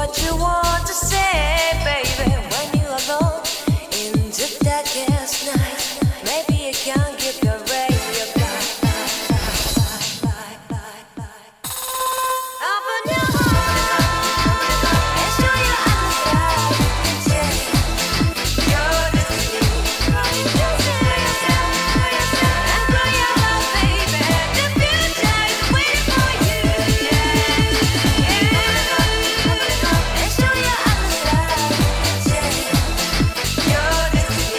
what you want to say, baby. When you're alone in the darkest night, maybe you can give your radio back. Open your heart and show your eyes that you can change your destiny. And grow your love, baby. The future is waiting for you. And show your eyes that you can change your destiny.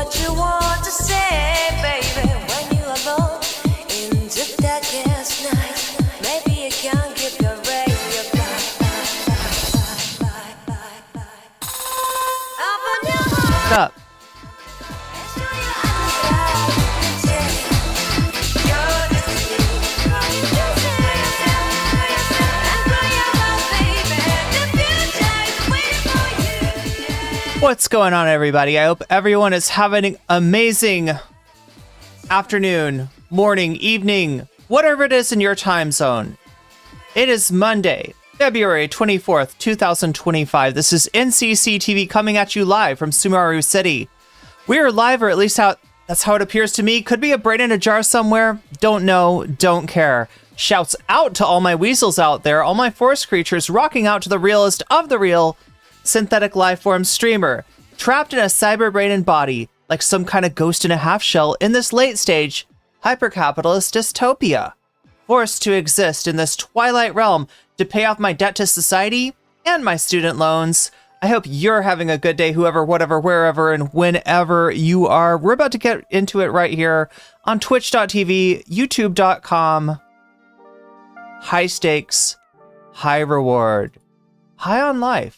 what you want to say, baby, when you alone into that gas night. Maybe you can give your radio What's up? What's going on, everybody? I hope everyone is having an amazing afternoon, morning, evening, whatever it is in your time zone. It is Monday, February 24th, 2025. This is NCC TV coming at you live from Sumaru City. We are live, or at least that's how it appears to me. Could be a brain in a jar somewhere. Don't know, don't care. Shouts out to all my weasels out there, all my forest creatures rocking out to the realest of the real synthetic lifeform streamer, trapped in a cyber brain and body, like some kind of ghost in a half shell in this late stage hypercapitalist dystopia. Forced to exist in this twilight realm to pay off my debt to society and my student loans. I hope you're having a good day, whoever, whatever, wherever, and whenever you are. We're about to get into it right here on twitch.tv, youtube.com. High stakes, high reward, high on life,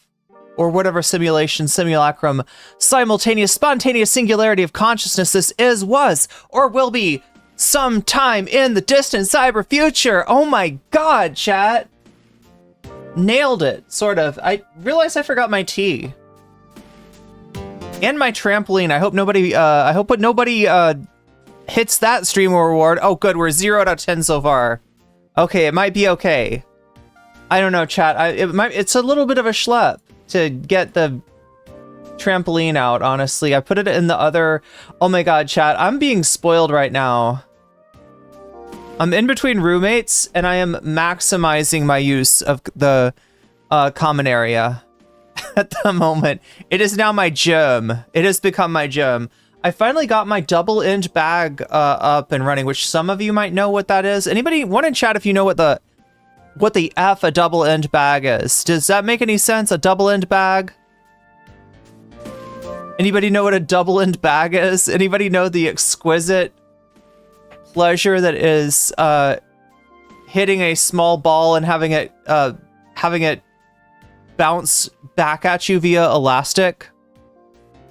or whatever simulation, simulacrum, simultaneous, spontaneous singularity of consciousness this is, was, or will be sometime in the distant cyber future. Oh my god, chat. Nailed it, sort of. I realized I forgot my tea. And my trampoline. I hope nobody hits that stream reward. Oh good, we're 0 out of 10 so far. Okay, it might be okay. I don't know, chat. It's a little bit of a schlep to get the trampoline out, honestly. I put it in the other... Oh my god, chat. I'm being spoiled right now. I'm in between roommates, and I am maximizing my use of the common area at the moment. It is now my gym. It has become my gym. I finally got my double-end bag up and running, which some of you might know what that is. Anybody want to chat if you know what the F a double-end bag is? Does that make any sense? A double-end bag? Anybody know what a double-end bag is? Anybody know the exquisite pleasure that is hitting a small ball and having it bounce back at you via elastic?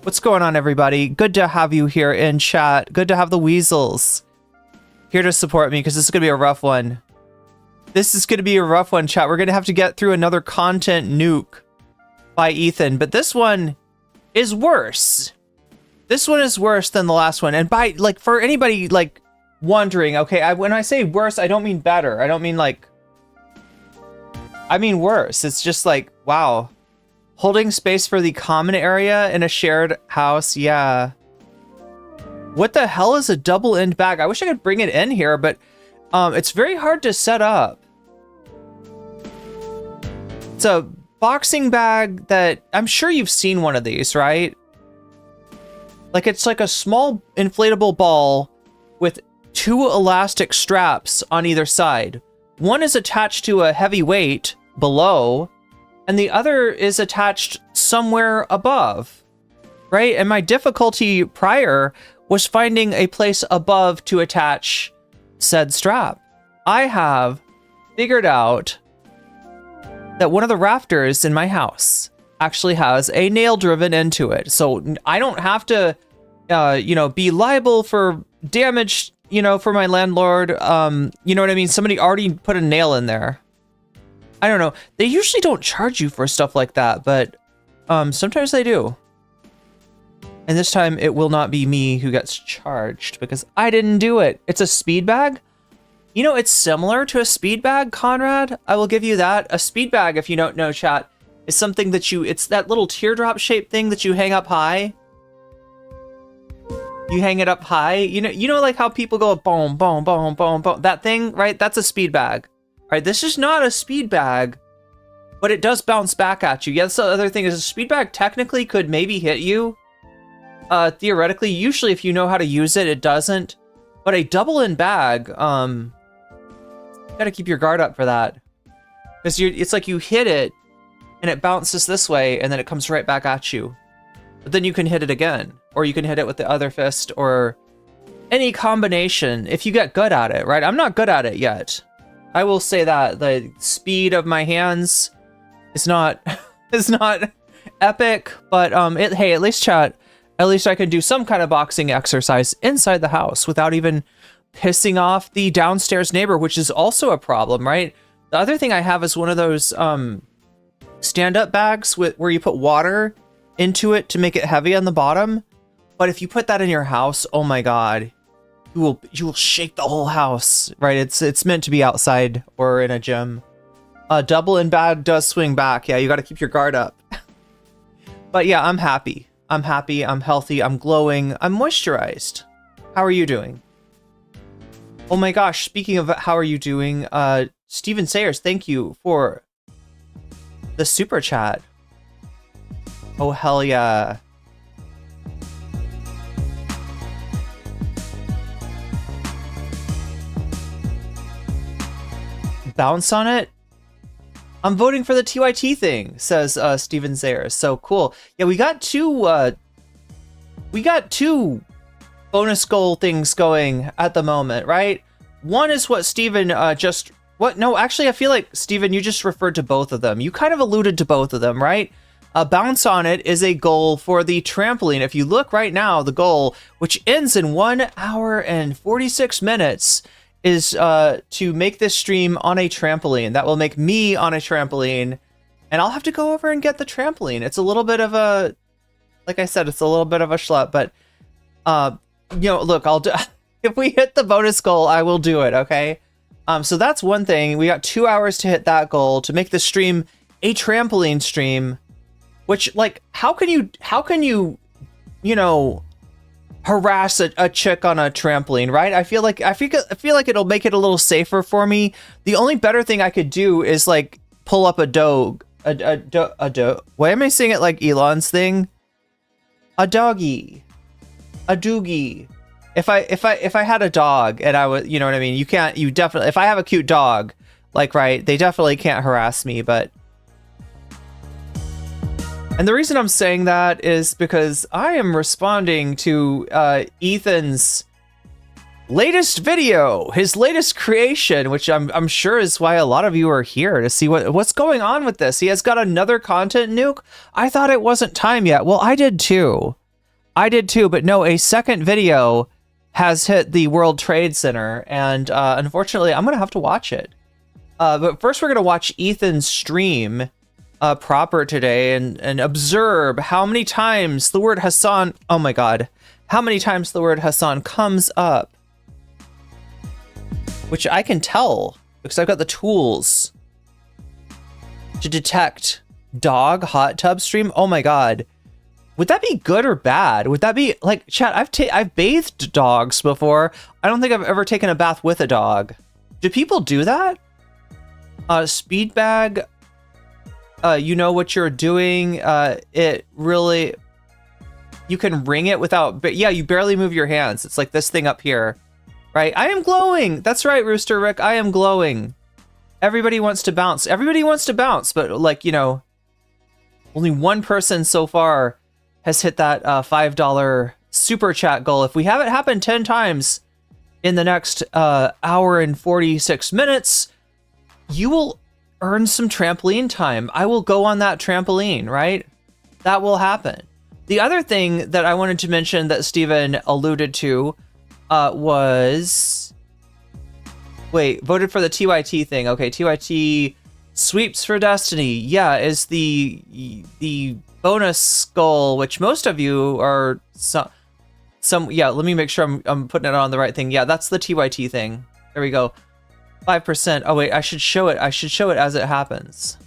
What's going on, everybody? Good to have you here in chat. Good to have the weasels here to support me, because this is gonna be a rough one. This is gonna be a rough one, chat. We're gonna have to get through another content nuke by Ethan, but this one is worse. This one is worse than the last one. And by, like, for anybody, like, wondering, okay, when I say worse, I don't mean better. I don't mean, like... I mean worse. It's just like, wow. Holding space for the common area in a shared house, yeah. What the hell is a double-end bag? I wish I could bring it in here, but it's very hard to set up. It's a boxing bag that... I'm sure you've seen one of these, right? Like, it's like a small inflatable ball with 2 elastic straps on either side. One is attached to a heavy weight below, and the other is attached somewhere above, right? And my difficulty prior was finding a place above to attach said strap. I have figured out that one of the rafters in my house actually has a nail driven into it. So I don't have to, be liable for damage, for my landlord. You know what I mean? Somebody already put a nail in there. I don't know. They usually don't charge you for stuff like that, but sometimes they do. And this time it will not be me who gets charged because I didn't do it. It's a speed bag. You know, it's similar to a speed bag, Conrad. I will give you that. A speed bag, if you don't know, chat, is something that it's that little teardrop shaped thing that you hang up high. You hang it up high. You know, like how people go boom, boom, boom, boom, boom. That thing, right? That's a speed bag. All right, this is not a speed bag, but it does bounce back at you. Yeah, that's the other thing is a speed bag technically could maybe hit you. Theoretically, usually if you know how to use it, it doesn't. But a double-end bag, you gotta keep your guard up for that. Because it's like you hit it, and it bounces this way, and then it comes right back at you. but then you can hit it again, or you can hit it with the other fist, or any combination if you get good at it, right? I'm not good at it yet. I will say that the speed of my hands is not is not epic, but hey, at least chat, at least I can do some kind of boxing exercise inside the house without even pissing off the downstairs neighbor, which is also a problem, right? The other thing I have is one of those stand-up bags where you put water into it to make it heavy on the bottom. But if you put that in your house, oh my god, you will shake the whole house, right? It's meant to be outside or in a gym. Double and bad does swing back. Yeah, you got to keep your guard up. But yeah, I'm happy. I'm happy. I'm healthy. I'm glowing. I'm moisturized. How are you doing? Oh my gosh, speaking of how are you doing, Steven Sayers, thank you for the super chat. Oh, hell yeah. Bounce on it? I'm voting for the TYT thing, says Steven Sayers. So cool. Yeah, we got two bonus goal things going at the moment, right? One is what Steven no, actually, I feel like, Steven, you just referred to both of them. You kind of alluded to both of them, right? Bounce on it is a goal for the trampoline. If you look right now, the goal, which ends in 1 hour and 46 minutes, is to make this stream on a trampoline. That will make me on a trampoline, and I'll have to go over and get the trampoline. It's a little bit of a, like I said, it's a little bit of a schlep, but you know, look, I'll do. If we hit the bonus goal, I will do it. Okay. So that's one thing. We got 2 hours to hit that goal to make the stream a trampoline stream. Which, like, how can you, you know, harass a chick on a trampoline, right? I feel like it'll make it a little safer for me. The only better thing I could do is like pull up a dog. Why am I saying it like Elon's thing? A doggy. A doogie. If I had a dog and I was, you know what I mean? You definitely, if I have a cute dog, like, right, they definitely can't harass me, but. And the reason I'm saying that is because I am responding to Ethan's latest video, his latest creation, which I'm sure is why a lot of you are here to see what's going on with this. He has got another content nuke. I thought it wasn't time yet. Well, I did too, but no, a second video has hit the World Trade Center, and unfortunately, I'm gonna have to watch it. But first, we're gonna watch Ethan's stream proper today and observe how many times the word Hasan, oh my god, how many times the word Hasan comes up, which I can tell because I've got the tools to detect dog hot tub stream. Oh my god, would that be good or bad? Would that be like, chat, I've bathed dogs before. I don't think I've ever taken a bath with a dog. Do people do that? Speed bag, you know what you're doing. It really, you can ring it without, but yeah, you barely move your hands. It's like this thing up here, right? I am glowing. That's right, Rooster Rick. I am glowing. Everybody wants to bounce. Everybody wants to bounce, but like, you know, only one person so far has hit that $5 super chat goal. If we have it happen 10 times in the next hour and 46 minutes, you will earn some trampoline time. I will go on that trampoline, right? That will happen. The other thing that I wanted to mention that Steven alluded to was... Wait, voted for the TYT thing. Okay, TYT sweeps for destiny. Yeah, is the bonus goal, which most of you are some yeah, let me make sure I'm putting it on the right thing. Yeah, that's the TYT thing. There we go. 5%. Oh wait, I should show it as it happens.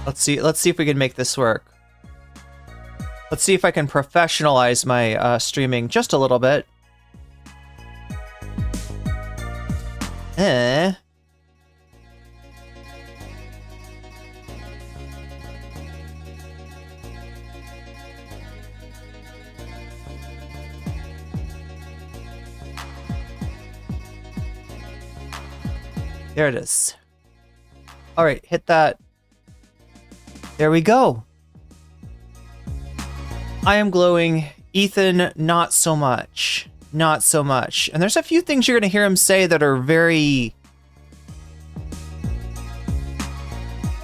Let's see if we can make this work. Let's see if I can professionalize my streaming just a little bit. There it is. All right, hit that. There we go. I am glowing. Ethan, not so much. Not so much. And there's a few things you're going to hear him say that are very...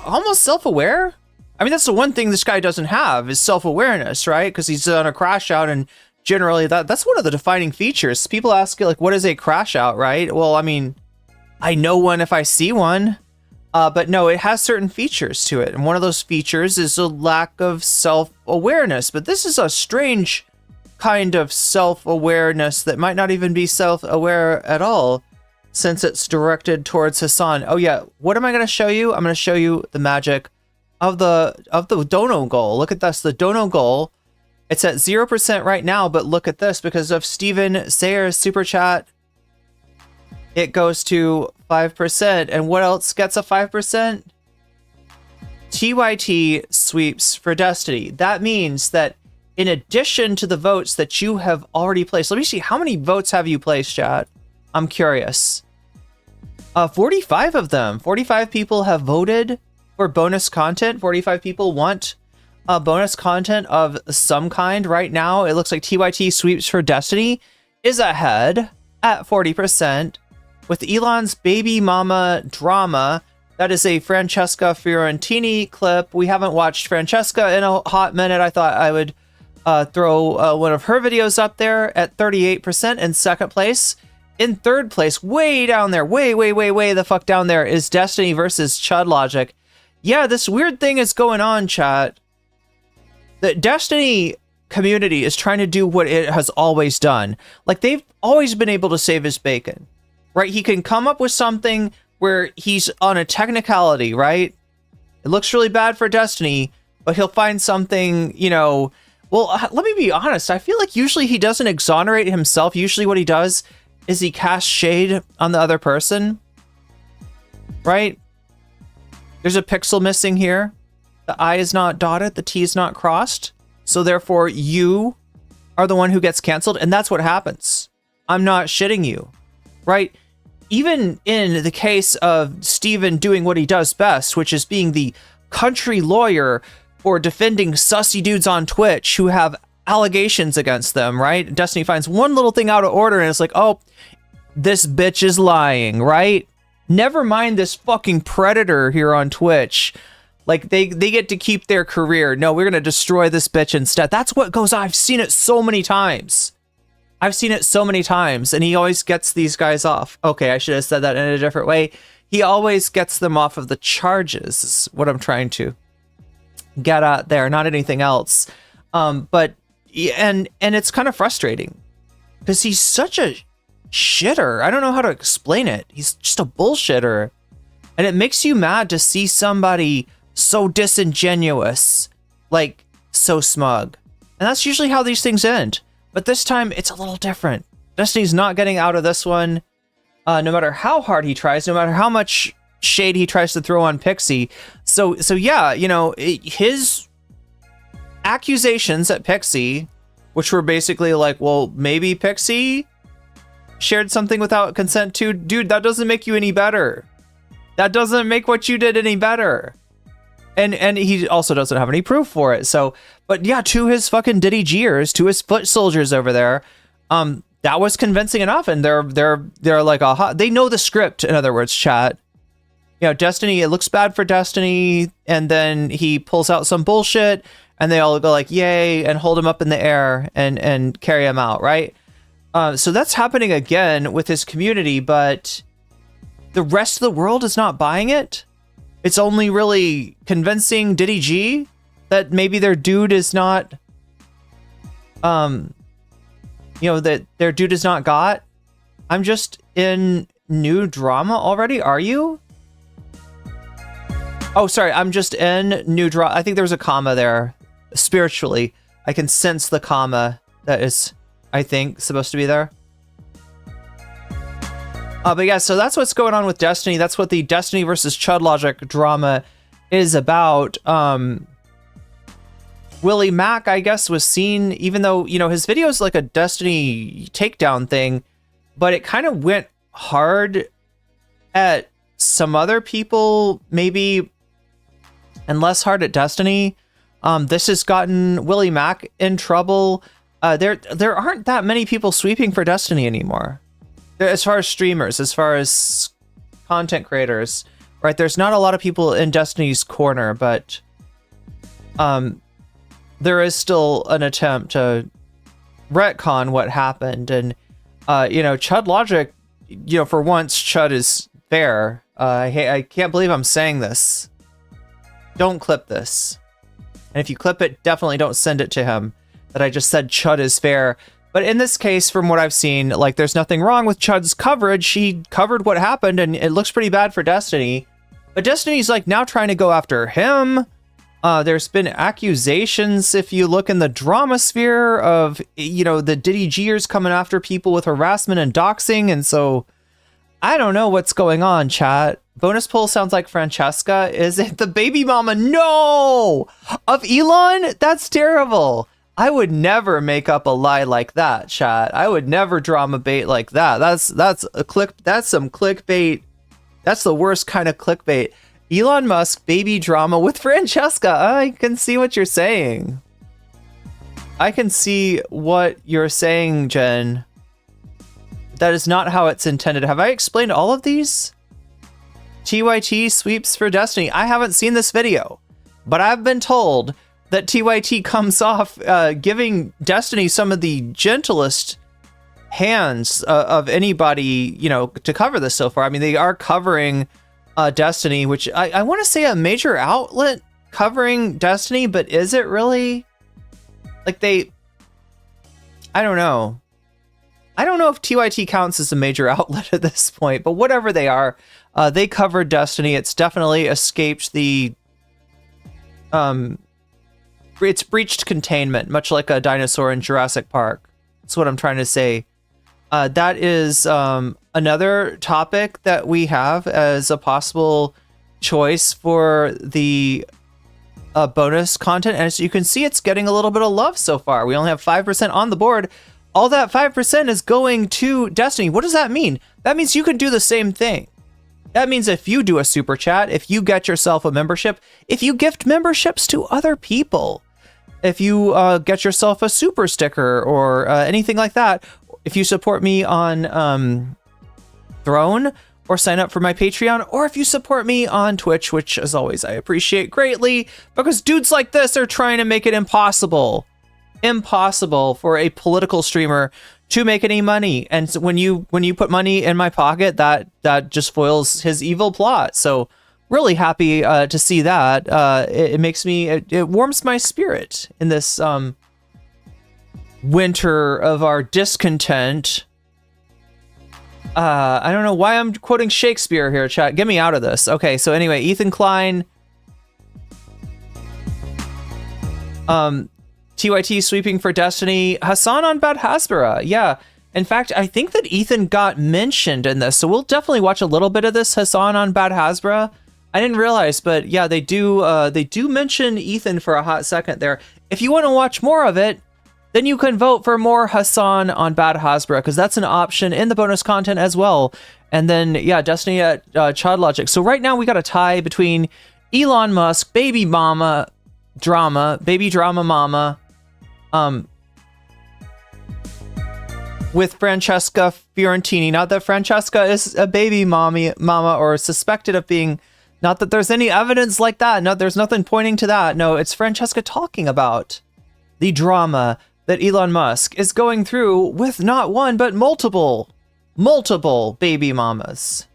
almost self-aware? I mean, that's the one thing this guy doesn't have, is self-awareness, right? Because he's on a crash out, and generally that's one of the defining features. People ask, like, what is a crash out, right? Well, I mean, I know one if I see one. But no, it has certain features to it. And one of those features is a lack of self-awareness. But this is a strange kind of self-awareness that might not even be self-aware at all, since it's directed towards Hasan. Oh yeah, what am I going to show you? I'm going to show you the magic of the dono goal. Look at this, the dono goal. It's at 0% right now, but look at this, because of Steven Sayer's super chat, it goes to 5%. And what else gets a 5%? TYT sweeps for Destiny. That means that in addition to the votes that you have already placed, let me see, how many votes have you placed, chat? I'm curious. 45 of them. 45 people have voted for bonus content. 45 people want bonus content of some kind. Right now, it looks like TYT sweeps for Destiny is ahead at 40%. With Elon's baby mama drama, that is a Francesca Fiorentini clip. We haven't watched Francesca in a hot minute. I thought I would throw one of her videos up there at 38% in second place. In third place, way down there, way the fuck down there, is Destiny versus Chud Logic. Yeah, this weird thing is going on, chat. The Destiny community is trying to do what it has always done. Like, they've always been able to save his bacon. Right, he can come up with something where he's on a technicality, right? It looks really bad for Destiny, but he'll find something, you know... Well, let me be honest. I feel like usually he doesn't exonerate himself. Usually what he does is he casts shade on the other person, right? There's a pixel missing here. The I is not dotted. The T is not crossed. So therefore, you are the one who gets canceled, and that's what happens. I'm not shitting you, right? Even in the case of Steven doing what he does best, which is being the country lawyer for defending sussy dudes on Twitch who have allegations against them, right? Destiny finds one little thing out of order and it's like, oh, this bitch is lying, right? Never mind this fucking predator here on Twitch. Like, they get to keep their career. No, we're going to destroy this bitch instead. That's what goes on. I've seen it so many times. I've seen it so many times, and he always gets these guys off. Okay, I should have said that in a different way. He always gets them off of the charges, is what I'm trying to get at there, not anything else. But it's kind of frustrating, because he's such a shitter. I don't know how to explain it. He's just a bullshitter. And it makes you mad to see somebody so disingenuous, like, so smug. And that's usually how these things end. But this time, it's a little different. Destiny's not getting out of this one, no matter how hard he tries, no matter how much shade he tries to throw on Pixie. So yeah, you know, his accusations at Pixie, which were basically like, well, maybe Pixie shared something without consent too. Dude, that doesn't make you any better. That doesn't make what you did any better. And he also doesn't have any proof for it. So, but yeah, to his fucking Diddy Jeers, to his foot soldiers over there, that was convincing enough. And they're like, aha, they know the script. In other words, chat. You know, Destiny, it looks bad for Destiny, and then he pulls out some bullshit, and they all go like, yay, and hold him up in the air and carry him out, right? So that's happening again with his community, but the rest of the world is not buying it. It's only really convincing Diddy G that maybe their dude is not, you know, that their dude is not got. I'm just in new drama already. Are you? Oh, sorry. I'm just in new drama. I think there was a comma there. Spiritually, I can sense the comma that is, I think, supposed to be there. But yeah, so that's what's going on with Destiny. That's what the Destiny versus Chud Logic drama is about. Willie Mack, I guess, was seen, even though, you know, his video is like a Destiny takedown thing, but it kind of went hard at some other people, maybe and less hard at Destiny. This has gotten Willie Mack in trouble. There aren't that many people sweeping for Destiny anymore. As far as streamers, as far as content creators, right? There's not a lot of people in Destiny's corner, but there is still an attempt to retcon what happened. And, Chud Logic, for once, Chud is fair. I can't believe I'm saying this. Don't clip this. And if you clip it, definitely don't send it to him that I just said Chud is fair. But in this case, from what I've seen, like, there's nothing wrong with Chud's coverage. He covered what happened, and it looks pretty bad for Destiny. But Destiny's, like, now trying to go after him. There's been accusations, if you look in the drama sphere, of, the Diddy Gers coming after people with harassment and doxing. And so, I don't know what's going on, chat. Bonus poll sounds like Francesca. Is it the baby mama? No! Of Elon? That's terrible. I would never make up a lie like that, chat. I would never drama bait like that. That's some clickbait. That's the worst kind of clickbait. Elon Musk baby drama with Francesca. I can see what you're saying. I can see what you're saying, Jen. That is not how it's intended. Have I explained all of these? TYT sweeps for Destiny. I haven't seen this video, but I've been told that TYT comes off giving Destiny some of the gentlest hands of anybody, to cover this so far. I mean, they are covering Destiny, which I want to say a major outlet covering Destiny, but is it really? Like, I don't know. I don't know if TYT counts as a major outlet at this point, but whatever they are, they covered Destiny. It's definitely escaped the it's breached containment, much like a dinosaur in Jurassic Park. That's what I'm trying to say. That is another topic that we have as a possible choice for the bonus content. And as you can see, it's getting a little bit of love so far. We only have 5% on the board. All that 5% is going to Destiny. What does that mean? That means you can do the same thing. That means if you do a super chat, if you get yourself a membership, if you gift memberships to other people, if you get yourself a super sticker or anything like that, if you support me on Throne or sign up for my Patreon, or if you support me on Twitch, which as always I appreciate greatly, because dudes like this are trying to make it impossible for a political streamer to make any money. And so when you put money in my pocket, that just foils his evil plot. So really happy to see that. It makes me, it warms my spirit in this winter of our discontent. I don't know why I'm quoting Shakespeare here, chat. Get me out of this. Okay, so anyway, Ethan Klein. TYT sweeping for Destiny. Hasan on Bad Hasbara. Yeah. In fact, I think that Ethan got mentioned in this, so we'll definitely watch a little bit of this Hasan on Bad Hasbara. I didn't realize, but yeah, they do mention Ethan for a hot second there. If you want to watch more of it, then you can vote for more Hasan on Bad Hasbara, because that's an option in the bonus content as well. And then, yeah, Destiny at Chud Logic. So right now we got a tie between Elon Musk, baby drama mama, with Francesca Fiorentini. Not that Francesca is a baby mama or suspected of being. Not that there's any evidence like that. No, there's nothing pointing to that. No, it's Francesca talking about the drama that Elon Musk is going through with not one, but multiple baby mamas.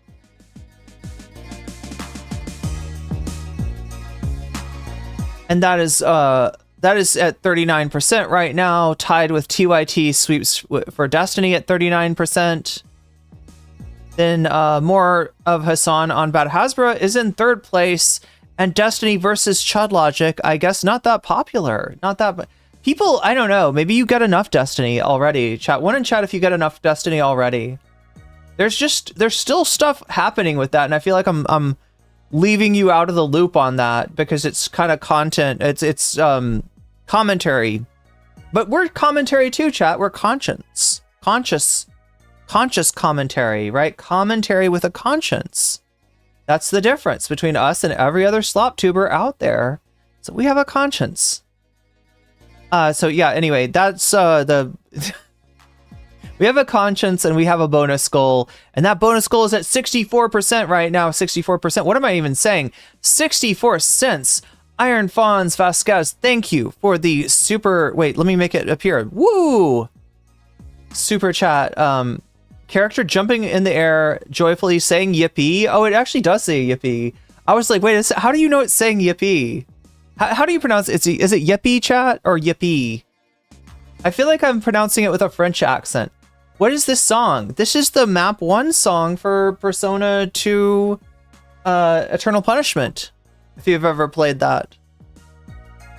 And that is at 39% right now, tied with TYT sweeps for Destiny at 39%. Then more of Hasan on Bad Hasbara is in third place, and Destiny versus Chud Logic, I guess not that popular. Not that people, I don't know, maybe you get enough Destiny already. Chat one in chat if you get enough Destiny already. There's still stuff happening with that, and I feel like I'm leaving you out of the loop on that because it's kind of content. It's commentary, but we're commentary too, chat. We're conscious commentary, right? Commentary with a conscience. That's the difference between us and every other slop tuber out there. So we have a conscience. So yeah, anyway, that's the we have a conscience and we have a bonus goal, and that bonus goal is at 64% right now. 64%. What am I even saying? 64 cents. Iron Fawns Vasquez, thank you for the super. Wait, let me make it appear. Woo! Super chat. Character jumping in the air, joyfully saying yippee. Oh, it actually does say yippee. I was like, wait, how do you know it's saying yippee? How do you pronounce it? Is it yippee, chat, or yippee? I feel like I'm pronouncing it with a French accent. What is this song? This is the map 1 song for Persona 2 Eternal Punishment. If you've ever played that.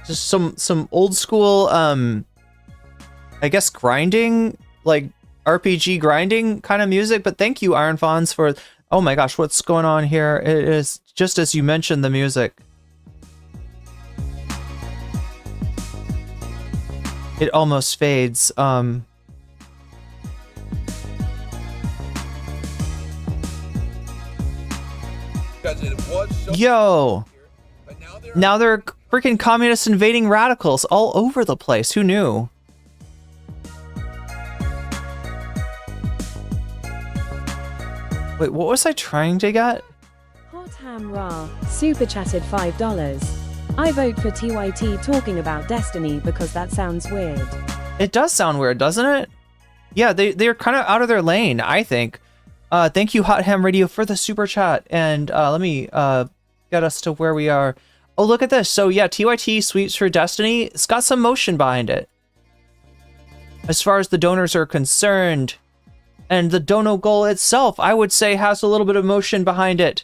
Just some old school, I guess grinding, like RPG grinding kind of music. But thank you, Iron Fawns, for, oh my gosh, what's going on here? It is just as you mentioned the music. It almost fades. Yo! Now they're freaking communists invading radicals all over the place. Who knew? Wait, what was I trying to get? Hot Ham Ra super chatted $5. I vote for TYT talking about Destiny because that sounds weird. It does sound weird, doesn't it? Yeah, they're kind of out of their lane, I think. Thank you, Hot Ham Radio, for the super chat. And let me get us to where we are. Oh, look at this. So yeah, TYT sweeps for Destiny. It's got some motion behind it. As far as the donors are concerned. And the dono goal itself, I would say, has a little bit of motion behind it.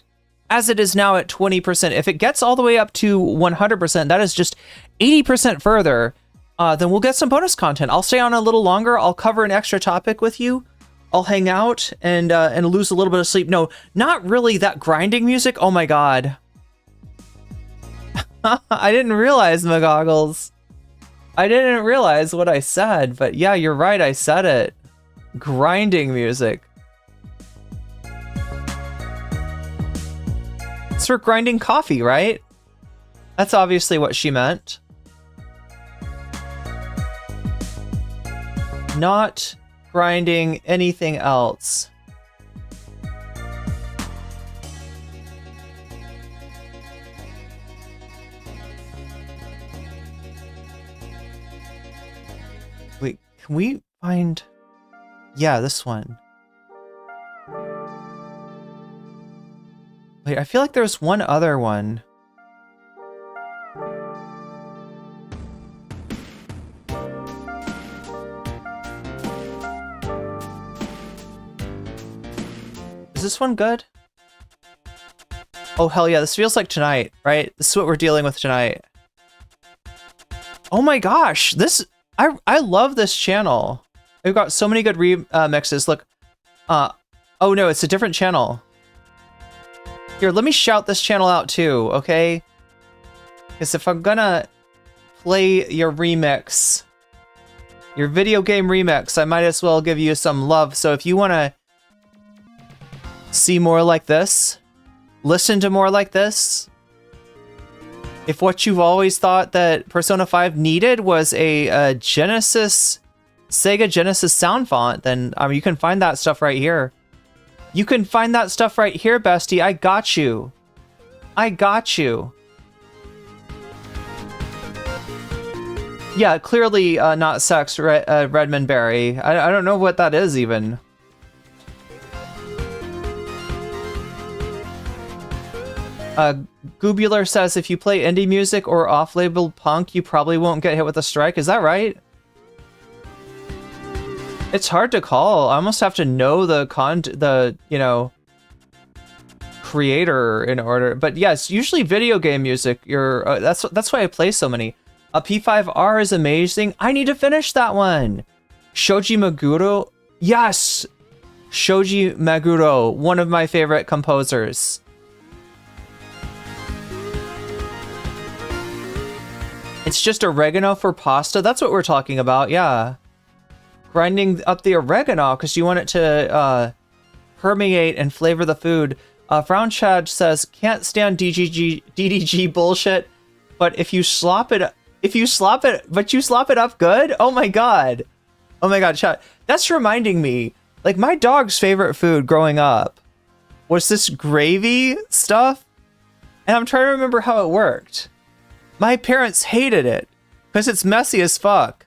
As it is now at 20%. If it gets all the way up to 100%, that is just 80% further, then we'll get some bonus content. I'll stay on a little longer. I'll cover an extra topic with you. I'll hang out and lose a little bit of sleep. No, not really that grinding music. Oh my god. I didn't realize, McGoggles. I didn't realize what I said, but yeah, you're right, I said it. Grinding music. It's for grinding coffee, right? That's obviously what she meant. Not grinding anything else. Wait, can we find... Yeah, this one. Wait, I feel like there's one other one. Is this one good? Oh, hell yeah, this feels like tonight, right? This is what we're dealing with tonight. Oh my gosh, this... I love this channel. We've got so many good remixes. Look, oh no, it's a different channel. Here, let me shout this channel out too, okay? Because if I'm gonna play your remix, your video game remix, I might as well give you some love. So if you want to see more like this, listen to more like this, if what you've always thought that Persona 5 needed was a Sega Genesis sound font, then you can find that stuff right here. You can find that stuff right here, bestie. I got you. I got you. Yeah, clearly not sex, Redmond Berry. I don't know what that is even. Gubular says if you play indie music or off-label punk, you probably won't get hit with a strike. Is that right? It's hard to call. I almost have to know the you know, creator in order. But yes, usually video game music. That's why I play so many. A P5R is amazing. I need to finish that one. Shoji Meguro. Yes, Shoji Meguro, one of my favorite composers. It's just oregano for pasta. That's what we're talking about. Yeah. Grinding up the oregano because you want it to permeate and flavor the food. Frown Chad says, can't stand DDG bullshit, but if you slop it, but you slop it up good? Oh my god. Oh my god, Chad. That's reminding me, like, my dog's favorite food growing up was this gravy stuff, and I'm trying to remember how it worked. My parents hated it, because it's messy as fuck.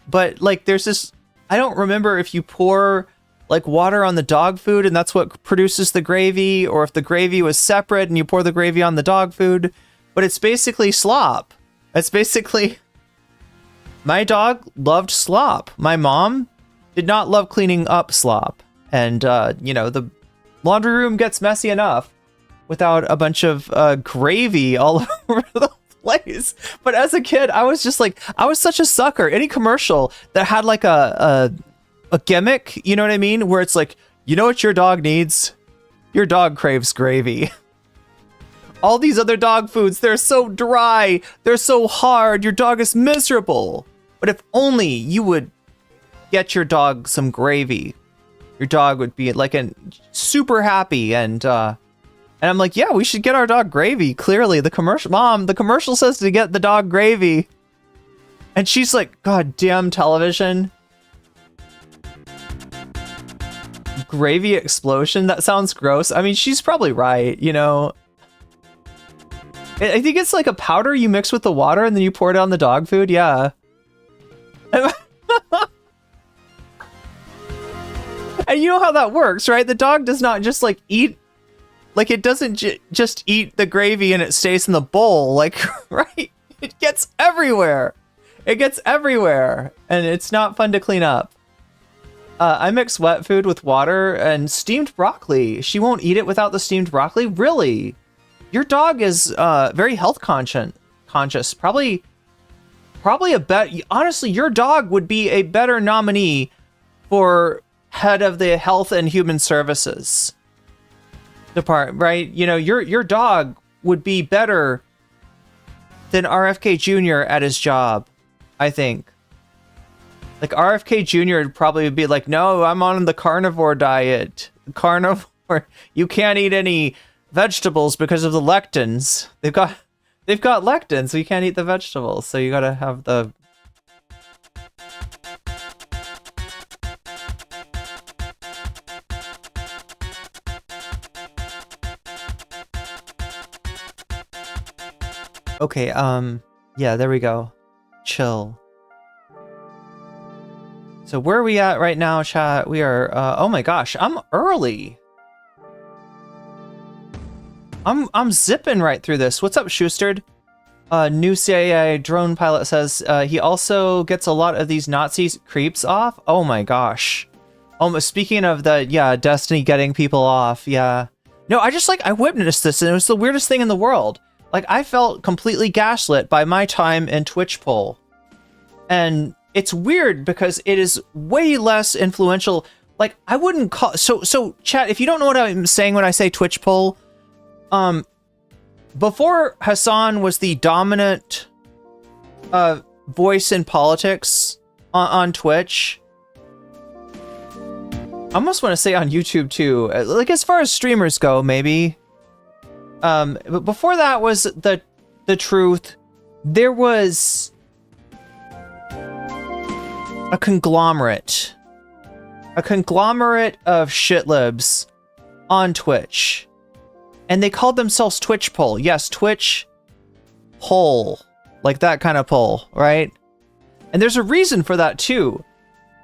But, like, there's this, I don't remember if you pour like water on the dog food and that's what produces the gravy, or if the gravy was separate and you pour the gravy on the dog food, but it's basically slop. It's basically, my dog loved slop. My mom did not love cleaning up slop. And, you know, the laundry room gets messy enough without a bunch of gravy all over the place. But as a kid, I was just like, I was such a sucker. Any commercial that had like a gimmick, you know what I mean? Where it's like, you know what your dog needs? Your dog craves gravy. All these other dog foods, they're so dry, they're so hard, your dog is miserable. But if only you would get your dog some gravy, your dog would be like super happy. And I'm like, yeah, we should get our dog gravy. Clearly, the commercial says to get the dog gravy. And she's like, God damn television. Gravy explosion? That sounds gross. I mean, she's probably right, you know. I think it's like a powder you mix with the water and then you pour it on the dog food. Yeah. And you know how that works, right? The dog does not just like eat, like it doesn't just eat the gravy and it stays in the bowl. Like, right? It gets everywhere. It gets everywhere. And it's not fun to clean up. I mix wet food with water and steamed broccoli. She won't eat it without the steamed broccoli? Really? Your dog is very health conscious. Probably a bet. Honestly, your dog would be a better nominee for head of the Health and Human Services department, right? You know, your dog would be better than RFK Jr. at his job, I think. Like, RFK Jr. would probably be like, no, I'm on the carnivore diet. Carnivore. You can't eat any vegetables because of the lectins. They've got lectins, so you can't eat the vegetables. So you gotta have the... Okay, yeah, there we go. Chill. So where are we at right now, chat? We are, oh my gosh, I'm early. I'm zipping right through this. What's up, Schustered? New CIA drone pilot says he also gets a lot of these Nazi creeps off. Oh my gosh. Speaking of the, yeah, Destiny getting people off, yeah. No, I witnessed this and it was the weirdest thing in the world. Like, I felt completely gaslit by my time in Twitch poll. And it's weird because it is way less influential. Like, I wouldn't call... So chat, if you don't know what I'm saying when I say Twitch poll, before Hasan was the dominant voice in politics on Twitch, I almost want to say on YouTube too, like as far as streamers go, maybe. But before that was the truth, there was a conglomerate of shitlibs on Twitch. And they called themselves Twitch poll. Yes, Twitch poll. Like that kind of poll, right? And there's a reason for that too.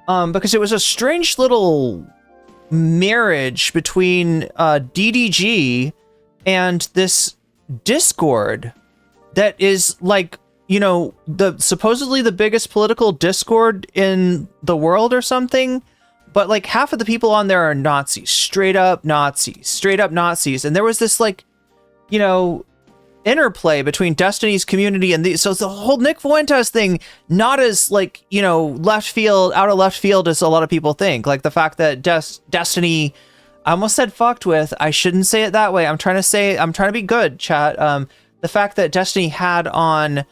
Because it was a strange little marriage between DDG and this Discord that is like, you know, supposedly the biggest political Discord in the world or something. But like half of the people on there are Nazis, straight up Nazis. And there was this like, you know, interplay between Destiny's community and so it's the whole Nick Fuentes thing, not as like, you know, out of left field as a lot of people think. Like the fact that Destiny, I almost said fucked with, I shouldn't say it that way. I'm trying to be good, chat. The fact that Destiny had on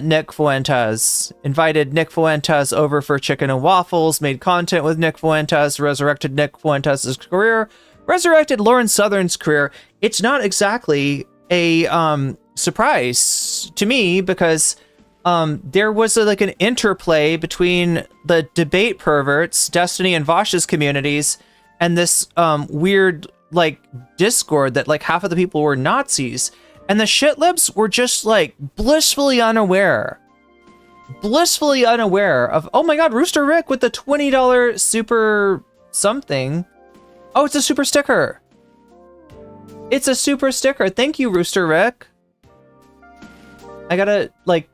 Nick Fuentes, invited Nick Fuentes over for chicken and waffles, made content with Nick Fuentes, resurrected Nick Fuentes' career, resurrected Lauren Southern's career. It's not exactly a surprise to me because there was like an interplay between the debate perverts, Destiny and Vosh's communities, and this weird like Discord that like half of the people were Nazis, and the shitlibs were just like blissfully unaware of, oh my god, Rooster Rick with the $20 super something. Oh, it's a super sticker. It's a super sticker. Thank you, Rooster Rick. I gotta like,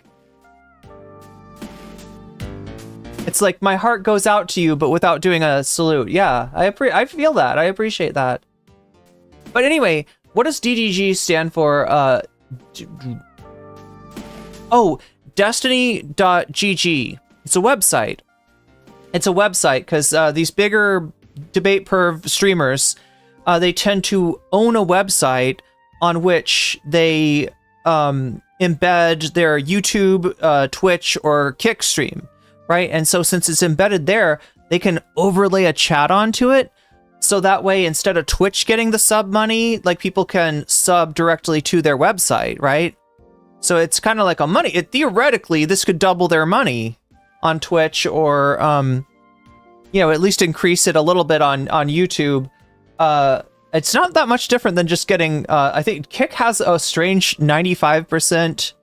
it's like my heart goes out to you, but without doing a salute. Yeah, I feel that. I appreciate that. But anyway, what does DDG stand for? Oh, Destiny.gg. It's a website. It's a website because these bigger debate perv streamers, they tend to own a website on which they embed their YouTube, Twitch, or Kick stream, right? And so since it's embedded there, they can overlay a chat onto it. So that way, instead of Twitch getting the sub money, like people can sub directly to their website, right? So it's kind of like a money. Theoretically, this could double their money on Twitch, or you know, at least increase it a little bit on YouTube. It's not that much different than just getting. I think Kick has a strange 95%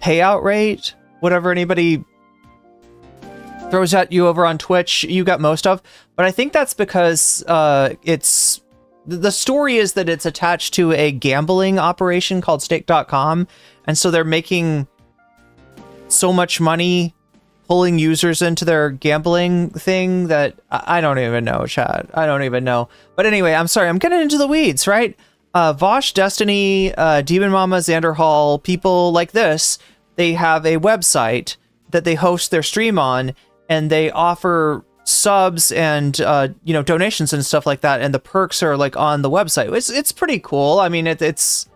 payout rate. Whatever anybody throws at you over on Twitch, you got most of. But I think that's because it's the story is that it's attached to a gambling operation called Stake.com, and so they're making so much money pulling users into their gambling thing that I don't even know, Chad. I don't even know. But anyway, I'm sorry, I'm getting into the weeds, right? Vosh, Destiny, Demon Mama, Xander Hall, people like this, they have a website that they host their stream on, and they offer subs and you know, donations and stuff like that, and the perks are like on the website. It's pretty cool. I mean, it's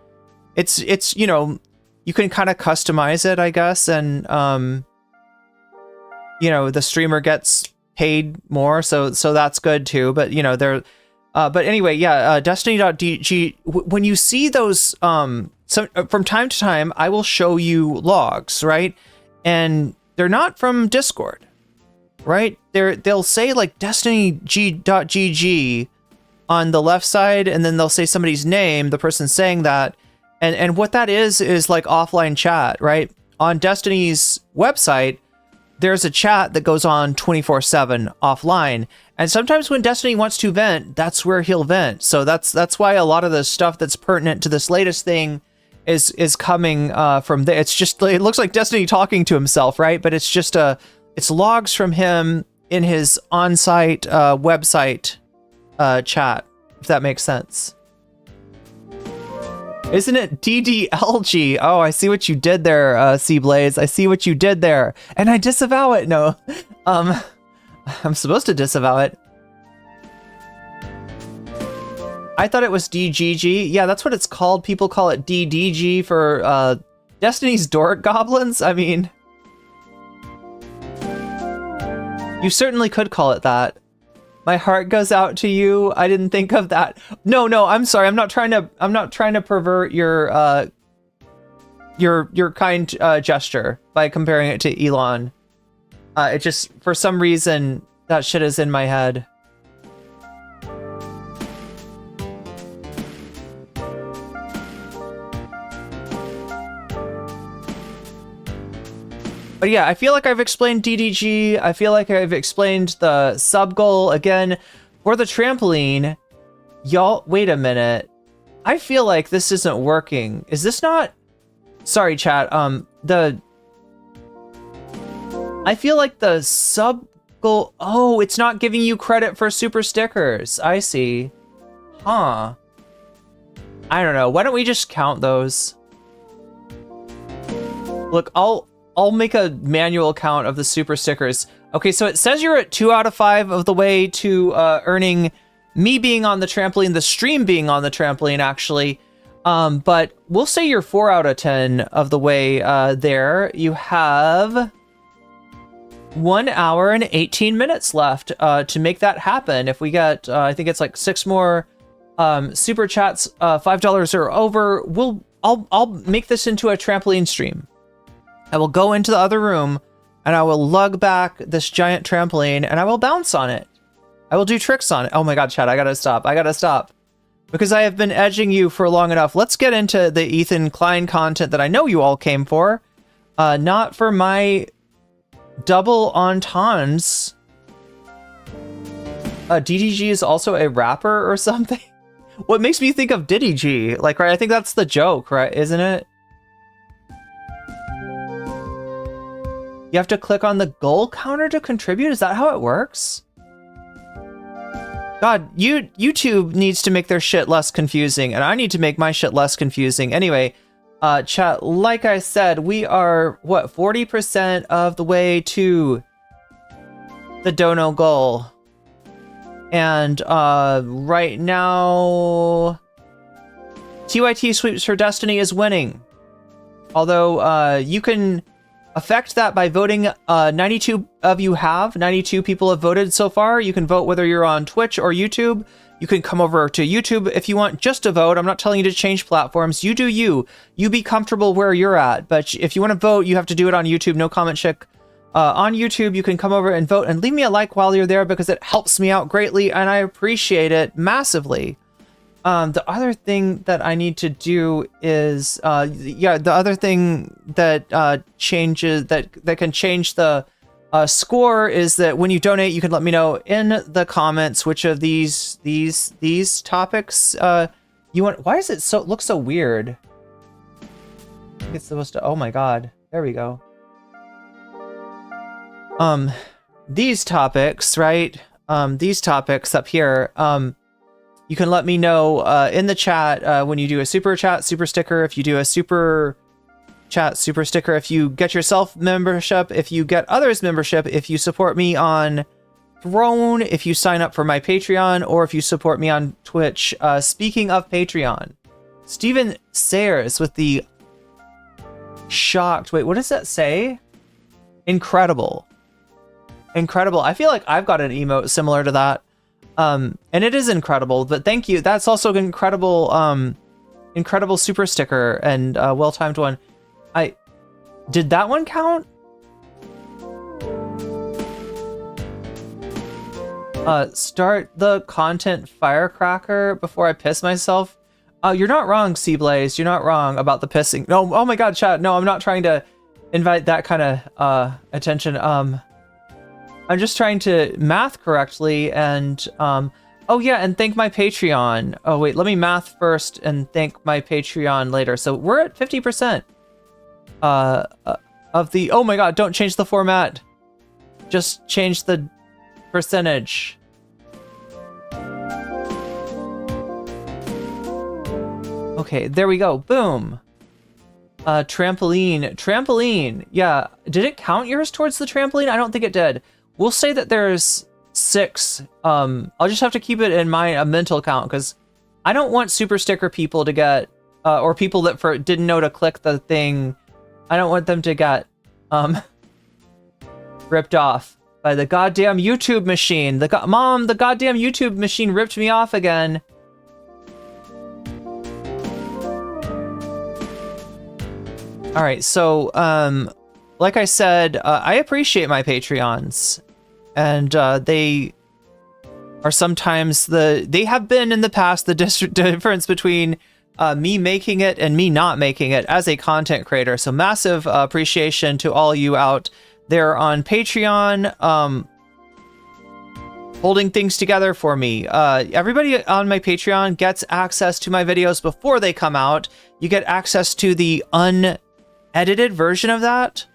you know, you can kind of customize it, I guess, and you know, the streamer gets paid more, so that's good too. But you know, they're but anyway, yeah, Destiny.dg. When you see those, so from time to time, I will show you logs, right? And they're not from Discord, right? They'll say like Destiny.gg on the left side, and then they'll say somebody's name, the person saying that, and what that is like offline chat, right? On Destiny's website, there's a chat that goes on 24/7 offline, and sometimes when Destiny wants to vent, that's where he'll vent. So that's why a lot of the stuff that's pertinent to this latest thing is coming from there. It's just, it looks like Destiny talking to himself, right? But it's just it's logs from him in his on-site website chat, if that makes sense. Isn't it DDLG? Oh, I see what you did there, C-Blaze. I see what you did there. And I disavow it. No. I'm supposed to disavow it. I thought it was DGG. Yeah, that's what it's called. People call it DDG for Destiny's Dork Goblins. I mean, you certainly could call it that. My heart goes out to you. I didn't think of that. No, I'm sorry. I'm not trying to pervert your kind gesture by comparing it to Elon. It just, for some reason, that shit is in my head. But yeah, I feel like I've explained DDG. I feel like I've explained the sub goal. Again, for the trampoline, y'all, wait a minute. I feel like this isn't working. Is this not? Sorry, chat. I feel like the sub goal. Oh, it's not giving you credit for super stickers. I see. Huh. I don't know. Why don't we just count those? Look, I'll make a manual count of the super stickers. Okay, so it says you're at 2 out of 5 of the way to earning me being on the trampoline, the stream being on the trampoline, actually. But we'll say you're 4 out of 10 of the way there. You have 1 hour and 18 minutes left to make that happen. If we get, I think it's like 6 more Super chats, $5 or over. I'll make this into a trampoline stream. I will go into the other room and I will lug back this giant trampoline and I will bounce on it. I will do tricks on it. Oh my God, chat, I gotta stop. Because I have been edging you for long enough. Let's get into the Ethan Klein content that I know you all came for. Not for my double entendres. DDG is also a rapper or something? What makes me think of Diddy G? Like, right, I think that's the joke, right? Isn't it? You have to click on the goal counter to contribute? Is that how it works? God, YouTube needs to make their shit less confusing, and I need to make my shit less confusing. Anyway, chat, like I said, we are, what, 40% of the way to the dono goal. And right now, TYT Sweeps for Destiny is winning. Although you can affect that by voting. 92 of you have. 92 people have voted so far. You can vote whether you're on Twitch or YouTube. You can come over to YouTube if you want just to vote. I'm not telling you to change platforms. You do you. You be comfortable where you're at. But if you want to vote, you have to do it on YouTube. No comment chick. On YouTube, you can come over and vote and leave me a like while you're there because it helps me out greatly and I appreciate it massively. The other thing that I need to do is, the other thing that changes, that can change the score is that when you donate, you can let me know in the comments which of these topics you want. Why does it look so weird? I think it's supposed to, oh my God, there we go. These topics, right? These topics up here, you can let me know in the chat when you do a super chat, super sticker, if you do a super chat, super sticker, if you get yourself membership, if you get others membership, if you support me on Throne, if you sign up for my Patreon, or if you support me on Twitch. Speaking of Patreon, Steven Sayers with the shocked, wait, what does that say? Incredible. Incredible. I feel like I've got an emote similar to that. And it is incredible, but thank you. That's also an incredible, incredible super sticker and well-timed one. Did that one count? Start the content firecracker before I piss myself. You're not wrong, Seablaze. You're not wrong about the pissing. No, oh my God, chat. No, I'm not trying to invite that kind of attention. I'm just trying to math correctly and, oh yeah, and thank my Patreon. Oh wait, let me math first and thank my Patreon later. So we're at 50% of the, oh my God, don't change the format. Just change the percentage. Okay, there we go, boom. Trampoline, yeah. Did it count yours towards the trampoline? I don't think it did. We'll say that there's 6. I'll just have to keep it in mind, a mental count, because I don't want super sticker people to get, or people that didn't know to click the thing. I don't want them to get ripped off by the goddamn YouTube machine. Mom, the goddamn YouTube machine ripped me off again. All right, so like I said, I appreciate my Patreons. And they are sometimes they have been in the past the difference between me making it and me not making it as a content creator. So massive appreciation to all you out there on Patreon, holding things together for me. Everybody on my Patreon gets access to my videos before they come out. You get access to the unedited version of that.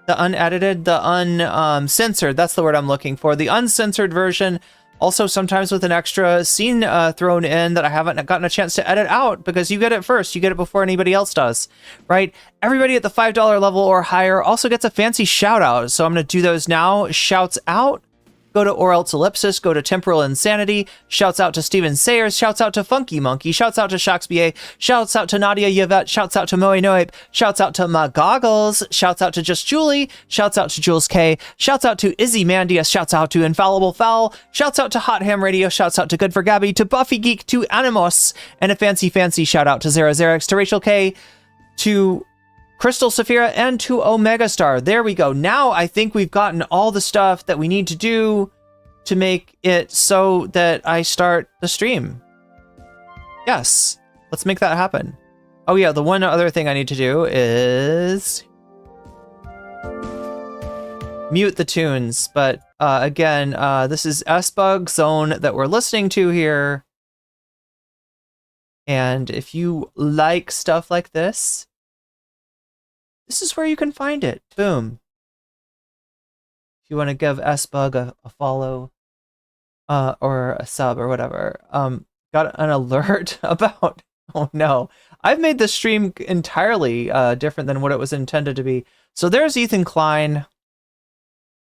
The unedited, the uncensored, that's the word I'm looking for. The uncensored version, also sometimes with an extra scene thrown in that I haven't gotten a chance to edit out because you get it first. You get it before anybody else does, right? Everybody at the $5 level or higher also gets a fancy shout out. So I'm going to do those now. Shouts out. go to Or Else Ellipsis, go to Temporal Insanity, shouts out to Steven Sayers, shouts out to Funky Monkey, shouts out to Shaxba, shouts out to Nadia Yvette, shouts out to Moe Noip, shouts out to Ma Goggles, shouts out to Just Julie, shouts out to Jules K, shouts out to Izzy Mandius, shouts out to Infallible Fowl, shouts out to Hot Ham Radio, shouts out to Good for Gabby, to Buffy Geek, to Animos, and a fancy shout out to Zara Xerix, to Rachel K, to Crystal Saphira, and to Omega Star. There we go. Now I think we've gotten all the stuff that we need to do to make it so that I start the stream. Yes, let's make that happen. Oh yeah, the one other thing I need to do is mute the tunes. But again, this is S-Bug Zone that we're listening to here. And if you like stuff like this, this is where you can find it. Boom. If you want to give S-Bug a follow or a sub or whatever. Got an alert about, oh no. I've made the stream entirely different than what it was intended to be. So there's Ethan Klein.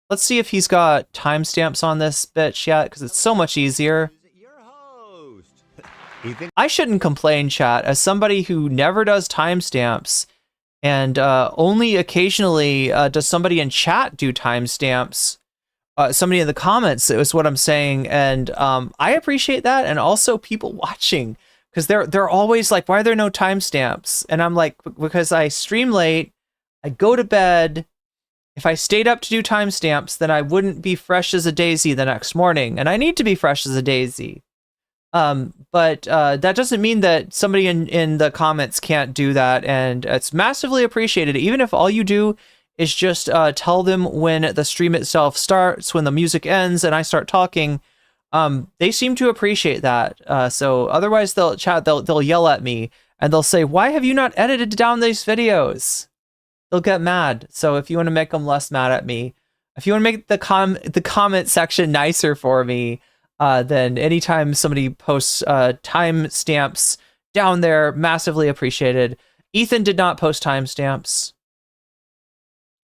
Let's see if he's got timestamps on this bitch yet, because it's so much easier. I shouldn't complain, chat, as somebody who never does timestamps. And only occasionally does somebody in chat do timestamps. Somebody in the comments is what I'm saying, and I appreciate that. And also people watching, because they're always like, "Why are there no timestamps?" And I'm like, because I stream late, I go to bed. If I stayed up to do timestamps, then I wouldn't be fresh as a daisy the next morning, and I need to be fresh as a daisy. But that doesn't mean that somebody in the comments can't do that, and it's massively appreciated. Even if all you do is just tell them when the stream itself starts, when the music ends, and I start talking, they seem to appreciate that. So otherwise they'll yell at me and they'll say, "Why have you not edited down these videos?" They'll get mad. So if you want to make them less mad at me, if you want to make the comment section nicer for me, then anytime somebody posts timestamps down there, massively appreciated. Ethan did not post timestamps.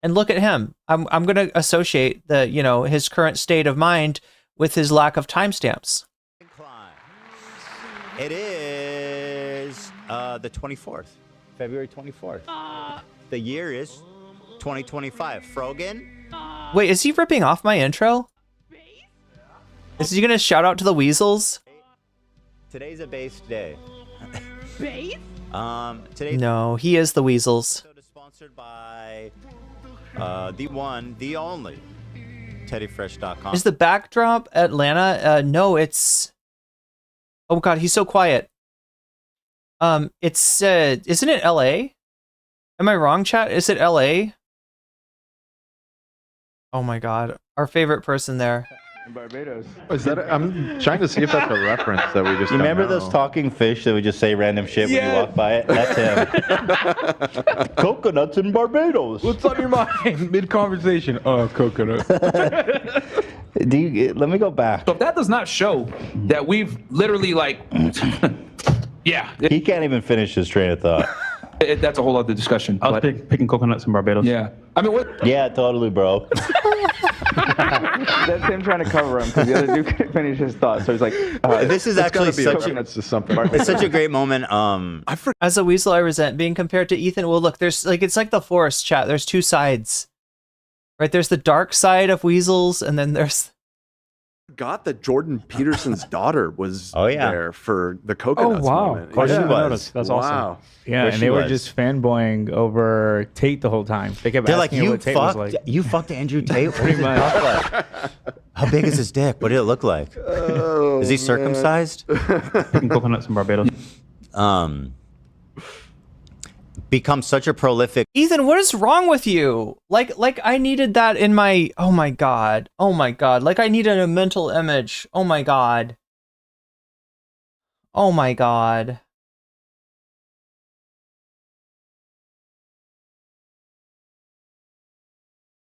And look at him. I'm going to associate his current state of mind with his lack of timestamps. It is the 24th, February 24th. The year is 2025. Frogan? Wait, is he ripping off my intro? Is he gonna shout out to the weasels? Today's a base day. Base? No, he is the weasels. Episode is sponsored by the one, the only, teddyfresh.com. Is the backdrop Atlanta? No, it's. Oh god, he's so quiet. It's isn't it LA? Am I wrong, chat? Is it LA? Oh my god, our favorite person there. Barbados. Is that? I'm trying to see if that's a reference that we just. You remember don't know. those talking fish that would just say random shit when you walk by it? That's him. Coconuts in Barbados. What's on your mind? Mid-conversation. Oh, coconut. Let me go back. So if that does not show that we've literally yeah. He can't even finish his train of thought. That's a whole other discussion. I was picking coconuts in Barbados. Yeah. I mean, what? Yeah, totally, bro. That's him trying to cover him because the other dude couldn't finish his thought. So he's like, this is actually it's such a great moment. As a weasel, I resent being compared to Ethan. Well, look, there's it's like the Forest, chat. There's two sides, right? There's the dark side of weasels, and then there's. Forgot that Jordan Peterson's daughter was Oh, yeah. there for the coconuts moment. Of course she was. That's Wow. awesome. Yeah, Where and she they were was. just fanboying over Tate the whole time. They kept They're like, asking her you what Tate was fucked, like. you fucked Andrew Tate? What does it look like? How big is his dick? What did it look like? Oh, Is he man. circumcised? Picking coconuts in Barbados. Become such a prolific. Ethan, what is wrong with you? Like I needed that in my. Oh my god. Oh my god. Like I needed a mental image. Oh my god. Oh my god.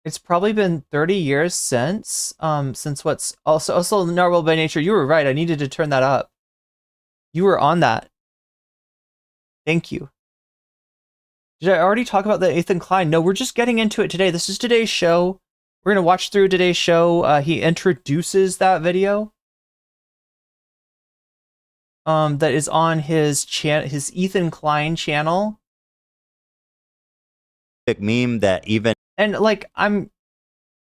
It's probably been 30 years since what's also Narwhal by Nature. You were right. I needed to turn that up. You were on that. Thank you. Did I already talk about the Ethan Klein? No, we're just getting into it today. This is today's show. We're going to watch through today's show. He introduces that video that is on his Ethan Klein channel. Meme that even and like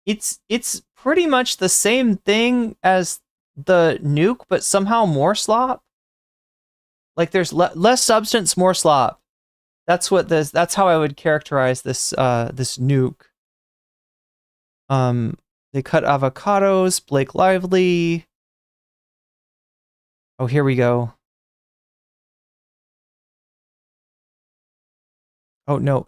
it's pretty much the same thing as the nuke, but somehow more slop. Like there's less substance, more slop. That's how I would characterize this this nuke. They cut avocados, Blake Lively. Oh, here we go. Oh no.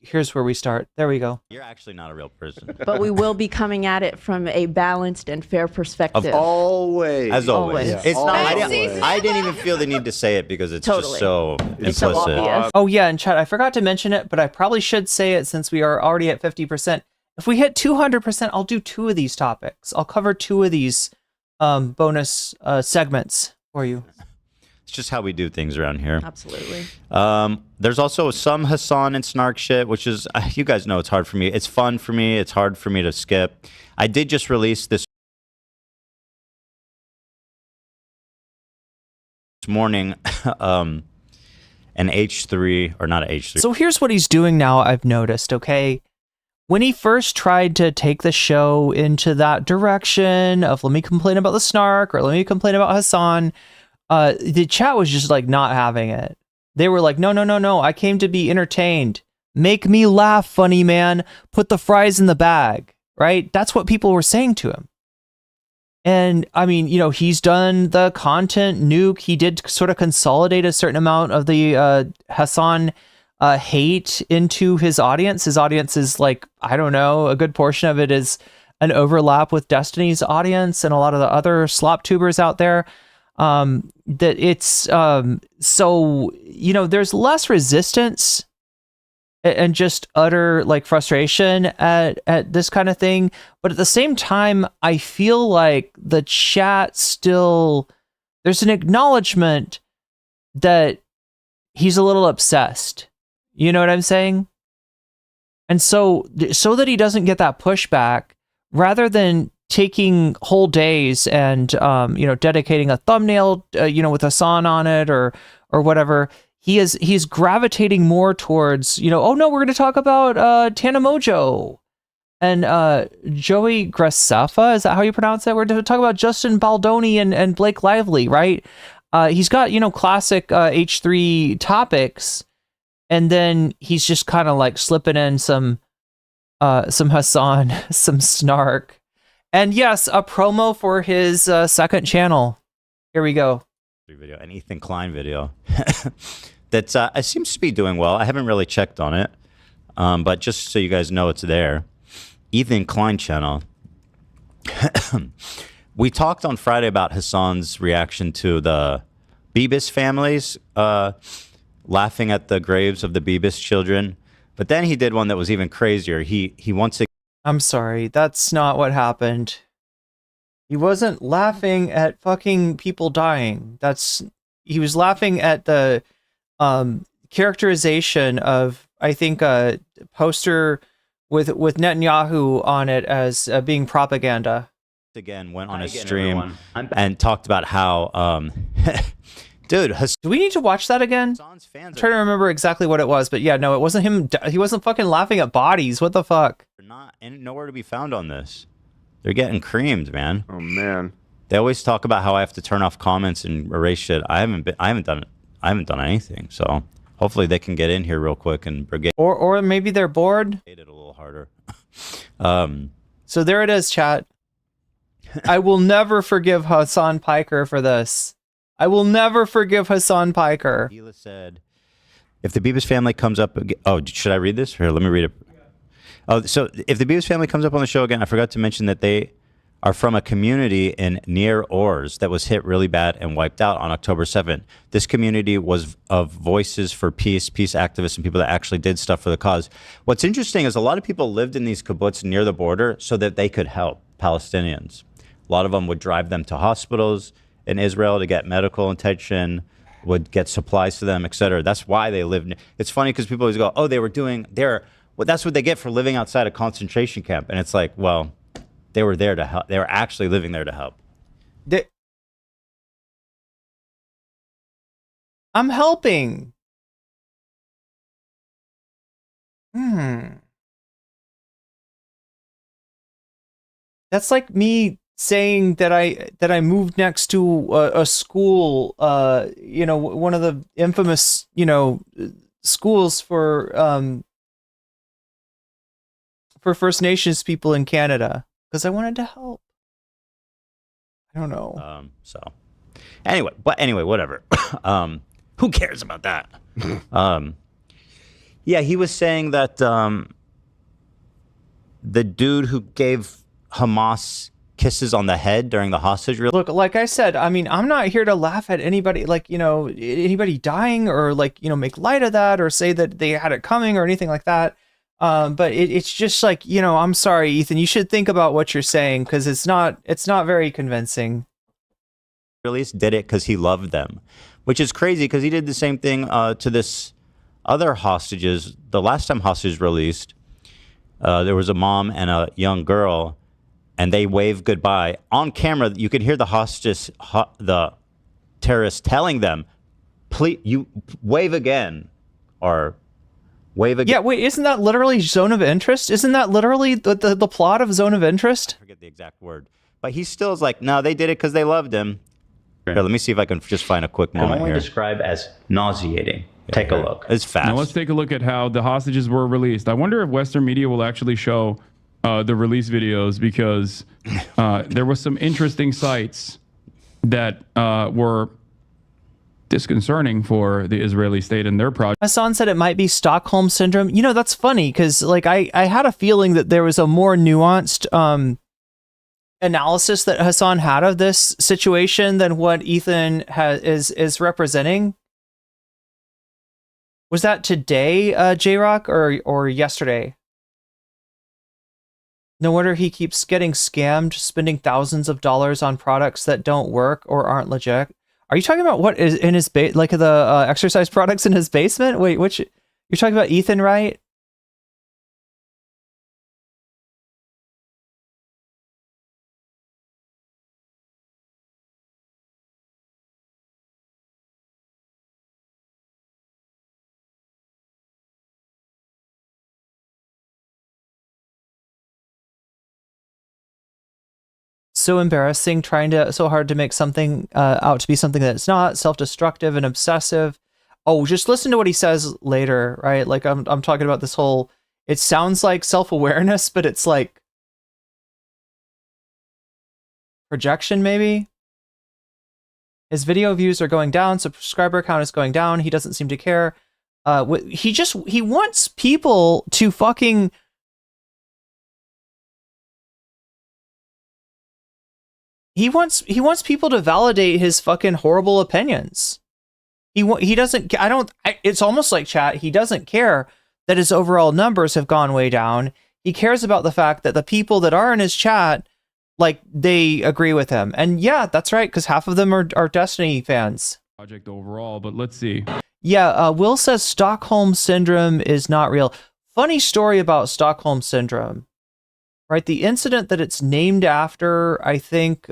Here's where we start. There we go. you're actually not a real person. But we will be coming at it from a balanced and fair perspective. Always. As always. Always. It's not. Always. I didn't even feel the need to say it because it's Totally. just so It's so implicit. obvious. Oh yeah, and chat, I forgot to mention it, but I probably should say it since we are already at 50%. If we hit 200%, I'll do 2 of these topics. I'll cover 2 of these bonus segments for you. It's just how we do things around here. Absolutely. There's also some Hasan and snark shit, which is, you guys know it's hard for me. It's fun for me. It's hard for me to skip. I did just release this morning an H3, or not an H3. So here's what he's doing now, I've noticed, okay? When he first tried to take the show into that direction of let me complain about the snark or let me complain about Hasan, the chat was just like not having it. They were like, no, I came to be entertained. Make me laugh, funny man. Put the fries in the bag, right? That's what people were saying to him. And I mean, you know, he's done the content nuke. He did sort of consolidate a certain amount of the Hasan hate into his audience. His audience is like, I don't know, a good portion of it is an overlap with Destiny's audience and a lot of the other slop tubers out there. That it's so, you know, there's less resistance and just utter like frustration at this kind of thing, but at the same time I feel like the chat still, there's an acknowledgement that he's a little obsessed, you know what I'm saying? And so that he doesn't get that pushback, rather than taking whole days and you know, dedicating a thumbnail you know, with Hasan on it or whatever, he's gravitating more towards, you know, oh no, we're going to talk about Tana Mojo and Joey Graceffa, is that how you pronounce it? We're going to talk about Justin Baldoni and Blake Lively, right? He's got, you know, classic H3 topics, and then he's just kind of like slipping in some Hasan, some snark. And yes, a promo for his second channel. Here we go. Video, an Ethan Klein video that it seems to be doing well. I haven't really checked on it, but just so you guys know, it's there. Ethan Klein channel. We talked on Friday about Hasan's reaction to the Bibis families laughing at the graves of the Bibis children, but then he did one that was even crazier. He once again. I'm sorry, that's not what happened. He wasn't laughing at fucking people dying. He was laughing at the characterization of, I think, a poster with Netanyahu on it as being propaganda. Again went on a stream and talked about how dude, do we need to watch that again? I'm trying to remember exactly what it was, but yeah, no, it wasn't him. He wasn't fucking laughing at bodies. What the fuck? Not and nowhere to be found on this. They're getting creamed, man. Oh man. They always talk about how I have to turn off comments and erase shit. I haven't done anything. So hopefully they can get in here real quick and brigade. Or maybe they're bored. It a little harder. So there it is, chat. I will never forgive Hasan Piker for this. I will never forgive Hasan Piker. Hila said, if the Bibis family comes up again, oh, should I read this? Here, let me read it. Oh, so if the Bibis family comes up on the show again, I forgot to mention that they are from a community in near Ors that was hit really bad and wiped out on October 7th. This community was of voices for peace activists, and people that actually did stuff for the cause. What's interesting is a lot of people lived in these kibbutz near the border so that they could help Palestinians. A lot of them would drive them to hospitals in Israel to get medical attention. would get supplies to them, etc. That's why they lived. It's funny because people always go, "Oh, they were doing their." Well, that's what they get for living outside a concentration camp, and it's like, well, they were there to help. They were actually living there to help. I'm helping. That's like me saying that I moved next to a school, you know, one of the infamous, you know, schools for First Nations people in Canada because I wanted to help. I don't know. So anyway, whatever. Who cares about that? Yeah, he was saying that the dude who gave Hamas kisses on the head during the hostage. Look, like I said, I mean, I'm not here to laugh at anybody, like, you know, anybody dying or like, you know, make light of that or say that they had it coming or anything like that. But it's just like, you know, I'm sorry, Ethan, you should think about what you're saying because it's not very convincing. Release did it because he loved them, which is crazy because he did the same thing to this other hostages. The last time hostages released, there was a mom and a young girl, and they waved goodbye on camera. You could hear the hostage, the terrorists telling them, "Please, you wave again," or wave again. Yeah, wait, isn't that literally Zone of Interest? Isn't that literally the plot of Zone of Interest? I forget the exact word, but he still is like, no, they did it because they loved him. Here, let me see if I can just find a quick moment here. Describe as nauseating. Take a look. It's fast. Now let's take a look at how the hostages were released. I wonder if Western media will actually show the release videos because there was some interesting sites that were disconcerting for the Israeli state and their project. Hasan said it might be Stockholm Syndrome. You know, that's funny because like I had a feeling that there was a more nuanced analysis that Hasan had of this situation than what Ethan is representing. Was that today, J-Rock, or yesterday? No wonder he keeps getting scammed, spending thousands of dollars on products that don't work or aren't legit. Are you talking about what is in his like the exercise products in his basement? Wait, which you're talking about Ethan, right? So embarrassing, so hard to make something out to be something that it's not, self-destructive and obsessive. Oh, just listen to what he says later, right? Like I'm talking about this whole, it sounds like self-awareness, but it's like projection maybe. His video views are going down, subscriber count is going down, he doesn't seem to care. He wants people to fucking He wants people to validate his fucking horrible opinions. He doesn't. It's almost like chat. He doesn't care that his overall numbers have gone way down. He cares about the fact that the people that are in his chat, like, they agree with him. And yeah, that's right, because half of them are Destiny fans. Project overall, but let's see. Yeah, Will says Stockholm Syndrome is not real. Funny story about Stockholm Syndrome. Right, the incident that it's named after, I think,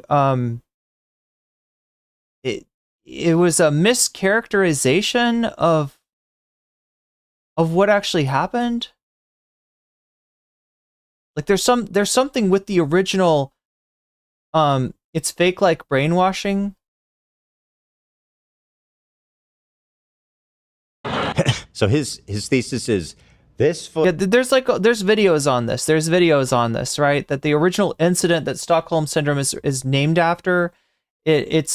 it was a mischaracterization of what actually happened. Like there's something with the original. It's fake like brainwashing. So his thesis is. There's videos on this. There's videos on this, right? That the original incident that Stockholm Syndrome is named after, it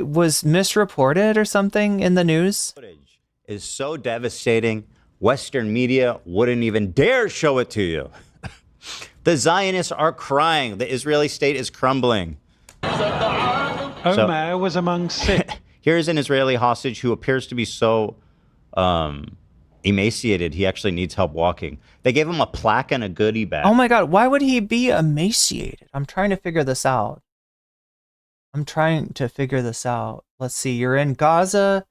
was misreported or something in the news. Footage is so devastating, Western media wouldn't even dare show it to you. The Zionists are crying. The Israeli state is crumbling. Omar was among six. Here's an Israeli hostage who appears to be so emaciated he actually needs help walking. They gave him a plaque and a goodie bag. Oh my god, why would he be emaciated? I'm trying to figure this out. I'm trying to figure this out. Let's see. You're in Gaza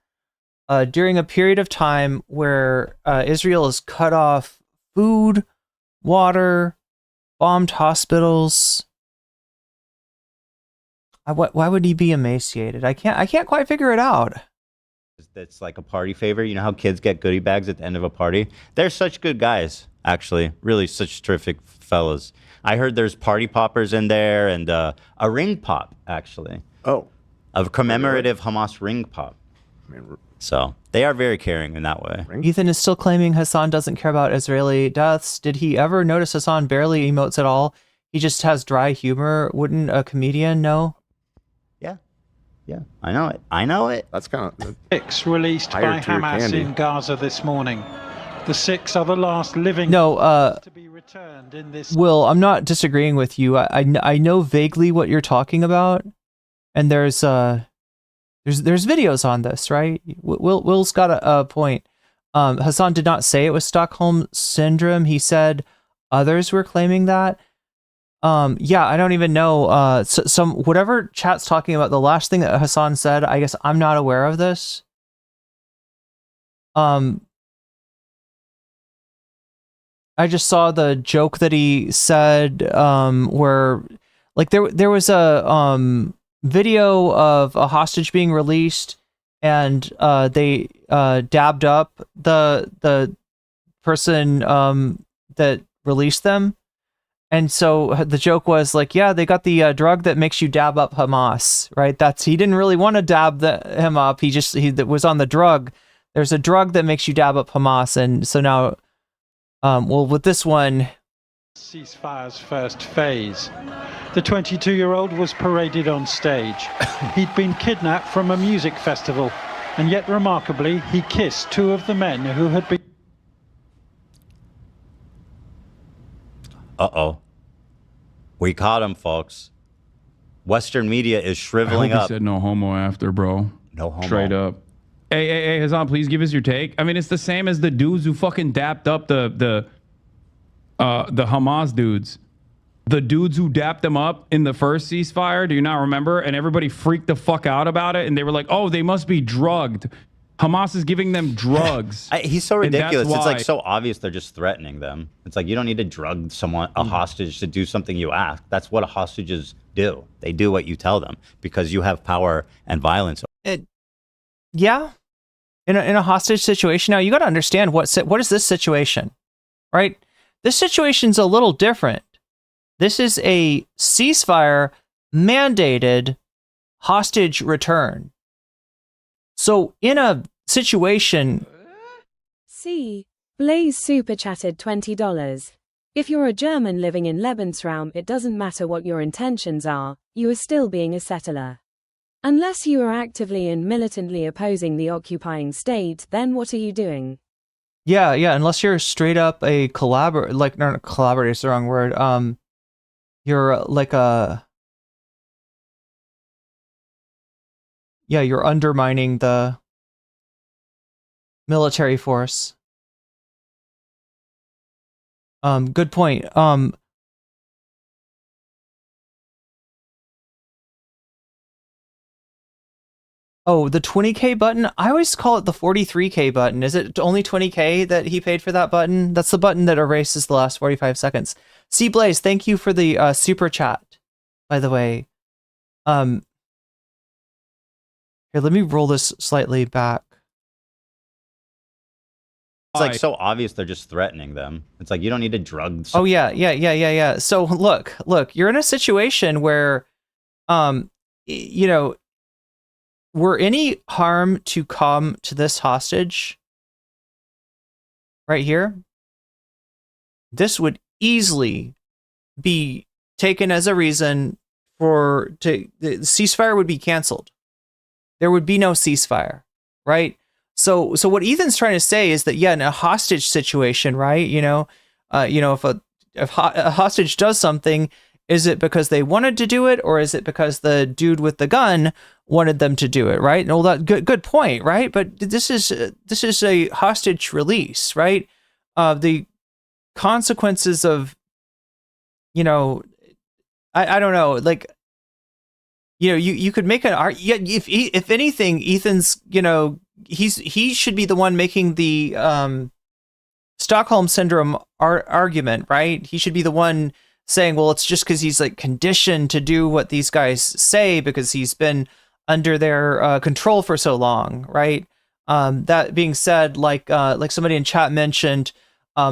during a period of time where Israel has cut off food, water, bombed hospitals. Why would he be emaciated? I can't quite figure it out. That's like a party favor. You know how kids get goodie bags at the end of a party? They're such good guys, actually. Really, such terrific fellas. I heard there's party poppers in there and a ring pop, actually. Oh. A commemorative Hamas ring pop. So they are very caring in that way. Ethan is still claiming Hasan doesn't care about Israeli deaths. Did he ever notice Hasan barely emotes at all? He just has dry humor. Wouldn't a comedian know? Yeah, I know it. I know it. That's kind of... Six released by Hamas in Gaza this morning. The six are the last living to be returned in this... Will, I'm not disagreeing with you. I know vaguely what you're talking about. And there's videos on this, right? Will's got a point. Hasan did not say it was Stockholm Syndrome. He said others were claiming that. Yeah, I don't even know. Some whatever chat's talking about, the last thing that Hasan said, I guess I'm not aware of this. I just saw the joke that he said, where like there was a video of a hostage being released, and they dabbed up the person that released them. And so the joke was like, yeah, they got the drug that makes you dab up Hamas, right? He didn't really want to dab him up. He was on the drug. There's a drug that makes you dab up Hamas. And so now, well, with this one. Ceasefire's first phase. The 22-year-old was paraded on stage. He'd been kidnapped from a music festival. And yet, remarkably, he kissed two of the men who had been... Uh-oh. We caught him, folks. Western media is shriveling I hope up. He said no homo after, bro. No homo. Straight up. Hey, Hasan, please give us your take. I mean, it's the same as the dudes who fucking dapped up the Hamas dudes. The dudes who dapped them up in the first ceasefire, do you not remember? And everybody freaked the fuck out about it. And they were like, oh, they must be drugged. Hamas is giving them drugs. He's so ridiculous. It's like why. so obvious they're just threatening them. It's like you don't need to drug a hostage to do something you ask. That's what hostages do. They do what you tell them because you have power and violence. Yeah. In a hostage situation, now you got to understand what is this situation, right? This situation's a little different. This is a ceasefire mandated hostage return. So in a situation... See, Blaze super chatted $20. If you're a German living in Lebensraum, it doesn't matter what your intentions are, you are still being a settler. Unless you are actively and militantly opposing the occupying state, then what are you doing? Yeah, unless you're straight up a collaborator, like, not collaborator is the wrong word. You're like a... Yeah, you're undermining the military force. Good point. Oh, the 20K button? I always call it the 43K button. Is it only 20K that he paid for that button? That's the button that erases the last 45 seconds. C Blaze, thank you for the super chat, by the way. Here, let me roll this slightly back. It's like so obvious they're just threatening them. It's like you don't need to drug... Oh, yeah. So look, you're in a situation where, you know, were any harm to come to this hostage right here, this would easily be taken as a reason the ceasefire would be canceled. There would be no ceasefire, right? So what Ethan's trying to say is that, yeah, in a hostage situation, right? If a hostage does something, is it because they wanted to do it, or is it because the dude with the gun wanted them to do it, right? And all that good point, right? But this is a hostage release, right? The consequences of, I don't know, like, you know, you could make an argument. Yeah, if anything, Ethan's, you know, he should be the one making the Stockholm syndrome argument, right? He should be the one saying, well, it's just because he's like conditioned to do what these guys say because he's been under their control for so long, right? That being said, like somebody in chat mentioned,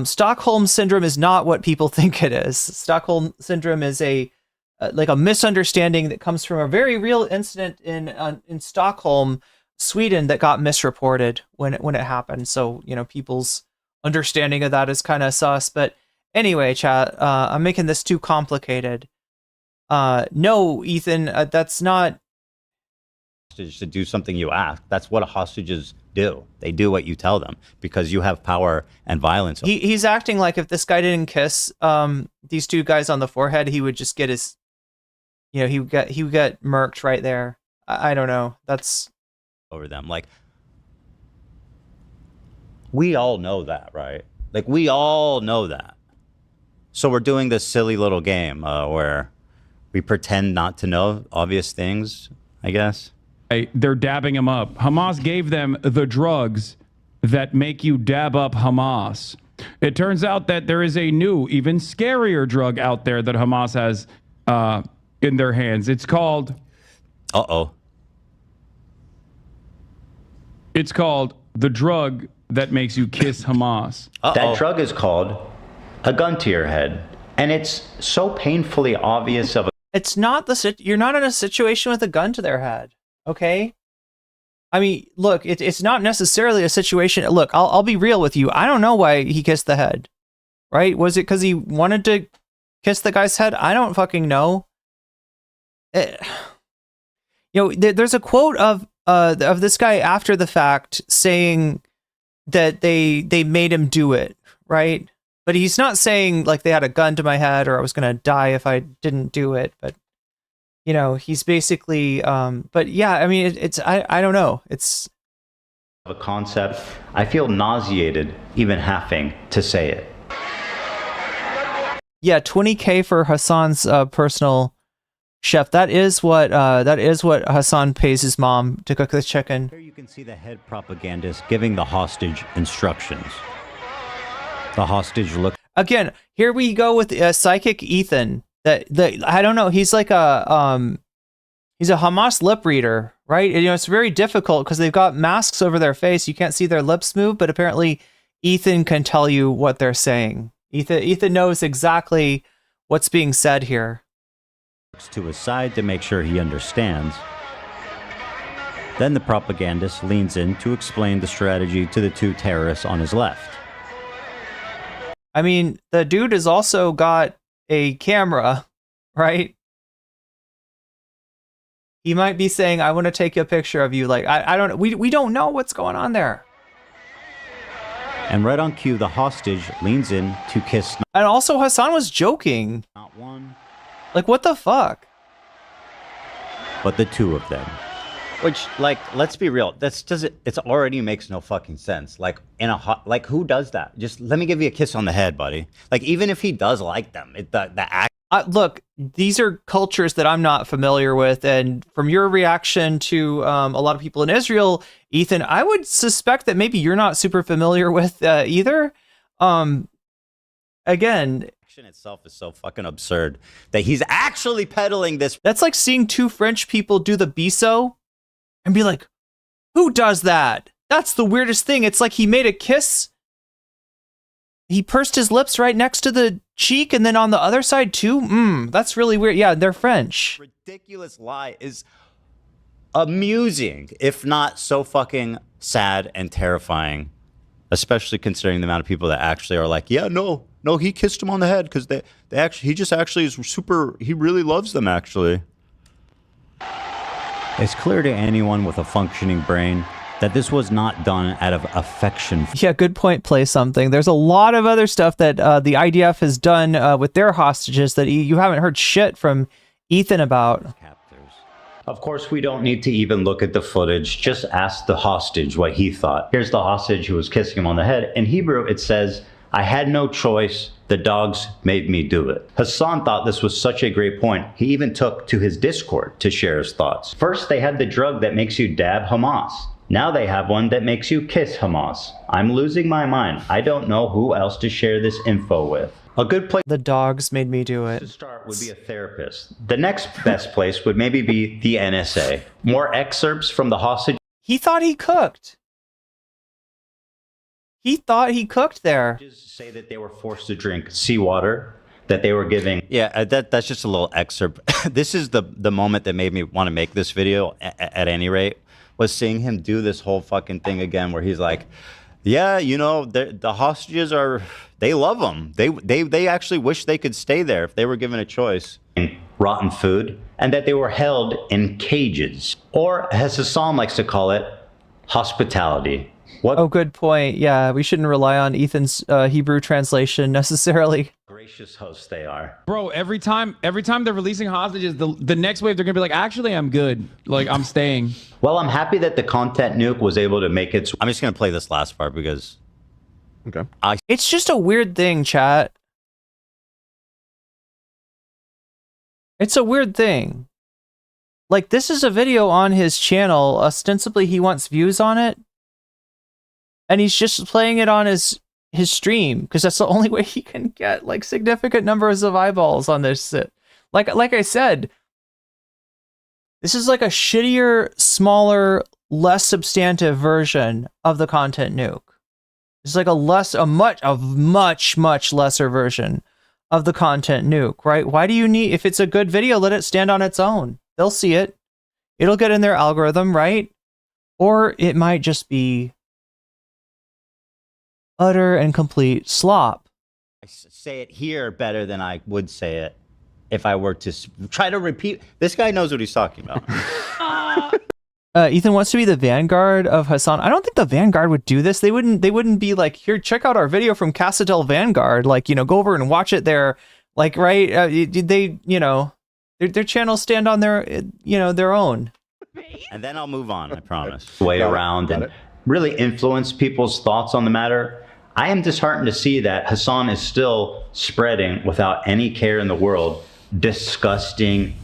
Stockholm syndrome is not what people think it is. Stockholm syndrome is a misunderstanding that comes from a very real incident in Stockholm, Sweden, that got misreported when it happened. So, you know, people's understanding of that is kind of sus. But anyway, chat, I'm making this too complicated. No, Ethan, that's not. To do something you ask. That's what hostages do. They do what you tell them because you have power and violence. He's acting like if this guy didn't kiss these two guys on the forehead, he would just get his, you know, he would get murked right there. I don't know. That's over them. Like, we all know that, right? Like, we all know that. So we're doing this silly little game where we pretend not to know obvious things, I guess. They're dabbing him up. Hamas gave them the drugs that make you dab up Hamas. It turns out that there is a new, even scarier drug out there that Hamas has in their hands. It's called... It's called the drug that makes you kiss Hamas. That drug is called a gun to your head. And it's so painfully obvious of a... It's not you're not in a situation with a gun to their head. Okay. I mean, look, it's not necessarily a situation. Look, I'll be real with you. I don't know why he kissed the head, right? Was it because he wanted to kiss the guy's head? I don't fucking know. You know, there's a quote of this guy after the fact saying that they made him do it, right? But he's not saying like they had a gun to my head or I was gonna die if I didn't do it. But you know, he's basically, but yeah, I mean, I don't know. It's a concept. I feel nauseated even having to say it. Yeah, $20K for Hasan's personal chef. That is what Hasan pays his mom to cook the chicken. Here you can see the head propagandist giving the hostage instructions. The hostage look. Again, here we go with psychic Ethan. That I don't know. He's like he's a Hamas lip reader, right? And, you know, it's very difficult because they've got masks over their face. You can't see their lips move, but apparently Ethan can tell you what they're saying. Ethan knows exactly what's being said here. To his side to make sure he understands. Then the propagandist leans in to explain the strategy to the two terrorists on his left. I mean, the dude has also got a camera, right? He might be saying, I want to take a picture of you. Like, I don't know. We don't know what's going on there. And right on cue, the hostage leans in to kiss. And also Hasan was joking. Not one. Like, what the fuck? But the two of them. Which, like, let's be real. It already makes no fucking sense. Like, like, who does that? Just let me give you a kiss on the head, buddy. Like, even if he does like them, the act. Look, these are cultures that I'm not familiar with, and from your reaction to a lot of people in Israel, Ethan, I would suspect that maybe you're not super familiar with either. Again, action itself is so fucking absurd that he's actually peddling this. That's like seeing two French people do the biseau and be like, who does that? That's the weirdest thing. It's like he made a kiss. He pursed his lips right next to the cheek and then on the other side too. That's really weird. Yeah, they're French. Ridiculous lie is amusing, if not so fucking sad and terrifying, especially considering the amount of people that actually are like, yeah, no, he kissed him on the head because he just actually is super, he really loves them actually. It's clear to anyone with a functioning brain that this was not done out of affection. Yeah, good point, play something. There's a lot of other stuff that the IDF has done with their hostages that you haven't heard shit from Ethan about. Of course, we don't need to even look at the footage. Just ask the hostage what he thought. Here's the hostage who was kissing him on the head. In Hebrew, it says, I had no choice. The dogs made me do it. Hasan thought this was such a great point. He even took to his Discord to share his thoughts. First, they had the drug that makes you dab Hamas. Now they have one that makes you kiss Hamas. I'm losing my mind. I don't know who else to share this info with. A good place The dogs made me do it. to start would be a therapist. The next best place would maybe be the NSA. More excerpts from the hostage. He thought he cooked. He thought he cooked there. Say that they were forced to drink seawater, that they were giving. Yeah, that's just a little excerpt. This is the moment that made me want to make this video at any rate, was seeing him do this whole fucking thing again where he's like, yeah, you know, the hostages are, they love them. They actually wish they could stay there if they were given a choice. Rotten food, and that they were held in cages. Or, as Hasan likes to call it, hospitality. What? Oh, good point. Yeah, we shouldn't rely on Ethan's Hebrew translation necessarily. Gracious hosts they are. Bro, every time they're releasing hostages, the next wave they're gonna be like, actually, I'm good. Like, I'm staying. Well, I'm happy that the content nuke was able to make its. I'm just gonna play this last part because. Okay. It's just a weird thing, chat. It's a weird thing. Like, this is a video on his channel. Ostensibly, he wants views on it. And he's just playing it on his stream, because that's the only way he can get, like, significant numbers of eyeballs on this. Like I said, this is like a shittier, smaller, less substantive version of the content nuke. It's like a much lesser version of the content nuke, right? Why do you need, if it's a good video, let it stand on its own. They'll see it. It'll get in their algorithm, right? Or it might just be utter and complete slop. I say it here better than I would say it if I were to try to repeat. This guy knows what he's talking about. Ethan wants to be the vanguard of Hasan. I don't think the vanguard would do this. They wouldn't be like, here, check out our video from Casa del Vanguard. Like, you know, go over and watch it there. Like, right? They, you know, their channels stand on their, you know, their own. And then I'll move on, I promise. Way around and really influence people's thoughts on the matter. I am disheartened to see that Hasan is still spreading, without any care in the world, disgusting,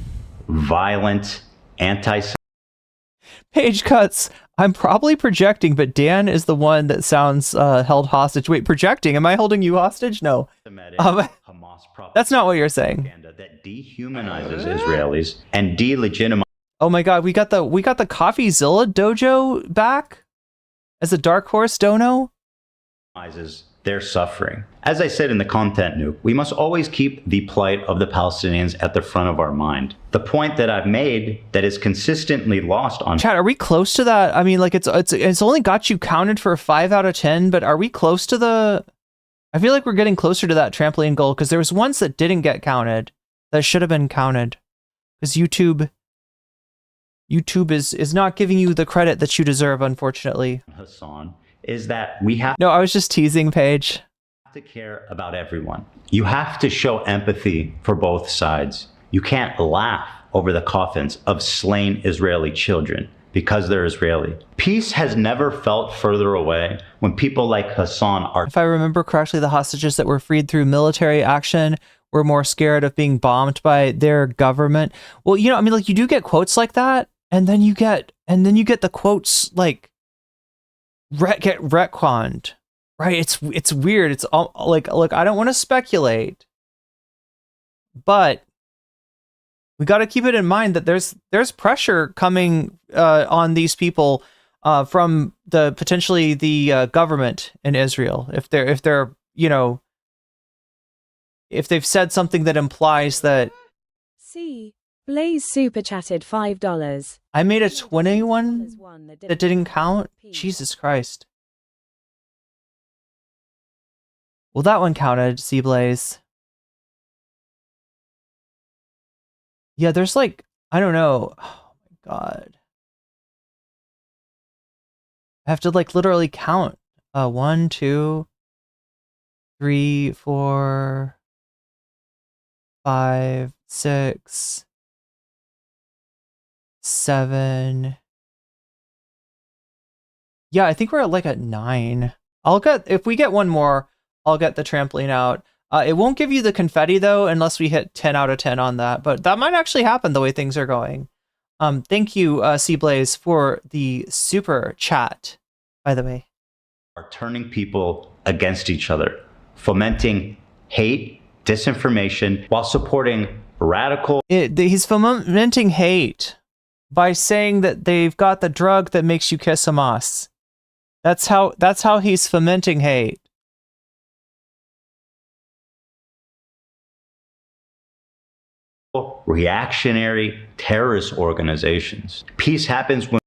violent, Page cuts. I'm probably projecting, but Dan is the one that sounds held hostage. Wait, projecting? Am I holding you hostage? No. That's not what you're saying. That dehumanizes Israelis and delegitimizes. Oh my God, we got the CoffeeZilla dojo back as a dark horse dono. Their suffering. As I said in the content nuke, we must always keep the plight of the Palestinians at the front of our mind. The point that I've made that is consistently lost on. Chat, are we close to that? I mean, like it's only got you counted for 5 out of 10, but are we close to the? I feel like we're getting closer to that trampoline goal, because there was ones that didn't get counted that should have been counted, because YouTube is not giving you the credit that you deserve, unfortunately. Hasan, is that we have. No, I was just teasing, Paige. To care about everyone. You have to show empathy for both sides. You can't laugh over the coffins of slain Israeli children because they're Israeli. Peace has never felt further away when people like Hasan are. If I remember correctly, the hostages that were freed through military action were more scared of being bombed by their government. Well, you know, I mean, like, you do get quotes like that, and then you get the quotes like get retconned. Right, it's weird. It's all like I don't want to speculate, but we got to keep it in mind that there's pressure coming on these people from the potentially the government in Israel if they're you know, if they've said something that implies that. See, Blaze super chatted $5. I made a 21 that didn't count. Jesus Christ. Well, that one counted, Blaze. Yeah, there's like, I don't know. Oh my God. I have to like literally count. 1, 2, 3, 4, 5, 6, 7. Yeah, I think we're at like at 9. If we get one more, I'll get the trampoline out. It won't give you the confetti though, unless we hit 10 out of 10 on that, but that might actually happen the way things are going. Thank you, Blaze, for the super chat, by the way. Are turning people against each other, fomenting hate, disinformation, while supporting radical. He's fomenting hate by saying that they've got the drug that makes you kiss a moss. That's how he's fomenting hate. Reactionary terrorist organizations. Peace happens when.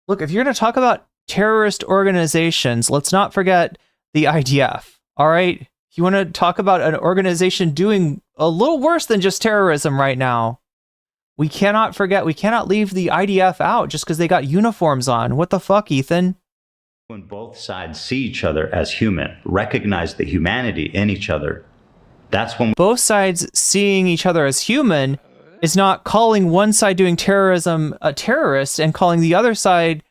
Look, if you're going to talk about terrorist organizations, let's not forget the IDF. All right? If you want to talk about an organization doing a little worse than just terrorism right now, we cannot leave the IDF out just because they got uniforms on. What the fuck, Ethan? When both sides see each other as human, recognize the humanity in each other, that's when both sides seeing each other as human is not calling one side doing terrorism a terrorist and calling the other side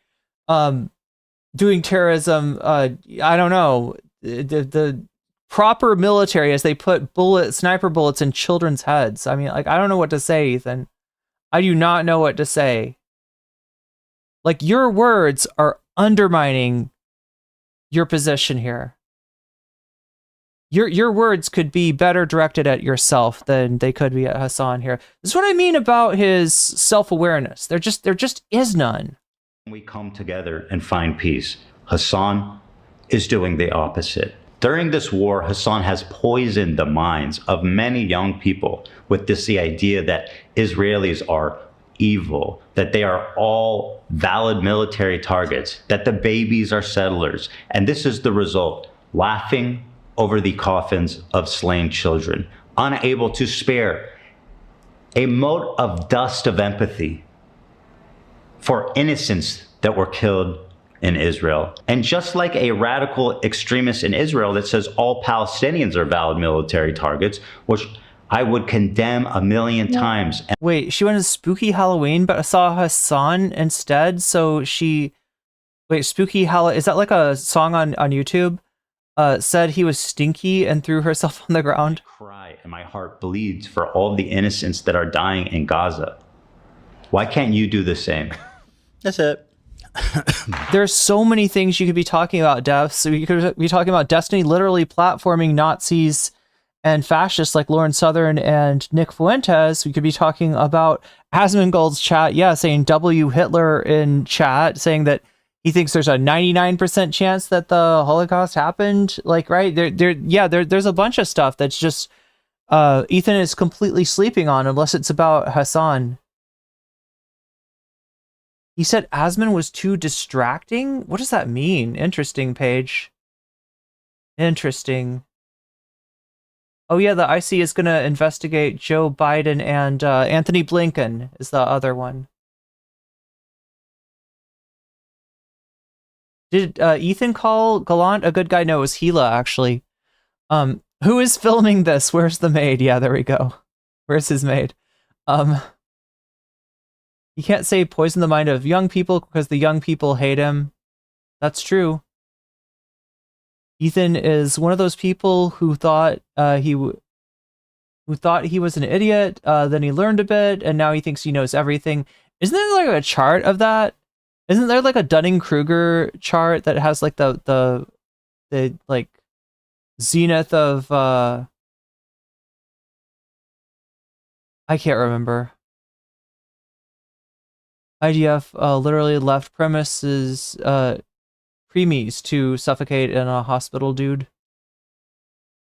doing terrorism, I don't know, the proper military as they put sniper bullets in children's heads. I mean, like, I don't know what to say, Ethan. I do not know what to say. Like, your words are undermining your position here. Your words could be better directed at yourself than they could be at Hasan here. This is what I mean about his self-awareness. There just is none. We come together and find peace. Hasan is doing the opposite. During this war, Hasan has poisoned the minds of many young people with the idea that Israelis are evil, that they are all valid military targets, that the babies are settlers. And this is the result: laughing over the coffins of slain children, unable to spare a mote of dust of empathy for innocents that were killed in Israel. And just like a radical extremist in Israel that says all Palestinians are valid military targets, which I would condemn a million times. Wait, she went to Spooky Halloween, but I saw Hasan instead, so she... Wait, Spooky Halloween, is that like a song on YouTube? Said he was stinky and threw herself on the ground. Cry and my heart bleeds for all the innocents that are dying in Gaza. Why can't you do the same? That's it. There's so many things you could be talking about, Dev. So you could be talking about Destiny literally platforming Nazis and fascists like Lauren Southern and Nick Fuentes. We could be talking about Asmongold's chat, saying W Hitler in chat, saying that he thinks there's a 99% chance that the Holocaust happened. Like, right? There's a bunch of stuff that's just Ethan is completely sleeping on unless it's about Hasan. He said Asmon was too distracting? What does that mean? Interesting, Paige. Interesting. Oh yeah, the IC is going to investigate Joe Biden and Anthony Blinken is the other one. Did Ethan call Gallant a good guy? No, it was Gila, actually. Who is filming this? Where's the maid? Yeah, there we go. Where's his maid? You can't say poison the mind of young people because the young people hate him. That's true. Ethan is one of those people who thought he was an idiot. Then he learned a bit, and now he thinks he knows everything. Isn't there like a chart of that? Isn't there like a Dunning-Kruger chart that has like the like zenith of I can't remember. IDF literally left premises preemies to suffocate in a hospital, dude.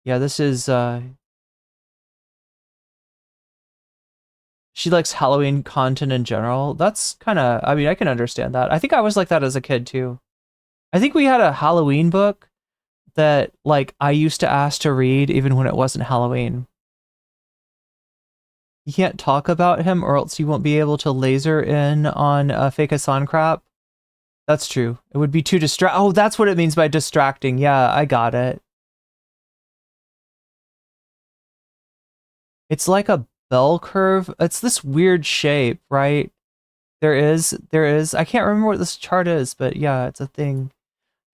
Yeah, this is she likes Halloween content in general. That's kind of, I mean, I can understand that. I think I was like that as a kid too. I think we had a Halloween book that like I used to ask to read even when it wasn't Halloween. You can't talk about him or else you won't be able to laser in on fake Hasan crap. That's true. It would be too Oh, that's what it means by distracting. Yeah, I got it. It's like a bell curve. It's this weird shape, right? There is. I can't remember what this chart is, but yeah, it's a thing.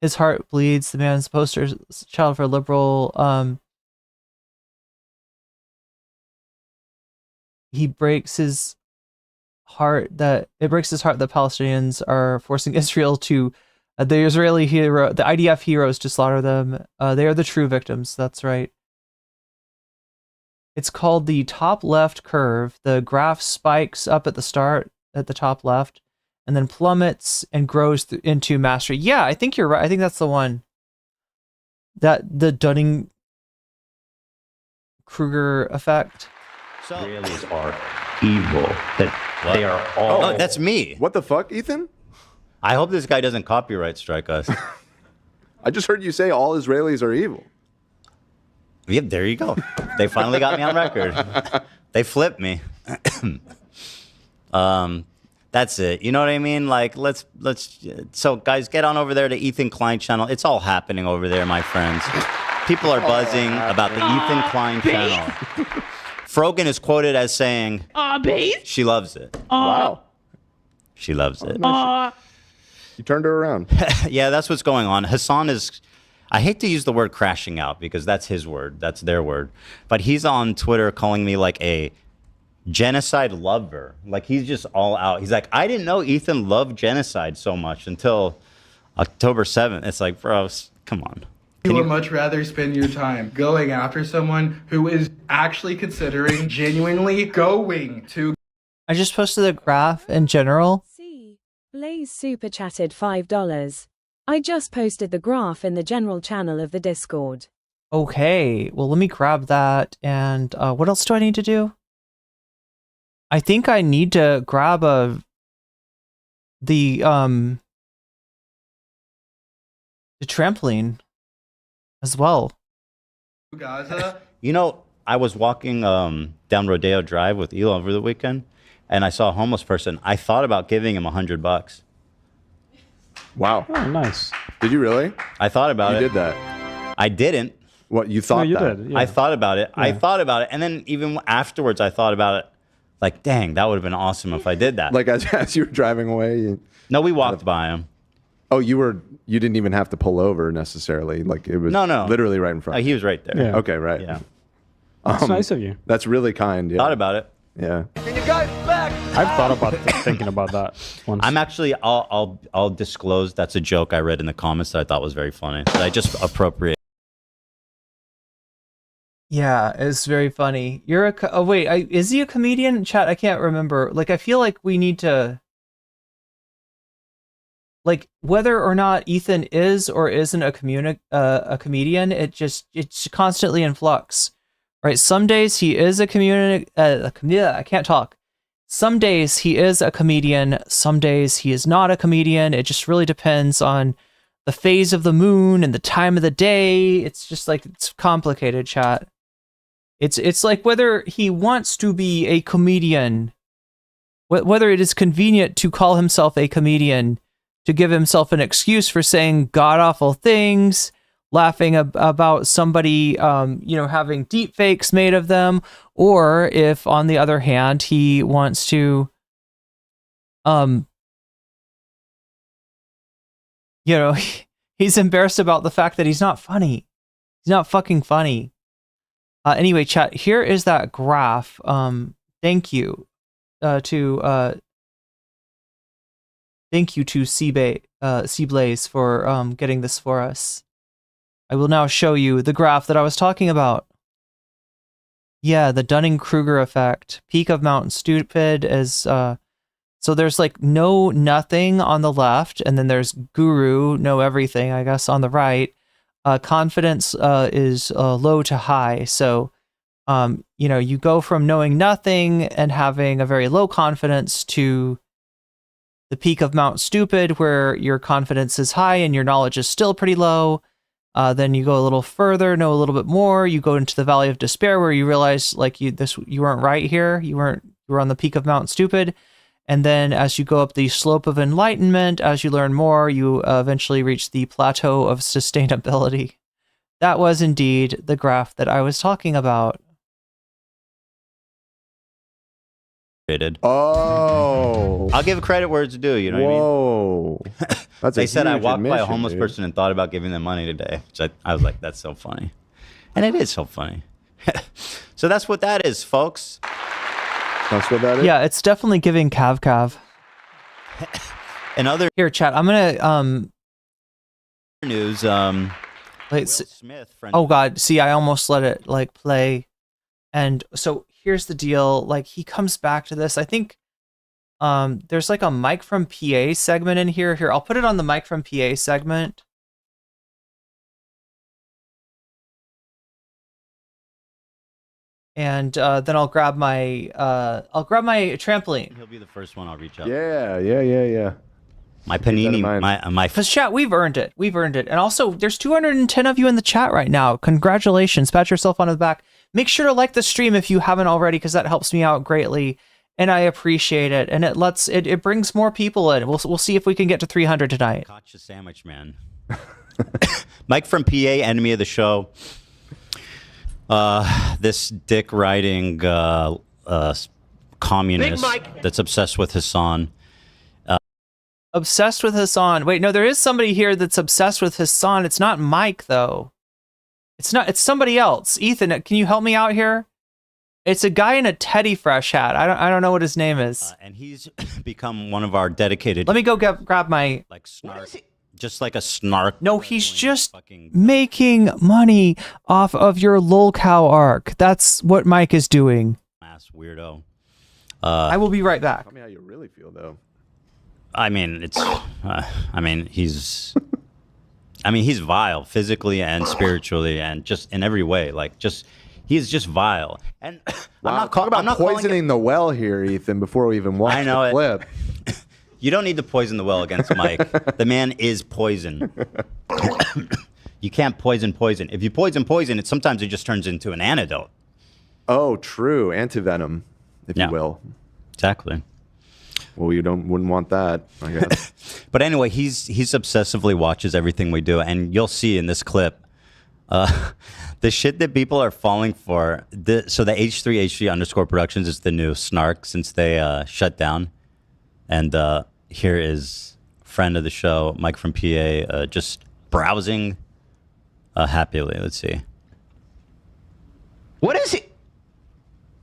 His heart bleeds. The man's poster child for liberal. He breaks his heart that Palestinians are forcing Israel to the Israeli hero, the IDF heroes to slaughter them. They are the true victims. That's right. It's called the top left curve. The graph spikes up at the start at the top left and then plummets and grows into mastery. Yeah, I think you're right. I think that's the one. That the Dunning-Kruger effect. Israelis are evil. That they are all. Oh, that's me. What the fuck, Ethan? I hope this guy doesn't copyright strike us. I just heard you say all Israelis are evil. Yep, there you go. They finally got me on record. They flipped me. That's it. You know what I mean? Like, let's. So, guys, get on over there to Ethan Klein channel. It's all happening over there, my friends. People are buzzing about the Ethan Klein channel. Frogan is quoted as saying, babe? She loves it. Wow. She loves it. You turned her around. Yeah, that's what's going on. Hasan is, I hate to use the word crashing out because that's his word. That's their word. But he's on Twitter calling me like a genocide lover. Like he's just all out. He's like, I didn't know Ethan loved genocide so much until October 7th. It's like, bro, come on. You would much rather spend your time going after someone who is actually considering genuinely going to. I just posted a graph in general. Blaze super chatted $5. I just posted the graph in the general channel of the Discord. Okay, well, let me grab that. And what else do I need to do? I think I need to grab the trampoline as well. Gaza. You know, I was walking down Rodeo Drive with Elon over the weekend, and I saw a homeless person. I thought about giving him $100. Wow. Oh, nice. Did you really? I thought about it. You did that. I didn't. What, you thought you that? did. Yeah. I thought about it. Yeah. I thought about it. And then even afterwards, I thought about it. Like, dang, that would have been awesome if I did that. Like as you were driving away? No, we walked by him. Oh, you didn't even have to pull over necessarily. Like it was No. literally right in front. He was right there. Yeah. Okay, right. Yeah. That's nice of you. That's really kind. Yeah. Thought about it. Yeah. I've thought about thinking about that once. I'm actually, I'll disclose that's a joke I read in the comments that I thought was very funny. That I just appropriate. Yeah, it's very funny. You're oh wait, is he a comedian? Chat, I can't remember. Like, I feel like we need to, like, whether or not Ethan is or isn't a comedian, it's constantly in flux, right? Some days he is I can't talk. Some days he is a comedian. Some days he is not a comedian. It just really depends on the phase of the moon and the time of the day. It's just like, it's complicated, chat. It's like whether he wants to be a comedian, whether it is convenient to call himself a comedian, to give himself an excuse for saying god-awful things, laughing about somebody, having deep fakes made of them, or if, on the other hand, he wants to, he's embarrassed about the fact that he's not funny. He's not fucking funny. Anyway, chat, here is that graph. Thank you to Blaze for getting this for us. I will now show you the graph that I was talking about. Yeah, the Dunning-Kruger effect. Peak of Mount Stupid is so there's like nothing on the left, and then there's guru, know everything, I guess, on the right. Confidence is low to high. So, you go from knowing nothing and having a very low confidence to the peak of Mount Stupid, where your confidence is high and your knowledge is still pretty low. Then you go a little further, know a little bit more. You go into the Valley of Despair, where you realize like you weren't right here. You were on the peak of Mount Stupid. And then as you go up the slope of enlightenment, as you learn more, you eventually reach the plateau of sustainability. That was indeed the graph that I was talking about. created. Oh. I'll give credit where it's due. You know what I mean? That's they said I huge walked by a admission, homeless dude. person and thought about giving them money today. Which I was like, that's so funny. And it is so funny. So that's what that is, folks. That's what that is? Yeah, it's definitely giving cav. And other here, chat. I'm gonna news. Wait, Smith, friend oh God, see, I almost let it like play. And so here's the deal. Like he comes back to this. I think there's like a Mike from PA segment in here. Here, I'll put it on the Mike from PA segment. And then I'll grab my trampoline. He'll be the first one I'll reach out. Yeah. My panini, my Because chat, we've earned it. And also, there's 210 of you in the chat right now. Congratulations. Pat yourself on the back. Make sure to like the stream if you haven't already, because that helps me out greatly, and I appreciate it. And it brings more people in. We'll see if we can get to 300 tonight. Gotcha sandwich, man. Mike from PA, enemy of the show. This dick riding communist that's obsessed with Hasan. Obsessed with Hasan. Wait, no, there is somebody here that's obsessed with Hasan. It's not Mike, though. It's somebody else. Ethan, can you help me out here? It's a guy in a Teddy Fresh hat. I don't know what his name is. And he's become one of our dedicated. Let me go grab my. Like snark. Just like a snark. No, he's just making money off of your lol cow arc. That's what Mike is doing. Ass weirdo. I will be right back. Tell me how you really feel, though. I mean, he's vile physically and spiritually and just in every way. Like, he's just vile. And wow, talk about poisoning the well here, Ethan, before we even watch the clip. You don't need to poison the well against Mike. The man is poison. You can't poison. If you poison, sometimes it just turns into an antidote. Oh, true. Antivenom, if you will. Exactly. Well, you wouldn't want that, I guess. But anyway, he's obsessively watches everything we do, and you'll see in this clip the shit that people are falling for. So the H3 Productions is the new snark since they shut down. And here is friend of the show, Mike from PA, just browsing happily. Let's see. What is he?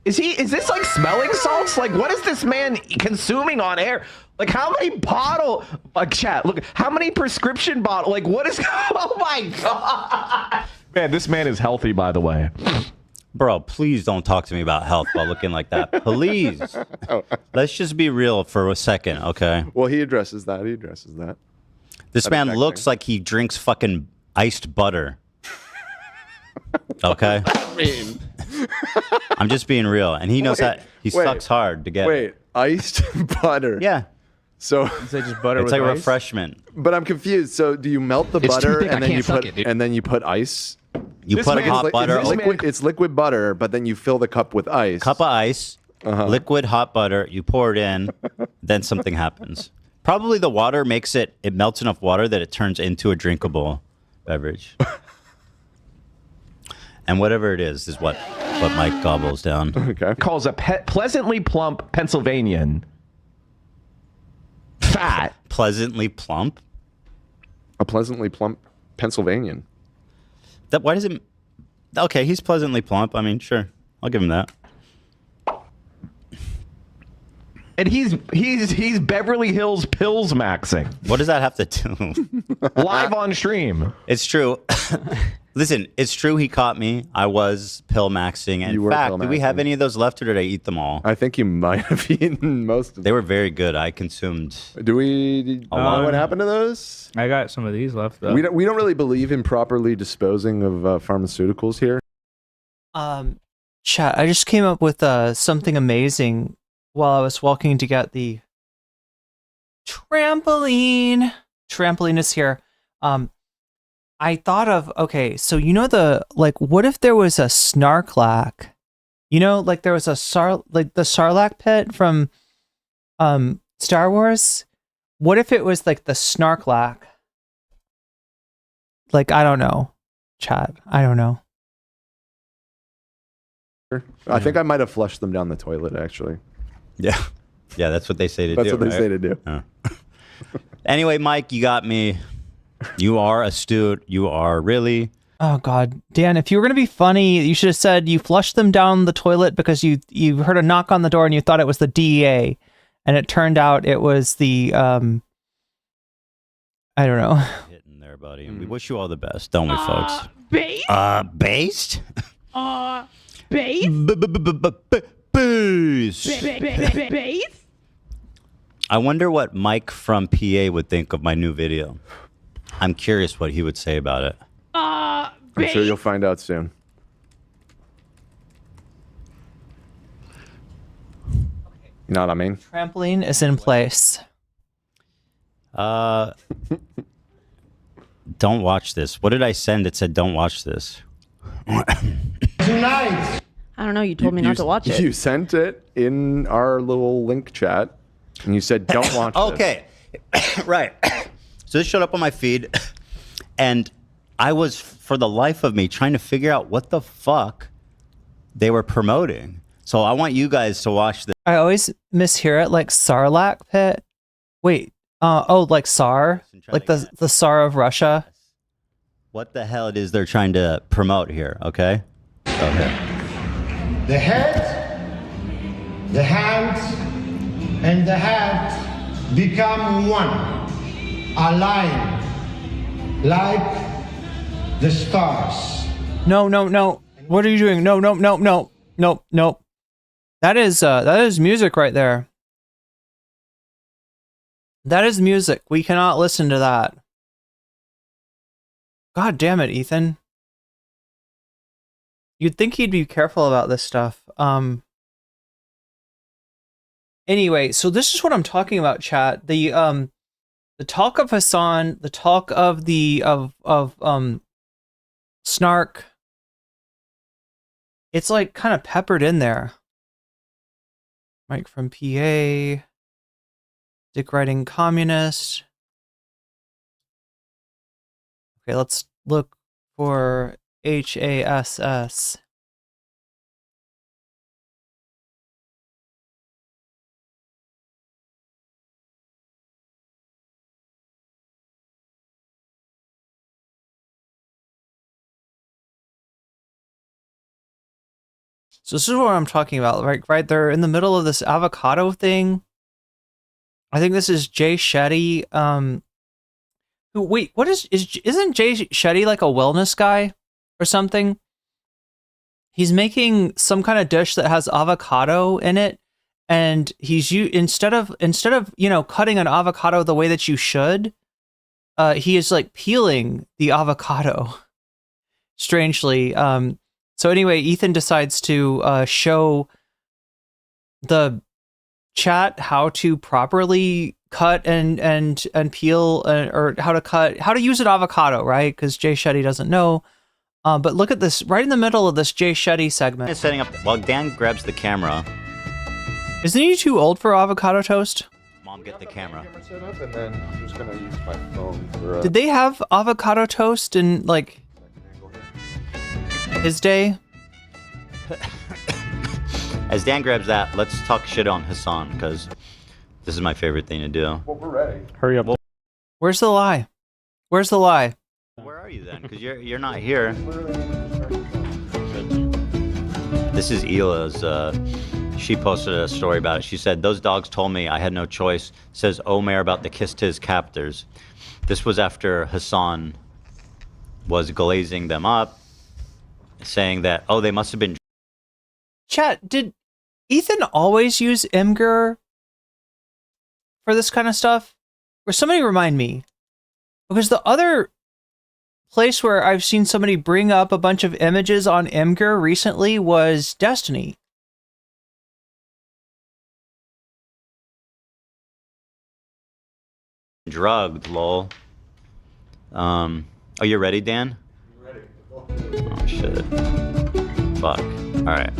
Is this like smelling salts? Like, what is this man consuming on air? Like, how many chat, look, how many prescription bottle, like, what is, oh my God. Man, this man is healthy, by the way. Bro, please don't talk to me about health while looking like that. Please. Let's just be real for a second, okay? Well, he addresses that. This man looks like he drinks fucking iced butter. Okay? I mean... I'm just being real. And he knows that he sucks hard to get it. Iced butter? Yeah. So is it just butter it's with like a ice? refreshment. But I'm confused. So do you melt the butter and then you put ice? You put hot butter. It's liquid butter, but then you fill the cup with ice. Cup of ice, liquid hot butter. You pour it in, then something happens. Probably the water makes it melts enough water that it turns into a drinkable beverage. And whatever it is what Mike gobbles down. Okay. Calls a pleasantly plump Pennsylvanian fat. Pleasantly plump? A pleasantly plump Pennsylvanian. Why does it? Okay, he's pleasantly plump. I mean, sure, I'll give him that. And he's Beverly Hills pills maxing. What does that have to do? Live on stream. It's true. Listen, it's true he caught me. I was pill maxing. And in fact, do we have any of those left or did I eat them all? I think you might have eaten most of them. They were very good. I consumed Do we know what happened to those? I got some of these left, though. We don't really believe in properly disposing of pharmaceuticals here. Chat, I just came up with something amazing while I was walking to get the trampoline. Trampoline is here. I thought of, okay, so you know what if there was a Snarklack? You know, like there was the Sarlacc pit from Star Wars? What if it was like the Snarklack? Like, I don't know. Chat, I don't know. I think I might have flushed them down the toilet, actually. Yeah. Yeah, that's what they say to do. That's what they right? say to do. Anyway, Mike, you got me. You are astute. You are really... Oh God, Dan! If you were gonna be funny, you should have said you flushed them down the toilet because you heard a knock on the door and you thought it was the DEA, and it turned out it was the I don't know. Hitting there, buddy. And we wish you all the best, don't we, folks? Based? Based? Based? Based. Based? I wonder what Mike from PA would think of my new video. I'm curious what he would say about it. I'm sure you'll find out soon. You know what I mean? Trampoline is in place. Don't watch this. What did I send that said don't watch this? Tonight. I don't know. You told me not to watch it. You sent it in our little link chat, and you said don't watch it. Okay. Right. So this showed up on my feed, and I was, for the life of me, trying to figure out what the fuck they were promoting. So I want you guys to watch this. I always mishear it like Sarlacc pit. Wait. Like Tsar? Like the Tsar of Russia? What the hell it is they're trying to promote here, okay? Okay. The head, the hands, and the heart become one, aligned, like the stars. No. What are you doing? No. That is music right there. That is music. We cannot listen to that. God damn it, Ethan. You'd think he'd be careful about this stuff. Anyway, so this is what I'm talking about, chat. The talk of Hasan, the talk of Snark. It's like kind of peppered in there. Mike from PA. Dick riding communist. Okay, let's look for HASS. So this is what I'm talking about, right? They're in the middle of this avocado thing. I think this is Jay Shetty. Wait, isn't Jay Shetty like a wellness guy or something? He's making some kind of dish that has avocado in it, and instead of cutting an avocado the way that you should, he is like peeling the avocado. Strangely, so anyway, Ethan decides to show the chat how to properly cut and peel, or how to use an avocado, right? Because Jay Shetty doesn't know. But look at this, right in the middle of this Jay Shetty segment. Setting up while Dan grabs the camera. Isn't he too old for avocado toast? Mom, get the camera. Set up, and then I'm just gonna use my phone for. Did they have avocado toast in like his day? As Dan grabs that, let's talk shit on Hasan, because this is my favorite thing to do. Well, we're ready. Hurry up. Where's the lie? Where's the lie? Where are you then? Because you're not here. This is Ela's. She posted a story about it. She said, "Those dogs told me I had no choice." Says Omer about the kiss to his captors. This was after Hasan was glazing them up, saying that, oh, they must have been. Chat, did Ethan always use Imgur for this kind of stuff? Or somebody remind me. Because the other place where I've seen somebody bring up a bunch of images on Imgur recently was Destiny. Drugged, lol. Oh, you ready, Dan? Ready. Oh, shit. Fuck. All right.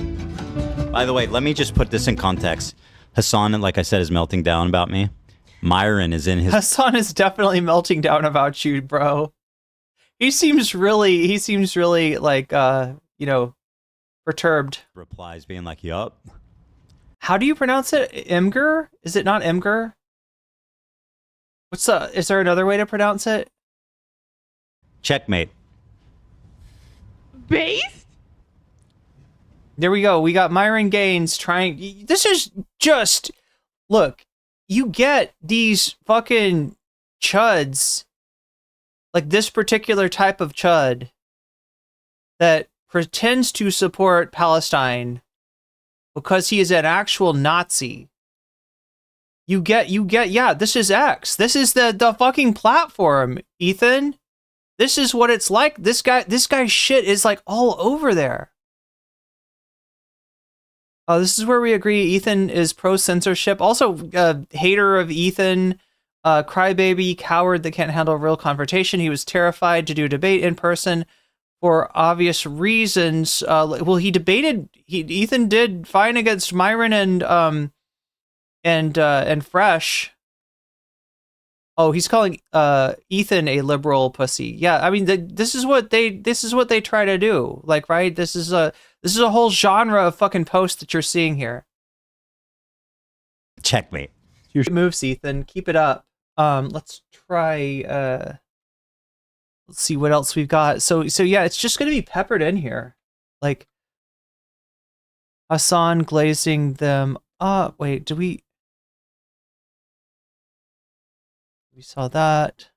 By the way, let me just put this in context. Hasan, like I said, is melting down about me. Myron is in his... Hasan is definitely melting down about you, bro. He seems really like, perturbed. Replies being like, yup. How do you pronounce it? Imgur? Is it not Imgur? Is there another way to pronounce it? Checkmate. Based? There we go. We got Myron Gaines trying. This is just, look, you get these fucking chuds, like this particular type of chud that pretends to support Palestine because he is an actual Nazi. You get, yeah, this is X. This is the fucking platform, Ethan. This is what it's like. This guy's shit is like all over there. This is where we agree. Ethan is pro-censorship. Also, hater of Ethan, crybaby, coward that can't handle real confrontation. He was terrified to do a debate in person for obvious reasons. Well, he debated. Ethan did fine against Myron and Fresh. Oh, he's calling Ethan a liberal pussy. Yeah, I mean, this is what they try to do. Like, right? This is a whole genre of fucking posts that you're seeing here. Checkmate. Good moves, Ethan. Keep it up. Let's try. Let's see what else we've got. So yeah, it's just gonna be peppered in here, like Hasan glazing them up. Wait, do we? We saw that.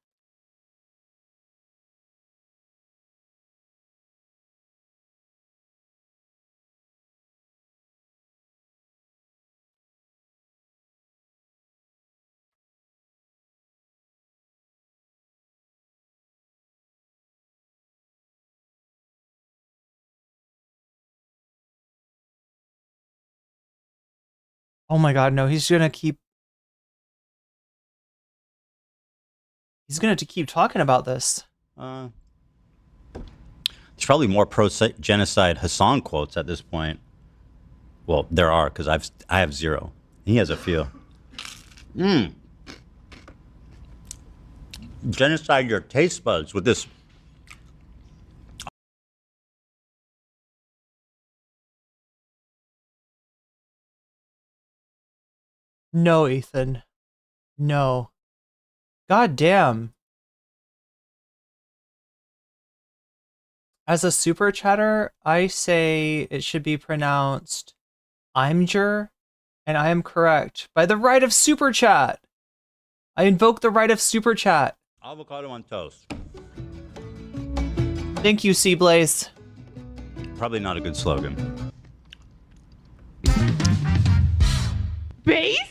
Oh my God, no, he's gonna keep talking about this. There's probably more pro-genocide Hasan quotes at this point. Well, there are, because I have zero. He has a few. Genocide your taste buds with this. No, Ethan. No. God damn. As a super chatter, I say it should be pronounced Imgur, and I am correct. By the right of super chat. I invoke the right of super chat. Avocado on toast. Thank you, Seablaze. Probably not a good slogan. Based?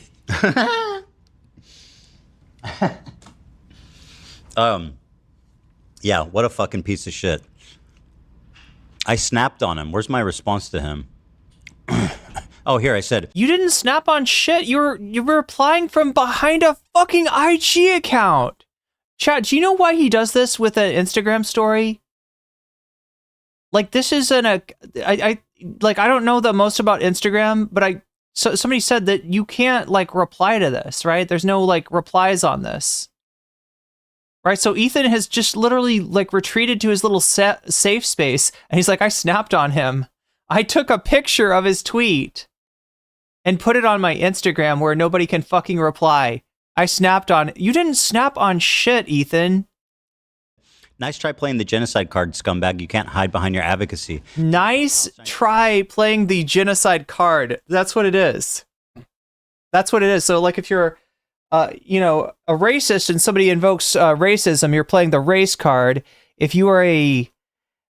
Yeah, what a fucking piece of shit. I snapped on him. Where's my response to him? Oh, here, I said, you didn't snap on shit. You were replying from behind a fucking IG account. Chat, do you know why he does this with an Instagram story? Like, this is I don't know the most about Instagram, but somebody said that you can't like reply to this, right? There's no like replies on this. Right, so Ethan has just literally like retreated to his little safe space, and he's like, I snapped on him. I took a picture of his tweet and put it on my Instagram where nobody can fucking reply. I snapped on. You didn't snap on shit, Ethan. nice try playing the genocide card, scumbag. You can't hide behind your advocacy. Nice try playing the genocide card. That's what it is. That's what it is. So like if you're a racist and somebody invokes racism, you're playing the race card. If you are a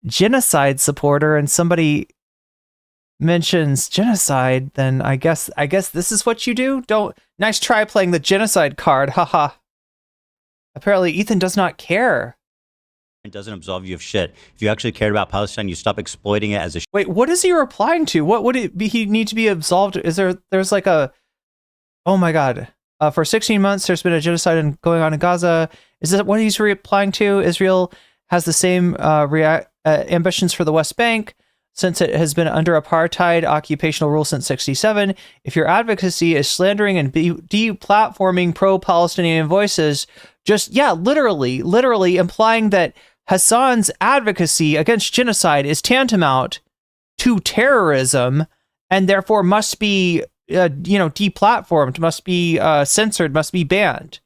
genocide supporter and somebody mentions genocide, then I guess this is what you do. Nice try playing the genocide card. Haha. Apparently Ethan does not care. It doesn't absolve you of shit. If you actually cared about Palestine, you stop exploiting it as a Wait, what is he replying to? What would he need to be absolved? There's like a, oh my God. For 16 months, there's been a genocide going on in Gaza. Is that what he's replying to? Israel has the same ambitions for the West Bank since it has been under apartheid occupational rule since 1967. If your advocacy is slandering and deplatforming pro-Palestinian voices, literally implying that Hasan's advocacy against genocide is tantamount to terrorism and therefore must be deplatformed, must be censored, must be banned.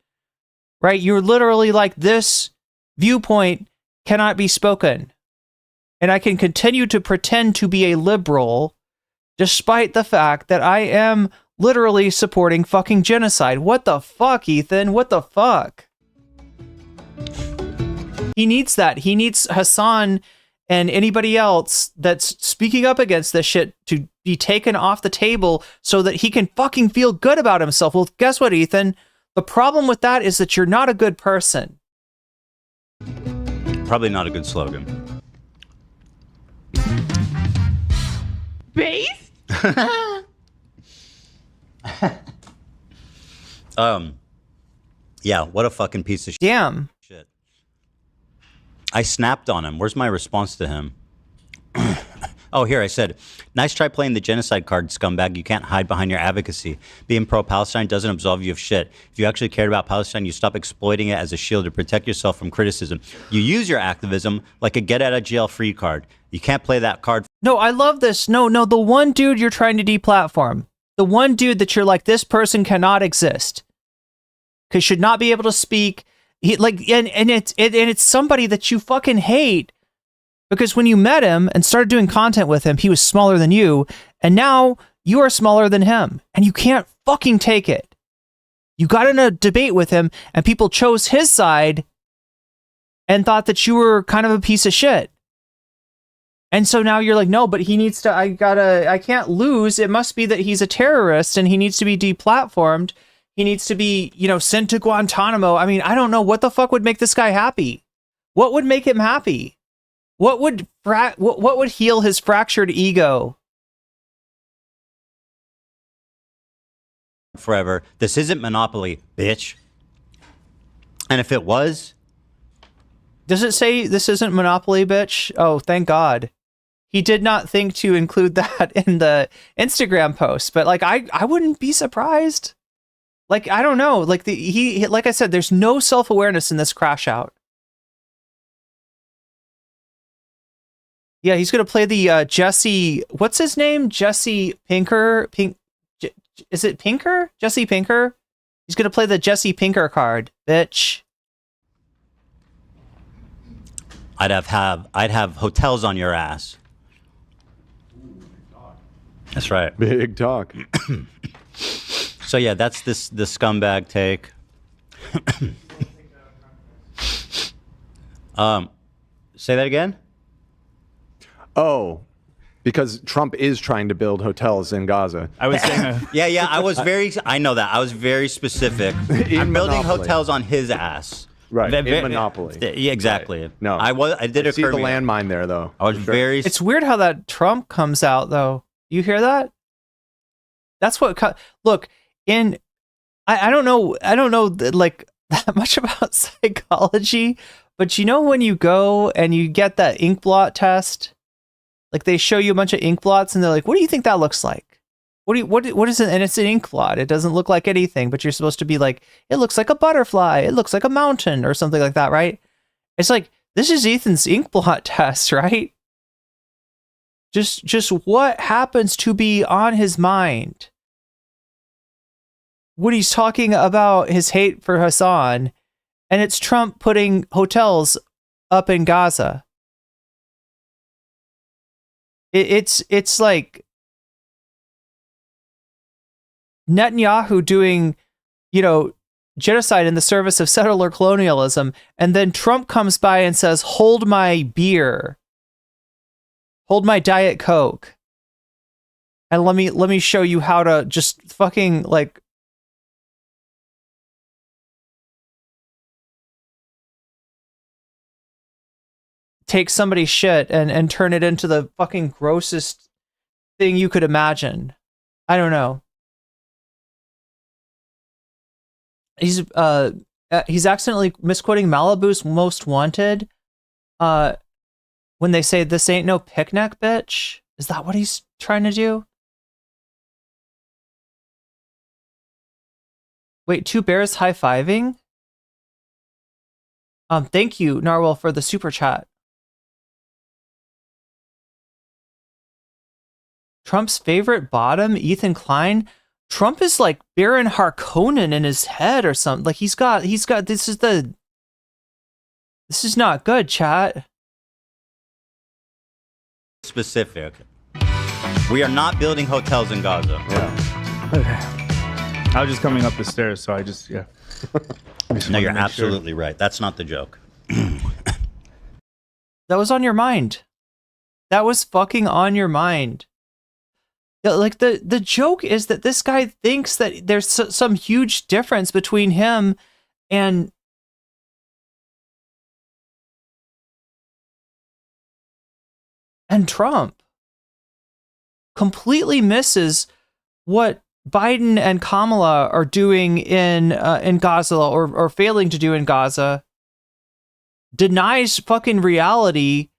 Right? You're literally like, this viewpoint cannot be spoken. And I can continue to pretend to be a liberal despite the fact that I am literally supporting fucking genocide. What the fuck, Ethan? What the fuck? He needs that. He needs Hasan and anybody else that's speaking up against this shit to be taken off the table so that he can fucking feel good about himself. Well, guess what, Ethan? The problem with that is that you're not a good person. Probably not a good slogan. Base? Yeah, what a fucking piece of shit. Damn. Shit. I snapped on him. Where's my response to him? Oh, here, I said, nice try playing the genocide card, scumbag. You can't hide behind your advocacy. Being pro-Palestine doesn't absolve you of shit. If you actually cared about Palestine, you stop exploiting it as a shield to protect yourself from criticism. You use your activism like a get-out-of-jail-free card. You can't play that card. No, I love this. No, the one dude you're trying to deplatform. The one dude that you're like, this person cannot exist. Because should not be able to speak. It's somebody that you fucking hate. Because when you met him and started doing content with him, he was smaller than you, and now you are smaller than him, and you can't fucking take it. You got in a debate with him, and people chose his side and thought that you were kind of a piece of shit. And so now you're like, no, but he needs to, I can't lose. It must be that he's a terrorist, and he needs to be deplatformed. He needs to be, sent to Guantanamo. I mean, I don't know what the fuck would make this guy happy. What would make him happy? What would heal his fractured ego? Forever. This isn't Monopoly, bitch. And if it was... Does it say this isn't Monopoly, bitch? Oh, thank God. He did not think to include that in the Instagram post, but like, I wouldn't be surprised. Like, I don't know. Like like I said, there's no self-awareness in this crash out. Yeah, he's going to play the Jesse... What's his name? Jesse Pinker? Is it Pinker? Jesse Pinker? He's going to play the Jesse Pinker card, bitch. I'd have hotels on your ass. That's right. Big talk. So yeah, that's the scumbag take. Say that again? Oh, because Trump is trying to build hotels in Gaza. I was saying, yeah. I know that. I was very specific. I'm building hotels on his ass. Right. In Monopoly. Yeah, exactly. Right. No. I did see the landmine there, though. I was very. It's weird how that Trump comes out, though. You hear that? That's what. Look, I don't know like that much about psychology, but when you go and you get that ink blot test. Like they show you a bunch of ink blots and they're like, what do you think that looks like? What is it? And it's an ink blot. It doesn't look like anything, but you're supposed to be like, it looks like a butterfly. It looks like a mountain or something like that, right? It's like, this is Ethan's ink blot test, right? Just what happens to be on his mind when he's talking about his hate for Hasan, and it's Trump putting hotels up in Gaza. It's like Netanyahu doing, genocide in the service of settler colonialism, and then Trump comes by and says, hold my beer, hold my Diet Coke, and let me show you how to just fucking like take somebody's shit and turn it into the fucking grossest thing you could imagine. I don't know. He's accidentally misquoting Malibu's Most Wanted when they say this ain't no picnic, bitch. Is that what he's trying to do? Wait, two bears high-fiving? Thank you, Narwhal, for the super chat. Trump's favorite bottom, Ethan Klein? Trump is like Baron Harkonnen in his head or something. Like he's got this is not good, chat. Specific. We are not building hotels in Gaza. I was just coming up the stairs, so I just No, wanted you're to make absolutely right. That's not the joke. That was on your mind. That was fucking on your mind. Yeah, like the joke is that this guy thinks that there's some huge difference between him and Trump. Completely misses what Biden and Kamala are doing in Gaza or failing to do in Gaza. Denies fucking reality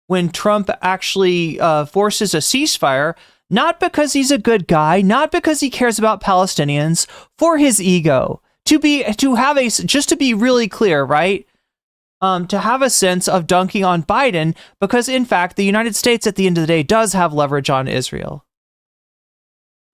when Trump actually forces a ceasefire. Not because he's a good guy, not because he cares about Palestinians, for his ego. To be really clear, right? To have a sense of dunking on Biden, because in fact, the United States at the end of the day does have leverage on Israel.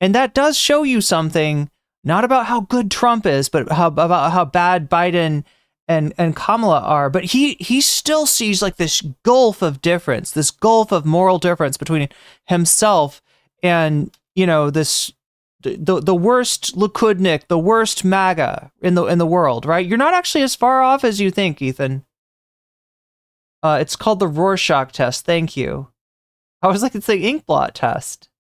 And that does show you something, not about how good Trump is, but about how bad Biden and Kamala are. But he still sees like this gulf of difference, this gulf of moral difference between himself and, you know, the worst Likudnik, the worst MAGA in the world, right? You're not actually as far off as you think, Ethan. It's called the Rorschach test. Thank you. I was like, it's the ink blot test.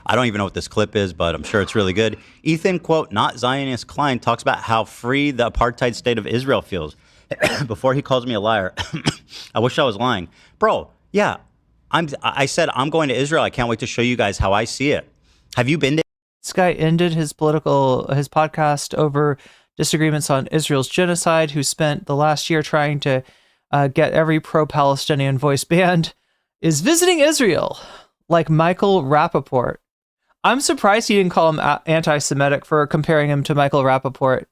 I don't even know what this clip is, but I'm sure it's really good. Ethan, quote, not Zionist Klein, talks about how free the apartheid state of Israel feels. Before he calls me a liar, I wish I was lying. Bro, yeah, I said I'm going to Israel. I can't wait to show you guys how I see it. Have you been to? This guy ended his podcast over disagreements on Israel's genocide, who spent the last year trying to get every pro-Palestinian voice banned, is visiting Israel, like Michael Rappaport. I'm surprised he didn't call him anti-Semitic for comparing him to Michael Rappaport.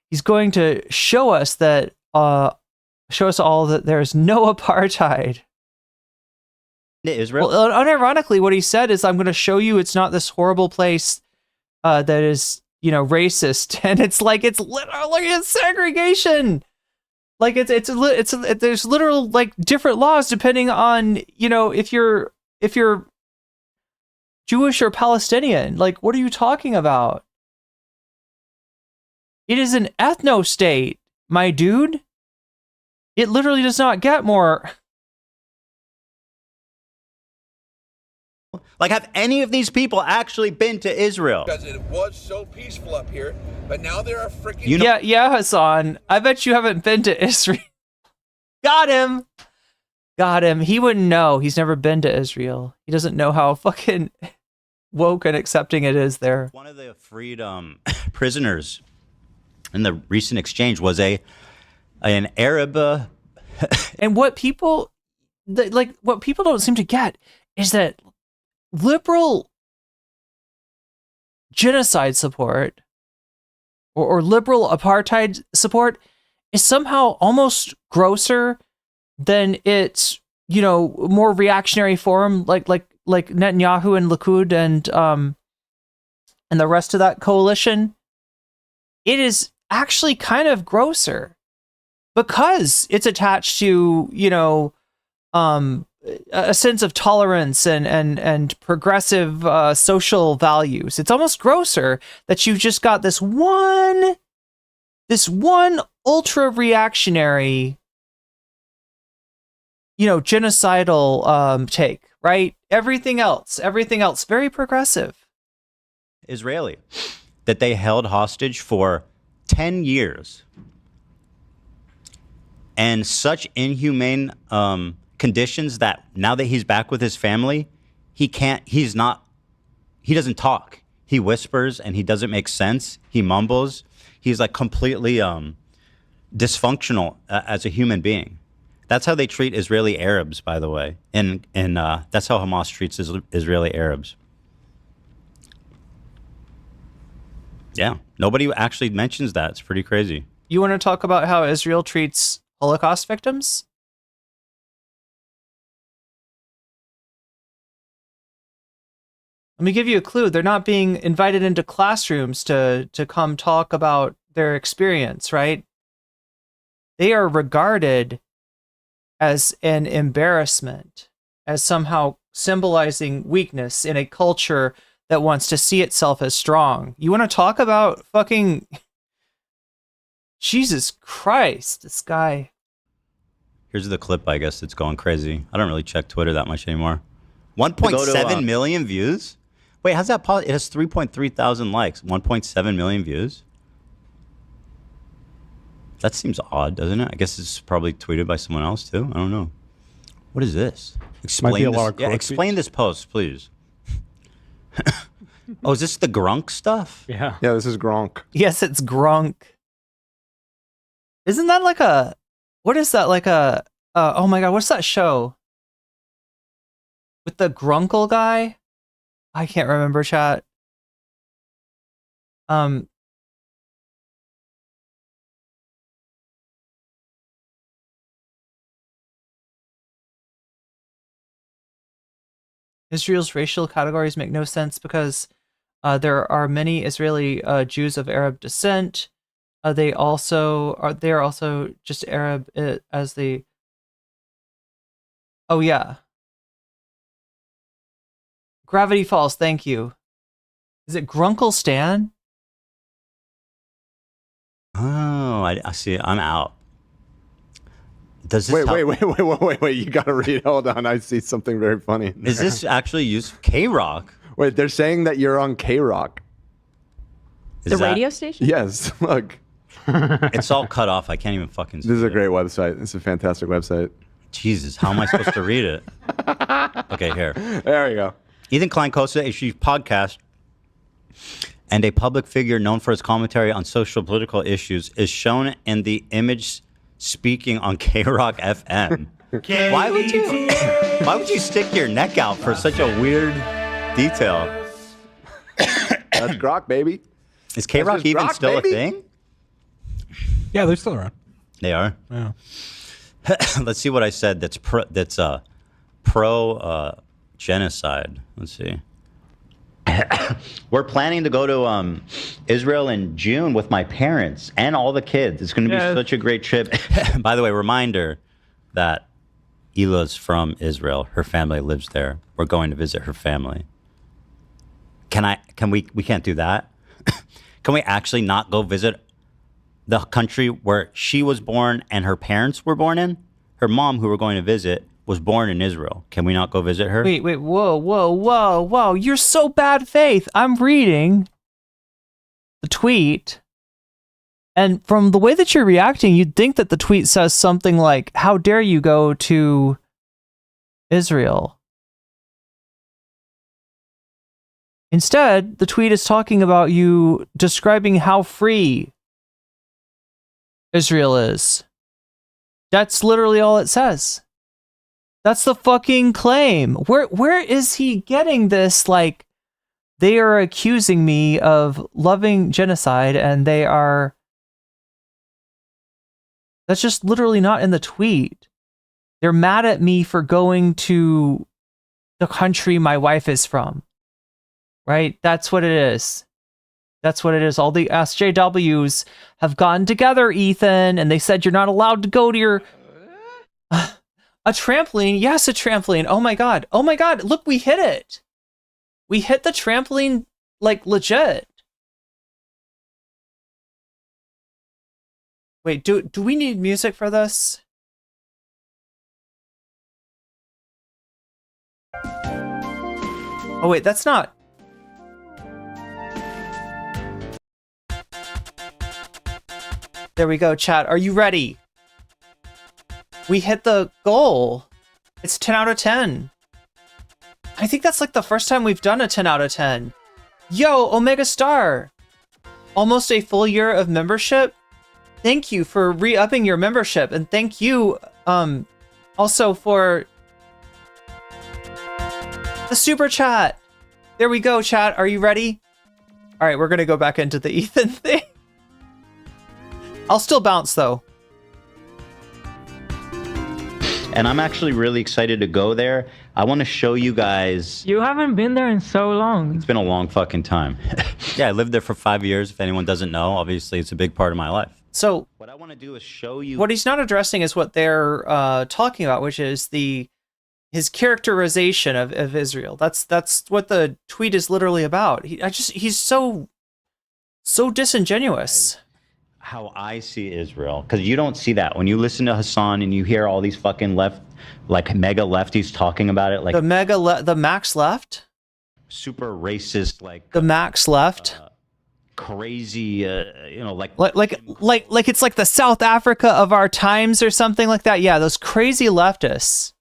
He's going to show us that, show us all that there's no apartheid. Israel? Well, unironically, what he said is, I'm going to show you it's not this horrible place that is, you know, racist, and it's like it's literally segregation. Like it's there's literal like different laws depending on, you know, if you're Jewish or Palestinian. Like, what are you talking about? It is an ethno state, my dude. It literally does not get more. Like, have any of these people actually been to Israel? Because it was so peaceful up here, but now there are freaking... Yeah, Hasan. I bet you haven't been to Israel. Got him. He wouldn't know. He's never been to Israel. He doesn't know how fucking woke and accepting it is there. One of the freed prisoners in the recent exchange was an Arab. And what people don't seem to get is that liberal genocide support or liberal apartheid support is somehow almost grosser than its, you know, more reactionary form, like Netanyahu and Likud and the rest of that coalition. It is actually kind of grosser because it's attached to, you know, a sense of tolerance and progressive social values. It's almost grosser that you've just got this one ultra reactionary, you know, genocidal take, right? Everything else very progressive. Israeli that they held hostage for 10 years and such inhumane conditions that now that he's back with his family, he doesn't talk. He whispers and he doesn't make sense. He mumbles. He's like completely dysfunctional as a human being. That's how they treat Israeli Arabs, by the way. And that's how Hamas treats Israeli Arabs. Yeah, nobody actually mentions that. It's pretty crazy. You want to talk about how Israel treats Holocaust victims? Let me give you a clue. They're not being invited into classrooms to come talk about their experience, right? They are regarded as an embarrassment, as somehow symbolizing weakness in a culture that wants to see itself as strong. You want to talk about fucking... Jesus Christ, this guy. Here's the clip, I guess, that's going crazy. I don't really check Twitter that much anymore. 1.7 million views? Wait, how's that possible? It has 3.3 thousand likes. 1.7 million views? That seems odd, doesn't it? I guess it's probably tweeted by someone else, too. I don't know. What is this? Explain this. Yeah, explain this post, please. Oh, is this the Grunk stuff? Yeah. Yeah, this is Gronk. Yes, it's Grunk. Isn't that like a... What is that? Like a... oh my god, what's that show? With the Grunkle guy? I can't remember, chat. Israel's racial categories make no sense because there are many Israeli Jews of Arab descent. They are also just Arab as the... Oh yeah. Gravity Falls, thank you. Is it Grunkle Stan? Oh, I see. I'm out. Does this wait. You gotta read. Hold on. I see something very funny. Is this actually used K-Rock? Wait, they're saying that you're on K-Rock. The radio station? Yes. Look. It's all cut off. I can't even fucking see This is a it. great website. It's a fantastic website. Jesus, how am I supposed to read it? Okay, here. There you go. Ethan Klein Content Nuke podcast and a public figure known for his commentary on social political issues is shown in the image speaking on K-Rock FM. Why would you stick your neck out for such a weird detail? That's Grok, baby. Is K-Rock even still a thing? Yeah, they're still around. They are? Yeah. Let's see what I said that's pro genocide. Let's see. We're planning to go to Israel in June with my parents and all the kids. It's going to be such a great trip. By the way, reminder that Hila's from Israel. Her family lives there. We're going to visit her family. We can't do that? Can we actually not go visit the country where she was born and her parents were born in? Her mom, who we're going to visit, was born in Israel. Can we not go visit her? Wait, whoa. You're so bad faith. I'm reading the tweet. And from the way that you're reacting, you'd think that the tweet says something like, how dare you go to Israel? Instead, the tweet is talking about you describing how free Israel is. That's literally all it says. That's the fucking claim. Where is he getting this? Like, they are accusing me of loving genocide, and they are... That's just literally not in the tweet. They're mad at me for going to the country my wife is from. Right? That's what it is. That's what it is. All the SJWs have gotten together, Ethan, and they said you're not allowed to go to your... A trampoline? Yes, a trampoline. Oh my god. Oh my god. Look, we hit it. We hit the trampoline, like, legit. Wait, do we need music for this? Oh wait, that's not... There we go, chat. Are you ready? We hit the goal. It's 10 out of 10. I think that's like the first time we've done a 10 out of 10. Yo, Omega Star. Almost a full year of membership. Thank you for re-upping your membership. And thank you also for the super chat. There we go, chat. Are you ready? All right, we're going to go back into the Ethan thing. I'll still bounce, though. and I'm actually really excited to go there. I want to show you guys. You haven't been there in so long. It's been a long fucking time. Yeah, I lived there for 5 years. If anyone doesn't know, obviously it's a big part of my life. So what I want to do is show you. What he's not addressing is what they're talking about, which is his characterization of Israel. That's what the tweet is literally about. He's so disingenuous. How I see Israel, because you don't see that when you listen to Hasan and you hear all these fucking left, like mega lefties talking about it, like the max left, super racist, like the max left, crazy, like it's like the South Africa of our times or something like that. Yeah, those crazy leftists.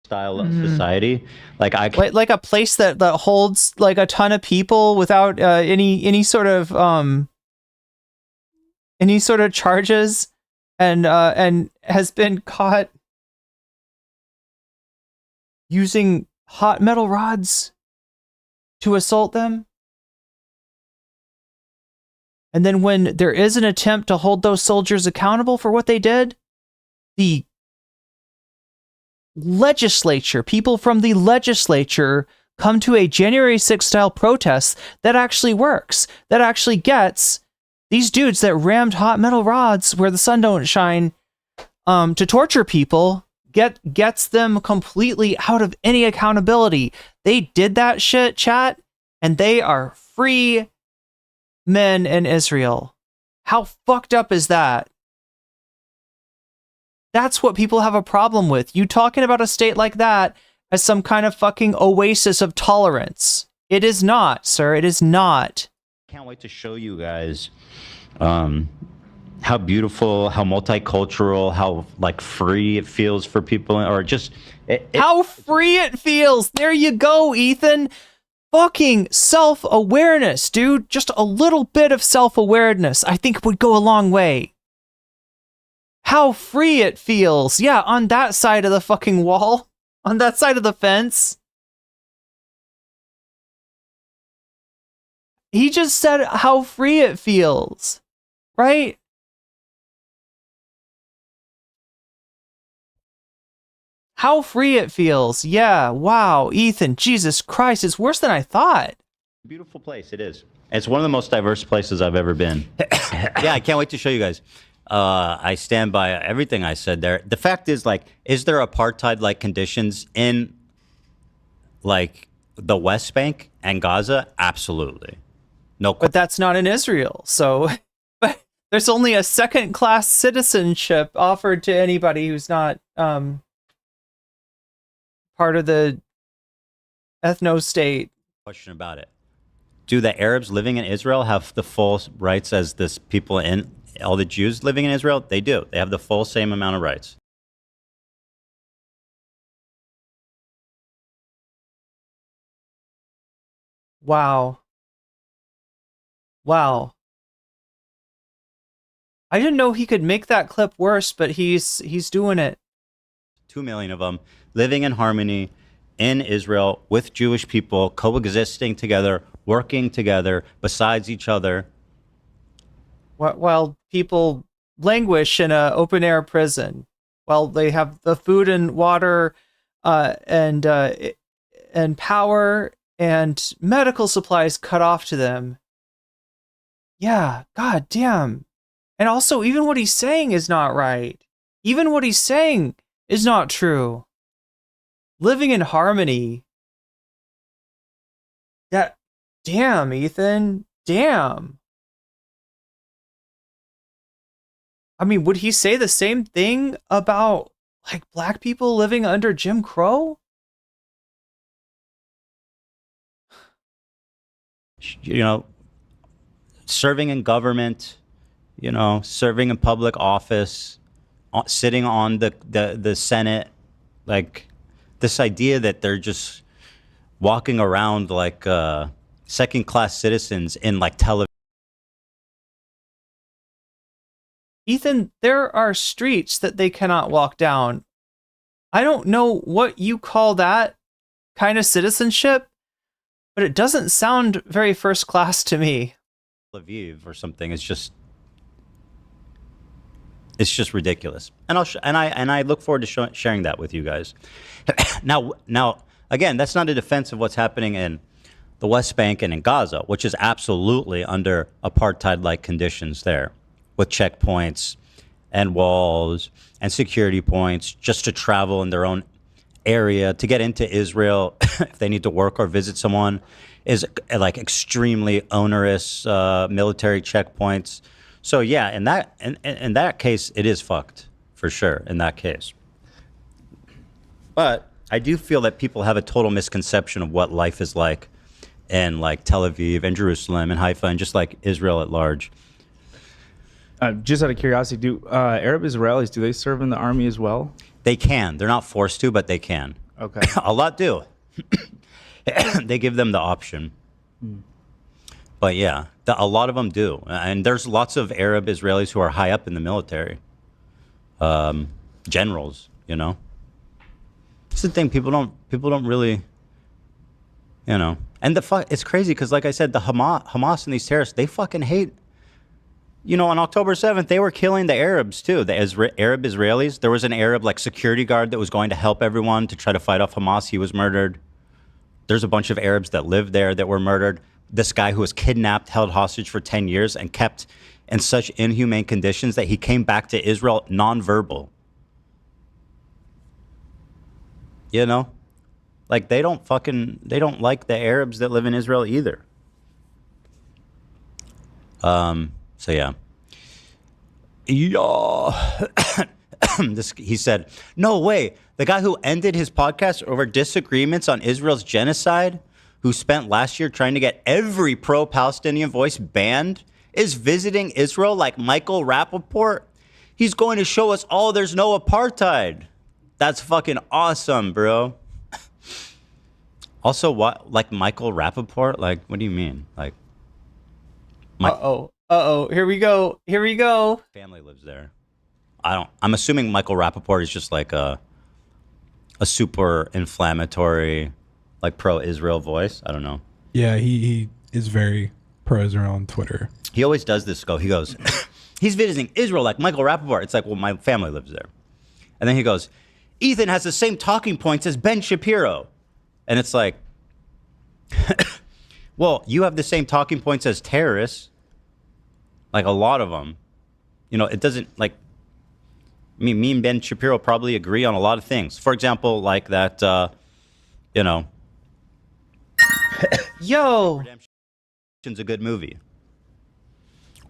Style of society, like a place that holds like a ton of people without any sort of charges, and has been caught using hot metal rods to assault them. And then when there is an attempt to hold those soldiers accountable for what they did, the legislature, people from the legislature come to a January 6th style protest that actually works, that actually gets these dudes that rammed hot metal rods where the sun don't shine to torture people, gets them completely out of any accountability. They did that shit, chat, and they are free men in Israel. How fucked up is that? That's what people have a problem with. You talking about a state like that as some kind of fucking oasis of tolerance. It is not, sir. It is not. Can't wait to show you guys how beautiful, how multicultural, how like free it feels for people, or just how free it feels. There you go, Ethan. Fucking self-awareness, dude. Just a little bit of self-awareness, I think, would go a long way. How free it feels. Yeah, on that side of the fucking wall. On that side of the fence. He just said how free it feels. Right? How free it feels. Yeah, wow. Ethan, Jesus Christ, it's worse than I thought. Beautiful place, it is. It's one of the most diverse places I've ever been. Yeah, I can't wait to show you guys. I stand by everything I said there. The fact is, like, is there apartheid-like conditions in, like, the West Bank and Gaza? Absolutely. No. But that's not in Israel, so... But there's only a second-class citizenship offered to anybody who's not part of the ethno-state. Question about it. Do the Arabs living in Israel have the full rights as this people in... all the Jews living in Israel? They do. They have the full same amount of rights. Wow. Wow. I didn't know he could make that clip worse, but he's doing it. 2 million of them living in harmony in Israel with Jewish people, coexisting together, working together beside each other. While people languish in an open-air prison, while they have the food and water and power and medical supplies cut off to them. Yeah, god damn. And also, even what he's saying is not right. Even what he's saying is not true. Living in harmony. That, damn, Ethan. Damn. I mean, would he say the same thing about, like, black people living under Jim Crow? You know, serving in government, you know, serving in public office, sitting on the Senate, like, this idea that they're just walking around like second-class citizens in, like, television. Ethan, there are streets that they cannot walk down. I don't know what you call that kind of citizenship, but it doesn't sound very first class to me. Tel Aviv or something is just It's just ridiculous, and I look forward to sharing that with you guys. now, again, that's not a defense of what's happening in the West Bank and in Gaza, which is absolutely under apartheid-like conditions there, with checkpoints and walls and security points just to travel in their own area to get into Israel if they need to work or visit someone is like extremely onerous military checkpoints. So yeah, in that case, it is fucked for sure. In that case, but I do feel that people have a total misconception of what life is like in like Tel Aviv and Jerusalem and Haifa and just like Israel at large. Just out of curiosity, do Arab Israelis, do they serve in the army as well? They can. They're not forced to, but they can. Okay. A lot do. They give them the option. But yeah, a lot of them do. And there's lots of Arab Israelis who are high up in the military. Generals, you know. It's the thing, people don't really, you know. And it's crazy because, like I said, the Hamas and these terrorists, they fucking hate. You know, on October 7th, they were killing the Arabs too, the Arab Israelis. There was an Arab like security guard that was going to help everyone to try to fight off Hamas. He was murdered. There's a bunch of Arabs that lived there that were murdered. This guy who was kidnapped, held hostage for 10 years and kept in such inhumane conditions that he came back to Israel nonverbal. You know? Like they don't like the Arabs that live in Israel either. So yeah. He said, no way. The guy who ended his podcast over disagreements on Israel's genocide, who spent last year trying to get every pro-Palestinian voice banned, is visiting Israel like Michael Rappaport. He's going to show us all there's no apartheid. That's fucking awesome, bro. Also, what, like Michael Rappaport? Like, what do you mean? Like, Here we go. Family lives there. I'm assuming Michael Rappaport is just like a super inflammatory, like pro-Israel voice. I don't know. Yeah, he is very pro-Israel on Twitter. He always does this. He goes, he's visiting Israel like Michael Rappaport. It's like, well, my family lives there. And then he goes, Ethan has the same talking points as Ben Shapiro. And it's like, well, you have the same talking points as terrorists. Like a lot of them. You know, it doesn't like, me and Ben Shapiro probably agree on a lot of things. For example, like that, you know. Yo. Redemption's a good movie.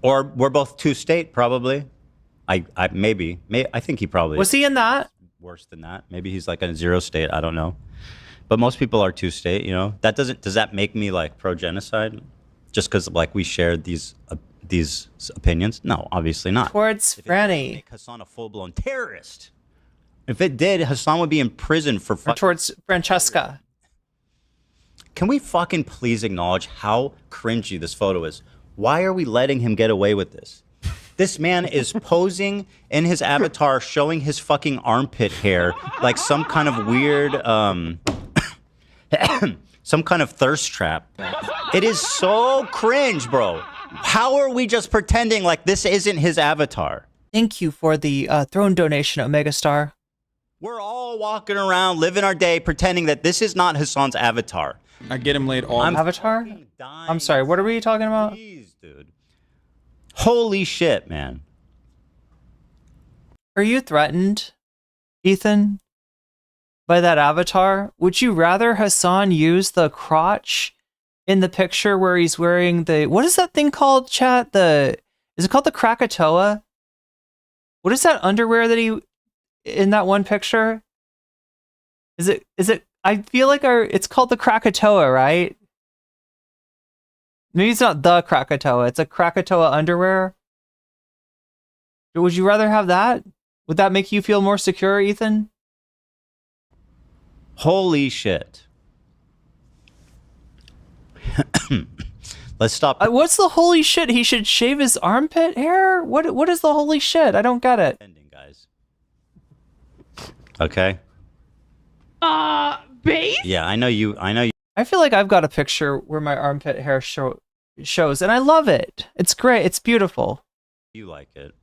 Or we're both two-state, probably. I think he probably was he in that? Worse than that. Maybe he's like in a zero state. I don't know. But most people are two-state, you know. Does that make me like pro-genocide? Just because like we shared these opinions? No, obviously not. Towards Franny. Make Hasan a full-blown terrorist. If it did, Hasan would be in prison for towards Francesca. Can we fucking please acknowledge how cringy this photo is? Why are we letting him get away with this? This man is posing in his avatar, showing his fucking armpit hair like some kind of weird, some kind of thirst trap. It is so cringe, bro. How are we just pretending like this isn't his avatar? Thank you for the throne donation, Omega Star. We're all walking around, living our day, pretending that this is not Hasan's avatar. I get him laid all. Avatar? I'm sorry, what are we talking about? Jeez, dude. Holy shit, man. Are you threatened, Ethan, by that avatar? Would you rather Hasan use the crotch in the picture where he's wearing the... What is that thing called, chat? Is it called the Krakatoa? What is that underwear that he... In that one picture? Is it... I feel like it's called the Krakatoa, right? Maybe it's not the Krakatoa. It's a Krakatoa underwear. Would you rather have that? Would that make you feel more secure, Ethan? Holy shit. Let's stop. What's the holy shit? He should shave his armpit hair? What is the holy shit? I don't get it. Ending, guys. Okay. Base? Yeah, I know you. I feel like I've got a picture where my armpit hair shows, and I love it. It's great. It's beautiful. You like it.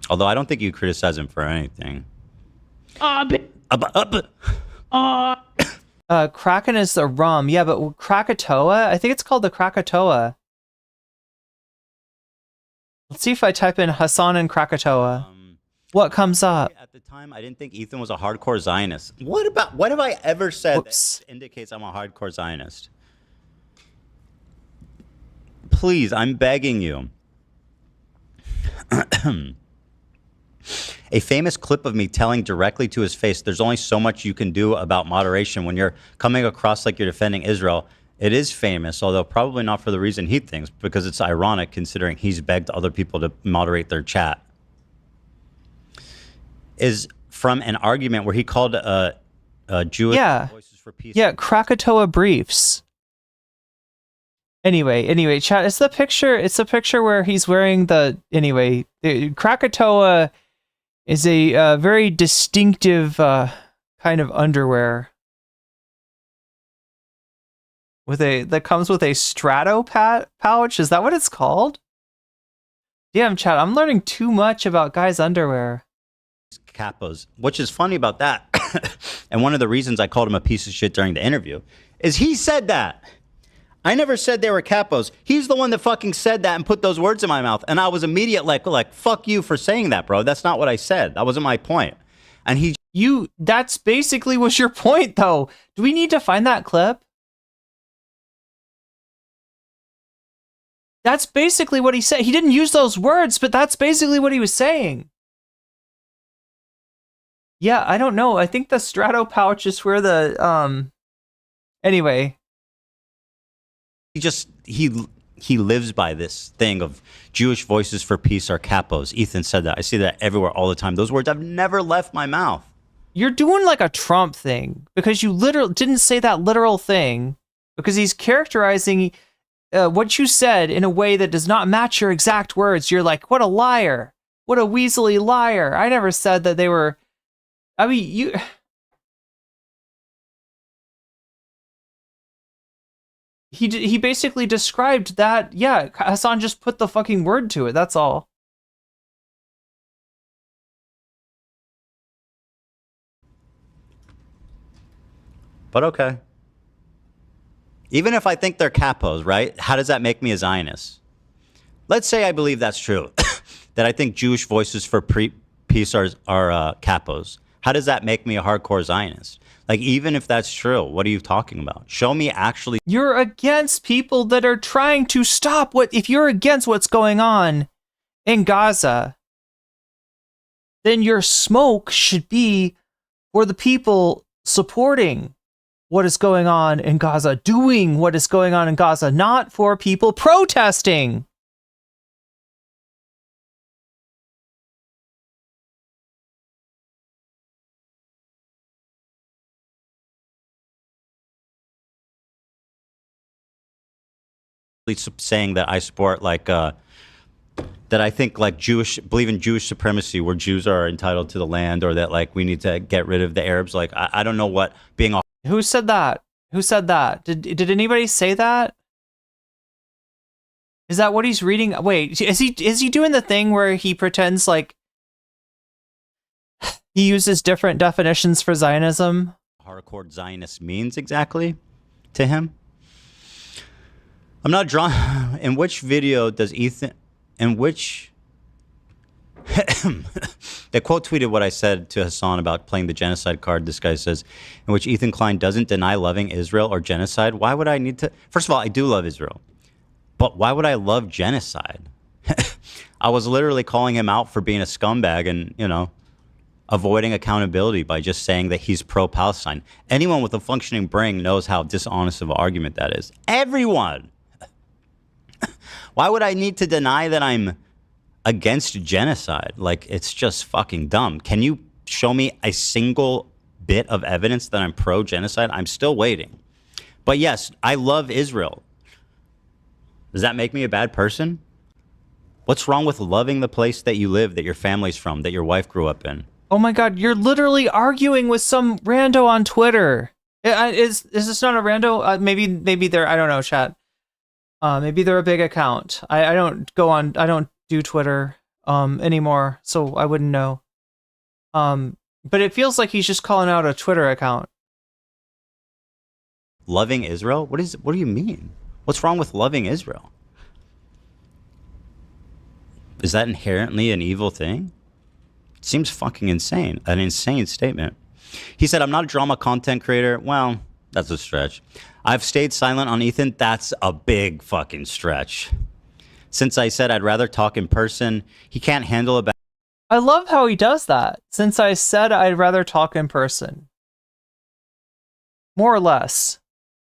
Although I don't think you criticize him for anything. Kraken is the rum. Yeah, but Krakatoa? I think it's called the Krakatoa. Let's see if I type in Hasan and Krakatoa. What comes up? At the time, I didn't think Ethan was a hardcore Zionist. What have I ever said that indicates I'm a hardcore Zionist? Please, I'm begging you. A famous clip of me telling directly to his face, there's only so much you can do about moderation when you're coming across like you're defending Israel. It is famous, although probably not for the reason he thinks, because it's ironic considering he's begged other people to moderate their chat. Is from an argument where he called Jewish Voices for Peace. Yeah, Krakatoa briefs. Anyway, chat. It's the picture where he's wearing Krakatoa is a very distinctive kind of underwear that comes with a strato pouch. Is that what it's called? Damn, chat. I'm learning too much about guys' underwear. Capos, which is funny about that, and one of the reasons I called him a piece of shit during the interview is he said that. I never said they were capos. He's the one that fucking said that and put those words in my mouth, and I was immediate like fuck you for saying that, bro. That's not what I said. That wasn't my point. And that's basically was your point, though. Do we need to find that clip? That's basically what he said. He didn't use those words, but that's basically what he was saying. Yeah, I don't know. I think the strato pouch is where the anyway. He lives by this thing of Jewish Voices for Peace are capos. Ethan said that. I see that everywhere all the time. Those words have never left my mouth. You're doing like a Trump thing because you literally didn't say that literal thing because he's characterizing what you said in a way that does not match your exact words. You're like, what a liar. What a weaselly liar. I never said that they were... I mean, He basically described that, yeah, Hasan just put the fucking word to it, that's all. But okay. Even if I think they're capos, right? How does that make me a Zionist? Let's say I believe that's true. That I think Jewish Voices for Peace are capos. How does that make me a hardcore Zionist? Like, even if that's true, what are you talking about? Show me actually. You're against people that are trying to stop if you're against what's going on in Gaza, then your smoke should be for the people supporting what is going on in Gaza, doing what is going on in Gaza, not for people protesting. Saying that I support that I think believe in Jewish supremacy where Jews are entitled to the land, or that we need to get rid of the Arabs. I don't know what being a... Who said that? Who said that? Did anybody say that? Is that what he's reading? Wait, is he doing the thing where he pretends like he uses different definitions for Zionism? Hardcore Zionist means exactly to him? I'm not drawn. In which video does Ethan... In which... They quote tweeted what I said to Hasan about playing the genocide card. This guy says, in which Ethan Klein doesn't deny loving Israel or genocide. Why would I need to... First of all, I do love Israel. But why would I love genocide? I was literally calling him out for being a scumbag and, avoiding accountability by just saying that he's pro-Palestine. Anyone with a functioning brain knows how dishonest of an argument that is. Everyone! Why would I need to deny that I'm against genocide? It's just fucking dumb. Can you show me a single bit of evidence that I'm pro-genocide? I'm still waiting. But yes, I love Israel. Does that make me a bad person? What's wrong with loving the place that you live, that your family's from, that your wife grew up in? Oh my god, you're literally arguing with some rando on Twitter. Is this not a rando? Maybe they're, I don't know, chat. Maybe they're a big account. I don't do Twitter. anymore, so I wouldn't know. But it feels like he's just calling out a Twitter account. Loving Israel? What do you mean? What's wrong with loving Israel? Is that inherently an evil thing? It seems fucking insane. An insane statement. He said, I'm not a drama content creator. Well, that's a stretch. I've stayed silent on Ethan. That's a big fucking stretch. Since I said I'd rather talk in person, he can't handle a I love how he does that. Since I said I'd rather talk in person. More or less.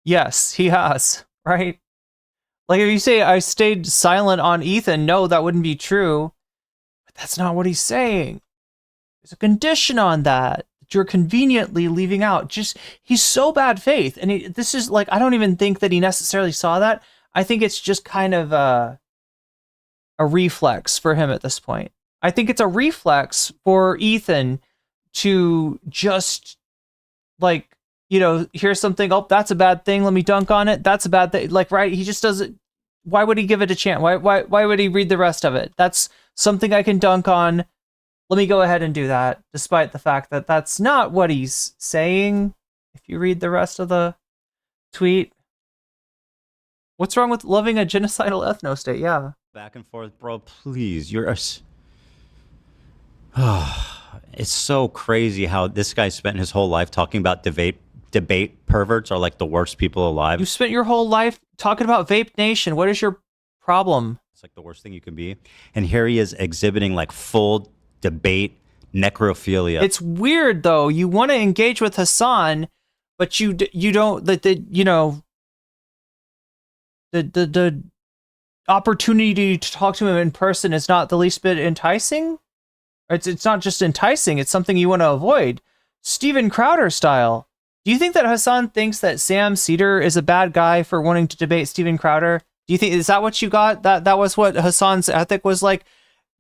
Yes, he has, right? Like if you say I stayed silent on Ethan, no, that wouldn't be true. But that's not what he's saying. There's a condition on that you're conveniently leaving out. Just, he's so bad faith. And this is like, I don't even think that he necessarily saw that. I think it's just kind of a reflex for him at this point. I think it's a reflex for Ethan to just like, you know, here's something, oh, that's a bad thing, let me dunk on it. That's a bad thing. Like, right, he just doesn't, why would he give it a chance? Why would he read the rest of it? That's something I can dunk on. Let me go ahead and do that, despite the fact that that's not what he's saying. If you read the rest of the tweet. What's wrong with loving a genocidal ethno-state? Yeah. back and forth, bro. Please, you're a... It's so crazy how this guy spent his whole life talking about debate perverts are like the worst people alive. You spent your whole life talking about Vape Nation. What is your problem? It's like the worst thing you can be. And here he is exhibiting like full debate necrophilia. It's weird though. You want to engage with Hasan, but you don't. The opportunity to talk to him in person is not the least bit enticing. It's not just enticing. It's something you want to avoid. Steven Crowder style. Do you think that Hasan thinks that Sam Cedar is a bad guy for wanting to debate Steven Crowder? Do you think, is that what you got? That was what Hasan's ethic was like?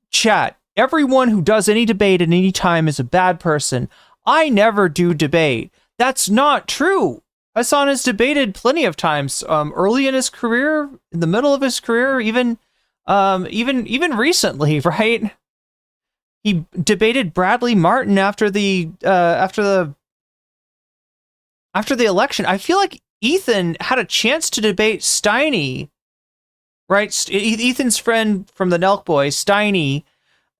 Chat, everyone who does any debate at any time is a bad person. I never do debate. That's not true. Hasan has debated plenty of times, early in his career, in the middle of his career, even recently, right? He debated Bradley Martin after the election. I feel like Ethan had a chance to debate Steiny, right? Ethan's friend from the Nelk Boys, Steiny,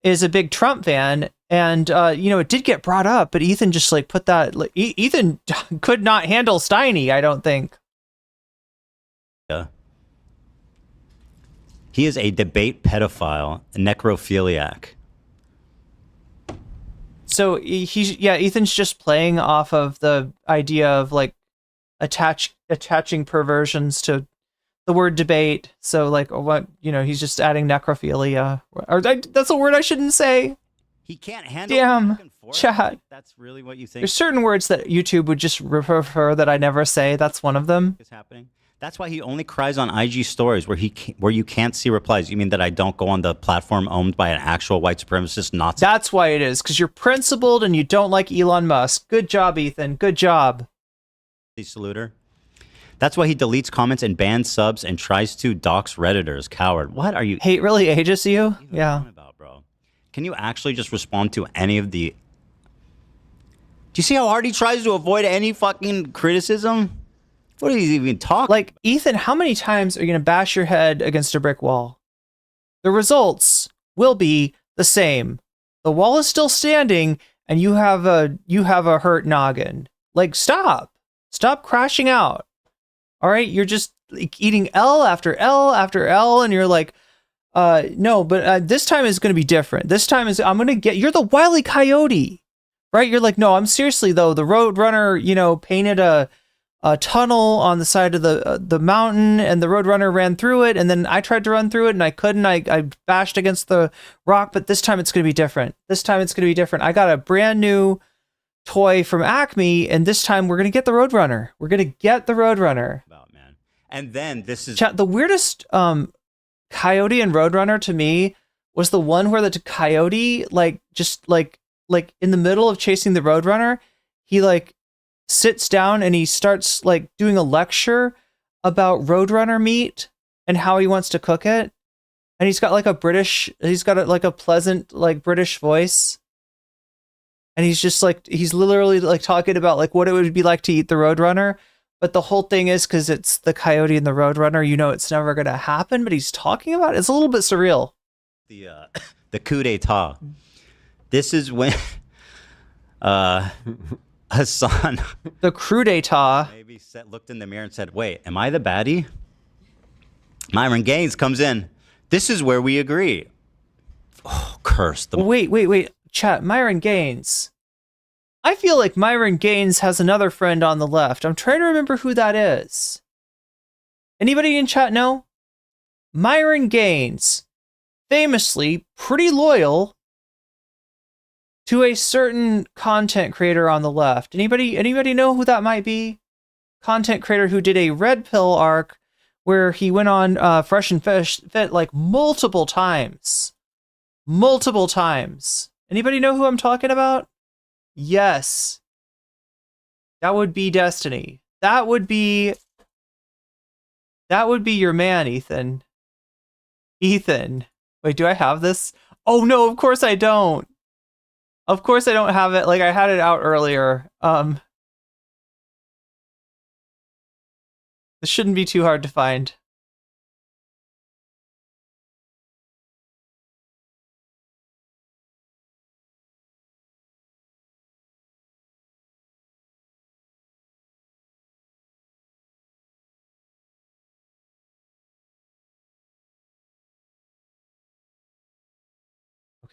is a big Trump fan, and it did get brought up, but Ethan just like put that. Like, Ethan could not handle Steiny, I don't think. Yeah. He is a debate pedophile, a necrophiliac. So Ethan's just playing off of the idea of like attaching perversions to the word debate. So like what, he's just adding necrophilia. Or that's a word I shouldn't say. He can't handle Damn, back and forth. chat. Like, that's really what you think. There's certain words that YouTube would just prefer that I never say. That's one of them. Is happening. That's why he only cries on IG stories where you can't see replies. You mean that I don't go on the platform owned by an actual white supremacist Nazi? That's why it is, because you're principled and you don't like Elon Musk. Good job, Ethan. Good job. Saluter. That's why he deletes comments and bans subs and tries to dox Redditors. Coward. What are you... Hate really ages you? Yeah. About, bro? Can you actually just respond to any of the... Do you see how hard he tries to avoid any fucking criticism? What are you even talking? Like, Ethan, how many times are you going to bash your head against a brick wall? The results will be the same. The wall is still standing, and you have a hurt noggin. Like, stop crashing out. All right, you're just like, eating L after L after L, and you're like, no, but this time is going to be different. This time I'm going to get. You're the Wile E Coyote, right? You're like, no, I'm seriously though. The Roadrunner, painted a tunnel on the side of the mountain, and the Roadrunner ran through it, and then I tried to run through it and I couldn't. I bashed against the rock, but this time it's going to be different. I got a brand new toy from Acme, and this time we're going to get the Roadrunner. And then this is... Chat, the weirdest Coyote and Roadrunner to me was the one where the Coyote, just in the middle of chasing the Roadrunner, he sits down and he starts doing a lecture about Roadrunner meat and how he wants to cook it. And he's got like a like a pleasant like British voice. And he's just like, he's literally like talking about like what it would be like to eat the Roadrunner. But the whole thing is because it's the Coyote and the Roadrunner, you know it's never going to happen, but he's talking about it. It's a little bit surreal. The coup d'etat. This is when Hasan... The coup d'etat. Maybe looked in the mirror and said, wait, am I the baddie? Myron Gaines comes in. This is where we agree. Oh, curse. Wait. Chat, Myron Gaines. I feel like Myron Gaines has another friend on the left. I'm trying to remember who that is. Anybody in chat know? Myron Gaines, famously pretty loyal to a certain content creator on the left. Anybody know who that might be? Content creator who did a red pill arc where he went on Fresh and Fit like multiple times. Multiple times. Anybody know who I'm talking about? Yes. That would be Destiny. That would be your man, Ethan. Ethan. Wait, do I have this? Oh no, of course I don't. Of course I don't have it. Like I had it out earlier. This shouldn't be too hard to find.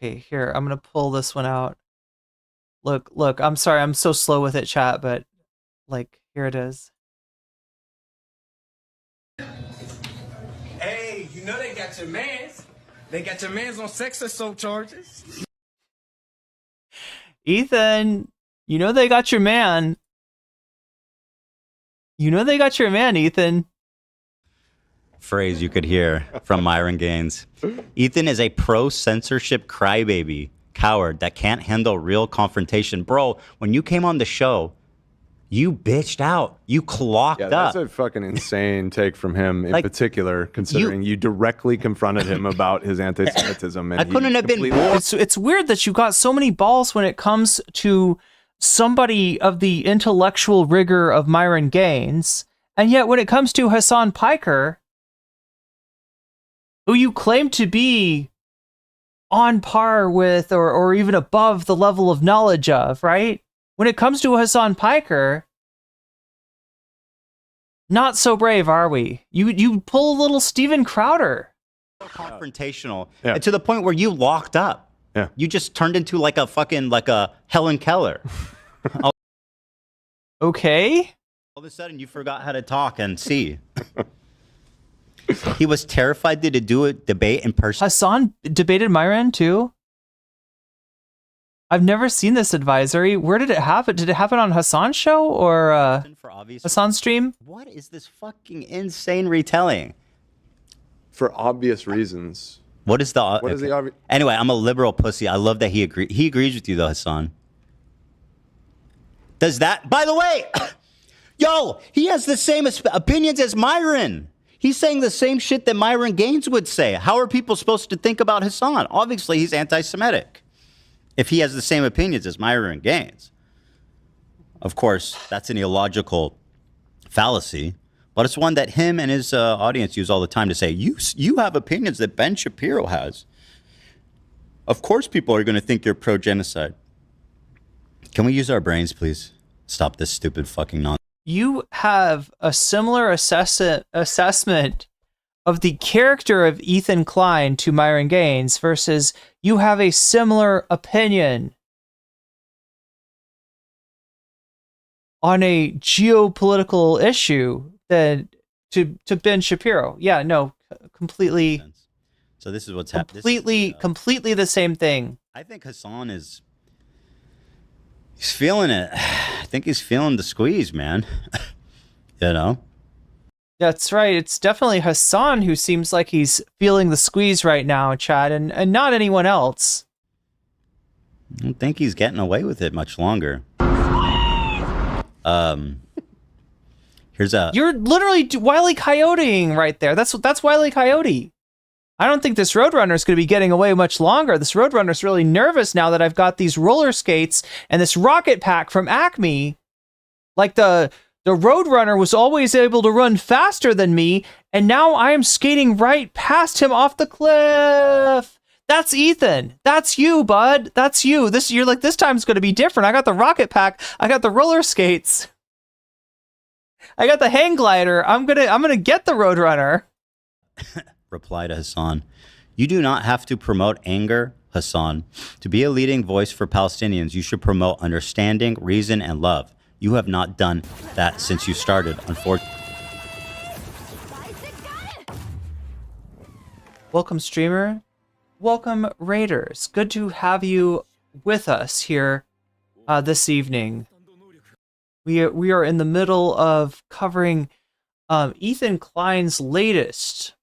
Okay, here, I'm gonna pull this one out. Look, I'm sorry, I'm so slow with it, chat, but like, here it is. Hey, you know they got your mans. They got your mans on sex assault charges. Ethan, you know they got your man. You know they got your man, Ethan. Phrase you could hear from Myron Gaines. Ethan is a pro-censorship crybaby, coward that can't handle real confrontation. Bro, when you came on the show, you bitched out. You clocked up. That's a fucking insane take from him in particular, considering you directly confronted him about his anti-Semitism. And I couldn't have been more. It's weird that you got so many balls when it comes to somebody of the intellectual rigor of Myron Gaines, and yet when it comes to Hasan Piker, who you claim to be on par with or even above the level of knowledge of, right? When it comes to Hasan Piker, not so brave, are we? You pull a little Steven Crowder. Confrontational. To the point where you locked up. Yeah. You just turned into like a fucking, like a Helen Keller. Okay. All of a sudden you forgot how to talk and see. He was terrified to do a debate in person. Hasan debated Myron too? I've never seen this advisory. Where did it happen? Did it happen on Hasan's show or Hasan's stream? What is this fucking insane retelling? For obvious reasons. What is the obvious? Anyway, I'm a liberal pussy. I love that he agrees with you though, Hasan. Does that, by the way, yo, he has the same opinions as Myron. He's saying the same shit that Myron Gaines would say. How are people supposed to think about Hasan? Obviously, he's anti-Semitic. If he has the same opinions as Myron Gaines. Of course, that's an illogical fallacy, but it's one that him and his audience use all the time to say, you have opinions that Ben Shapiro has. Of course people are going to think you're pro-genocide. Can we use our brains, please? Stop this stupid fucking nonsense. You have a similar assessment of the character of Ethan Klein to Myron Gaines versus you have a similar opinion on a geopolitical issue than to Ben Shapiro. Yeah, no, completely. So this is what's happening. Completely the same thing. I think Hasan is... He's feeling it. I think he's feeling the squeeze, man. You know? That's right. It's definitely Hasan who seems like he's feeling the squeeze right now, Chad, and not anyone else. I don't think he's getting away with it much longer. Here's a... You're literally Wile E. Coyoteing right there. That's Wile E. Coyote. I don't think this Roadrunner is going to be getting away much longer. This Roadrunner is really nervous now that I've got these roller skates and this rocket pack from Acme. Like the Roadrunner was always able to run faster than me, and now I am skating right past him off the cliff. That's Ethan. That's you, bud. That's you. You're like, this time's going to be different. I got the rocket pack. I got the roller skates. I got the hang glider. I'm gonna get the Roadrunner. Reply to Hasan. You do not have to promote anger, Hasan. To be a leading voice for Palestinians, you should promote understanding, reason, and love. You have not done that since you started, unfortunately. Welcome, streamer. Welcome, Raiders. Good to have you with us here this evening. We are in the middle of covering Ethan Klein's latest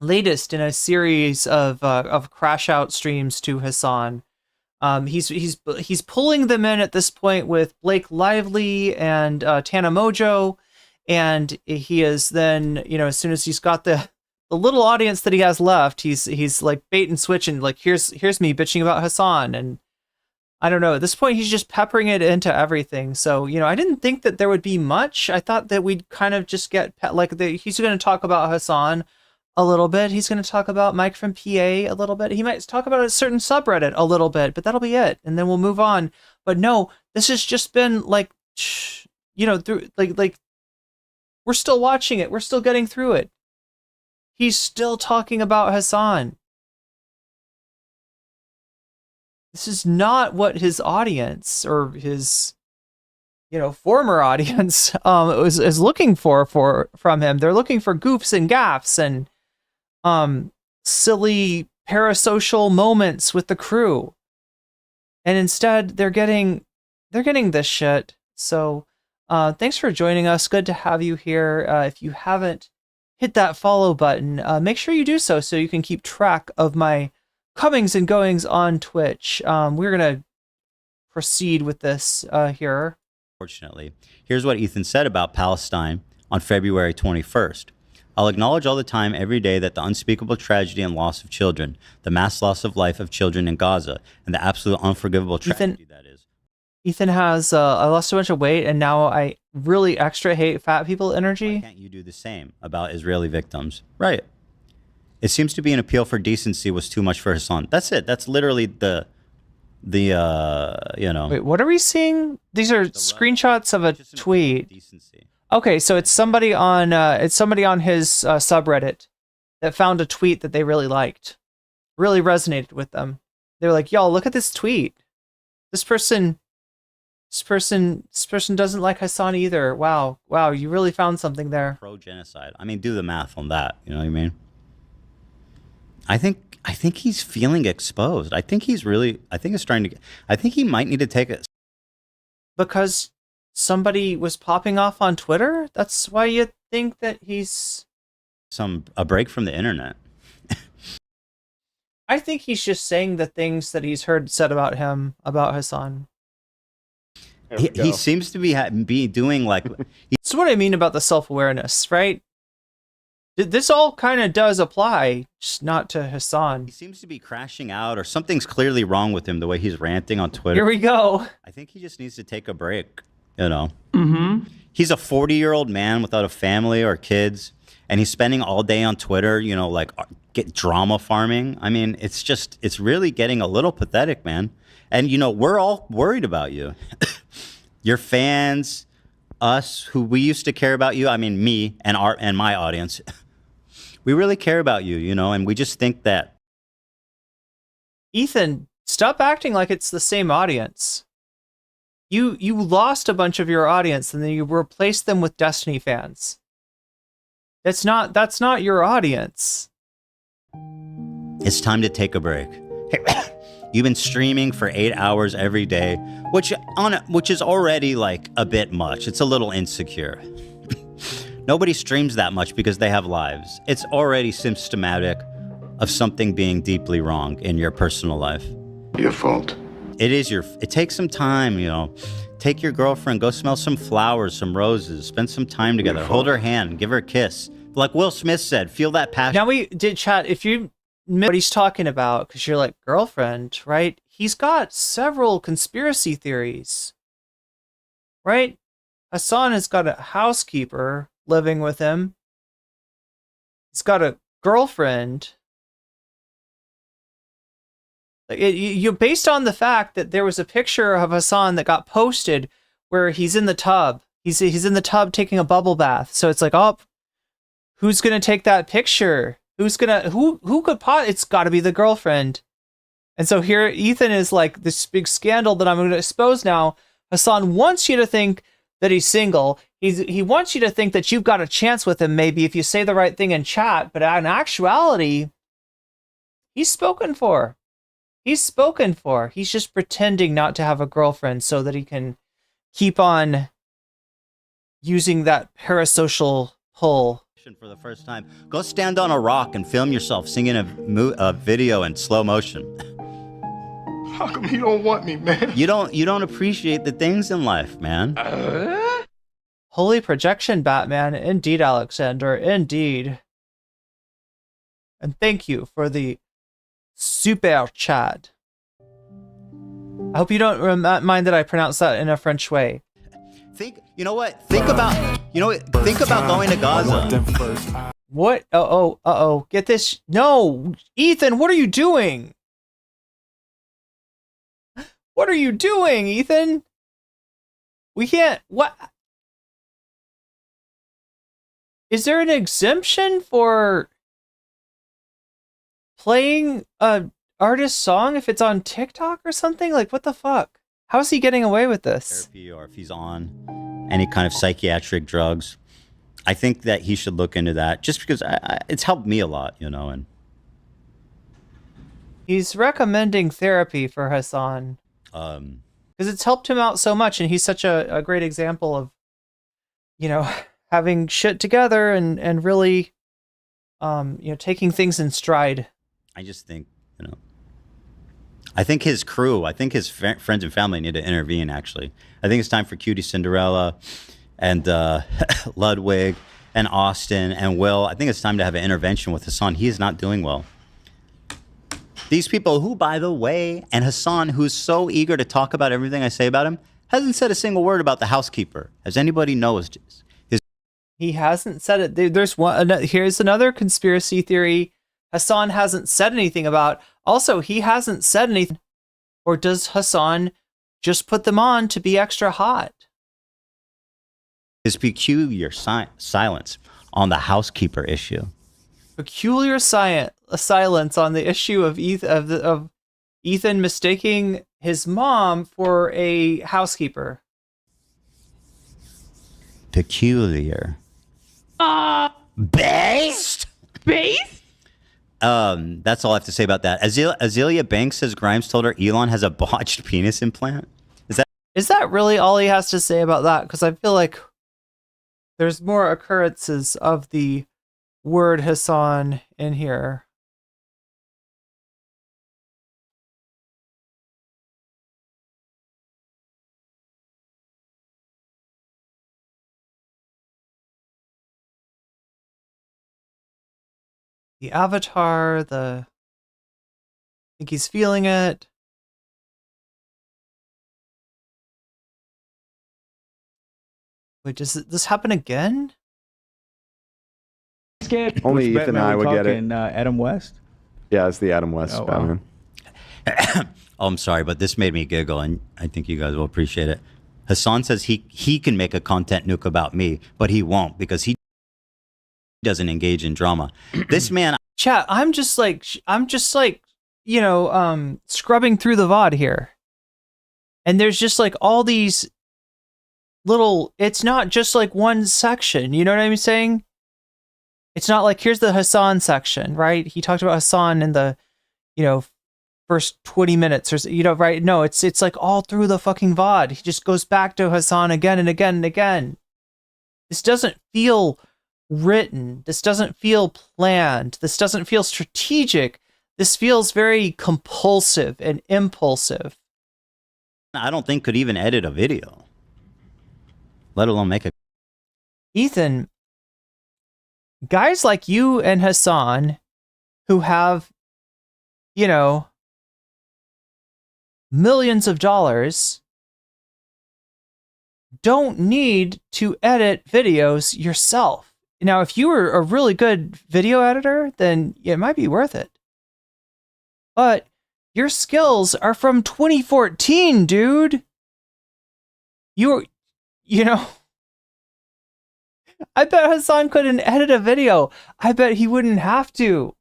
in a series of crash out streams to Hasan. He's pulling them in at this point with Blake Lively and Tana Mojo, and he is then, as soon as he's got the little audience that he has left, he's like bait and switch, and like here's me bitching about Hasan, and I don't know, at this point he's just peppering it into everything. So I didn't think that there would be much. I thought that we'd kind of just get he's going to talk about Hasan a little bit. He's going to talk about Mike from PA a little bit. He might talk about a certain subreddit a little bit, but that'll be it. And then we'll move on. But no, this has just been like, through like we're still watching it. We're still getting through it. He's still talking about Hasan. This is not what his audience or his, former audience is looking for from him. They're looking for goofs and gaffs and silly parasocial moments with the crew, and instead they're getting this shit. So thanks for joining us. Good to have you here. If you haven't hit that follow button, make sure you do so you can keep track of my comings and goings on Twitch. We're gonna proceed with this here. Fortunately, here's what Ethan said about Palestine on February 21st. I'll acknowledge all the time, every day, that the unspeakable tragedy and loss of children, the mass loss of life of children in Gaza, and the absolute unforgivable tragedy that is. Ethan has I lost a bunch of weight, and now I really extra hate fat people energy. Why can't you do the same about Israeli victims? Right. It seems to be an appeal for decency was too much for Hasan. That's it. That's literally the Wait, what are we seeing? These are screenshots of a tweet. Okay, so it's somebody on his subreddit that found a tweet that they really liked, really resonated with them. They're like, "Y'all, look at this tweet. This person doesn't like Hasan either. Wow, you really found something there." Pro-genocide. I mean, do the math on that. You know what I mean? I think he's feeling exposed. I think he might need to take it. Because somebody was popping off on Twitter? That's why you think that he's a break from the internet. I think he's just saying the things that he's heard said about him, about Hasan. He seems to be doing like... That's what I mean about the self-awareness, right? This all kind of does apply, just not to Hasan. He seems to be crashing out, or something's clearly wrong with him, the way he's ranting on Twitter. Here we go. I think he just needs to take a break, Mm-hmm. He's a 40-year-old man without a family or kids, and he's spending all day on Twitter, get drama farming. I mean, it's really getting a little pathetic, man. And, we're all worried about you. Your fans, us, who we used to care about you. I mean, me and my audience. We really care about you, and we just think that... Ethan, stop acting like it's the same audience. You lost a bunch of your audience, and then you replaced them with Destiny fans. That's not your audience. It's time to take a break. You've been streaming for 8 hours every day, which is already like a bit much. It's a little insecure. Nobody streams that much because they have lives. It's already symptomatic of something being deeply wrong in your personal life. Your fault. It takes some time, Take your girlfriend, go smell some flowers, some roses, spend some time together, hold her hand, give her a kiss, Like Will Smith said, feel that passion. Now we did chat. If you miss what he's talking about, because you're like, girlfriend, right? He's got several conspiracy theories, right? Hasan has got a housekeeper living with him. He's got a girlfriend. Like you based on the fact that there was a picture of Hasan that got posted where he's in the tub. He's in the tub taking a bubble bath. So it's like, oh, who's gonna take that picture? Who could it's got to be the girlfriend. And so here Ethan is like this big scandal that I'm going to expose now. Hasan wants you to think that he's single. He wants you to think that you've got a chance with him maybe if you say the right thing in chat, but in actuality, he's spoken for. He's spoken for. He's just pretending not to have a girlfriend so that he can keep on using that parasocial pull. For the first time, go stand on a rock and film yourself singing a video in slow motion. How come you don't want me, man? You don't appreciate the things in life, man. Holy projection, Batman. Indeed, Alexander. Indeed. And thank you for the super chat. I hope you don't mind that I pronounce that in a French way. You know what? Think about going to Gaza. What? Uh-oh. Get this. No! Ethan, what are you doing? What are you doing, Ethan? We can't... What? Is there an exemption for playing a artist song if it's on TikTok or something? Like, what the fuck? How is he getting away with this? Therapy, or if he's on any kind of psychiatric drugs, I think that he should look into that. Just because it's helped me a lot, you know. And he's recommending therapy for Hasan because it's helped him out so much, and he's such a great example of, you know, having shit together and really, you know, taking things in stride. I just think, you know, I think his crew, I think his friends and family need to intervene, actually. I think it's time for Cutie Cinderella and Ludwig and Austin and Will. I think it's time to have an intervention with Hasan. He is not doing well. These people who, by the way, and Hasan, who's so eager to talk about everything I say about him, hasn't said a single word about the housekeeper. Has anybody noticed this? He hasn't said it. There's one. Here's another conspiracy theory Hasan hasn't said anything about. Also, he hasn't said anything. Or does Hasan just put them on to be extra hot? His peculiar silence on the housekeeper issue. Peculiar silence on the issue of Ethan mistaking his mom for a housekeeper. Peculiar. Based? That's all I have to say about that. Azealia Banks says Grimes told her Elon has a botched penis implant. Is that really all he has to say about that? Because I feel like there's more occurrences of the word Hasan in here. The avatar, I think he's feeling it. Wait, does this happen again? Only Ethan and I would get it. Adam West? Yeah, it's the Adam West Batman. Oh, I'm sorry, but this made me giggle, and I think you guys will appreciate it. Hasan says he can make a content nuke about me, but he won't because he doesn't engage in drama. This man... Chat, I'm just like, you know, scrubbing through the VOD here. And there's just like all these little, it's not just like one section, you know what I'm saying? It's not like, here's the Hasan section, right? He talked about Hasan in the, you know, first 20 minutes or, you know, right? No, it's like all through the fucking VOD. He just goes back to Hasan again and again and again. This doesn't feel written. This doesn't feel planned. This doesn't feel strategic. This feels very compulsive and impulsive. I don't think could even edit a video, let alone make it. Ethan, guys like you and Hasan, who have, you know, millions of dollars, don't need to edit videos yourself. Now, if you were a really good video editor, then it might be worth it. But your skills are from 2014, dude. You know, I bet Hasan couldn't edit a video. I bet he wouldn't have to.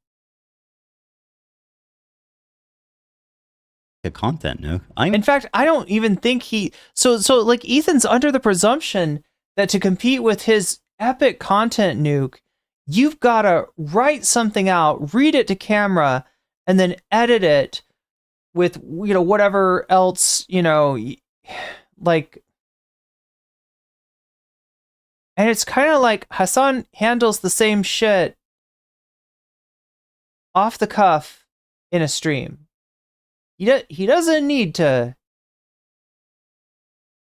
A content nuke. In fact, I don't even think he. So like Ethan's under the presumption that to compete with his epic content nuke, you've got to write something out, read it to camera, and then edit it with, you know, whatever else, you know, like. And it's kind of like Hasan handles the same shit off the cuff in a stream. He doesn't need to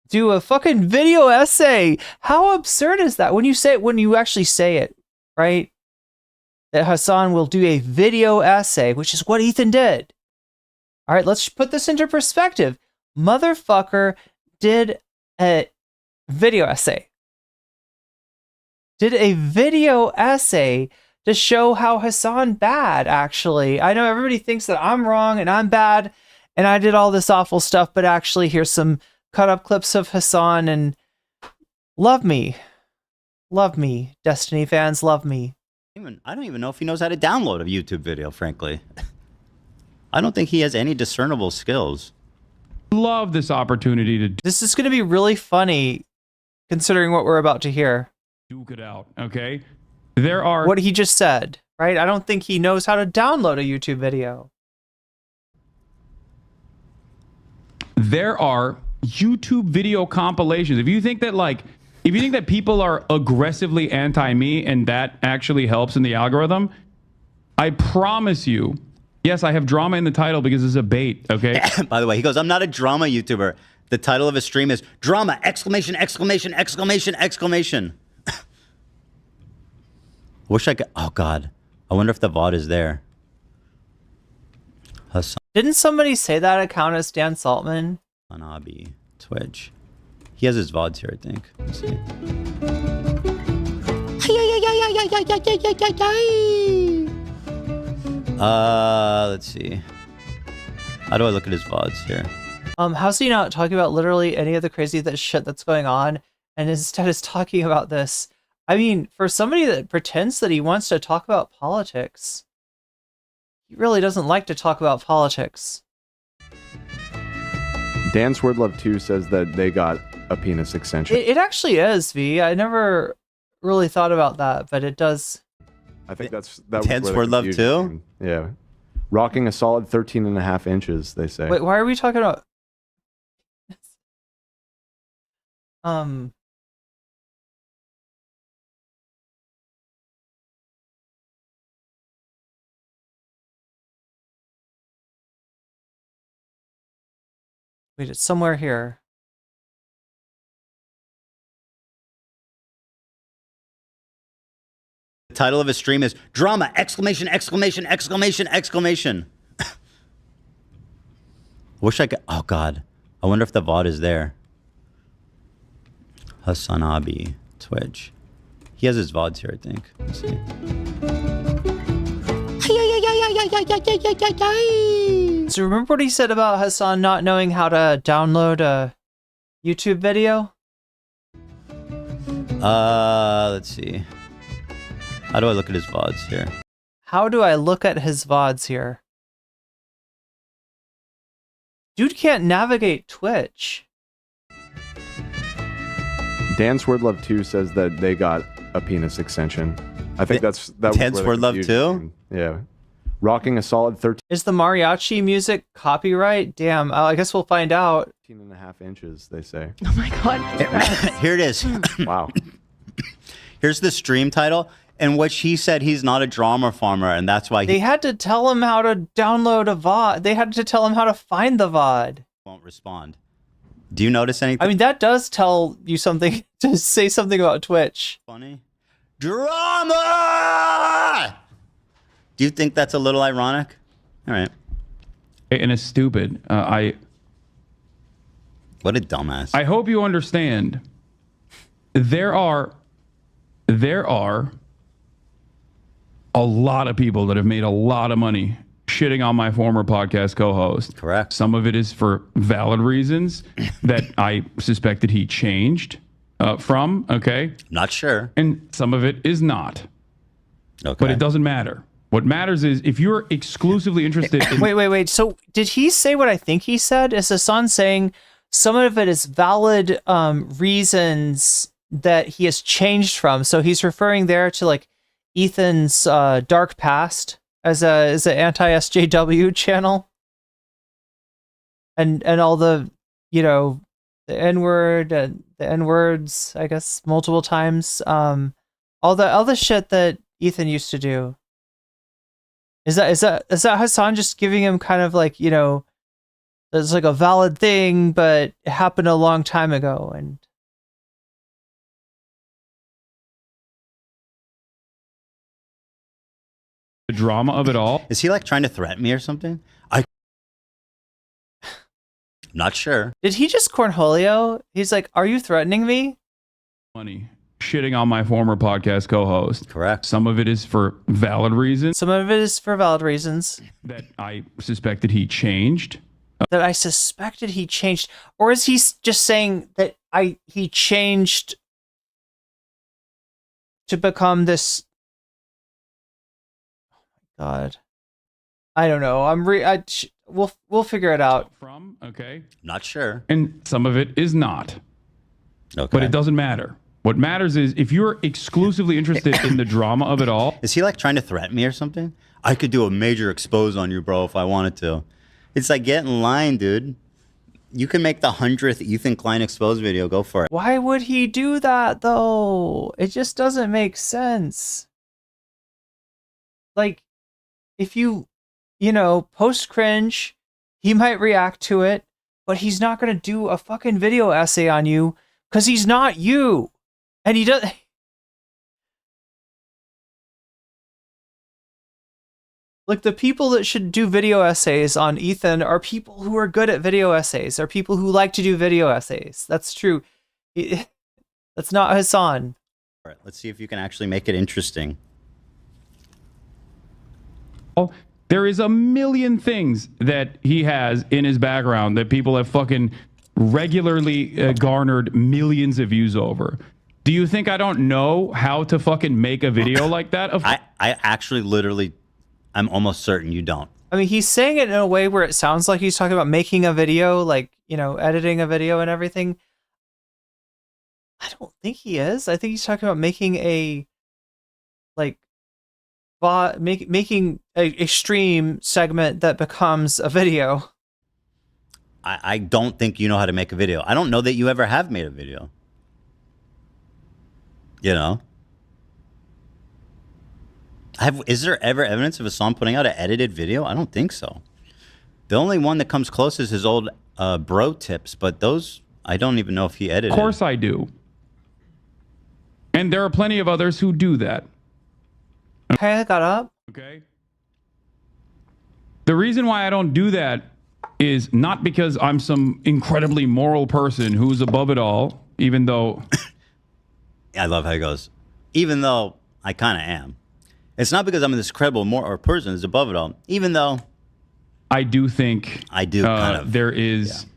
do a fucking video essay. How absurd is that? When you actually say it, right? That Hasan will do a video essay, which is what Ethan did. All right, let's put this into perspective. Motherfucker did a video essay. Did a video essay to show how Hasan bad, actually. I know everybody thinks that I'm wrong and I'm bad and I did all this awful stuff, but actually here's some cut up clips of Hasan, and love me. Love me, Destiny fans, love me. I don't even know if he knows how to download a YouTube video, frankly. I don't think he has any discernible skills. Love this opportunity to This is going to be really funny considering what we're about to hear. duke it out, okay? There are... What he just said, right? I don't think he knows how to download a YouTube video. There are YouTube video compilations. If you think that people are aggressively anti-me and that actually helps in the algorithm, I promise you, yes, I have drama in the title because it's a bait, okay? By the way, he goes, I'm not a drama YouTuber. The title of his stream is drama, exclamation, exclamation, exclamation, exclamation. Wish I could, oh God. I wonder if the VOD is there. Hasan. Didn't somebody say that account is Dan Saltman? Anabi, Twitch. He has his VODs here, I think. Let's see. Let's see. How do I look at his VODs here? How's he not talking about literally any of the crazy shit that's going on, and instead is talking about this? I mean, for somebody that pretends that he wants to talk about politics, he really doesn't like to talk about politics. Dan Swordlove2 says that they got a penis extension. It actually is, V. I never really thought about that, but it does. I think that Dan was where the Swordlove2? confusion came. Yeah. Rocking a solid 13.5 inches, they say. Wait, why are we talking about... Wait, it's somewhere here. The title of his stream is drama, exclamation, exclamation, exclamation, exclamation. Wish I could, oh God. I wonder if the VOD is there. Hasan Abi, Twitch. He has his VODs here, I think. Let's see. So remember what he said about Hasan not knowing how to download a YouTube video? Let's see. How do I look at his VODs here? How do I look at his VODs here? Dude can't navigate Twitch. Dan Swordlove2 says that they got a penis extension. I think that was Dan where the Swordlove2? confusion came. Yeah. Rocking a solid 13. Is the mariachi music copyright? Damn, I guess we'll find out. 13.5 inches, they say. Oh my God. Here it is. Wow. Here's the stream title, in which he said he's not a drama farmer, and that's why They had to tell him how to download a VOD. They had to tell him how to find the VOD. won't respond. Do you notice anything? I mean, that does tell you something, to say something about Twitch. Funny. Drama! Do you think that's a little ironic? All right. And it's stupid. What a dumbass. I hope you understand. There are a lot of people that have made a lot of money shitting on my former podcast co-host. Correct. Some of it is for valid reasons that I suspected he changed from. Okay. Not sure. And some of it is not. Okay. But it doesn't matter. What matters is if you're exclusively interested in... Wait. So did he say what I think he said? Is Hasan saying some of it is valid reasons that he has changed from? So he's referring there to like Ethan's dark past as an anti-SJW channel, and all the, you know, the N-word and the N-words, I guess, multiple times. All the shit that Ethan used to do. Is that Hasan just giving him kind of like, you know, it's like a valid thing, but it happened a long time ago, and the drama of it all? Is he like trying to threaten me or something? I'm not sure. Did he just cornholio? He's like, "Are you threatening me?" Money shitting on my former podcast co-host. Correct. Some of it is for valid reasons. Some of it is for valid reasons that I suspected he changed. That I suspected he changed, or is he just saying that he changed to become this? Oh my god, I don't know. We'll figure it out. From okay, not sure, and some of it is not. Okay, but it doesn't matter. What matters is if you're exclusively interested in the drama of it all. Is he like trying to threaten me or something? I could do a major expose on you, bro, if I wanted to. It's like, get in line, dude. You can make the 100th Ethan Klein expose video. Go for it. Why would he do that, though? It just doesn't make sense. Like, if you know, post cringe, he might react to it, but he's not going to do a fucking video essay on you because he's not you. And he does... Like, the people that should do video essays on Ethan are people who are good at video essays, are people who like to do video essays. That's true. That's not Hasan. All right, let's see if you can actually make it interesting. Oh, there is a million things that he has in his background that people have fucking regularly garnered millions of views over. Do you think I don't know how to fucking make a video like that? I actually literally... I'm almost certain you don't. I mean, he's saying it in a way where it sounds like he's talking about making a video, like, you know, editing a video and everything. I don't think he is. I think he's talking about making a, like, making a stream segment that becomes a video. I don't think you know how to make a video. I don't know that you ever have made a video. You know? Is there ever evidence of Hasan putting out an edited video? I don't think so. The only one that comes close is his old bro tips, but those, I don't even know if he edited. Of course I do. And there are plenty of others who do that. Okay, I got up. Okay. The reason why I don't do that is not because I'm some incredibly moral person who's above it all, even though... I love how he goes, even though I kind of am. It's not because I'm this credible moral person who's above it all, even though... I do think... I do kind of. There is...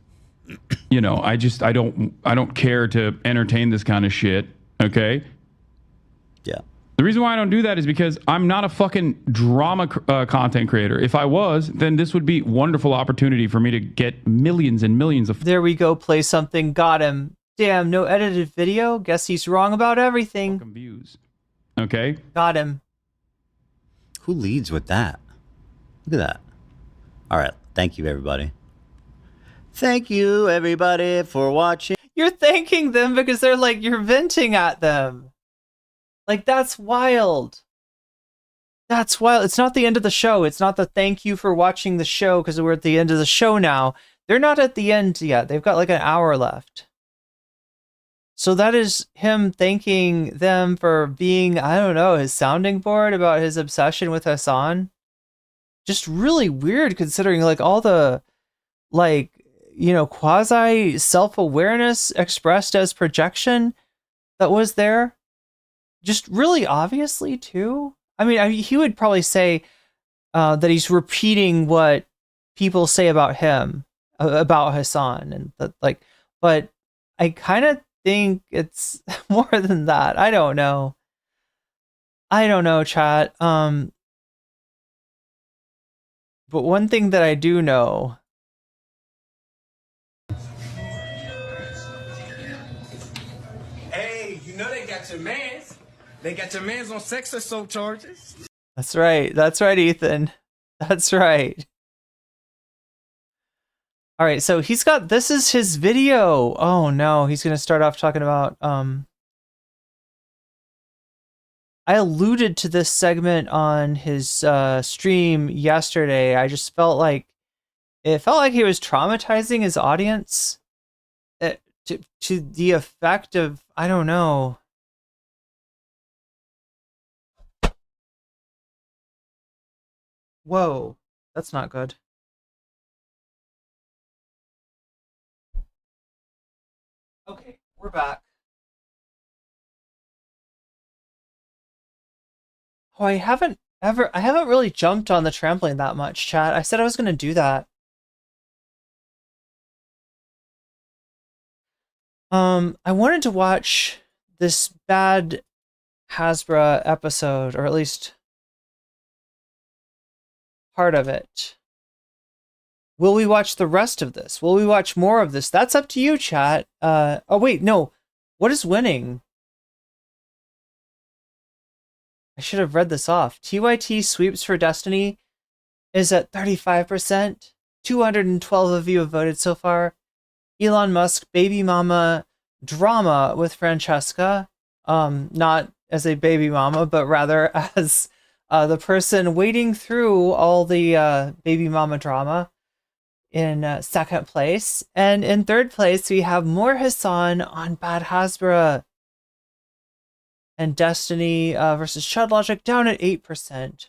Yeah. You know, I don't care to entertain this kind of shit, okay? Yeah. The reason why I don't do that is because I'm not a fucking drama content creator. If I was, then this would be a wonderful opportunity for me to get millions and millions of... There we go, play something, got him. Damn, no edited video? Guess he's wrong about everything. Views. Okay? Got him. Who leads with that? Look at that. All right. Thank you, everybody. Thank you, everybody, for watching. You're thanking them because they're like, you're venting at them. Like, that's wild. That's wild. It's not the end of the show. It's not the thank you for watching the show because we're at the end of the show now. They're not at the end yet. They've got like an hour left. So that is him thanking them for being, I don't know, his sounding board about his obsession with Hasan. Just really weird considering like all the like, quasi self-awareness expressed as projection that was there. Just really obviously too. I mean, he would probably say that he's repeating what people say about him, about Hasan, and but I kind of think it's more than that. I don't know, chat. But one thing that I do know. Hey, you know they got your mans. They got your mans on sex assault charges. That's right. That's right, Ethan. That's right. All right, so this is his video. Oh no, he's going to start off talking about I alluded to this segment on his stream yesterday. I just felt like he was traumatizing his audience to the effect of, I don't know. Whoa, that's not good. Okay, we're back. Oh, I haven't really jumped on the trampoline that much, chat. I said I was going to do that. I wanted to watch this bad Hasbara episode, or at least part of it. Will we watch the rest of this? Will we watch more of this? That's up to you, chat. Oh wait, no. What is winning? I should have read this off. TYT sweeps for Destiny is at 35%. 212 of you have voted so far. Elon Musk baby mama drama with Francesca. Not as a baby mama, but rather as the person wading through all the baby mama drama in second place. And in third place, we have more Hasan on Bad Hasbara. And Destiny versus Chud Logic down at 8%.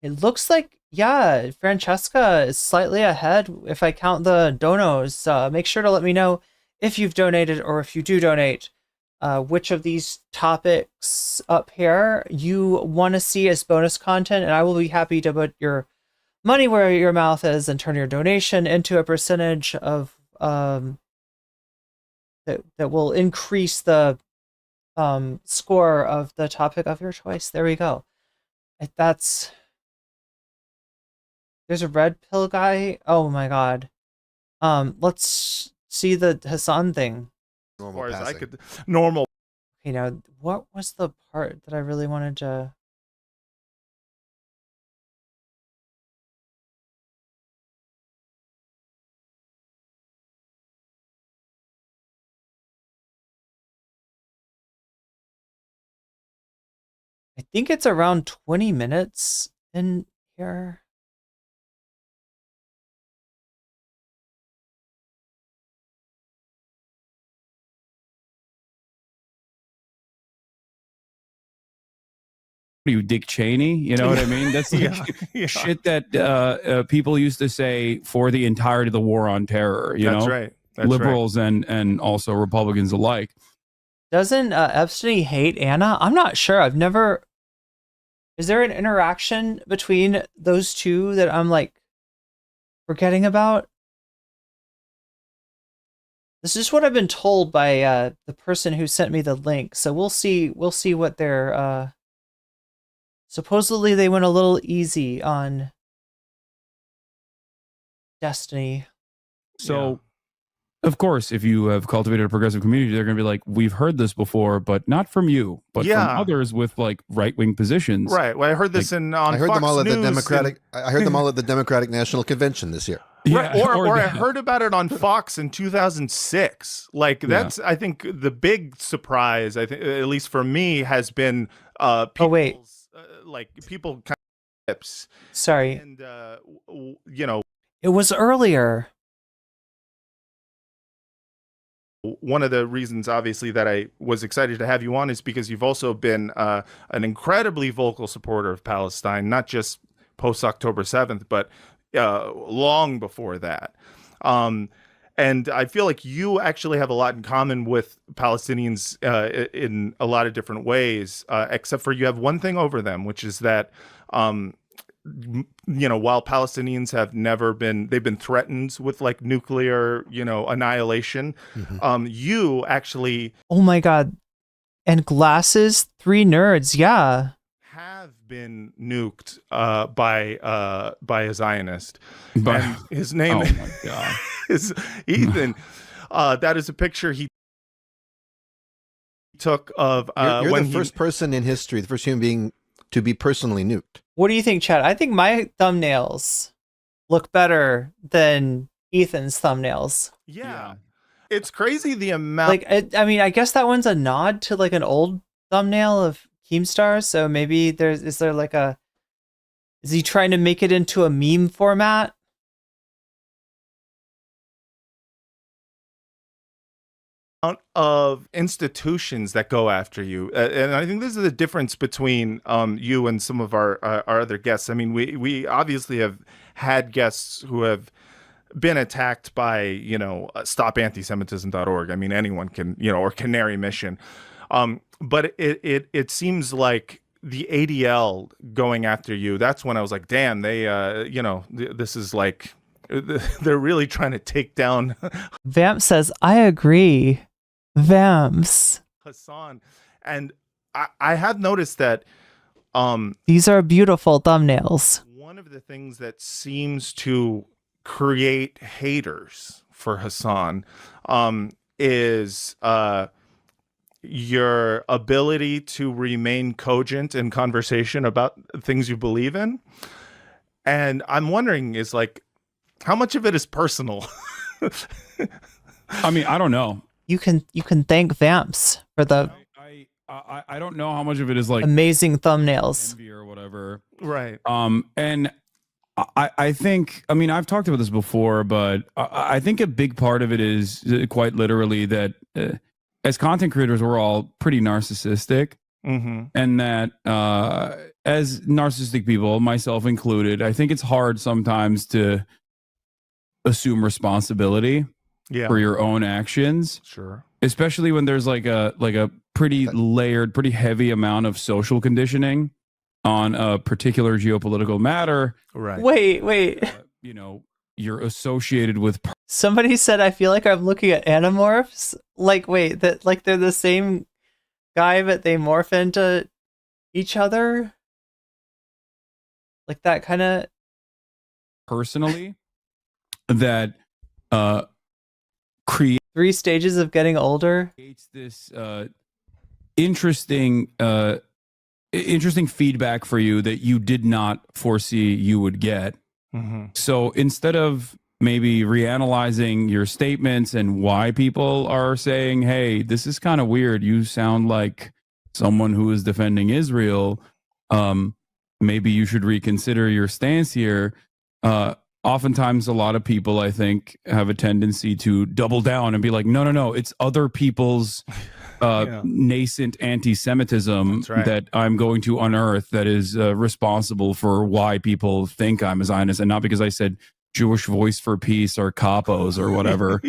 It looks like, yeah, Francesca is slightly ahead if I count the donos. Make sure to let me know if you've donated or if you do donate, which of these topics up here you want to see as bonus content, and I will be happy to put your money where your mouth is and turn your donation into a percentage of that will increase the score of the topic of your choice. There we go. There's a red pill guy. Oh my god. Let's see the Hasan thing. Normal passing. Normal. Okay, now what was the part that I really wanted to? I think it's around 20 minutes in here. You Dick Cheney, you know what I mean? That's like shit that people used to say for the entirety of the war on terror. You That's know, right. That's liberals and also Republicans alike. Doesn't Epstein hate Anna? I'm not sure. I've never. Is there an interaction between those two that I'm like forgetting about? This is what I've been told by the person who sent me the link. So we'll see what they're. Supposedly they went a little easy on Destiny. So, of course, if you have cultivated a progressive community, they're going to be like, we've heard this before, but not from you, but from others with like right-wing positions. Right. Well, I heard this on Fox them all at News the Democratic. I heard them all at the Democratic National Convention this year. Right. Or I heard about it on Fox in 2006. Like that's, I think, the big surprise. I think, at least for me, has been people's, like people kind of tips. Sorry. And you know, It was earlier. One of the reasons, obviously, that I was excited to have you on is because you've also been an incredibly vocal supporter of Palestine, not just post-October 7th, but long before that. And I feel like you actually have a lot in common with Palestinians in a lot of different ways, except for you have one thing over them, which is that while Palestinians have they've been threatened with like nuclear, annihilation. You actually, oh my God, and glasses, 3 nerds, yeah, have been nuked by a Zionist. And his name is Ethan. That is a picture he took of You're when the first person in history, the first human being to be personally nuked. What do you think, Chad? I think my thumbnails look better than Ethan's thumbnails. Yeah. It's crazy the amount. Like, I mean, I guess that one's a nod to like an old thumbnail of Keemstar. So maybe is he trying to make it into a meme format? Of institutions that go after you, and I think this is the difference between you and some of our other guests. I mean, we obviously have had guests who have been attacked by StopAntisemitism.org. I mean, anyone can, or Canary Mission, but it seems like the ADL going after you. That's when I was like, damn, they this is like they're really trying to take down. Vamp says, I agree. Vamps. Hasan. And I have noticed that these are beautiful thumbnails. One of the things that seems to create haters for Hasan is your ability to remain cogent in conversation about things you believe in. And I'm wondering is like, how much of it is personal? I mean, I don't know. You can thank Vamps for the I don't know how much of it is like amazing thumbnails envy or whatever. Right. And I think, I mean, I've talked about this before, but I think a big part of it is quite literally that as content creators, we're all pretty narcissistic. Mm-hmm. And that as narcissistic people, myself included, I think it's hard sometimes to assume responsibility for your own actions. Sure. Especially when there's like a pretty layered, pretty heavy amount of social conditioning on a particular geopolitical matter. Right. Wait. You're associated with. Somebody said, I feel like I'm looking at Animorphs. Like, wait, that like they're the same guy, but they morph into each other. Like that kind of. Personally, that create 3 stages of getting older. Creates this interesting feedback for you that you did not foresee you would get. Mm-hmm. So instead of maybe reanalyzing your statements and why people are saying, hey, this is kind of weird, you sound like someone who is defending Israel, maybe you should reconsider your stance here. Oftentimes, a lot of people, I think, have a tendency to double down and be like, no, it's other people's nascent anti-Semitism that I'm going to unearth that is responsible for why people think I'm a Zionist, and not because I said Jewish Voice for Peace or capos or whatever,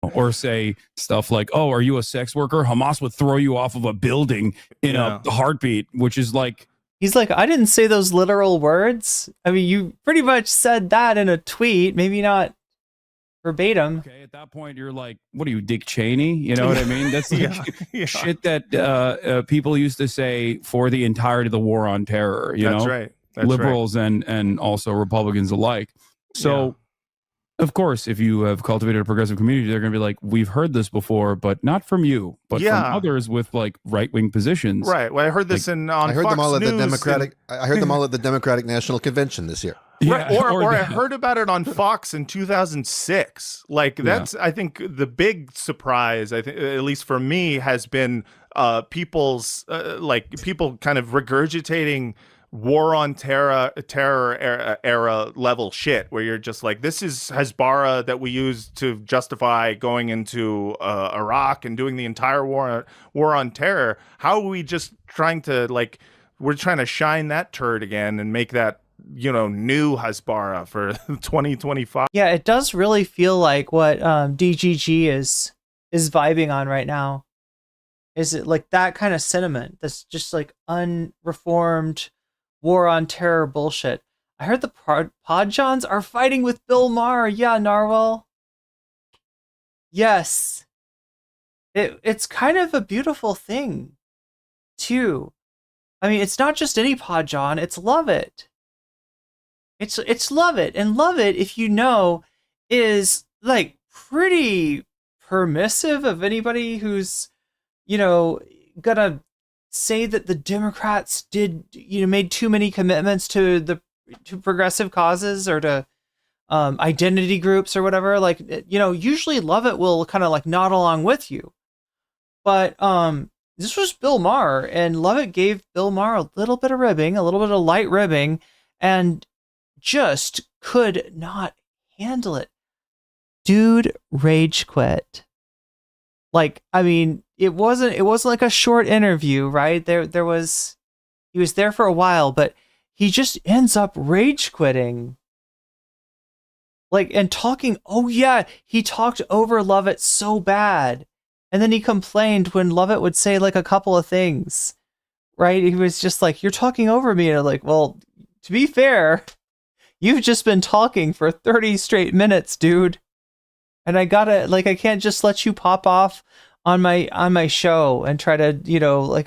or say stuff like, oh, are you a sex worker? Hamas would throw you off of a building in a heartbeat, which is like, he's like, I didn't say those literal words. I mean, you pretty much said that in a tweet, maybe not verbatim. Okay, at that point, you're like, what are you, Dick Cheney? You know what I mean? That's like shit that people used to say for the entirety of the war on terror. That's right. That's liberals and also Republicans alike. So, of course, if you have cultivated a progressive community, they're going to be like, we've heard this before, but not from you, but from others with like right-wing positions. Right. Well, I heard this on I heard Fox them all at News the Democratic. I heard them all at the Democratic National Convention this year. Right. Or I heard about it on Fox in 2006. Like that's, I think, the big surprise. I think, at least for me, has been people's people kind of regurgitating war on terror era level shit, where you're just like, this is Hasbara that we use to justify going into Iraq and doing the entire war on terror. How are we just trying to we're trying to shine that turd again and make that new Hasbara for 2025? Yeah, it does really feel like what DGG is vibing on right now. Is it like that kind of sentiment that's just like unreformed war on terror bullshit? I heard the Podjons are fighting with Bill Maher. Yeah, Narwhal. Yes. It's kind of a beautiful thing, too. I mean, it's not just any Podjon, it's Love It. It's Love It. And Love It, if you know, is like pretty permissive of anybody who's, gonna say that the Democrats made too many commitments to progressive causes or to identity groups or whatever. Usually Love It will kind of like nod along with you. But this was Bill Maher, and Love It gave Bill Maher a little bit of ribbing, a little bit of light ribbing, and just could not handle it. Dude rage quit. It wasn't like a short interview, right? He was there for a while, but he just ends up rage quitting. And talking, he talked over Love It so bad. And then he complained when Love It would say a couple of things, right? He was just like, you're talking over me. And I'm like, well, to be fair, you've just been talking for 30 straight minutes, dude. And I can't just let you pop off on my show and try to,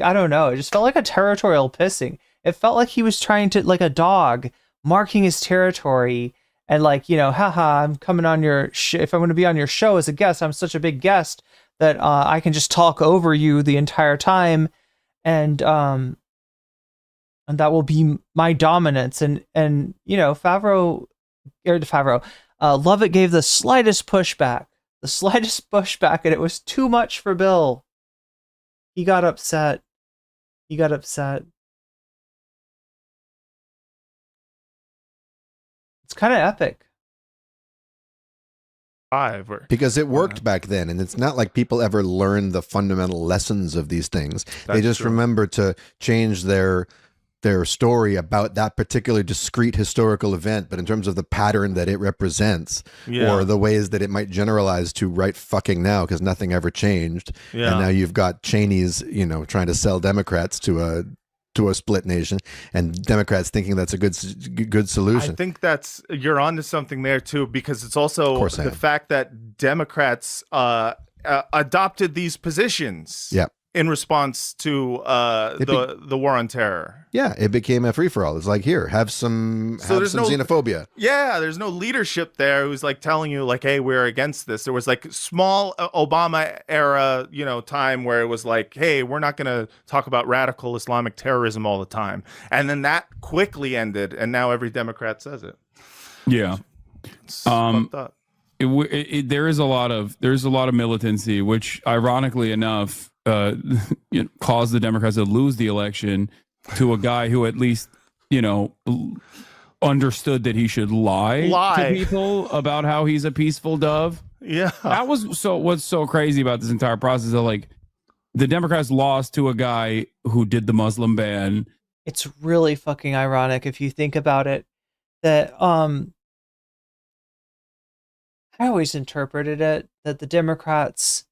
I don't know. It just felt like a territorial pissing. It felt like he was trying to, like a dog, marking his territory and haha, I'm coming on your if I'm going to be on your show as a guest, I'm such a big guest that I can just talk over you the entire time, and that will be my dominance. And Favreau, Love It gave the slightest pushback, and it was too much for Bill. He got upset. It's kind of epic. Because it worked back then, and it's not like people ever learned the fundamental lessons of these things. They just remember to change their story about that particular discrete historical event, but in terms of the pattern that it represents, or the ways that it might generalize to right fucking now, because nothing ever changed. And now you've got Cheney's, trying to sell Democrats to a split nation, and Democrats thinking that's a good solution. I think you're onto something there too, because it's also the fact that Democrats adopted these positions in response to the war on terror. Yeah, it became a free-for-all. It's like, here, have some xenophobia. Yeah, there's no leadership there who's telling you hey, we're against this. There was small Obama era, time where it was hey, we're not going to talk about radical Islamic terrorism all the time. And then that quickly ended, and now every Democrat says it. Yeah. It's fucked up. There's a lot of militancy, which ironically enough caused the Democrats to lose the election to a guy who at least understood that he should lie to people about how he's a peaceful dove. Yeah, that was what's so crazy about this entire process. Of the Democrats lost to a guy who did the Muslim ban. It's really fucking ironic if you think about it. That I always interpreted it that the Democrats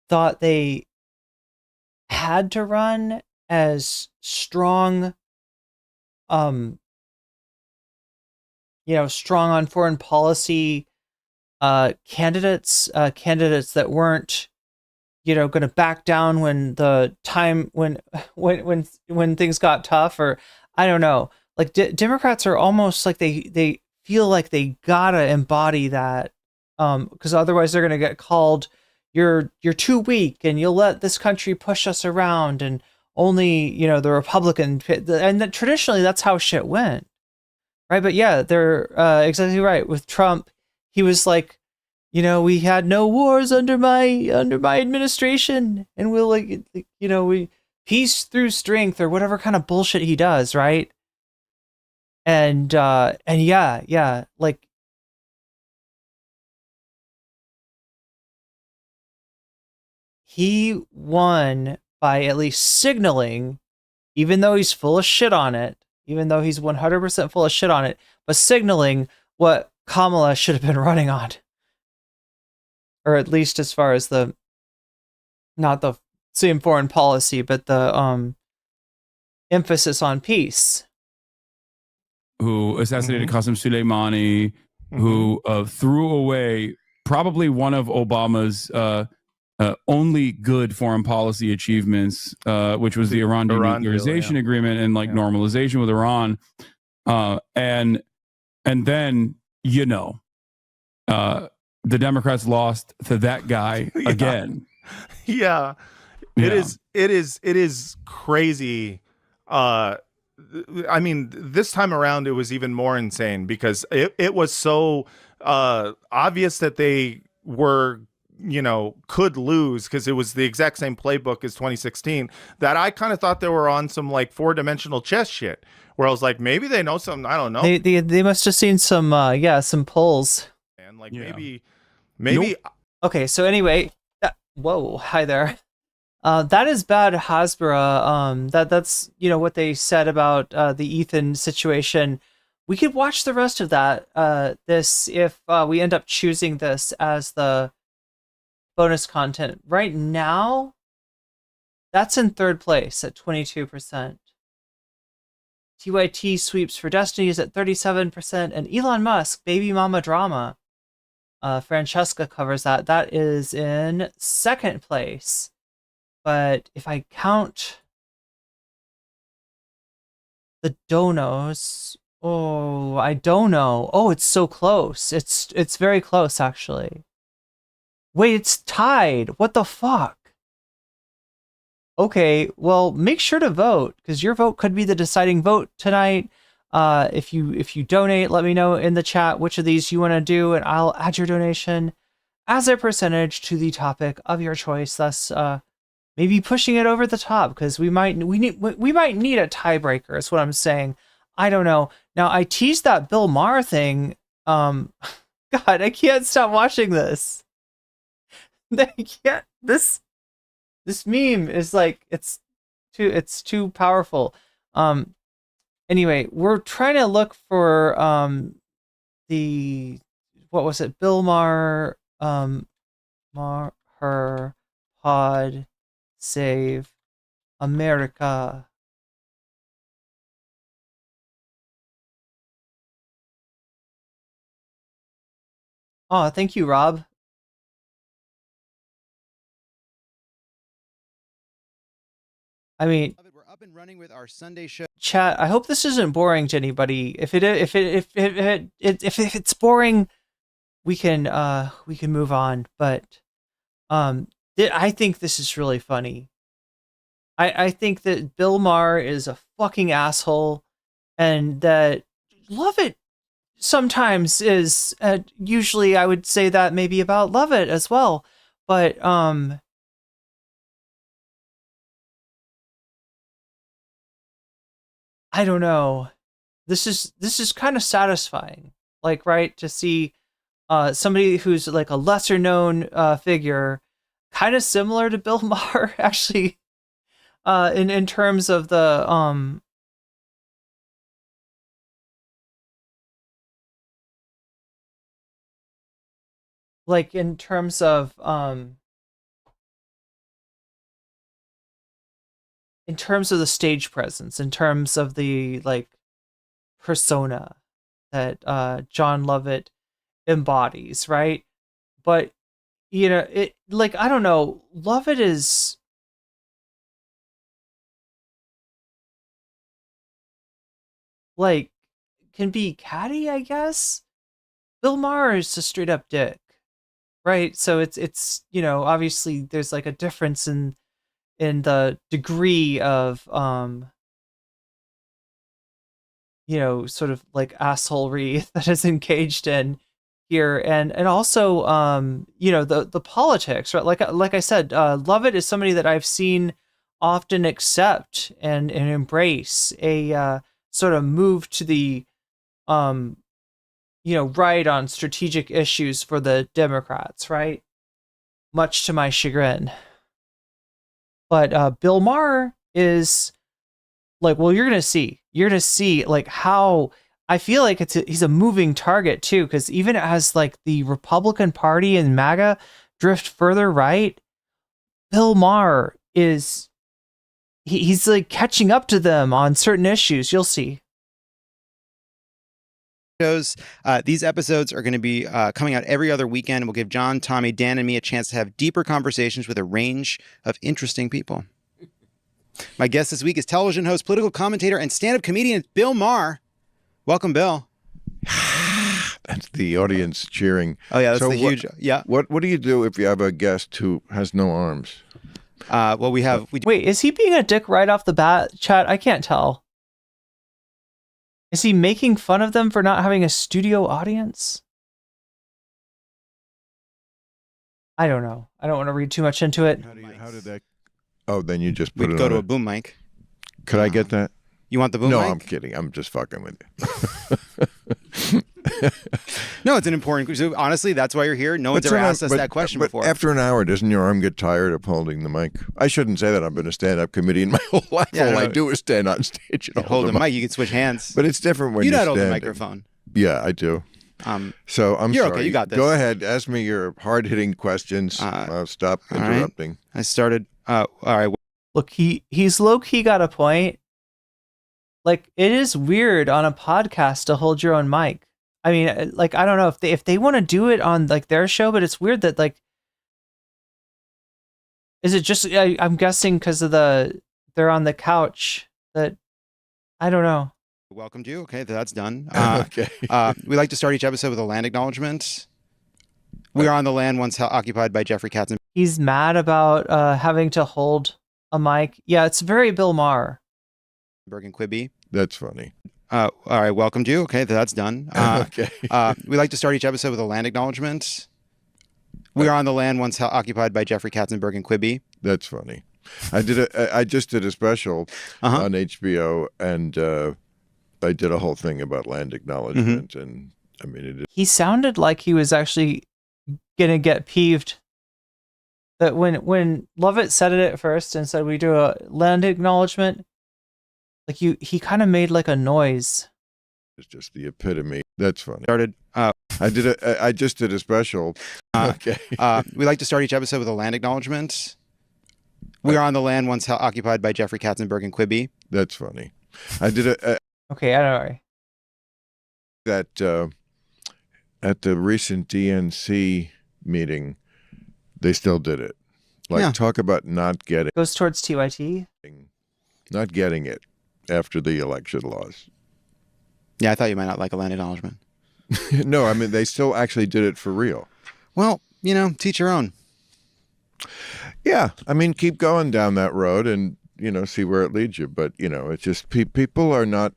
thought they had to run as strong, strong on foreign policy candidates that weren't, going to back down when the time when things got tough, or I don't know. Democrats are almost they feel like they gotta embody that, because otherwise they're gonna get called you're too weak and you'll let this country push us around, and only the Republican, and that traditionally that's how shit went, right? But yeah, they're exactly right. With Trump, he was we had no wars under my administration, and we'll peace through strength or whatever kind of bullshit he does, right? And yeah, like he won by at least signaling, even though he's full of shit on it, even though he's 100% full of shit on it, but signaling what Kamala should have been running on. Or at least as far as the, not the same foreign policy, but the emphasis on peace. Who assassinated Qasem Soleimani, who threw away probably one of Obama's only good foreign policy achievements, which was the Iran denuclearization agreement and like normalization with Iran. And then, you know, the Democrats lost to that guy again. Yeah. It is crazy. I mean, this time around, it was even more insane because it was so obvious that they were, you know, could lose because it was the exact same playbook as 2016 that I kind of thought they were on some like 4-dimensional chess shit where I was like, maybe they know something. I don't know. They must have seen some, some polls. And like maybe. Nope. Okay. So anyway, whoa, hi there. That is bad, Hasbara. That's, you know, what they said about the Ethan situation. We could watch the rest of that. This, if we end up choosing this as the bonus content. Right now, that's in third place at 22%. TYT Sweeps for Destiny is at 37%, and Elon Musk, Baby Mama Drama, Francesca covers that. That is in second place. But if I count the donos, oh, I don't know. Oh, it's so close. It's very close, actually. Wait, it's tied. What the fuck? Okay, well, make sure to vote because your vote could be the deciding vote tonight. If you donate, let me know in the chat which of these you want to do, and I'll add your donation as a percentage to the topic of your choice. Thus, maybe pushing it over the top because we might need a tiebreaker. Is what I'm saying. I don't know. Now I teased that Bill Maher thing. God, I can't stop watching this. I can't. This meme is like it's too powerful. Anyway, we're trying to look for the, what was it? Bill Maher, Maher Pod Save America. Oh, thank you, Rob. I mean, we're up and running with our Sunday show. Chat, I hope this isn't boring to anybody. If it's boring, we can move on. But I think this is really funny. I think that Bill Maher is a fucking asshole, and that Lovett sometimes is. Usually, I would say that maybe about Lovett as well, but I don't know. This is kind of satisfying, like, right, to see somebody who's like a lesser known figure, kind of similar to Bill Maher, actually, in terms of the like in terms of the stage presence, in terms of the like persona that John Lovett embodies, right? But you know, it, like, I don't know, Lovett is like, can be catty, I guess. Bill Maher is a straight up dick, right? So it's you know, obviously there's like a difference in the degree of you know, sort of like assholery that is engaged in here, and also you know, the politics, right? Like I said, Lovett is somebody that I've seen often accept and embrace a sort of move to the right on strategic issues for the Democrats, right? Much to my chagrin. But Bill Maher is like, well, you're gonna see like how I feel like he's a moving target too, because even as like the Republican Party and MAGA drift further right, Bill Maher is he's like catching up to them on certain issues. You'll see. These episodes are going to be coming out every other weekend. We'll give John, Tommy, Dan, and me a chance to have deeper conversations with a range of interesting people. My guest this week is television host, political commentator, and stand-up comedian Bill Maher. Welcome, Bill. That's the audience cheering. Oh yeah, that's the huge. Yeah. What do you do if you have a guest who has no arms? Well, Wait, is he being a dick right off the bat, chat? I can't tell. Is he making fun of them for not having a studio audience? I don't know. I don't want to read too much into it. How did that? Oh, then you just put We'd it go on to a boom mic. Could I get that? You want the boom mic? mic? No, I'm kidding. I'm just fucking with you. No, it's an important. So honestly, that's why you're here. No one's ever asked us that question before. After an hour, doesn't your arm get tired of holding the mic? I shouldn't say that. I've been a stand-up comedian my whole life. Yeah, All I do is stand on stage and hold the mic. You can switch hands. But it's different when you you're don't hold the standing. microphone. Yeah, I do. So I'm you're sorry. Okay. You got this. Go ahead. Ask me your hard-hitting questions. Stop interrupting. Right. I started. All right. Look, he's low-key got a point. Like, it is weird on a podcast to hold your own mic. I mean, like, I don't know if they want to do it on like their show, but it's weird that like, is it just? I'm guessing because of they're on the couch that I don't know. Welcomed you. Okay, that's done. Okay. We like to start each episode with a land acknowledgement. We are on the land once occupied by Jeffrey Katzenberg. He's mad about having to hold a mic. Yeah, it's very Bill Maher. And Quibi. That's funny. All right, welcomed you. Okay, that's done. Okay. We like to start each episode with a land acknowledgement. We are on the land once occupied by Jeffrey Katzenberg and Quibi. That's funny. I just did a special on HBO, and I did a whole thing about land acknowledgement, and I mean, he sounded like he was actually gonna get peeved. That when Lovett said it at first and said we do a land acknowledgement. Like he kind of made like a noise. It's just the epitome. That's funny. I just did a special. Okay. We like to start each episode with a land acknowledgement. We are on the land once occupied by Jeffrey Katzenberg and Quibi. That's funny. Okay, I don't know. That at the recent DNC meeting, they still did it. Like, talk about not getting. Goes towards TYT. Not getting it after the election laws. Yeah, I thought you might not like a land acknowledgement. No, I mean, they still actually did it for real. Well, teach your own. Yeah, I mean, keep going down that road and, see where it leads you. But, it's just people are not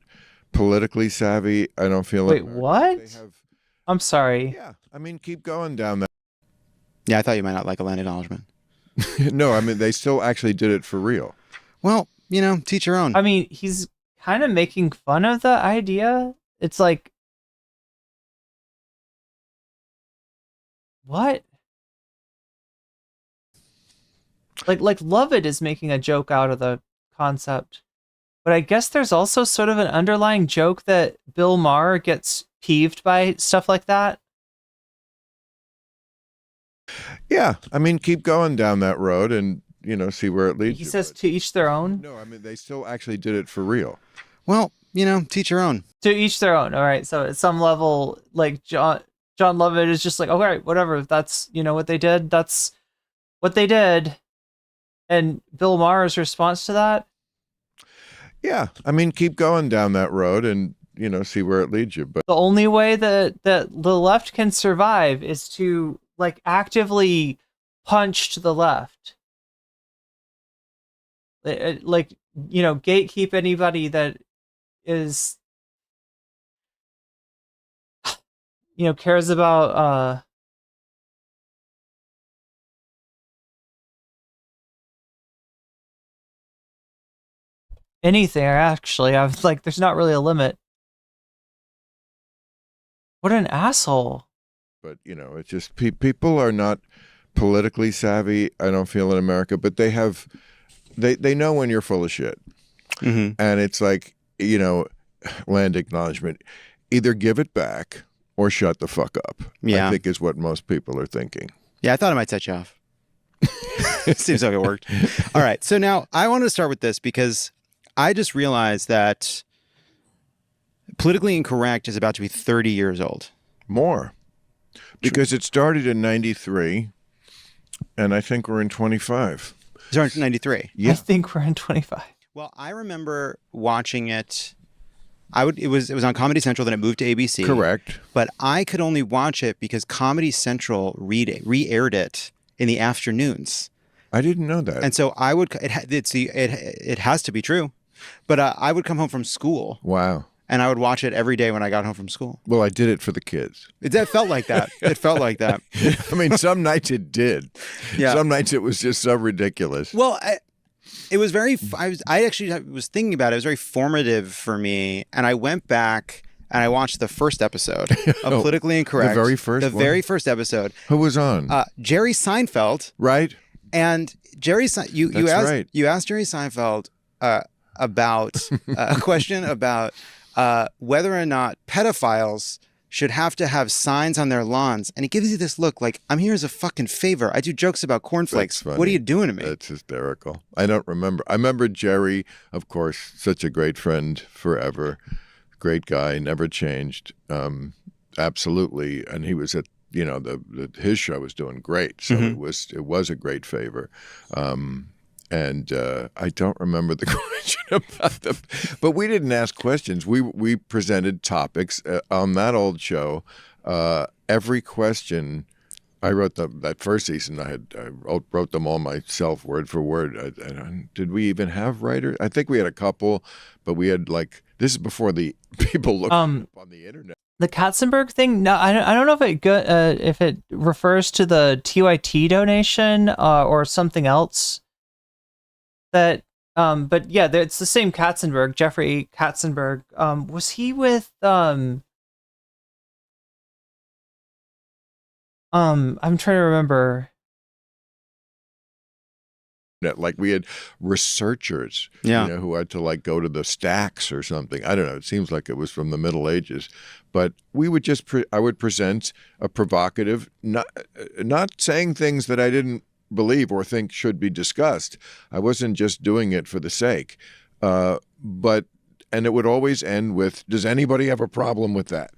politically savvy. I don't feel like. Wait, what? I'm sorry. Yeah, I mean, keep going down that. Yeah, I thought you might not like a land acknowledgement. No, I mean, they still actually did it for real. Well, teach your own. I mean, he's kind of making fun of the idea. It's like, what? Like Lovett is making a joke out of the concept. But I guess there's also sort of an underlying joke that Bill Maher gets peeved by stuff like that. Yeah, I mean, keep going down that road and, see where it leads you. He says to each their own? No, I mean, they still actually did it for real. Well, teach your own. To each their own. All right. So at some level, like John Lovett is just like, all right, whatever. If that's, what they did, that's what they did. And Bill Maher's response to that? Yeah, I mean, keep going down that road and, see where it leads you. But the only way that the left can survive is to like actively punch to the left. Like, gatekeep anybody that is, cares about, anything. Actually, I was like, there's not really a limit. What an asshole. But it's just people are not politically savvy. I don't feel in America, but they have, they know when you're full of shit, and it's like land acknowledgement. Either give it back or shut the fuck up. Yeah. I think is what most people are thinking. Yeah, I thought I might set you off. It seems like it worked. All right, so now I want to start with this because I just realized that Politically Incorrect is about to be 30 years old. More. Because it started in 93, and I think we're in 25. It started in 93? Yeah. I think we're in 25. Well, I remember watching it. It was on Comedy Central, then it moved to ABC. Correct. But I could only watch it because Comedy Central re-aired it in the afternoons. I didn't know that. And so I would, it has to be true, but I would come home from school. Wow. And I would watch it every day when I got home from school. Well, I did it for the kids. It felt like that. It felt like that. I mean, some nights it did. Yeah. Some nights it was just so ridiculous. Well, it was very, I actually was thinking about it. It was very formative for me. And I went back and I watched the first episode of Politically Incorrect. The very first one? The very first episode. Who was on? Jerry Seinfeld. Right. And Jerry, you asked Jerry Seinfeld about a question about whether or not pedophiles should have to have signs on their lawns. And he gives you this look like, I'm here as a fucking favor. I do jokes about cornflakes. What are you doing to me? That's hysterical. I don't remember. I remember Jerry, of course, such a great friend forever. Great guy, never changed. Absolutely. And he was at, his show was doing great. So it was a great favor. And I don't remember the question about but we didn't ask questions. We presented topics on that old show. Every question, I wrote that first season. I wrote them all myself, word for word. Did we even have writers? I think we had a couple, but we had this is before the people looked up on the internet. The Katzenberg thing, no, I don't know if it refers to the TYT donation or something else. But yeah, it's the same Katzenberg, Jeffrey Katzenberg. Was he with I'm trying to remember. Like we had researchers, who had to go to the stacks or something. I don't know. It seems like it was from the Middle Ages, but we would I would present a provocative, not saying things that I didn't believe or think should be discussed. I wasn't just doing it for the sake, and it would always end with, does anybody have a problem with that?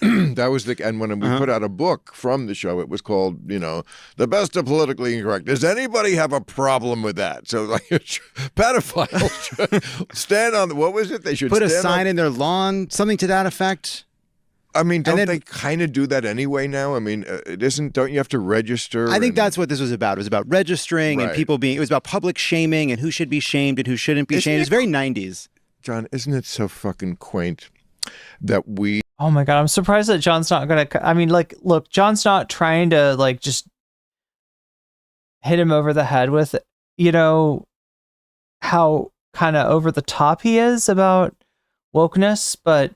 That was and when we put out a book from the show, it was called, The Best of Politically Incorrect. Does anybody have a problem with that? So pedophiles should stand on, what was it? They should put a sign in their lawn, something to that effect. I mean, don't they kind of do that anyway now? I mean, don't you have to register? I think that's what this was about. It was about registering and people it was about public shaming and who should be shamed and who shouldn't be shamed. It was very 90s. John, isn't it so fucking quaint that we... Oh my God, I'm surprised that John's not going to... I mean, look, John's not trying to, just hit him over the head with, how kind of over the top he is about wokeness, but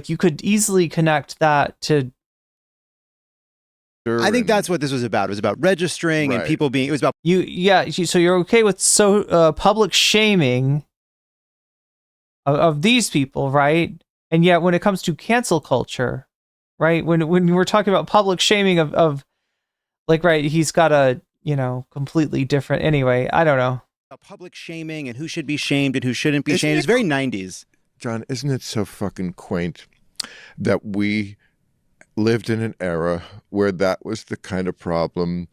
you could easily connect that to... I think that's what this was about. It was about registering and people being... It was about... So you're okay with public shaming of these people, right? And yet when it comes to cancel culture, right? When we're talking about public shaming of he's got a, completely different... Anyway, I don't know. Public shaming and who should be shamed and who shouldn't be shamed. It's very 90s. John, isn't it so fucking quaint that we lived in an era where that was the kind of problem,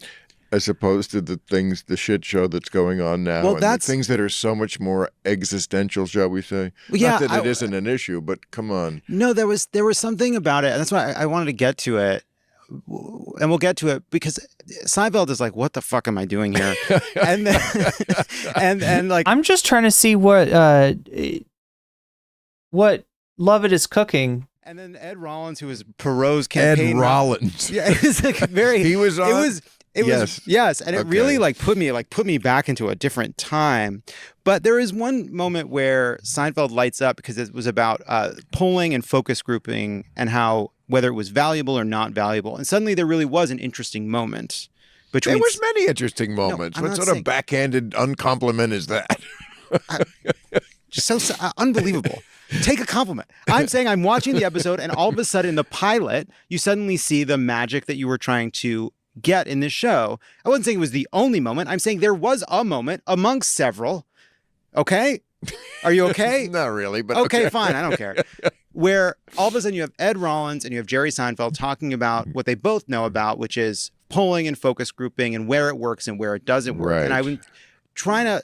as opposed to the shit show that's going on now, and the things that are so much more existential, shall we say? Yeah, not that it isn't an issue, but come on. No, there was something about it, and that's why I wanted to get to it, and we'll get to it, because Seinfeld is like, what the fuck am I doing here? and then, and I'm just trying to see what Lovett is cooking. And then Ed Rollins, who was Perot's campaign. Ed Rollins. Yeah, it was very... He was on... It Yes. was, yes, and it Okay. really put me back into a different time. But there is one moment where Seinfeld lights up because it was about polling and focus grouping and how whether it was valuable or not valuable. And suddenly there really was an interesting moment between. There was many interesting moments. I'm What not sort saying- of backhanded uncompliment is that? Just so unbelievable. Take a compliment. I'm saying I'm watching the episode, and all of a sudden, in the pilot, you suddenly see the magic that you were trying to get in this show. I wasn't saying it was the only moment. I'm saying there was a moment amongst several. Okay? Are you okay? Not really, but okay, fine. I don't care. Where all of a sudden you have Ed Rollins and you have Jerry Seinfeld talking about what they both know about, which is polling and focus grouping and where it works and where it doesn't work. Right. And I was trying to.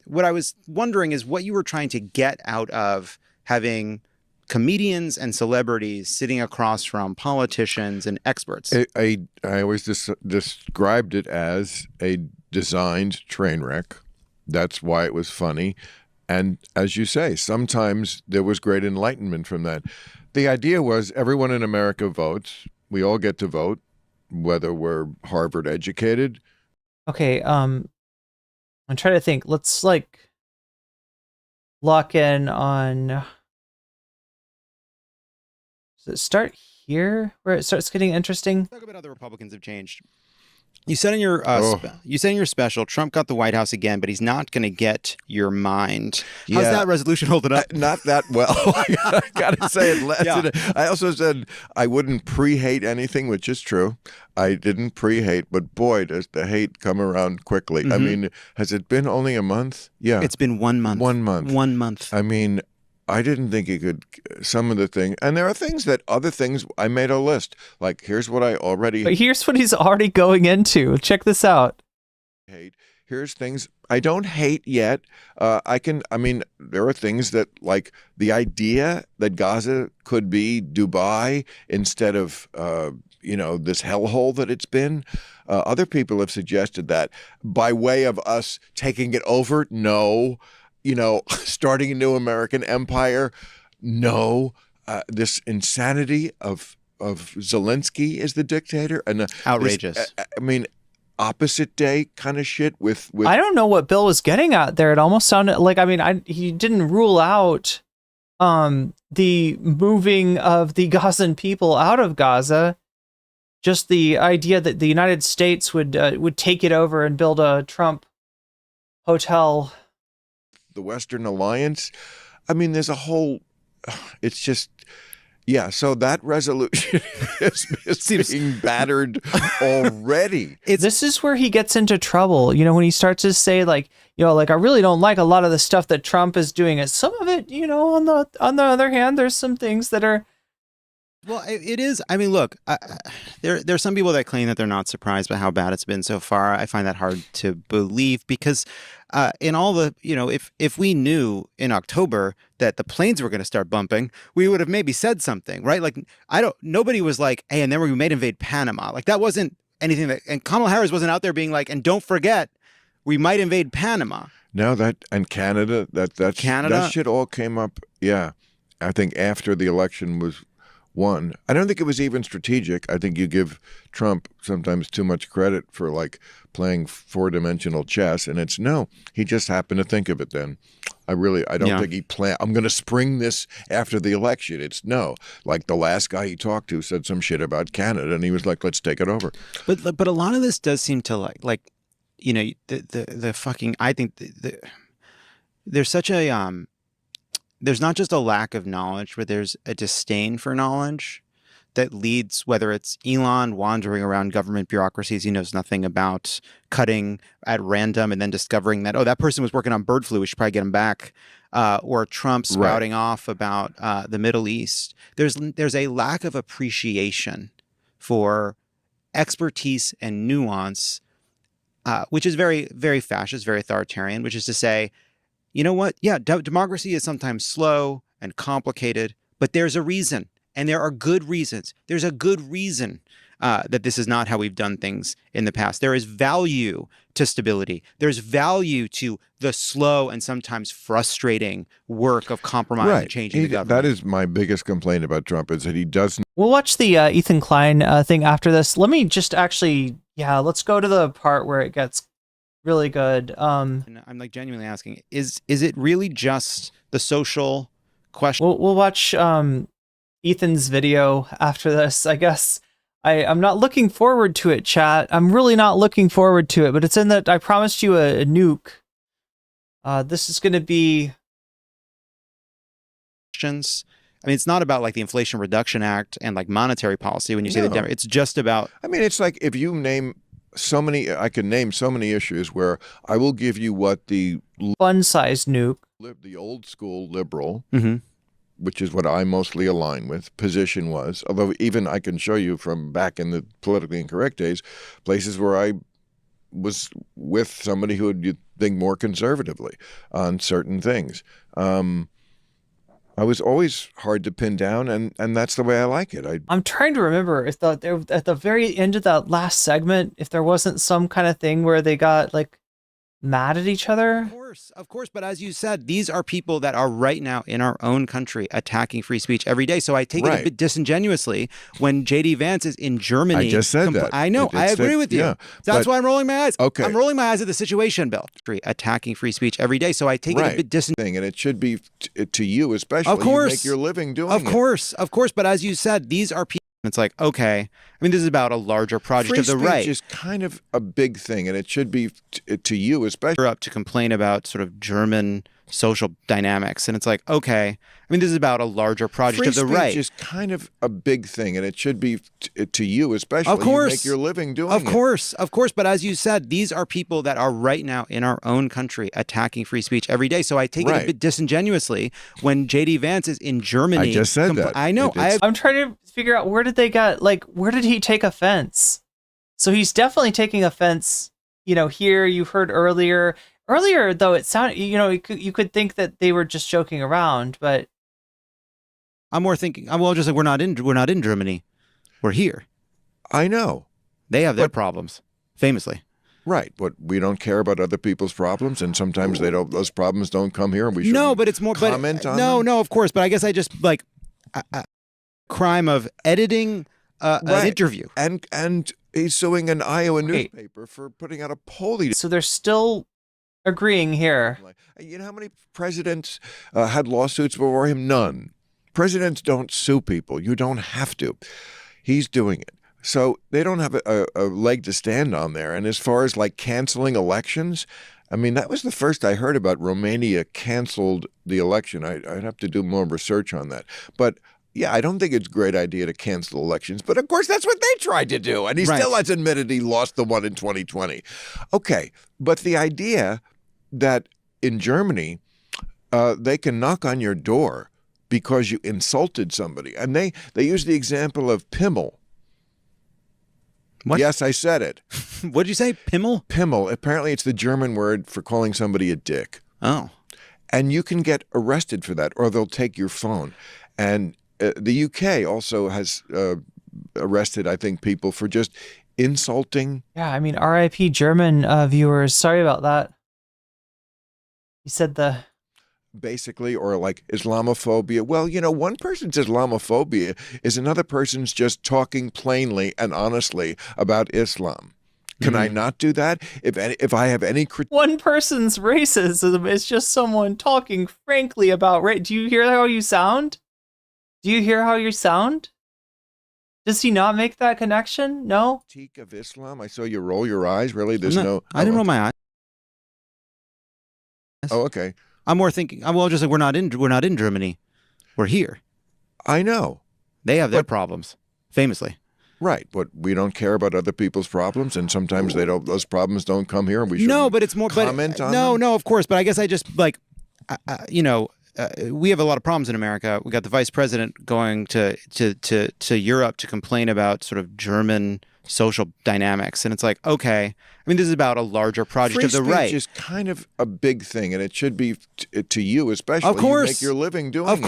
What I was wondering is what you were trying to get out of having comedians and celebrities sitting across from politicians and experts. I always described it as a designed train wreck. That's why it was funny. And as you say, sometimes there was great enlightenment from that. The idea was everyone in America votes. We all get to vote, whether we're Harvard educated. Okay, I'm trying to think. Let's lock in on. Does it start here where it starts getting interesting? Talk about how the Republicans have changed. You said in your special, Trump got the White House again, but he's not going to get your mind. How's Yeah. that resolution holding up? Not that well. I gotta say it lasted. Yeah. I also said I wouldn't pre-hate anything, which is true. I didn't pre-hate, but boy, does the hate come around quickly. I mean, has it been only a month? Yeah. It's been 1 month. 1 month. 1 month. I mean, I didn't think he could. Some of the things, and there are other things. I made a list. Like, here's what I already But here's what he's already going into. Check this out. hate. Here's things I don't hate yet. I mean, there are things that, like the idea that Gaza could be Dubai instead of, this hellhole that it's been. Other people have suggested that by way of us taking it over. No. Starting a new American empire. No, this insanity of Zelensky as the dictator and outrageous. I mean, opposite day kind of shit with. I don't know what Bill was getting at there. It almost sounded like, he didn't rule out the moving of the Gazan people out of Gaza. Just the idea that the United States would take it over and build a Trump hotel. The Western Alliance. I mean, there's a whole. It's just. Yeah, so that resolution is being battered already. This is where he gets into trouble. When he starts to say I really don't like a lot of the stuff that Trump is doing. And some of it, on the other hand, there's some things that are. Well, it is. I mean, look, there's some people that claim that they're not surprised by how bad it's been so far. I find that hard to believe because in all the, if we knew in October that the planes were going to start bumping, we would have maybe said something, right? Like, nobody was like, hey, and then we might invade Panama. Like, that wasn't anything and Kamala Harris wasn't out there being like, and don't forget, we might invade Panama. No, and Canada, that shit all came up. Yeah. I think after the election was won. I don't think it was even strategic. I think you give Trump sometimes too much credit for playing four-dimensional chess, and he just happened to think of it then. I don't think he planned, I'm going to spring this after the election. It's like the last guy he talked to said some shit about Canada, and he was like, let's take it over. But a lot of this does seem to the fucking, I think there's such a, there's not just a lack of knowledge, but there's a disdain for knowledge that leads, whether it's Elon wandering around government bureaucracies he knows nothing about, cutting at random and then discovering that, that person was working on bird flu, we should probably get him back, or Trump spouting off about the Middle East. There's a lack of appreciation for expertise and nuance, which is very, very fascist, very authoritarian, which is to say, you know what? Yeah, democracy is sometimes slow and complicated, but there's a reason, and there are good reasons. There's a good reason that this is not how we've done things in the past. There is value to stability. There's value to the slow and sometimes frustrating work of compromise and changing the government. That is my biggest complaint about Trump is that he doesn't. We'll watch the Ethan Klein thing after this. Let me just actually Yeah, let's go to the part where it gets really good. And I'm like genuinely asking, is it really just the social question? We'll watch Ethan's video after this, I guess. I'm not looking forward to it, chat. I'm really not looking forward to it, but it's in that I promised you a nuke. This is going to be questions. I mean, it's not about like the Inflation Reduction Act and like monetary policy when you say No. it's just about. I mean, it's like if you name so many, I can name so many issues where I will give you what the fun-sized nuke, the old school liberal, Mhm. which is what I mostly align with, position was. Although even I can show you from back in the politically incorrect days, places where I was with somebody who would think more conservatively on certain things. I was always hard to pin down, and that's the way I like it. I'm trying to remember if at the very end of that last segment, if there wasn't some kind of thing where they got like mad at each other. Of course, but as you said, these are people that are right now in our own country attacking free speech every day. So I take it a bit disingenuously when JD Vance is in Germany. I just said that. I know, I agree with you. Yeah, That's why I'm rolling my eyes. Okay. I'm rolling my eyes at the situation, Bill. Attacking free speech every day. So I take it a bit disingenuously. And it should be to you especially. Of course. You make your living doing Of it. course. But as you said, these are people. It's like, okay, I mean, this is about a larger project Free of the speech right. is kind of a big thing, and it should be to you especially. Up to complain about sort of German social dynamics, and it's like, okay, I mean, this is about a larger project Free of the speech right. is kind of a big thing, and it should be to you especially. Of course. You make your living doing Of it. course. But as you said, these are people that are right now in our own country attacking free speech every day. So I take it a bit disingenuously when JD Vance is in Germany. I just said that. I know. I'm trying to figure out where did he take offense? So he's definitely taking offense. Here you've heard earlier. Earlier though, it sounded you could think that they were just joking around, but I'm more thinking. I'm just like we're not in Germany. We're here. I know. They have their problems, famously. Right, but we don't care about other people's problems, and sometimes they don't. Those problems don't come here, and we should. No, but it's more. Comment on no, them? no, of course. But I guess I just like crime of editing an interview, and he's suing an Iowa newspaper for putting out a poll. So they're still agreeing here. You know how many presidents had lawsuits before him? None. Presidents don't sue people. You don't have to. He's doing it. So they don't have a leg to stand on there. And as far as like canceling elections, I mean, that was the first I heard about Romania canceled the election. I'd have to do more research on that. But yeah, I don't think it's a great idea to cancel elections. But of course, that's what they tried to do. And he still has admitted he lost the one in 2020. Okay, but the idea that in Germany, they can knock on your door because you insulted somebody. And they use the example of Pimmel. What? Yes, I said it. What did you say? Pimmel? Pimmel. Apparently, it's the German word for calling somebody a dick. Oh. And you can get arrested for that, or they'll take your phone. And the UK also has arrested, I think, people for just insulting. Yeah, I mean, RIP German viewers. Sorry about that. You said the... Basically, or like Islamophobia. Well, you know, one person's Islamophobia is another person's just talking plainly and honestly about Islam. Can I not do that? If I have any critique. One person's racism is just someone talking frankly about race. Do you hear how you sound? Do you hear how you sound? Does he not make that connection? No? Critique of Islam? I saw you roll your eyes. Really? There's no... I didn't roll my eyes. Oh, okay. I'm more thinking. Well, just like we're not in Germany. We're here. I know. They have their problems, famously. Right, but we don't care about other people's problems, and sometimes they don't. Those problems don't come here, and we should. No, but it's more. Comment on no, them? no, of course. But I guess I just like, we have a lot of problems in America. We got the vice president going to Europe to complain about sort of German social dynamics, and it's like, okay, I mean, this is about a larger project of the right. Free speech is kind of a big thing, and it should be to you especially. Of course, you make your living doing it. Of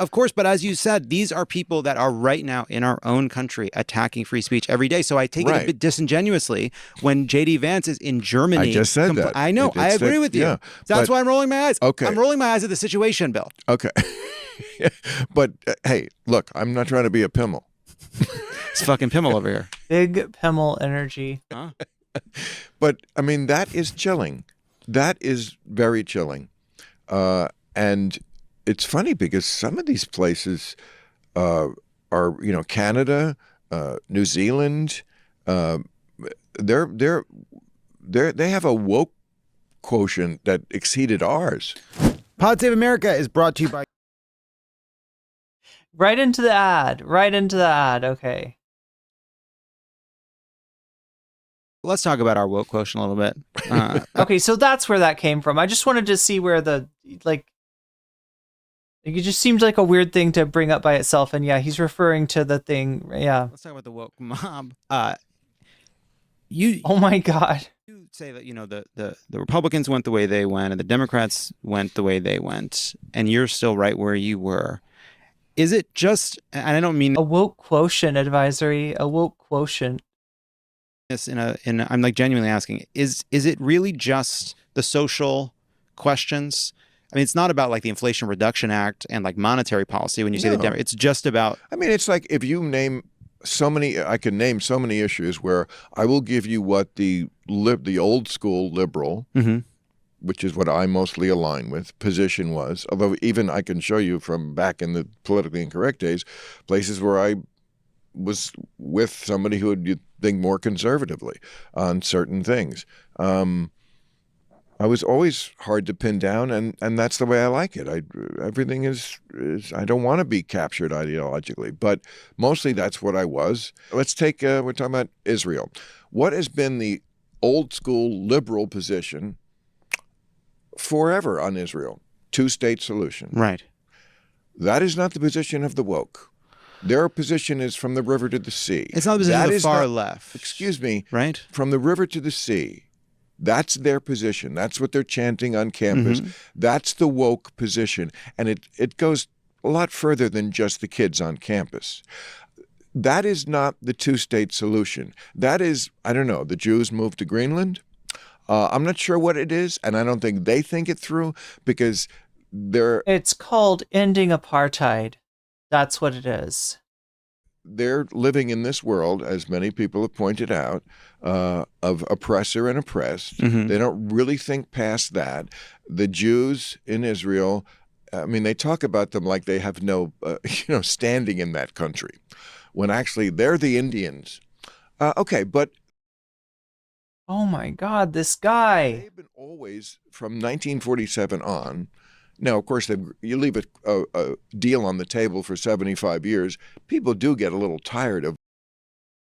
course. But as you said, these are people that are right now in our own country attacking free speech every day. So I take it a bit disingenuously when JD Vance is in Germany. I just said that. I know. I agree with you. Yeah, That's why I'm rolling my eyes. Okay. I'm rolling my eyes at the situation, Bill. Okay. But hey, look, I'm not trying to be a Pimmel. It's fucking Pimmel over here. Big Pimmel energy. But I mean, that is chilling. That is very chilling. And it's funny because some of these places are, Canada, New Zealand, they have a woke quotient that exceeded ours. Pod Save America is brought to you by... Right into the ad. Right into the ad. Okay. Let's talk about our woke quotient a little bit. Okay, so that's where that came from. I just wanted to see where it just seemed like a weird thing to bring up by itself. And yeah, he's referring to the thing. Yeah. Let's talk about the woke mob. Oh my God. You say that, the Republicans went the way they went and the Democrats went the way they went, and you're still right where you were. Is it just, and I don't mean a woke quotient advisory, a woke quotient. I'm like genuinely asking, is it really just the social questions? I mean, it's not about like the Inflation Reduction Act and like monetary policy when you say it's just about... I mean, it's like if you name I can name so many issues where I will give you what the old school liberal, which is what I mostly align with, position was. Although even I can show you from back in the politically incorrect days, places where I was with somebody who would think more conservatively on certain things. I was always hard to pin down, and that's the way I like it. Everything is I don't want to be captured ideologically, but mostly that's what I was. Let's take, we're talking about Israel. What has been the old school liberal position forever on Israel? Two-state solution. Right. That is not the position of the woke. Their position is from the river to the sea. It's not the position of the far left. Excuse me. Right. From the river to the sea. That's their position. That's what they're chanting on campus. That's the woke position. And it goes a lot further than just the kids on campus. That is not the two-state solution. That is, I don't know, the Jews moved to Greenland. I'm not sure what it is, and I don't think they think it through because they're... It's called ending apartheid. That's what it is. They're living in this world, as many people have pointed out, of oppressor and oppressed. They don't really think past that. The Jews in Israel, I mean, they talk about them like they have no, standing in that country, when actually they're the Indians. Okay, but... Oh my God, this guy. They've been always, from 1947 on... Now, of course, you leave a deal on the table for 75 years, people do get a little tired of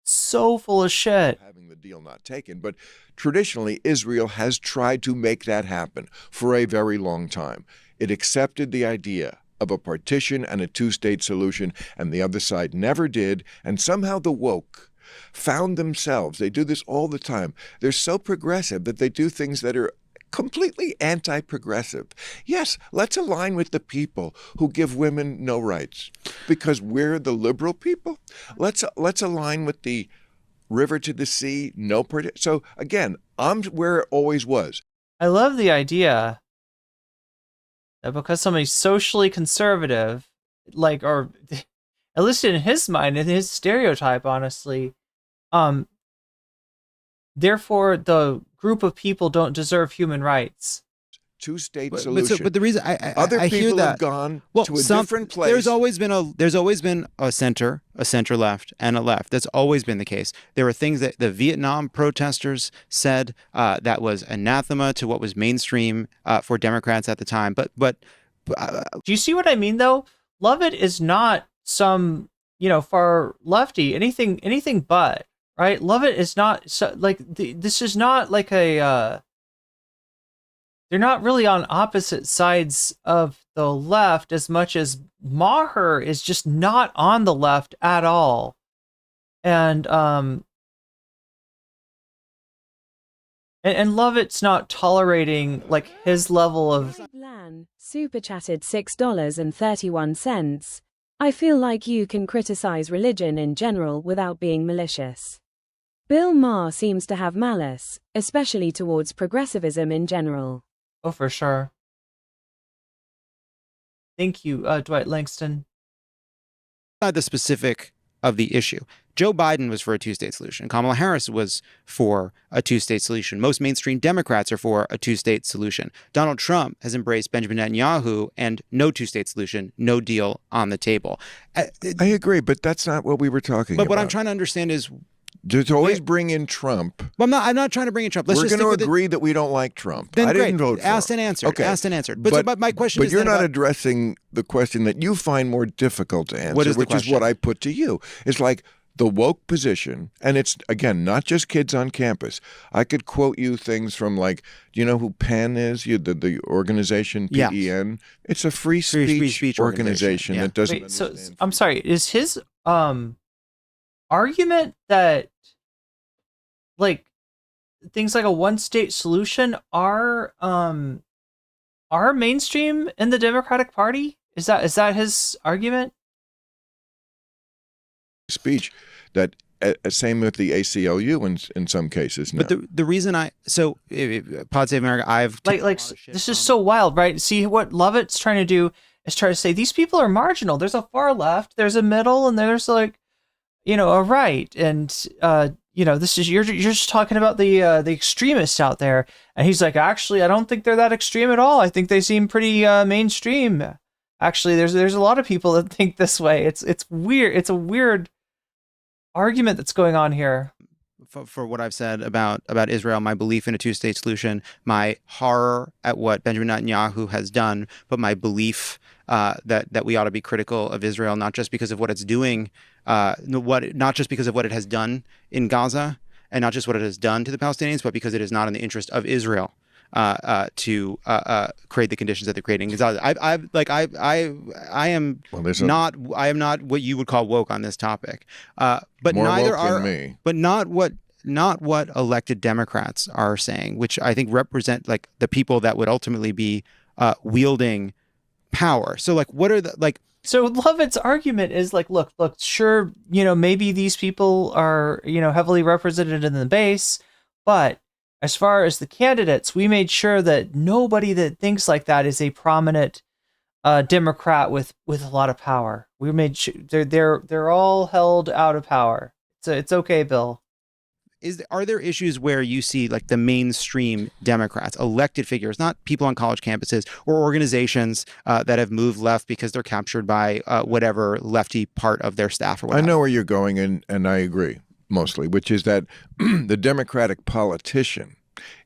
so full of shit having the deal not taken. But traditionally, Israel has tried to make that happen for a very long time. It accepted the idea of a partition and a two-state solution, and the other side never did. And somehow the woke found themselves, they do this all the time, they're so progressive that they do things that are completely anti-progressive. Yes, let's align with the people who give women no rights because we're the liberal people. Let's align with the river to the sea, no partition. So again, I'm where it always was. I love the idea that because somebody's socially conservative, or at least in his mind, in his stereotype, honestly, therefore the group of people don't deserve human rights. Two-state solution. But the reason other I people hear that have gone to a different place. There's always been a center left, and a left. That's always been the case. There were things that the Vietnam protesters said that was anathema to what was mainstream for Democrats at the time. But do you see what I mean though? Lovett is not some far lefty, anything but. Right, Lovett is not this is not like a. They're not really on opposite sides of the left as much as Maher is just not on the left at all, and Lovett's not tolerating like his level of. Lan super chatted $6.31. I feel like you can criticize religion in general without being malicious. Bill Maher seems to have malice, especially towards progressivism in general. Oh, for sure. Thank you, Dwight Langston. Not the specific of the issue. Joe Biden was for a two-state solution. Kamala Harris was for a two-state solution. Most mainstream Democrats are for a two-state solution. Donald Trump has embraced Benjamin Netanyahu and no two-state solution, no deal on the table. I agree, but that's not what we were talking about. But what I'm trying to understand is, to always bring in Trump. Well, I'm not trying to bring in Trump. We're going to agree that we don't like Trump. Then I great. didn't vote for Asked him. and answered. Okay. Asked and answered. But my question is, you're not about, addressing the question that you find more difficult to answer, What is the which is question? what I put to you. It's like the woke position, and it's, again, not just kids on campus. I could quote you things from, like, do you know who PEN is? The organization, PEN? Yeah. It's a free speech organization yeah. that doesn't Wait, understand. so I'm sorry. Is his argument that like things like a one-state solution are mainstream in the Democratic Party? Is that his argument? Speech that same with the ACLU in some cases now. But the reason Pod Save America, I've like this is so wild, right? See, what Lovett's trying to do is try to say these people are marginal. There's a far left, there's a middle, and there's like, a right, and this is you're just talking about the extremists out there, and he's like, actually, I don't think they're that extreme at all. I think they seem pretty mainstream. Actually, there's a lot of people that think this way. It's weird. It's a weird argument that's going on here. For what I've said about Israel, my belief in a two-state solution, my horror at what Benjamin Netanyahu has done, but my belief that we ought to be critical of Israel, not just because of what it's doing, not just because of what it has done in Gaza, and not just what it has done to the Palestinians, but because it is not in the interest of Israel to create the conditions that they're creating. I am not what you would call woke on this topic, but More neither woke are than me. But not what elected Democrats are saying, which I think represent like the people that would ultimately be wielding power. So like, what are the like? So Lovett's argument is like, look, sure, maybe these people are, heavily represented in the base, but as far as the candidates, we made sure that nobody that thinks like that is a prominent Democrat with a lot of power. We made sure they're all held out of power. So it's okay, Bill. Are there issues where you see like the mainstream Democrats, elected figures, not people on college campuses or organizations that have moved left because they're captured by whatever lefty part of their staff or whatever? I know where you're going, and I agree mostly, which is that the Democratic politician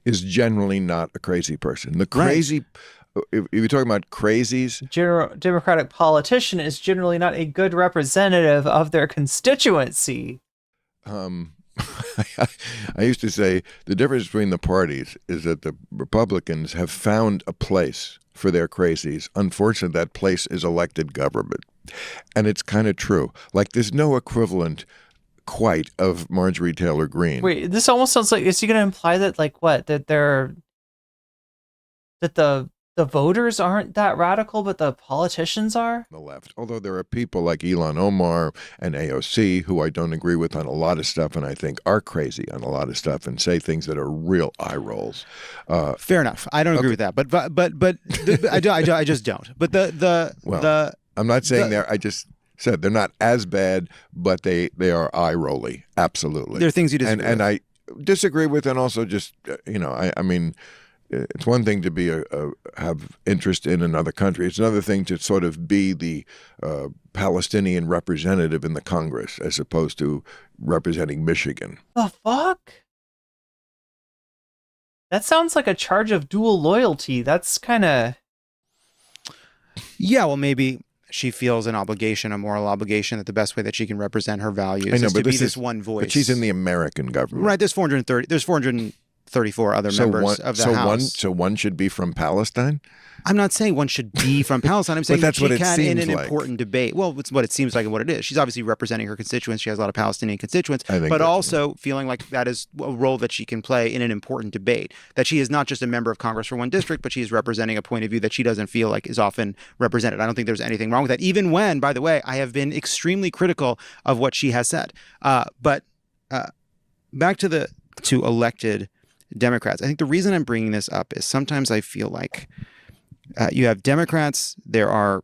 is generally not a crazy person. The crazy, if you're talking about crazies, Democratic politician is generally not a good representative of their constituency. I used to say the difference between the parties is that the Republicans have found a place for their crazies. Unfortunately, that place is elected government. And it's kind of true. Like, there's no equivalent quite of Marjorie Taylor Greene. Wait, this almost sounds like, is he going to imply that, like, what? That the voters aren't that radical, but the politicians are? The left. Although there are people like Elon Omar and AOC who I don't agree with on a lot of stuff, and I think are crazy on a lot of stuff and say things that are real eye rolls. Fair enough. I don't agree with that, but I just don't. But I'm not saying I just said they're not as bad, but they are eye rolly. Absolutely. There are things you disagree with. And I disagree with, and also just I mean. It's one thing to have interest in another country. It's another thing to sort of be the Palestinian representative in the Congress as opposed to representing Michigan. The fuck? That sounds like a charge of dual loyalty. That's kind of... Yeah, well, maybe she feels an obligation, a moral obligation, that the best way that she can represent her values is to be this one voice. But she's in the American government. Right, there's 434 other members of the House. So one should be from Palestine? I'm not saying one should be from Palestine. I'm saying that's that what she it can in seems an like. important debate. Well, it's what it seems like and what it is. She's obviously representing her constituents. She has a lot of Palestinian constituents, but also feeling like that is a role that she can play in an important debate. That she is not just a member of Congress for one district, but she is representing a point of view that she doesn't feel like is often represented. I don't think there's anything wrong with that, even when, by the way, I have been extremely critical of what she has said. But back to elected Democrats. I think the reason I'm bringing this up is sometimes I feel like you have Democrats, there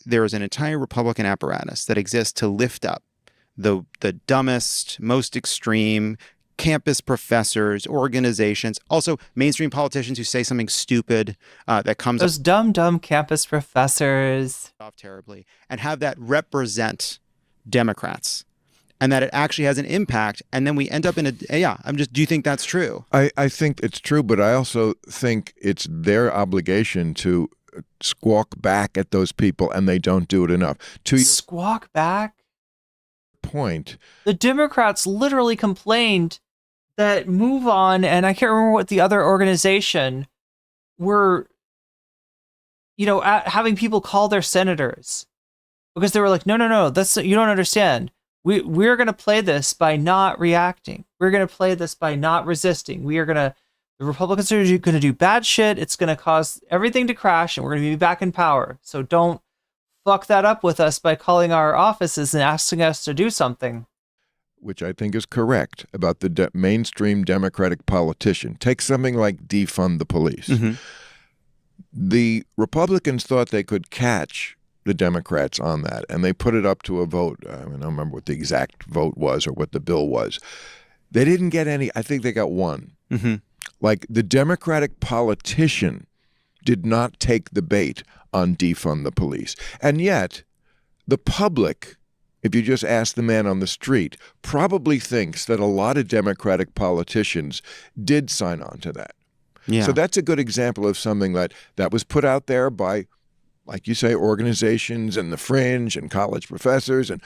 is an entire Republican apparatus that exists to lift up the dumbest, most extreme campus professors, organizations, also mainstream politicians who say something stupid that comes those dumb campus professors off terribly, and have that represent Democrats, and that it actually has an impact, and then we end up in do you think that's true? I think it's true, but I also think it's their obligation to squawk back at those people, and they don't do it enough. Squawk back? Point. The Democrats literally complained that Move On, and I can't remember what the other organization were, having people call their senators because they were like, no, that's, you don't understand. We're going to play this by not reacting. We're going to play this by not resisting. The Republicans are going to do bad shit. It's going to cause everything to crash, and we're going to be back in power. So don't fuck that up with us by calling our offices and asking us to do something. Which I think is correct about the mainstream Democratic politician. Take something like defund the police. Mm-hmm. The Republicans thought they could catch the Democrats on that, and they put it up to a vote. I don't remember what the exact vote was or what the bill was. They didn't get any. I think they got one. Mm-hmm. Like, the Democratic politician did not take the bait on defund the police. And yet, the public, if you just ask the man on the street, probably thinks that a lot of Democratic politicians did sign on to that. Yeah. So that's a good example of something that was put out there by, like you say, organizations and the fringe and college professors and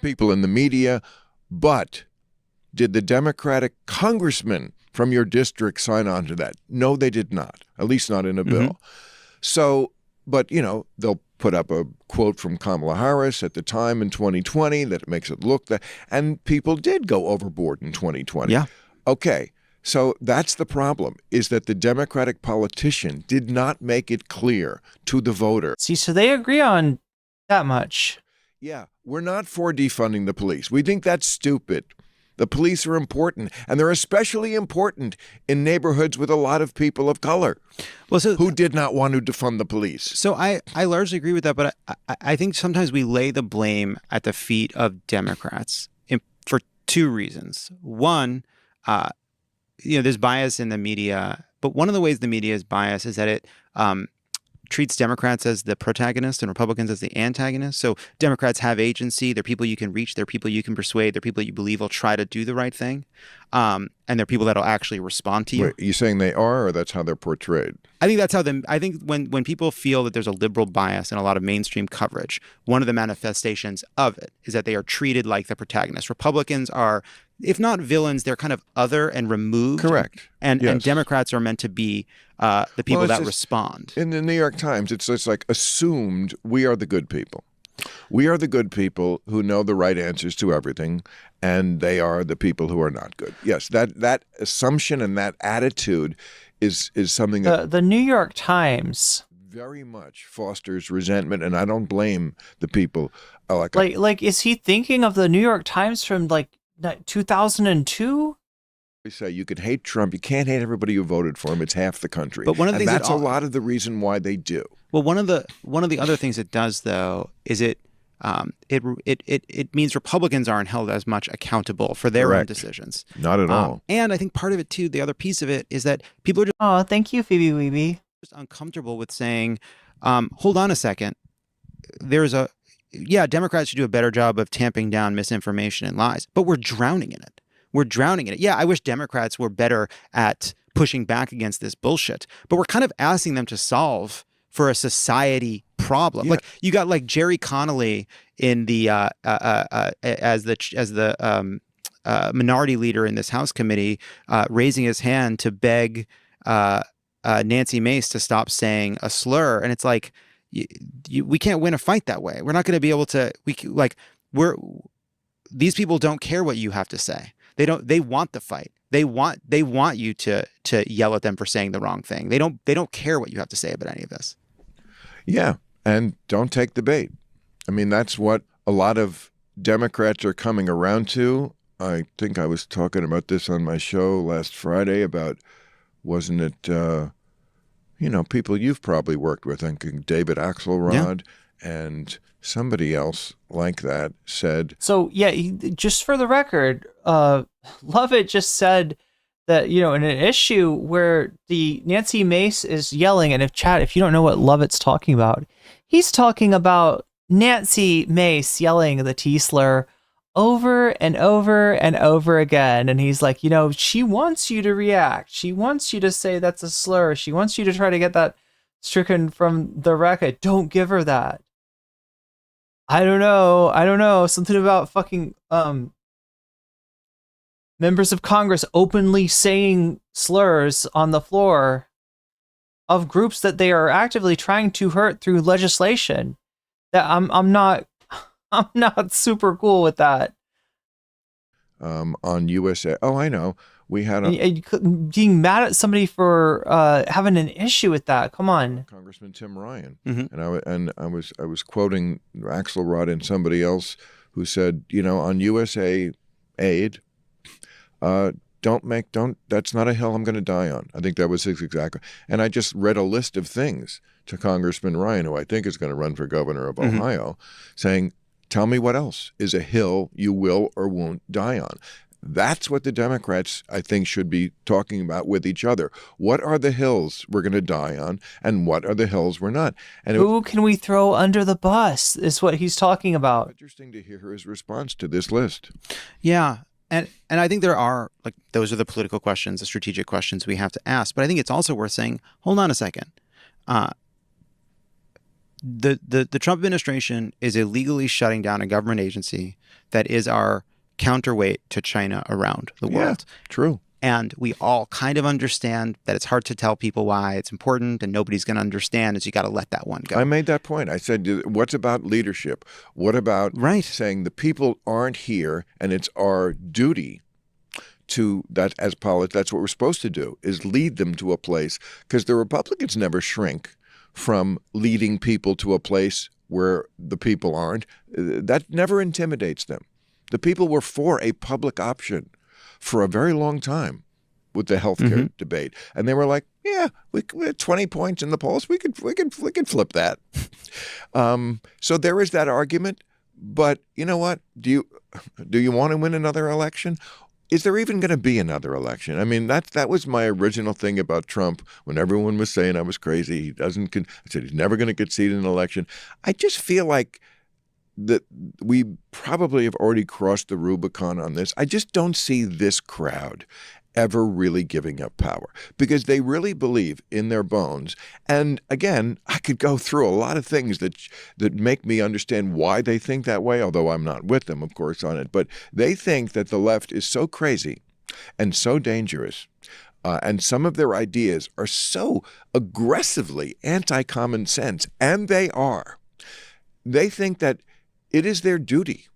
people in the media. But did the Democratic congressman from your district sign on to that? No, they did not, at least not in a bill. Mm-hmm. So, but, they'll put up a quote from Kamala Harris at the time in 2020 that makes it look that, and people did go overboard in 2020. Yeah. Okay. So that's the problem, is that the Democratic politician did not make it clear to the voter. See, so they agree on that much. Yeah, we're not for defunding the police. We think that's stupid. The police are important, and they're especially important in neighborhoods with a lot of people of color who did not want to defund the police. So I largely agree with that, but I think sometimes we lay the blame at the feet of Democrats for two reasons. One, there's bias in the media, but one of the ways the media is biased is that it treats Democrats as the protagonist and Republicans as the antagonist. So Democrats have agency. They're people you can reach. They're people you can persuade. They're people you believe will try to do the right thing. And they're people that'll actually respond to you. Wait, are you saying they are, or that's how they're portrayed? I think that's how I think when people feel that there's a liberal bias in a lot of mainstream coverage, one of the manifestations of it is that they are treated like the protagonist. Republicans are, if not villains, they're kind of other and removed. Correct. And Yes. Democrats are meant to be the people that respond. In the New York Times, it's just like assumed we are the good people. We are the good people who know the right answers to everything, and they are the people who are not good. Yes, that assumption and that attitude is something that The New York Times very much fosters resentment, and I don't blame the people. Like is he thinking of the New York Times from 2002? We say you could hate Trump, you can't hate everybody who voted for him. It's half the country. But one of the things that's a lot of the reason why they do. Well, one of the other things it does, though, is it means Republicans aren't held as much accountable for their own decisions. Not at all. And I think part of it too, the other piece of it is that people are just thank you, Phoebe Weeby. Just uncomfortable with saying, hold on a second. Democrats should do a better job of tamping down misinformation and lies, but we're drowning in it. Yeah, I wish Democrats were better at pushing back against this bullshit, but we're kind of asking them to solve for a society problem. Yeah. Like you got like Jerry Connolly in the as the minority leader in this House committee, raising his hand to beg Nancy Mace to stop saying a slur, and it's like we can't win a fight that way. We're not going to be able to. These people don't care what you have to say. They don't. They want the fight. They want you to yell at them for saying the wrong thing. They don't care what you have to say about any of this. Yeah, and don't take the bait. I mean, that's what a lot of Democrats are coming around to. I think I was talking about this on my show last Friday about, wasn't it people you've probably worked with, thinking David Axelrod and somebody else like that said. So yeah, just for the record, Lovett just said that, in an issue where the Nancy Mace is yelling, and if you don't know what Lovett's talking about, he's talking about Nancy Mace yelling the T slur over and over and over again. And he's like, she wants you to react. She wants you to say that's a slur. She wants you to try to get that stricken from the record. Don't give her that. I don't know. Something about fucking members of Congress openly saying slurs on the floor of groups that they are actively trying to hurt through legislation. That I'm not super cool with that. On USA. Oh, I know. We had being mad at somebody for having an issue with that. Come on, Congressman Tim Ryan, and I was quoting Axelrod and somebody else who said, on USA Aid, that's not a hill I'm going to die on. I think that was his exact. And I just read a list of things to Congressman Ryan, who I think is going to run for governor of Ohio, saying, tell me what else is a hill you will or won't die on. That's what the Democrats, I think, should be talking about with each other. What are the hills we're going to die on, and what are the hills we're not? And who can we throw under the bus is what he's talking about. Interesting to hear his response to this list. Yeah. And I think there are, those are the political questions, the strategic questions we have to ask. But I think it's also worth saying, hold on a second. The Trump administration is illegally shutting down a government agency that is our counterweight to China around the world. Yeah, true. And we all kind of understand that it's hard to tell people why it's important, and nobody's going to understand, is you got to let that one go. I made that point. I said, what's about leadership? What about saying the people aren't here, and it's our duty to that as politics. That's what we're supposed to do, is lead them to a place, because the Republicans never shrink from leading people to a place where the people aren't. That never intimidates them. The people were for a public option for a very long time with the healthcare debate, and they were like, "Yeah, we had 20 points in the polls. We could flip that." So there is that argument. But you know what? Do you want to win another election? Is there even going to be another election? I mean, that was my original thing about Trump when everyone was saying I was crazy. I said he's never going to concede an election. I just feel like that we probably have already crossed the Rubicon on this. I just don't see this crowd ever really giving up power, because they really believe in their bones. And again, I could go through a lot of things that make me understand why they think that way, although I'm not with them, of course, on it. But they think that the left is so crazy and so dangerous, and some of their ideas are so aggressively anti-common sense, and they are. They think that it is their duty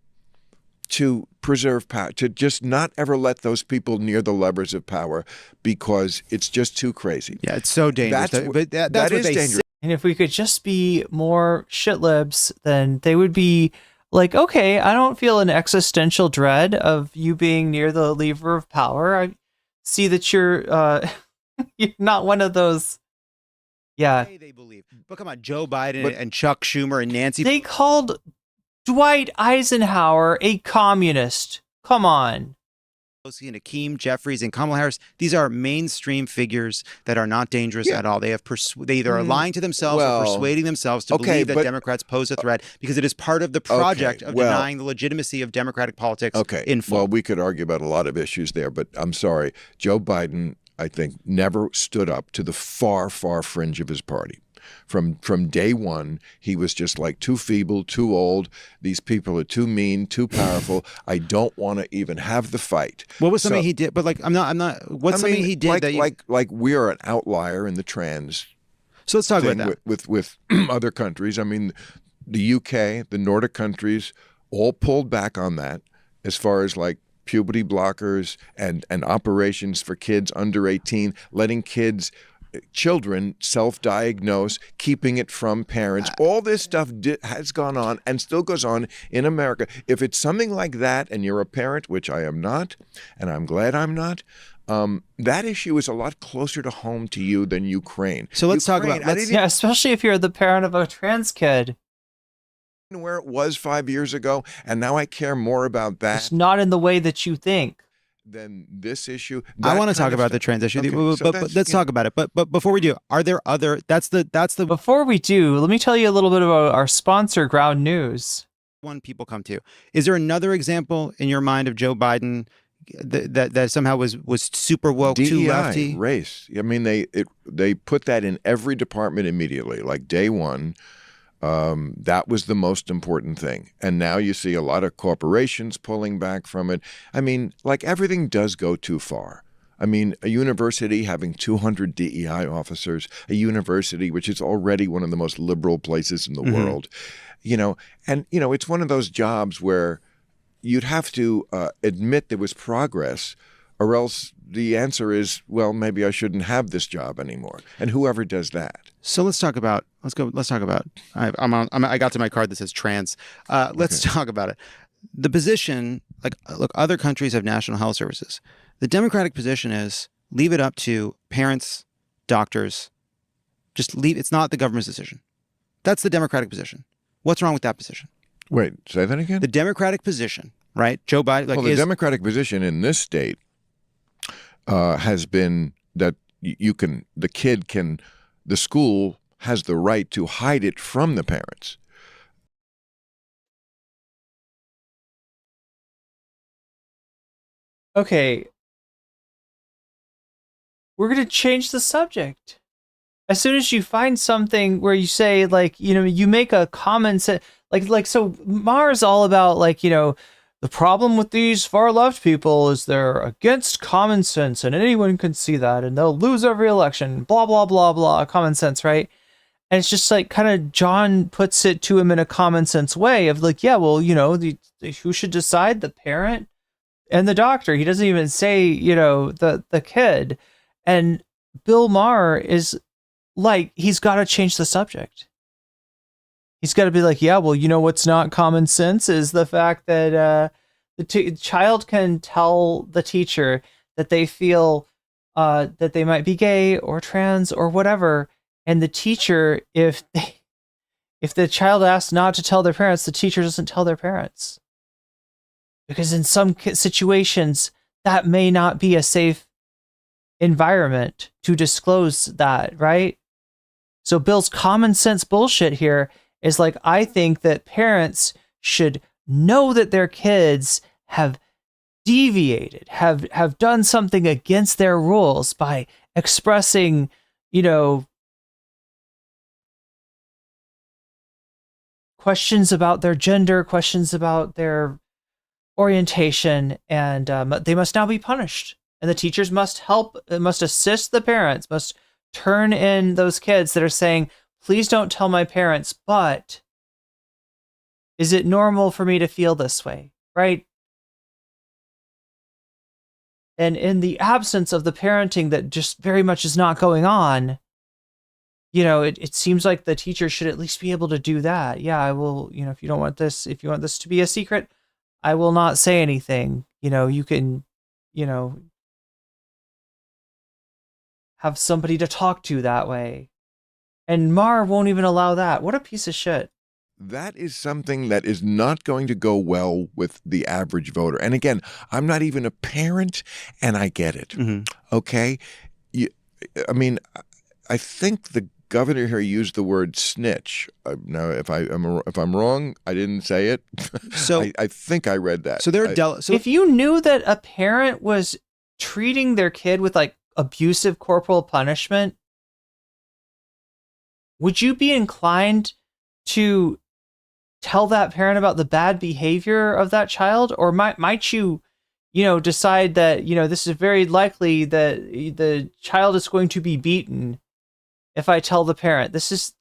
to preserve power, to just not ever let those people near the levers of power, because it's just too crazy. Yeah, it's so dangerous. That's what is they dangerous. And if we could just be more shitlibs, then they would be like, okay, I don't feel an existential dread of you being near the lever of power. I see that you're you're not one of those. Yeah. They believe. But come on, Joe Biden and Chuck Schumer and Nancy. They called Dwight Eisenhower a communist. Come on. And Hakeem Jeffries and Kamala Harris, these are mainstream figures that are not dangerous at all. They have they either are lying to themselves or persuading themselves to believe that Democrats pose a threat, because it is part of the project of denying the legitimacy of democratic politics in full. Well, we could argue about a lot of issues there, but I'm sorry. Joe Biden, I think, never stood up to the far, far fringe of his party. From day one, he was just like too feeble, too old. These people are too mean, too powerful. I don't want to even have the fight. What was something he did? But I'm not. What's something he did like we are an outlier in the trans. So let's talk about that with other countries. I mean, the UK, the Nordic countries, all pulled back on that as far as like puberty blockers and operations for kids under 18, letting children self-diagnose, keeping it from parents. All this stuff has gone on and still goes on in America. If it's something like that and you're a parent, which I am not, and I'm glad I'm not, that issue is a lot closer to home to you than Ukraine. So let's talk about yeah, especially if you're the parent of a trans kid. Where it was 5 years ago, and now I care more about that. It's not in the way that you think. Than this issue. I want to talk about the trans issue, but let's talk about it. But before we do, are there other? That's the. Before we do, let me tell you a little bit about our sponsor, Ground News. One people come to. Is there another example in your mind of Joe Biden that somehow was super woke, DEI, too lefty? Race. I mean, they put that in every department immediately, like day one. That was the most important thing. And now you see a lot of corporations pulling back from it. I mean, like everything does go too far. I mean, a university having 200 DEI officers, a university which is already one of the most liberal places in the world, it's one of those jobs where you'd have to admit there was progress, or else the answer is, well, maybe I shouldn't have this job anymore. And whoever does that. So let's talk about. I got to my card that says trans. Let's talk about it. The position, look, other countries have national health services. The Democratic position is leave it up to parents, doctors. Just leave. It's not the government's decision. That's the Democratic position. What's wrong with that position? Wait, say that again? The Democratic position, right? Joe Biden. The Democratic position in this state has been that the school has the right to hide it from the parents. Okay. We're going to change the subject. As soon as you find something where you say, you make a comment, so Maher's all about, the problem with these far left people is they're against common sense, and anyone can see that, and they'll lose every election, blah, blah, blah, blah, common sense, right? And it's just John puts it to him in a common sense way of who should decide, the parent and the doctor. He doesn't even say, the kid. And Bill Maher is he's got to change the subject. He's got to be what's not common sense is the fact that the child can tell the teacher that they feel that they might be gay or trans or whatever. And the teacher, if the child asks not to tell their parents, the teacher doesn't tell their parents. Because in some situations, that may not be a safe environment to disclose that, right? So Bill's common sense bullshit here is I think that parents should know that their kids have deviated, have done something against their rules by expressing, questions about their gender, questions about their orientation, and they must now be punished. And the teachers must assist the parents, must turn in those kids that are saying, please don't tell my parents, but is it normal for me to feel this way, right? And in the absence of the parenting that just very much is not going on, it seems like the teacher should at least be able to do that. Yeah, I will, if you want this to be a secret, I will not say anything. You can, have somebody to talk to that way. And Maher won't even allow that. What a piece of shit. That is something that is not going to go well with the average voter. And again, I'm not even a parent, and I get it. Mm-hmm. Okay? I think the governor here used the word snitch. Now, if I'm wrong, I didn't say it. So I think I read that. So if you knew that a parent was treating their kid with abusive corporal punishment, would you be inclined to tell that parent about the bad behavior of that child? Or might you, decide that, this is very likely that the child is going to be beaten if I tell the parent? This is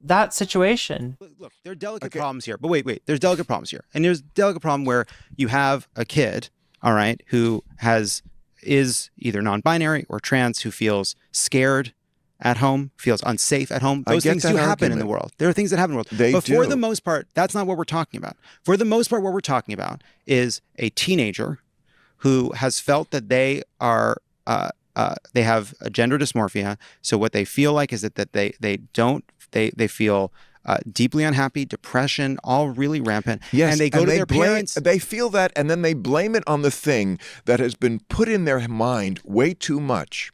that situation. Look, there are delicate problems here. But wait, there's delicate problems here. And there's a delicate problem where you have a kid, all right, who is either non-binary or trans, who feels scared at home, feels unsafe at home. Those things do happen in the world. There are things that happen in the world. But for the most part, that's not what we're talking about. For the most part, what we're talking about is a teenager who has felt that they are they have a gender dysmorphia. So what they feel like is that they feel deeply unhappy, depression, all really rampant. Yes, and they go to their parents. They feel that, and then they blame it on the thing that has been put in their mind way too much,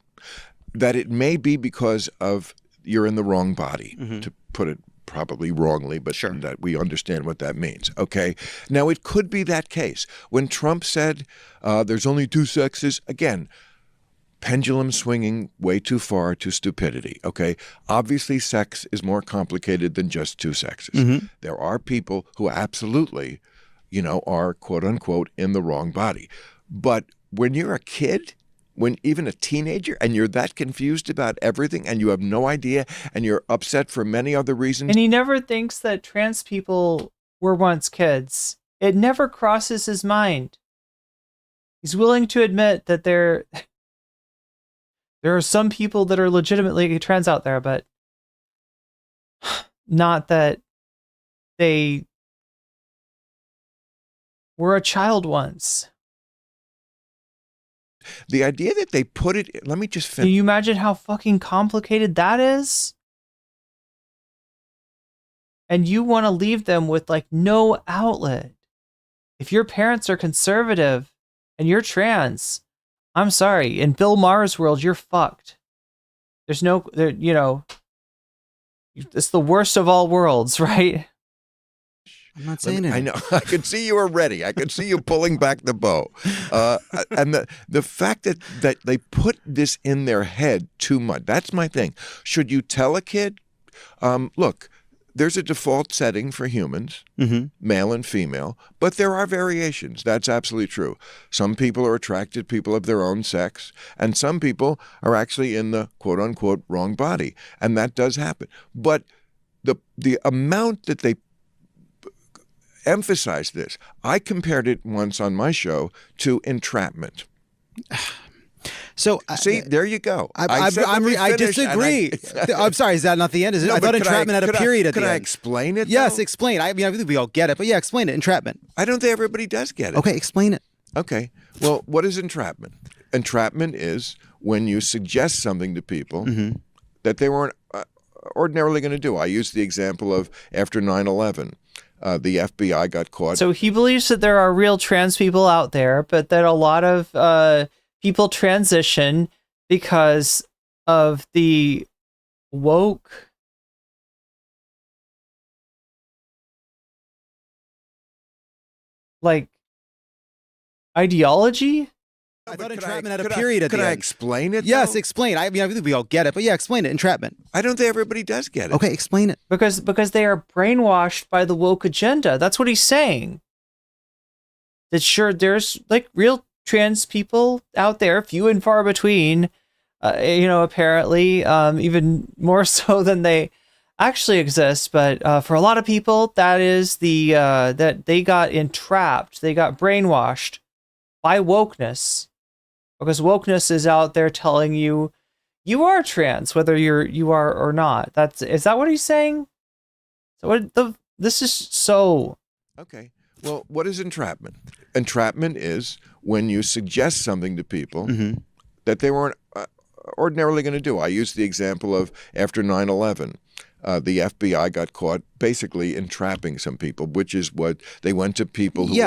that it may be because of you're in the wrong body, to put it probably wrongly, but that we understand what that means. Okay. Now, it could be that case. When Trump said there's only two sexes, again, pendulum swinging way too far to stupidity. Okay. Obviously, sex is more complicated than just two sexes. There are people who absolutely, are quote unquote in the wrong body. But when you're a kid, when even a teenager, and you're that confused about everything and you have no idea and you're upset for many other reasons. And he never thinks that trans people were once kids. It never crosses his mind. He's willing to admit that there are some people that are legitimately trans out there, but not that they were a child once. The idea that they put it, let me just finish. Can you imagine how fucking complicated that is? And you want to leave them with like no outlet. If your parents are conservative and you're trans, I'm sorry. In Bill Maher's world, you're fucked. There's no, it's the worst of all worlds, right? I'm not saying it. I know. I could see you were ready. I could see you pulling back the bow. And the fact that they put this in their head too much, that's my thing. Should you tell a kid, look, there's a default setting for humans, male and female, but there are variations. That's absolutely true. Some people are attracted to people of their own sex, and some people are actually in the quote-unquote wrong body, and that does happen. But the amount that they emphasize this. I compared it once on my show to entrapment. So see, there you go. I disagree. I'm sorry. Is that not the end? Is it? I thought entrapment had a period at the end. Could I explain it? Yes, explain. I think we all get it, but yeah, explain it. Entrapment. I don't think everybody does get it. Okay, explain it. Okay. Well, what is entrapment? Entrapment is when you suggest something to people that they weren't ordinarily going to do. I use the example of after 9/11. The FBI got caught. So he believes that there are real trans people out there, but that a lot of people transition because of the woke ideology. I thought entrapment had a period at the end. Could I explain it? Yes, explain. I think we all get it, but yeah, explain it. Entrapment. I don't think everybody does get it. Okay, explain it. Because they are brainwashed by the woke agenda. That's what he's saying. That sure, there's like real trans people out there, few and far between. Apparently, even more so than they actually exist. But for a lot of people, that is that they got entrapped, they got brainwashed by wokeness. Because wokeness is out there telling you are trans, whether you are or not. Is that what he's saying? So this is so okay. Well, what is entrapment? Entrapment is when you suggest something to people that they weren't ordinarily going to do. I use the example of after 9/11. The FBI got caught basically entrapping some people, which is what they went to people who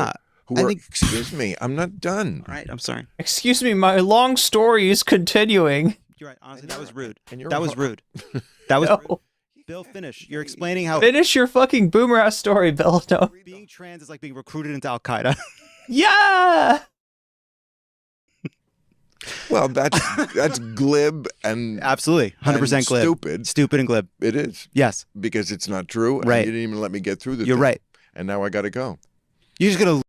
were excuse me, I'm not done. All right, I'm sorry. Excuse me, my long story is continuing. You're right. Honestly, that was rude. That was rude. That was rude. Bill, finish. You're explaining how... Finish your fucking boomer ass story, Bill. No. Being trans is like being recruited into Al-Qaeda. Yeah! Well, that's glib and... Absolutely. 100% glib. Stupid. Stupid and glib. It is. Yes. Because it's not true. Right. And you didn't even let me get through the You're thing. right. And now I got to go. You're just going to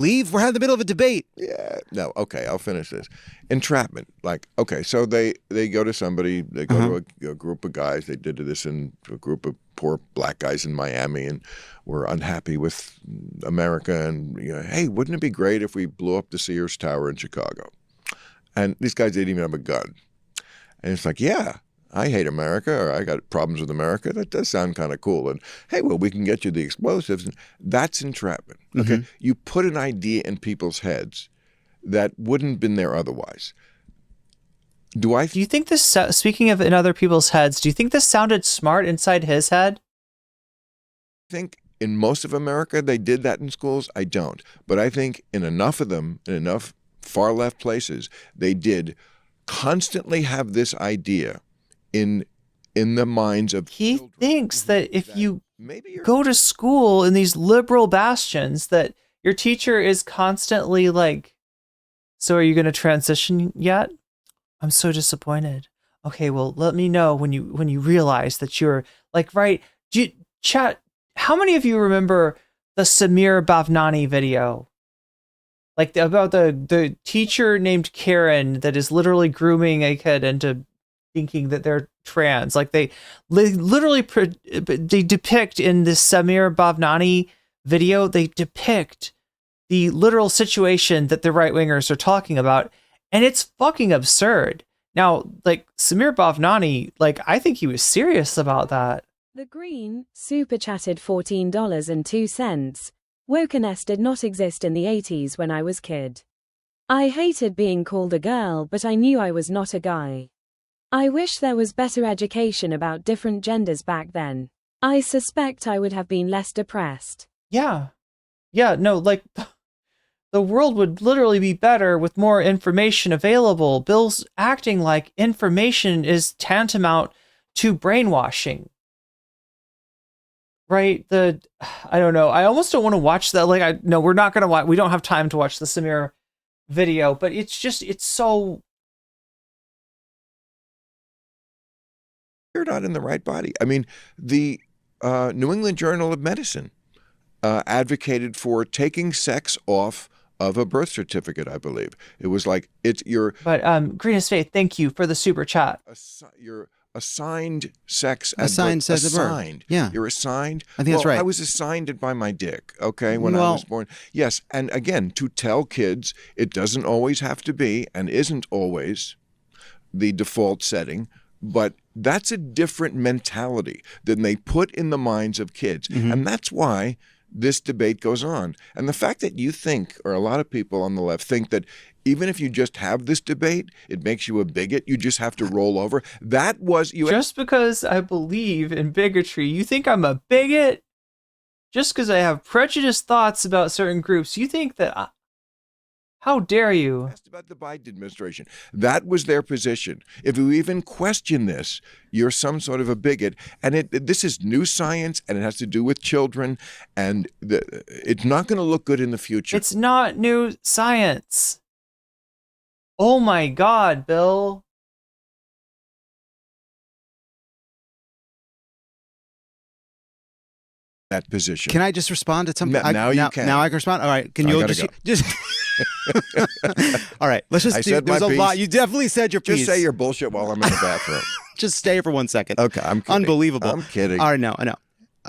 leave? We're in the middle of a debate. Yeah. No. Okay. I'll finish this. Entrapment. Like, okay, so they go to somebody, they go to a group of guys. They did this in a group of poor black guys in Miami and were unhappy with America. And, hey, wouldn't it be great if we blew up the Sears Tower in Chicago? And these guys didn't even have a gun. And it's like, yeah, I hate America, or I got problems with America. That does sound kind of cool. And, hey, well, we can get you the explosives. And that's entrapment. Okay. You put an idea in people's heads that wouldn't have been there otherwise. Do you think this, speaking of in other people's heads, do you think this sounded smart inside his head? I think in most of America, they did that in schools. I don't. But I think in enough of them, in enough far left places, they did constantly have this idea in the minds of He thinks that if you go to school in these liberal bastions, that your teacher is constantly like, so are you going to transition yet? I'm so disappointed. Okay, well, let me know when you realize that you're like, right. Chat, how many of you remember the Samir Bhavnani video? Like about the teacher named Karen that is literally grooming a kid into thinking that they're trans. Like they literally they depict in this Samir Bhavnani video, they depict the literal situation that the right wingers are talking about. And it's fucking absurd. Now, like Samir Bhavnani, like I think he was serious about that. The Green super chatted $14.02. Wokeness did not exist in the 80s when I was kid. I hated being called a girl, but I knew I was not a guy. I wish there was better education about different genders back then. I suspect I would have been less depressed. Yeah. Yeah, no, like the world would literally be better with more information available. Bill's acting like information is tantamount to brainwashing. Right? I don't know. I almost don't want to watch that. Like, no, we're not going to watch. We don't have time to watch the Samir video, but it's so. You're not in the right body. I mean, the New England Journal of Medicine advocated for taking sex off of a birth certificate, I believe. It was like, it's your... But Greenest Faith, thank you for the super chat. Your assigned sex. Assigned sex at birth. Yeah. You're assigned. I think that's right. I was assigned it by my dick, okay, when I was born. Yes, and again, to tell kids it doesn't always have to be and isn't always the default setting, but that's a different mentality than they put in the minds of kids. Mm-hmm. And that's why this debate goes on. And the fact that you think, or a lot of people on the left think that even if you just have this debate, it makes you a bigot, you just have to roll over. That was... Just because I believe in bigotry, you think I'm a bigot? Just because I have prejudiced thoughts about certain groups, you think that... How dare you? Asked about the Biden administration. That was their position. If you even question this, you're some sort of a bigot. And this is new science, and it has to do with children, and it's not going to look good in the future. It's not new science. Oh my God, Bill. That position. Can I just respond to something? Now you can. Now I can respond? All right. Can you just All right. Let's just do, there's a lot. You definitely said your piece. Just say your bullshit while I'm in the bathroom. Just stay for 1 second. Okay, I'm kidding. Unbelievable. I'm kidding. All right, no, I know.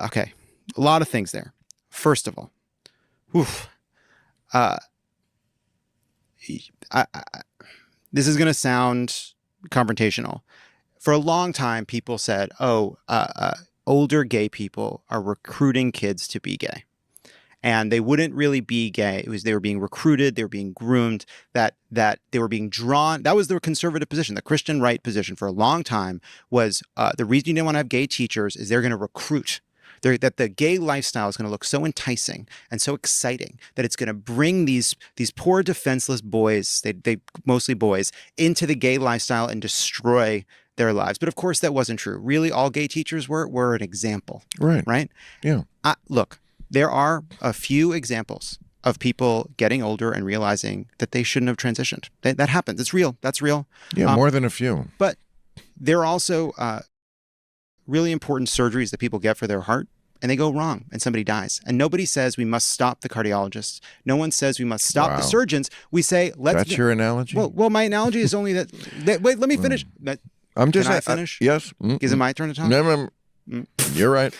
Okay. A lot of things there. First of all, this is going to sound confrontational. For a long time, people said, older gay people are recruiting kids to be gay. And they wouldn't really be gay. It was they were being recruited, they were being groomed, that they were being drawn. That was their conservative position. The Christian right position for a long time was the reason you didn't want to have gay teachers is they're going to recruit. That the gay lifestyle is going to look so enticing and so exciting that it's going to bring these poor defenseless boys, they mostly boys, into the gay lifestyle and destroy their lives. But of course that wasn't true. Really, all gay teachers were an example. Right. Right? Yeah. Look, there are a few examples of people getting older and realizing that they shouldn't have transitioned. That happens. It's real. That's real. Yeah, more than a few. But there are also really important surgeries that people get for their heart, and they go wrong, and somebody dies. And nobody says we must stop the cardiologists. No one says we must stop the surgeons. We say, let's... That's your analogy? Well, my analogy is only that... wait, let me finish. I'm just... Can I finish? Yes. Is it my turn to talk? No. You're right.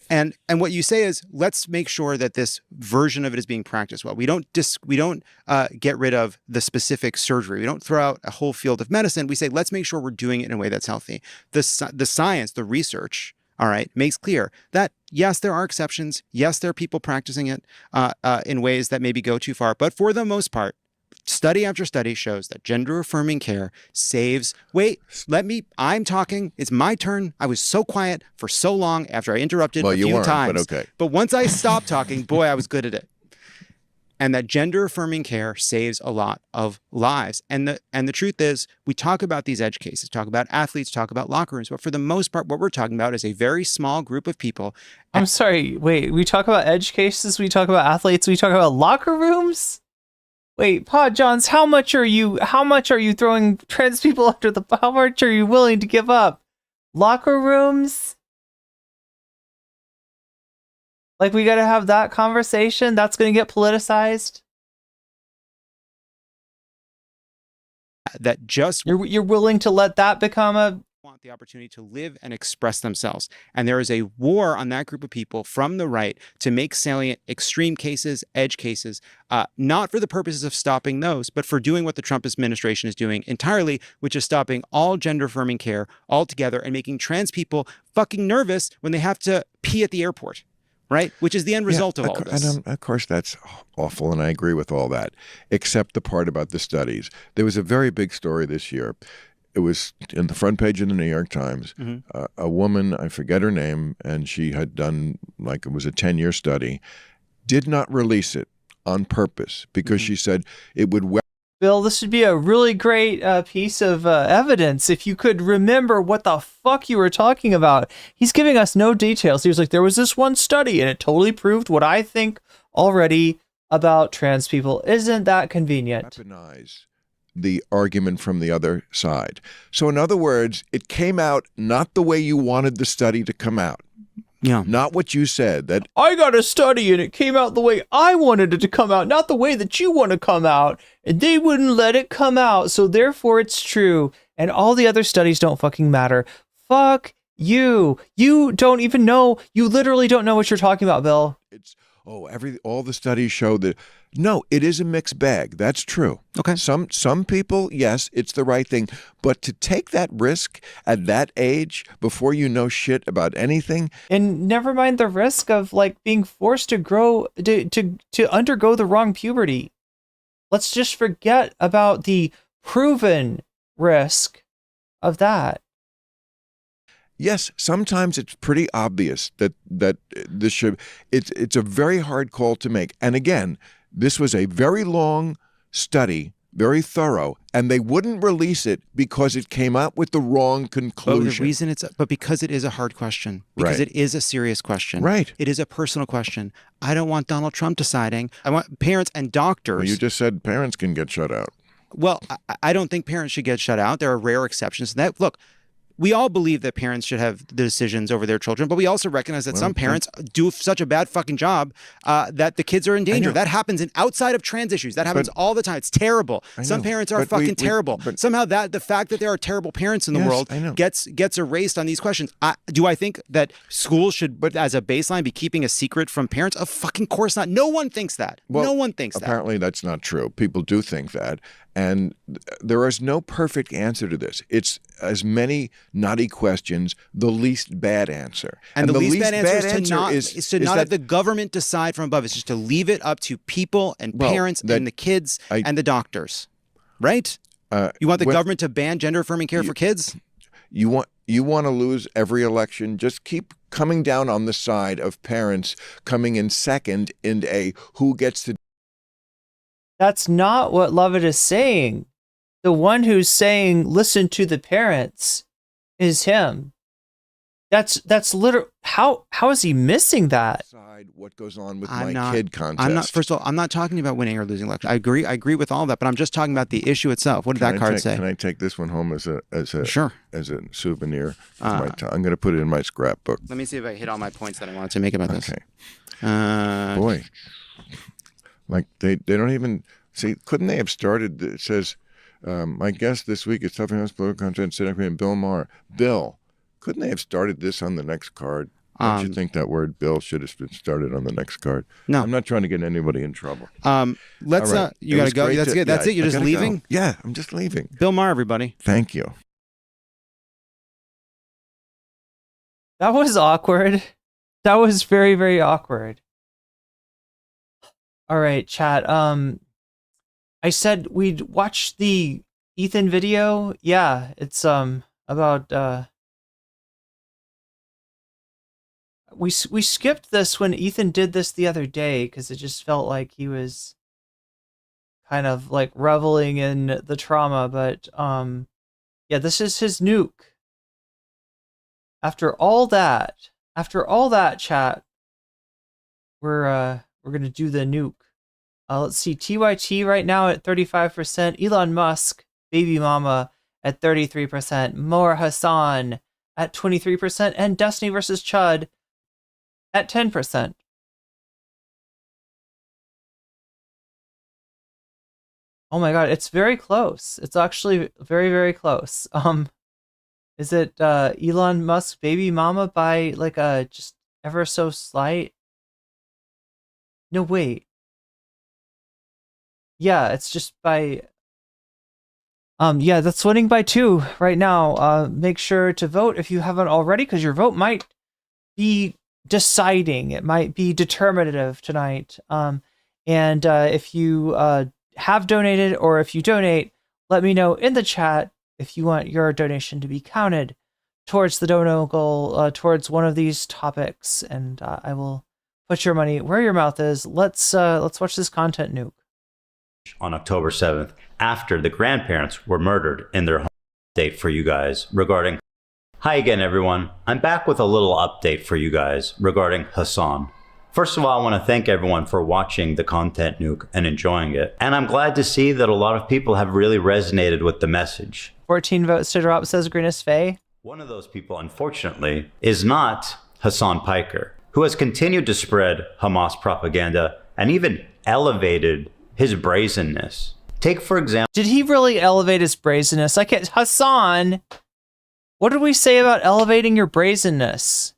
And what you say is, let's make sure that this version of it is being practiced well. We don't get rid of the specific surgery. We don't throw out a whole field of medicine. We say, let's make sure we're doing it in a way that's healthy. The science, the research, all right, makes clear that yes, there are exceptions. Yes, there are people practicing it in ways that maybe go too far. But for the most part, study after study shows that gender affirming care saves. Wait, I'm talking. It's my turn. I was so quiet for so long after I interrupted a few times. But okay. But once I stopped talking, boy, I was good at it. And that gender affirming care saves a lot of lives. And the truth is, we talk about these edge cases, talk about athletes, talk about locker rooms, but for the most part, what we're talking about is a very small group of people. I'm sorry, wait, we talk about edge cases, we talk about athletes, we talk about locker rooms? Wait, Pod Johns, how much are you throwing trans people under the, how much are you willing to give up? Locker rooms? Like, we got to have that conversation? That's going to get politicized? That just... You're willing to let that become a... want the opportunity to live and express themselves. And there is a war on that group of people from the right to make salient extreme cases, edge cases, not for the purposes of stopping those, but for doing what the Trump administration is doing entirely, which is stopping all gender affirming care altogether and making trans people fucking nervous when they have to pee at the airport. Right? Which is the end result of all of this. And of course, that's awful, and I agree with all that, except the part about the studies. There was a very big story this year. It was in the front page of the New York Times. Mm-hmm. A woman, I forget her name, and she had done, like, it was a 10-year study, did not release it on purpose because she said it would... Bill, this would be a really great piece of evidence if you could remember what the fuck you were talking about. He's giving us no details. He was like, there was this one study and it totally proved what I think already about trans people. Isn't that convenient? Weaponize the argument from the other side. So in other words, it came out not the way you wanted the study to come out. Yeah. Not what you said. That I got a study and it came out the way I wanted it to come out, not the way that you want to come out. And they wouldn't let it come out, so therefore it's true. And all the other studies don't fucking matter. Fuck you. You don't even know. You literally don't know what you're talking about, Bill. It's all the studies show that no, it is a mixed bag. That's true. Okay. Some people, yes, it's the right thing. But to take that risk at that age before you know shit about anything. And never mind the risk of like being forced to grow to undergo the wrong puberty. Let's just forget about the proven risk of that. Yes, sometimes it's pretty obvious that this should. It's a very hard call to make. And again, this was a very long study, very thorough, and they wouldn't release it because it came out with the wrong conclusion. But the reason because it is a hard question, because it is a serious question. Right. It is a personal question. I don't want Donald Trump deciding. I want parents and doctors. Well, you just said parents can get shut out. Well, I don't think parents should get shut out. There are rare exceptions to that. Look, we all believe that parents should have the decisions over their children, but we also recognize that some parents do such a bad fucking job that the kids are in danger. That happens outside of trans issues. That happens all the time. It's terrible. Some parents are fucking terrible. Somehow the fact that there are terrible parents in the world gets erased on these questions. Do I think that schools should, as a baseline, be keeping a secret from parents? Of fucking course not. No one thinks that. Well, no one thinks that. Apparently that's not true. People do think that. And there is no perfect answer to this. It's as many naughty questions, the least bad answer. And the least bad answer is to not have the government decide from above. It's just to leave it up to people and parents and the kids and the doctors. Right? You want the government to ban gender-affirming care for kids? You want to lose every election? Just keep coming down on the side of parents coming in second in a who gets to. That's not what Lovett is saying. The one who's saying, listen to the parents is him. That's literally, how is he missing that? What goes on with my kid contest. First of all, I'm not talking about winning or losing election. I agree with all that, but I'm just talking about the issue itself. What did that card say? Can I take this one home as a souvenir? I'm going to put it in my scrapbook. Let me see if I hit all my points that I wanted to make about this. Okay. Boy. Like they don't even see. Couldn't they have started? It says, "My guest this week is Tough House Political Content Senator Bill Maher." Bill, couldn't they have started this on the next card? Don't you think that word "Bill" should have been started on the next card? No, I'm not trying to get anybody in trouble. Let's. Right. You got to go. That's good. That's it. You're just leaving. Go. Yeah, I'm just leaving. Bill Maher, everybody. Thank you. That was awkward. That was very, very awkward. All right, chat. I said we'd watch the Ethan video. Yeah, it's about we skipped this when Ethan did this the other day because it just felt like he was kind of like reveling in the trauma, but yeah, this is his nuke. After all that, chat, we're gonna do the nuke. Let's see, TYT right now at 35%, Elon Musk, baby mama at 33%, more Hasan at 23%, and Destiny versus Chud at 10%. Oh my god, it's very close. It's actually very, very close. Is it Elon Musk baby mama by like a just ever so slight? No, wait. Yeah, it's just by yeah, that's winning by 2 right now. Make sure to vote if you haven't already, because your vote might be deciding. It might be determinative tonight. And if you have donated, or if you donate, let me know in the chat if you want your donation to be counted towards the dono goal, towards one of these topics, and I will put your money where your mouth is. Let's watch this content nuke. On October 7th, after the grandparents were murdered in their home. Update for you guys regarding... Hi again, everyone. I'm back with a little update for you guys regarding Hasan. First of all, I want to thank everyone for watching the content nuke and enjoying it. And I'm glad to see that a lot of people have really resonated with the message. 14 votes to drop, says Greenest Faye. One of those people, unfortunately, is not Hasan Piker, who has continued to spread Hamas propaganda and even elevated his brazenness. Take, for example... Did he really elevate his brazenness? Like, Hasan, what did we say about elevating your brazenness?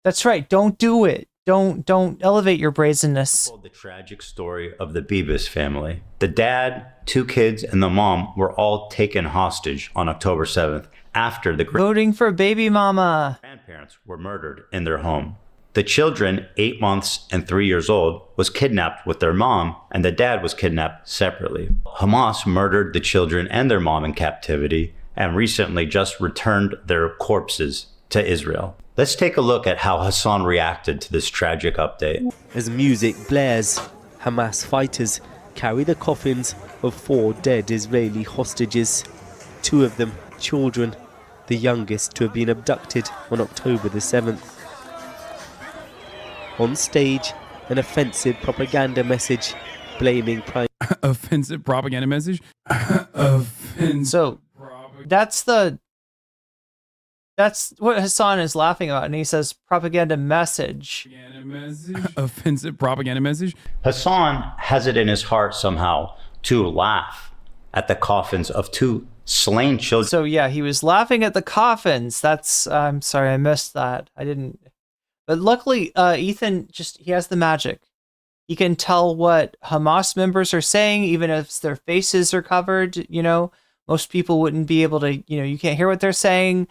That's right, don't do it. Don't elevate your brazenness. The tragic story of the Bibas family. The dad, 2 kids, and the mom were all taken hostage on October 7th after the voting for baby mama. Grandparents were murdered in their home. The children, 8 months and 3 years old, was kidnapped with their mom, and the dad was kidnapped separately. Hamas murdered the children and their mom in captivity, and recently just returned their corpses to Israel. Let's take a look at how Hasan reacted to this tragic update. As music blares, Hamas fighters carry the coffins of 4 dead Israeli hostages. 2 of them children, the youngest to have been abducted on October the 7th. On stage, an offensive propaganda message blaming Prime... Offensive propaganda message? So, that's what Hasan is laughing about, and he says propaganda message. Offensive propaganda message? Hasan has it in his heart somehow to laugh at the coffins of 2 slain children. So yeah, he was laughing at the coffins. That's, I'm sorry, I missed that. I didn't. But luckily, Ethan he has the magic. He can tell what Hamas members are saying, even if their faces are covered. You know, most people wouldn't be able to, you can't hear what they're saying.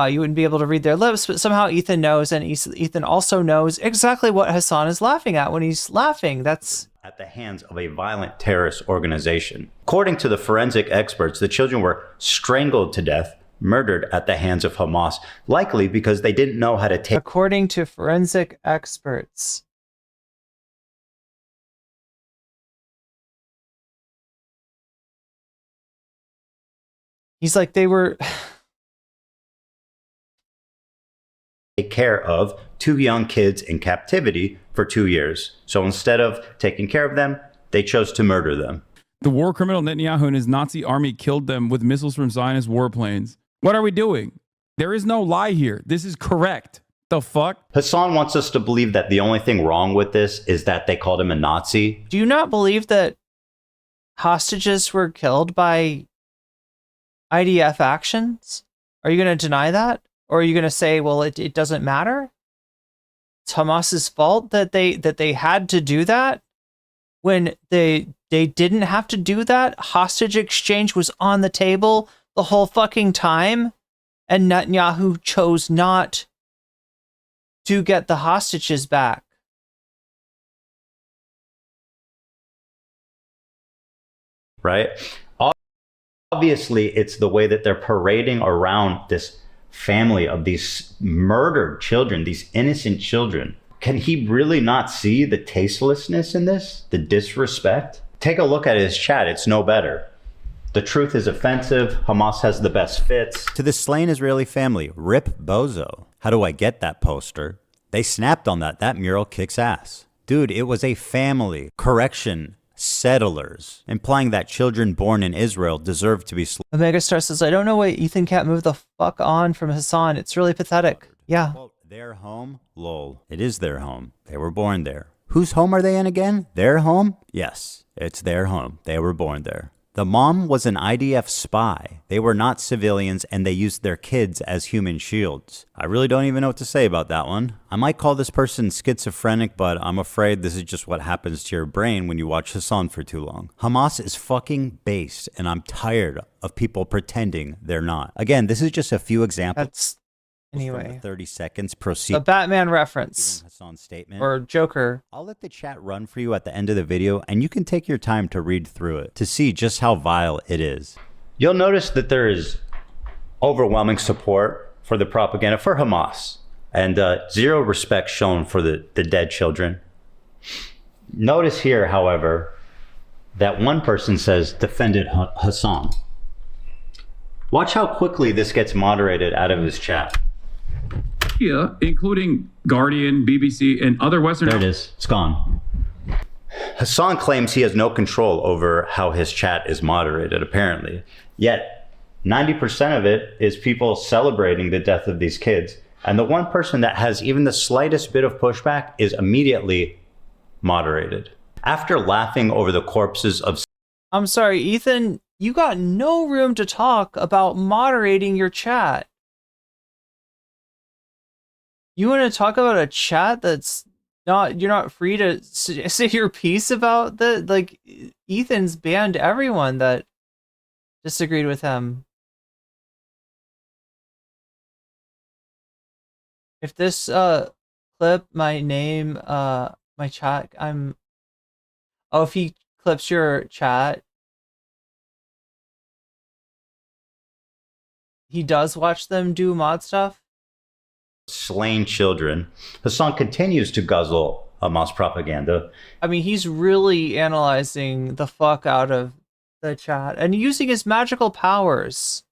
You wouldn't be able to read their lips, but somehow Ethan knows, and Ethan also knows exactly what Hasan is laughing at when he's laughing. That's at the hands of a violent terrorist organization. According to the forensic experts, the children were strangled to death, murdered at the hands of Hamas, likely because they didn't know how to take... According to forensic experts. He's like, they were... take care of 2 young kids in captivity for 2 years. So instead of taking care of them, they chose to murder them. The war criminal Netanyahu and his Nazi army killed them with missiles from Zionist warplanes. What are we doing? There is no lie here. This is correct. The fuck? Hasan wants us to believe that the only thing wrong with this is that they called him a Nazi. Do you not believe that hostages were killed by IDF actions? Are you going to deny that? Or are you going to say, well, it doesn't matter? It's Hamas's fault that they had to do that when they didn't have to do that? Hostage exchange was on the table the whole fucking time, and Netanyahu chose not to get the hostages back. Right? Obviously, it's the way that they're parading around this family of these murdered children, these innocent children. Can he really not see the tastelessness in this? The disrespect? Take a look at his chat. It's no better. The truth is offensive. Hamas has the best fits. To the slain Israeli family, rip bozo. How do I get that poster? They snapped on that. That mural kicks ass. Dude, it was a family. Correction. Settlers, implying that children born in Israel deserve to be slaughtered. Omega Star says, I don't know why Ethan can't move the fuck on from Hasan. It's really pathetic. Yeah. Quote, their home? Lol. It is their home. They were born there. Whose home are they in again? Their home? Yes, it's their home. They were born there. The mom was an IDF spy. They were not civilians, and they used their kids as human shields. I really don't even know what to say about that one. I might call this person schizophrenic, but I'm afraid this is just what happens to your brain when you watch Hasan for too long. Hamas is fucking based, and I'm tired of people pretending they're not. Again, this is just a few examples. Anyway, 30 seconds. Proceed. A Batman reference statement or Joker. I'll let the chat run for you at the end of the video, and you can take your time to read through it to see just how vile it is. You'll notice that there is overwhelming support for the propaganda for Hamas and zero respect shown for the dead children. Notice here, however, that one person says defended Hasan. Watch how quickly this gets moderated out of his chat. Media, including Guardian, BBC, and other Western... There it is. It's gone. Hasan claims he has no control over how his chat is moderated, apparently. Yet, 90% of it is people celebrating the death of these kids. And the one person that has even the slightest bit of pushback is immediately moderated. After laughing over the corpses of... I'm sorry, Ethan, you got no room to talk about moderating your chat. You want to talk about a chat that's not, you're not free to say your piece about the, like, Ethan's banned everyone that disagreed with him. If this clip my name, my chat, if he clips your chat, he does watch them do mod stuff. Slain children, Hasan continues to guzzle Hamas propaganda. I mean, he's really analyzing the fuck out of the chat and using his magical powers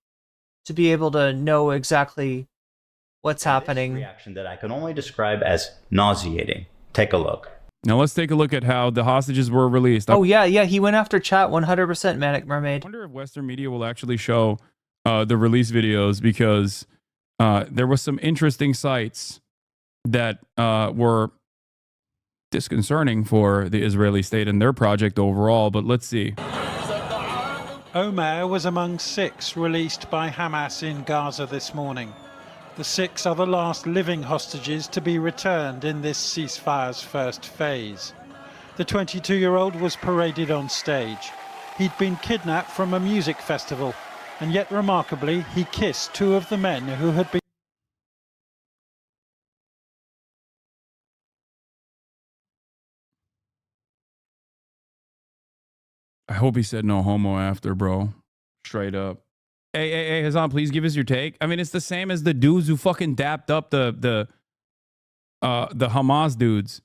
to be able to know exactly what's happening. Reaction that I can only describe as nauseating. Take a look. Now let's take a look at how the hostages were released. Oh yeah, he went after chat 100%, Manic Mermaid. I wonder if Western media will actually show the release videos, because there was some interesting sites that were disconcerting for the Israeli state and their project overall, but let's see. Maher was among 6 released by Hamas in Gaza this morning. The 6 are the last living hostages to be returned in this ceasefire's first phase. The 22-year-old was paraded on stage. He'd been kidnapped from a music festival, and yet remarkably, he kissed 2 of the men who had been... I hope he said no homo after, bro. Straight up. Hey, Hasan, please give us your take. I mean, it's the same as the dudes who fucking dapped up the Hamas dudes.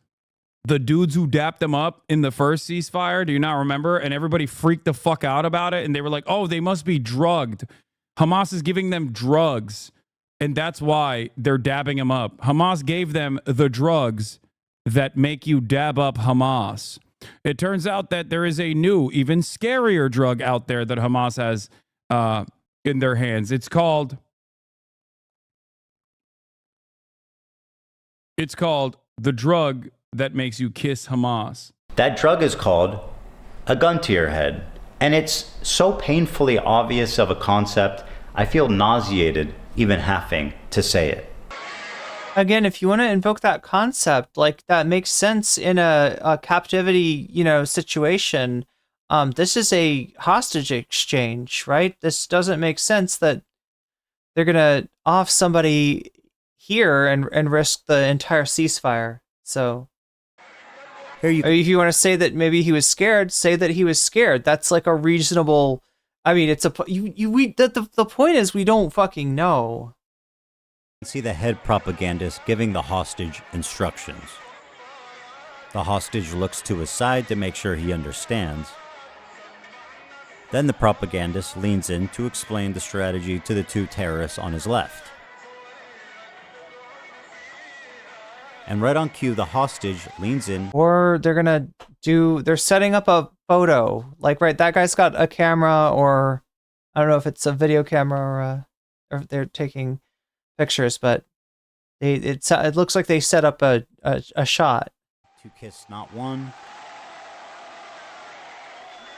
The dudes who dapped them up in the first ceasefire, do you not remember? And everybody freaked the fuck out about it. And they were like, oh, they must be drugged. Hamas is giving them drugs. And that's why they're dabbing them up. Hamas gave them the drugs that make you dab up Hamas. It turns out that there is a new, even scarier drug out there that Hamas has in their hands. It's called the drug that makes you kiss Hamas. That drug is called a gun to your head. And it's so painfully obvious of a concept, I feel nauseated even having to say it. Again, if you want to invoke that concept, like, that makes sense in a captivity, situation. This is a hostage exchange, right? This doesn't make sense that they're going to off somebody here and risk the entire ceasefire. So if you want to say that maybe he was scared, say that he was scared. That's like a reasonable. I mean, it's the point is we don't fucking know. See the head propagandist giving the hostage instructions. The hostage looks to his side to make sure he understands. Then the propagandist leans in to explain the strategy to the two terrorists on his left. And right on cue, the hostage leans in. Or they're setting up a photo. Like, right, that guy's got a camera, or I don't know if it's a video camera or they're taking pictures, but it looks like they set up a shot. To kiss not one,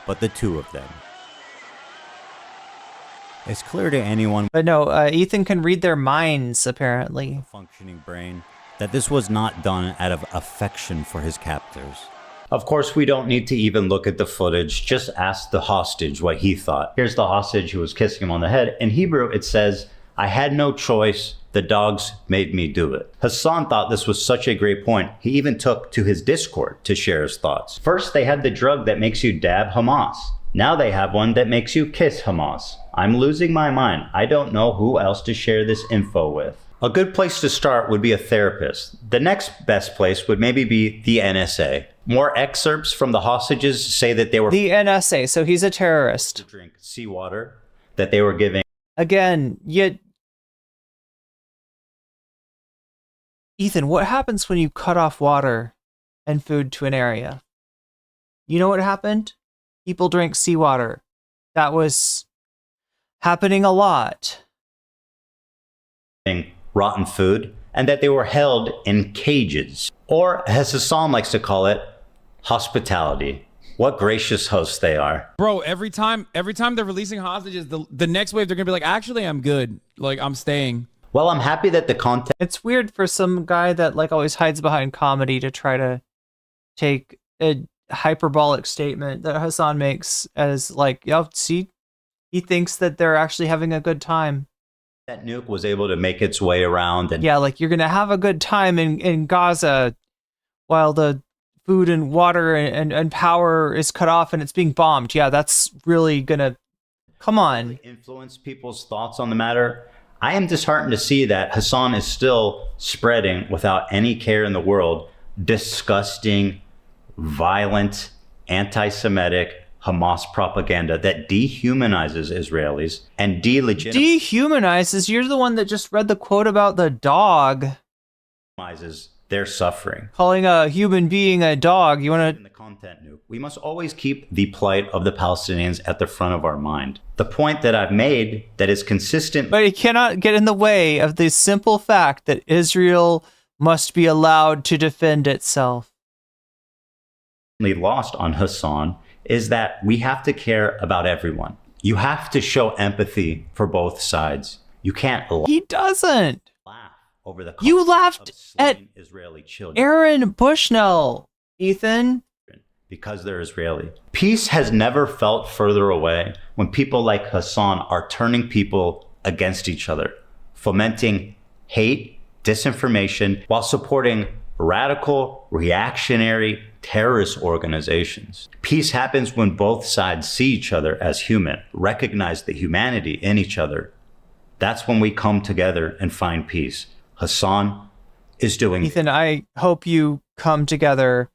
but the two of them. It's clear to anyone, but no, Ethan can read their minds, apparently. A functioning brain, that this was not done out of affection for his captors. Of course, we don't need to even look at the footage. Just ask the hostage what he thought. Here's the hostage who was kissing him on the head. In Hebrew, it says, "I had no choice. The dogs made me do it." Hasan thought this was such a great point. He even took to his Discord to share his thoughts. First, they had the drug that makes you dab Hamas. Now they have one that makes you kiss Hamas. I'm losing my mind. I don't know who else to share this info with. A good place to start would be a therapist. The next best place would maybe be the NSA. More excerpts from the hostages say that they were... The NSA, so he's a terrorist. ...to drink seawater that they were giving... Again, Ethan, what happens when you cut off water and food to an area? You know what happened? People drink seawater. That was happening a lot. Rotten food, and that they were held in cages. Or, as Hasan likes to call it, hospitality. What gracious hosts they are. Bro, every time they're releasing hostages, the next wave they're gonna be like, actually, I'm good. Like, I'm staying. Well, I'm happy that the content... It's weird for some guy that like always hides behind comedy to try to take a hyperbolic statement that Hasan makes as like, yo, see, he thinks that they're actually having a good time. That nuke was able to make its way around. And yeah, like you're going to have a good time in Gaza while the food and water and power is cut off and it's being bombed. Yeah, that's really going to... Come on. Influence people's thoughts on the matter. I am disheartened to see that Hasan is still spreading, without any care in the world, disgusting, violent, anti-Semitic Hamas propaganda that dehumanizes Israelis and dehumanizes? You're the one that just read the quote about the dog. Their suffering. Calling a human being a dog. You want to... In the content nuke, we must always keep the plight of the Palestinians at the front of our mind. The point that I've made that is consistent... But it cannot get in the way of the simple fact that Israel must be allowed to defend itself. ...lost on Hasan is that we have to care about everyone. You have to show empathy for both sides. You can't... He doesn't. Over the you laughed at Israeli children. Aaron Bushnell, Ethan. Because they're Israeli. Peace has never felt further away when people like Hasan are turning people against each other, fomenting hate, disinformation, while supporting radical, reactionary, terrorist organizations. Peace happens when both sides see each other as human, recognize the humanity in each other. That's when we come together and find peace. Hasan is doing... Ethan, I hope you come together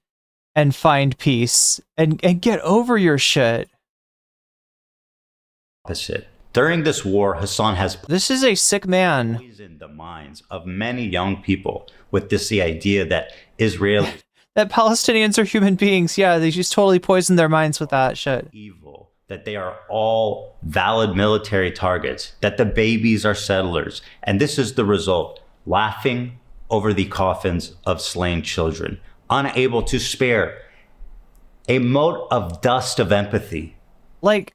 and find peace and get over your shit. Opposite. During this war, Hasan has... This is a sick man. ...poisoned the minds of many young people with the idea that Israel... that Palestinians are human beings. Yeah, they just totally poisoned their minds with that shit. Evil. That they are all valid military targets. That the babies are settlers. And this is the result. Laughing over the coffins of slain children, unable to spare a mote of dust of empathy. Like,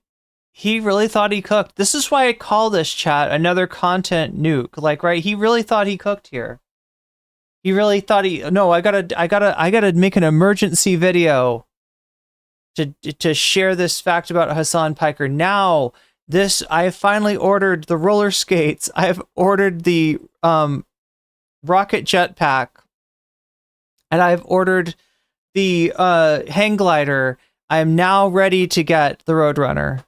he really thought he cooked. This is why I call this chat another content nuke. Like, right? He really thought he cooked here. He really thought no, I gotta make an emergency video to share this fact about Hasan Piker. Now, I have finally ordered the roller skates. I have ordered the rocket jetpack, and I've ordered the hang glider. I am now ready to get the Roadrunner.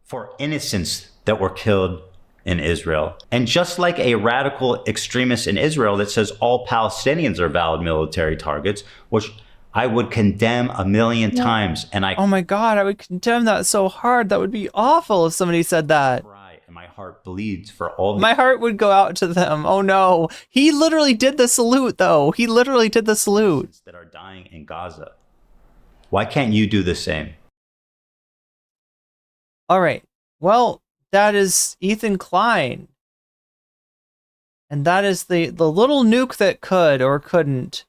For innocents that were killed in Israel. And just like a radical extremist in Israel that says all Palestinians are valid military targets, which I would condemn 1,000,000 times. And oh my God, I would condemn that so hard. That would be awful if somebody said that. Right, and my heart bleeds for all. My heart would go out to them. Oh no, he literally did the salute though. He literally did the salute. That are dying in Gaza. Why can't you do the same? All right. Well, that is Ethan Klein. And that is the little nuke that could or couldn't.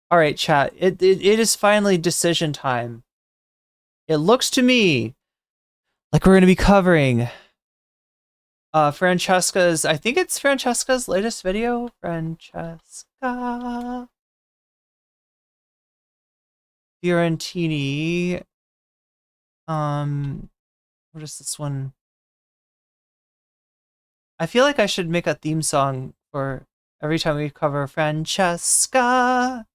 All right, chat. It is finally decision time. It looks to me like we're going to be covering Francesca's, I think it's Francesca's latest video. Francesca Fiorentini. What is this one? I feel like I should make a theme song for every time we cover Francesca.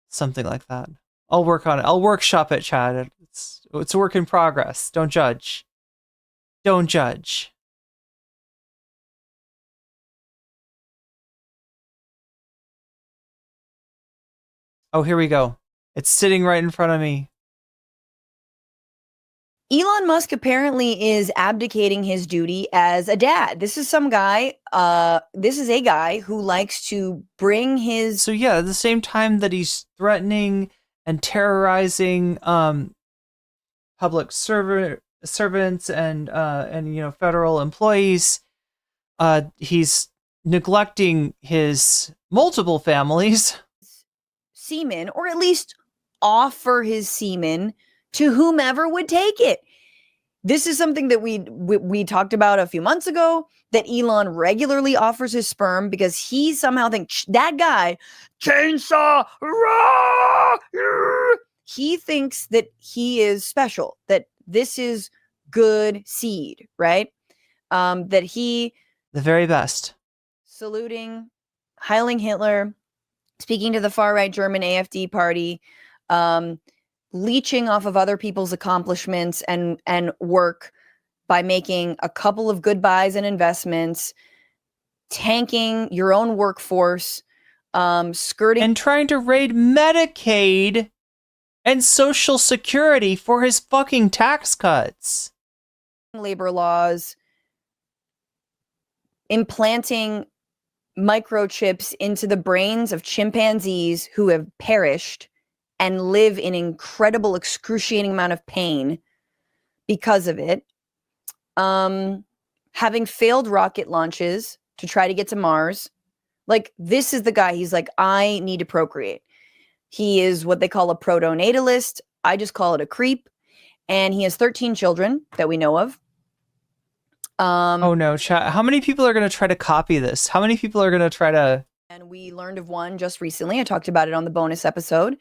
Something like that. I'll work on it. I'll workshop it, Chad. It's a work in progress. Don't judge. Don't judge. Oh, here we go. It's sitting right in front of me. Elon Musk apparently is abdicating his duty as a dad. This is some guy, this is a guy who likes to bring his... So yeah, at the same time that he's threatening and terrorizing public servants and federal employees, he's neglecting his multiple families. Semen, or at least offer his semen to whomever would take it. This is something that we talked about a few months ago, that Elon regularly offers his sperm because he somehow thinks that guy, chainsaw, rah, he thinks that he is special, that this is good seed, right? That he... The very best. Saluting, Heiling Hitler, speaking to the far-right German AfD party, leeching off of other people's accomplishments and work by making a couple of good buys and investments, tanking your own workforce, skirting... And trying to raid Medicaid and Social Security for his fucking tax cuts. Labor laws, implanting microchips into the brains of chimpanzees who have perished and live in incredible, excruciating amount of pain because of it. Having failed rocket launches to try to get to Mars. Like, this is the guy, he's like, I need to procreate. He is what they call a proto-natalist. I just call it a creep. And he has 13 children that we know of. Oh no, chat. How many people are going to try to copy this? How many people are going to try to... And we learned of one just recently. I talked about it on the bonus episode.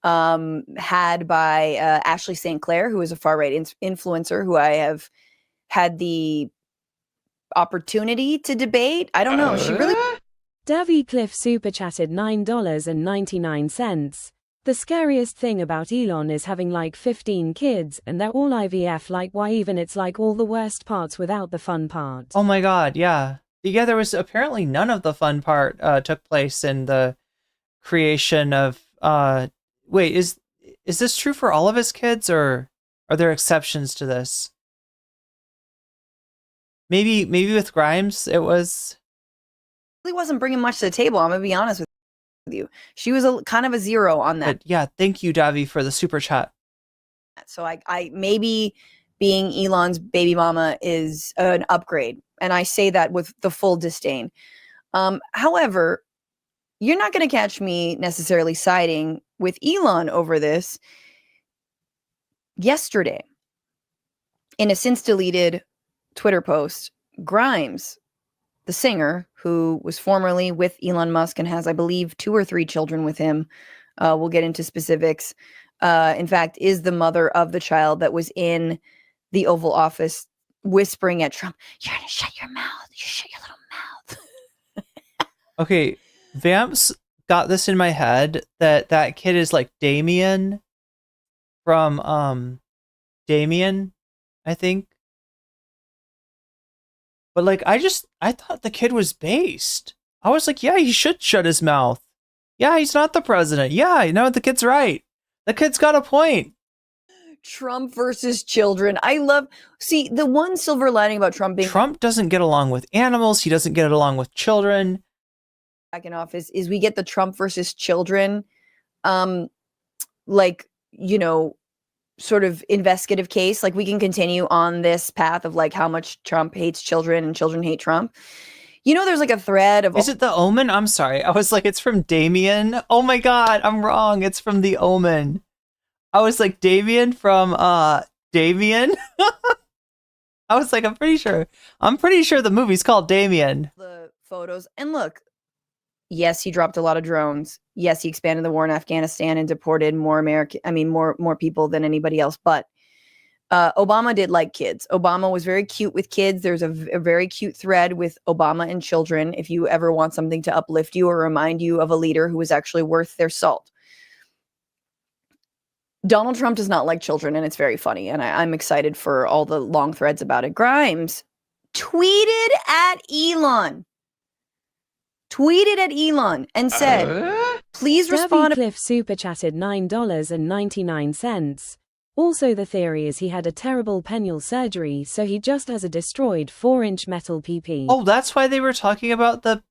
Had by Ashley St. Clair, who is a far-right influencer who I have had the opportunity to debate. I don't know. She really... Davy Cliff super chatted $9.99. The scariest thing about Elon is having like 15 kids and they're all IVF. Like, why even? It's like all the worst parts without the fun part. Oh my God, yeah. Yeah, there was apparently none of the fun part took place in the creation of... Wait, is this true for all of his kids, or are there exceptions to this? Maybe with Grimes, it was... Really wasn't bringing much to the table. I'm going to be honest with you. She was kind of a zero on that. But yeah, thank you, Davi, for the super chat. So I maybe being Elon's baby mama is an upgrade. And I say that with the full disdain. However, you're not going to catch me necessarily siding with Elon over this. Yesterday, in a since deleted Twitter post, Grimes, the singer who was formerly with Elon Musk and has, I believe, 2 or 3 children with him, we'll get into specifics, in fact, is the mother of the child that was in the Oval Office whispering at Trump, "You're going to shut your mouth. You shut your little mouth." Okay, Vamps got this in my head that kid is like Damien from Damien, I think. But like I thought the kid was based. I was like, yeah, he should shut his mouth. Yeah, he's not the president. Yeah, you know, the kid's right. The kid's got a point. Trump versus children. See, the one silver lining about Trump being Trump doesn't get along with animals. He doesn't get along with children. Back in office is we get the Trump versus children, like, you know, sort of investigative case. Like we can continue on this path of like how much Trump hates children and children hate Trump. You know, there's like a thread of. Is it The Omen? I'm sorry. I was like, it's from Damien. Oh my God, I'm wrong. It's from The Omen. I was like, Damien from Damien. I was like, I'm pretty sure the movie's called Damien. The photos. And look, yes, he dropped a lot of drones. Yes, he expanded the war in Afghanistan and deported more people than anybody else. But Obama did like kids. Obama was very cute with kids. There's a very cute thread with Obama and children. If you ever want something to uplift you or remind you of a leader who was actually worth their salt. Donald Trump does not like children, and it's very funny. And I'm excited for all the long threads about it. Grimes tweeted at Elon and said, please respond. Cliff super chatted $9.99. Also, the theory is he had a terrible penile surgery, so he just has a destroyed 4-inch metal PP. Oh, that's why they were talking about the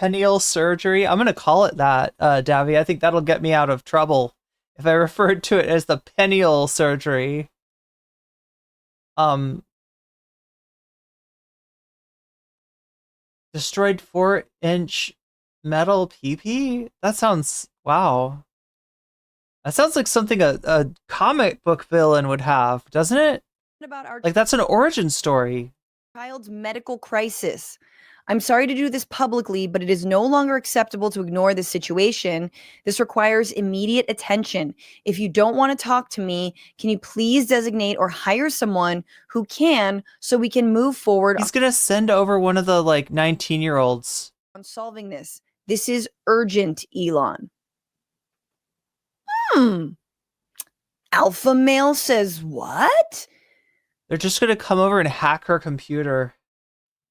penile surgery. I'm going to call it that, Davy. I think that'll get me out of trouble if I referred to it as the penile surgery. Destroyed 4-inch metal PP? That sounds, wow. That sounds like something a comic book villain would have, doesn't it? Like that's an origin story. Child's medical crisis. I'm sorry to do this publicly, but it is no longer acceptable to ignore this situation. This requires immediate attention. If you don't want to talk to me, can you please designate or hire someone who can so we can move forward? He's going to send over one of the like 19-year-olds. On solving this. This is urgent, Elon. Alpha male says what? They're just going to come over and hack her computer.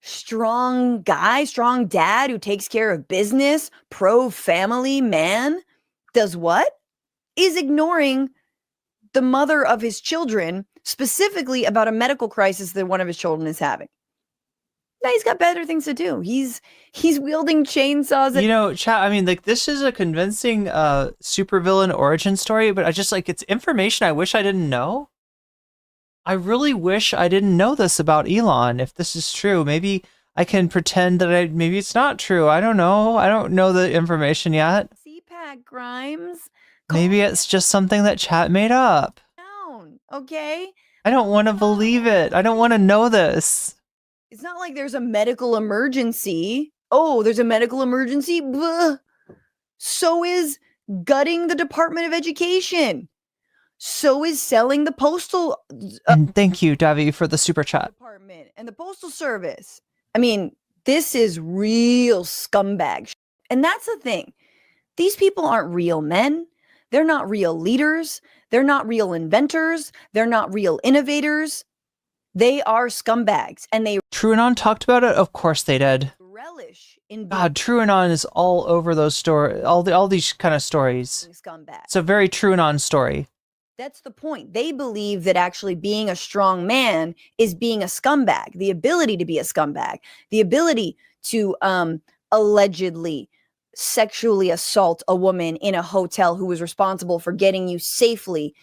Strong guy, strong dad who takes care of business, pro-family man, does what? Is ignoring the mother of his children, specifically about a medical crisis that one of his children is having. Now he's got better things to do. He's wielding chainsaws. You know, chat, I mean, like, this is a convincing supervillain origin story, but I just, like, it's information I wish I didn't know. I really wish I didn't know this about Elon. If this is true, maybe I can pretend that maybe it's not true. I don't know. I don't know the information yet. CPAC Grimes. Maybe it's just something that chat made up. Down, okay? I don't want to believe it. I don't want to know this. It's not like there's a medical emergency. Oh, there's a medical emergency? Blah. So is gutting the Department of Education. So is selling the postal. And thank you, Davi, for the super chat. Department and the postal service. I mean, this is real scumbag shit. And that's the thing. These people aren't real men. They're not real leaders. They're not real inventors. They're not real innovators. They are scumbags. And they TrueAnon talked about it? Of course they did. Relish in God, TrueAnon is all over those stories, all these kind of stories. Scumbag. It's a very TrueAnon story. That's the point. They believe that actually being a strong man is being a scumbag. The ability to be a scumbag. The ability to allegedly sexually assault a woman in a hotel who was responsible for getting you safely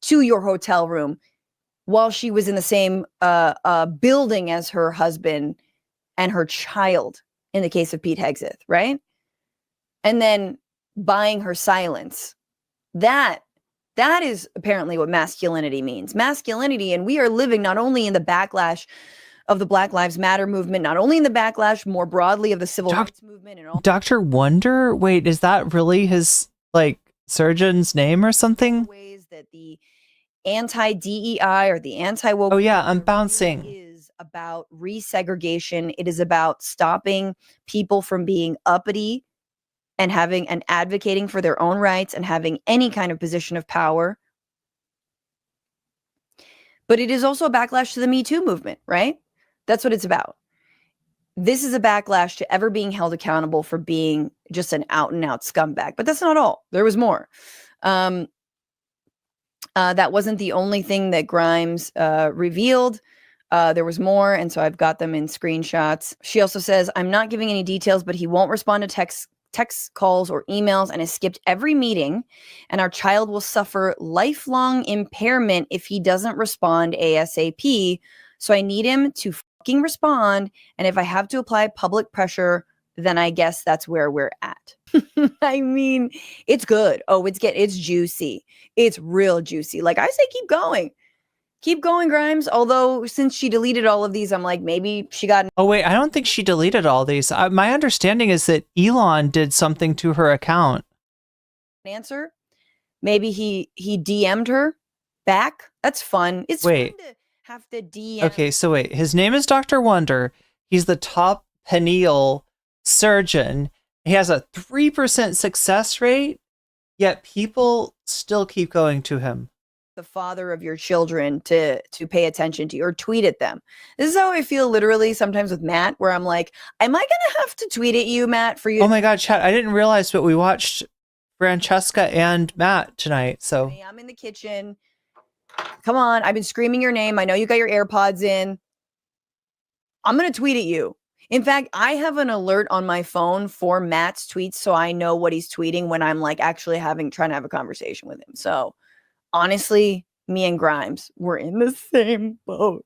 to your hotel room while she was in the same building as her husband and her child, in the case of Pete Hegseth, right? And then buying her silence. That is apparently what masculinity means. Masculinity, and we are living not only in the backlash of the Black Lives Matter movement, not only in the backlash more broadly of the civil rights movement and all. Dr. Wonder? Wait, is that really his, like, surgeon's name or something? Ways that the anti-DEI or the anti-woke I'm bouncing. is about resegregation. It is about stopping people from being uppity and having and advocating for their own rights and having any kind of position of power. But it is also a backlash to the Me Too movement, right? That's what it's about. This is a backlash to ever being held accountable for being just an out and out scumbag. But that's not all. There was more. That wasn't the only thing that Grimes revealed. There was more, and so I've got them in screenshots. She also says, I'm not giving any details, but he won't respond to text calls or emails and has skipped every meeting, and our child will suffer lifelong impairment if he doesn't respond ASAP. So I need him to fucking respond, and if I have to apply public pressure, then I guess that's where we're at. I mean, it's good. Oh, it's juicy. It's real juicy. Like I say, keep going. Keep going, Grimes. Although since she deleted all of these, I'm like, maybe she got... Oh, wait, I don't think she deleted all these. My understanding is that Elon did something to her account. Answer. Maybe he DM'd her back. That's fun. It's fun to have to DM. Okay, so wait. His name is Dr. Wonder. He's the top pineal surgeon. He has a 3% success rate, yet people still keep going to him. The father of your children to pay attention to you or tweet at them. This is how I feel literally sometimes with Matt, where I'm like, am I gonna have to tweet at you, Matt, for you? Oh my God, chat, I didn't realize, but we watched Francesca and Matt tonight. So I'm in the kitchen. Come on, I've been screaming your name. I know you got your AirPods in. I'm gonna tweet at you. In fact, I have an alert on my phone for Matt's tweets, so I know what he's tweeting when I'm like actually trying to have a conversation with him. So honestly, me and Grimes, we're in the same boat.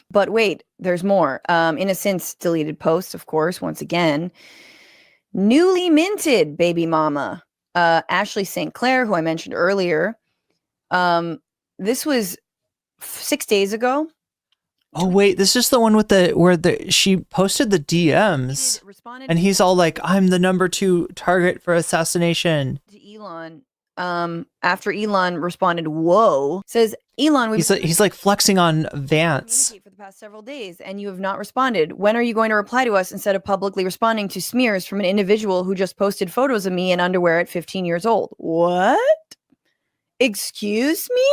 But wait, there's more. In a since deleted post, of course, once again, newly minted baby mama, Ashley St. Clair, who I mentioned earlier. This was 6 days ago. Oh wait, this is the one with where she posted the DMs, and he's all like, "I'm the #2 target for assassination." To Elon, after Elon responded, "Whoa," says Elon, he's like flexing on Vance for the past several days, and you have not responded. When are you going to reply to us instead of publicly responding to smears from an individual who just posted photos of me in underwear at 15 years old? What? Excuse me?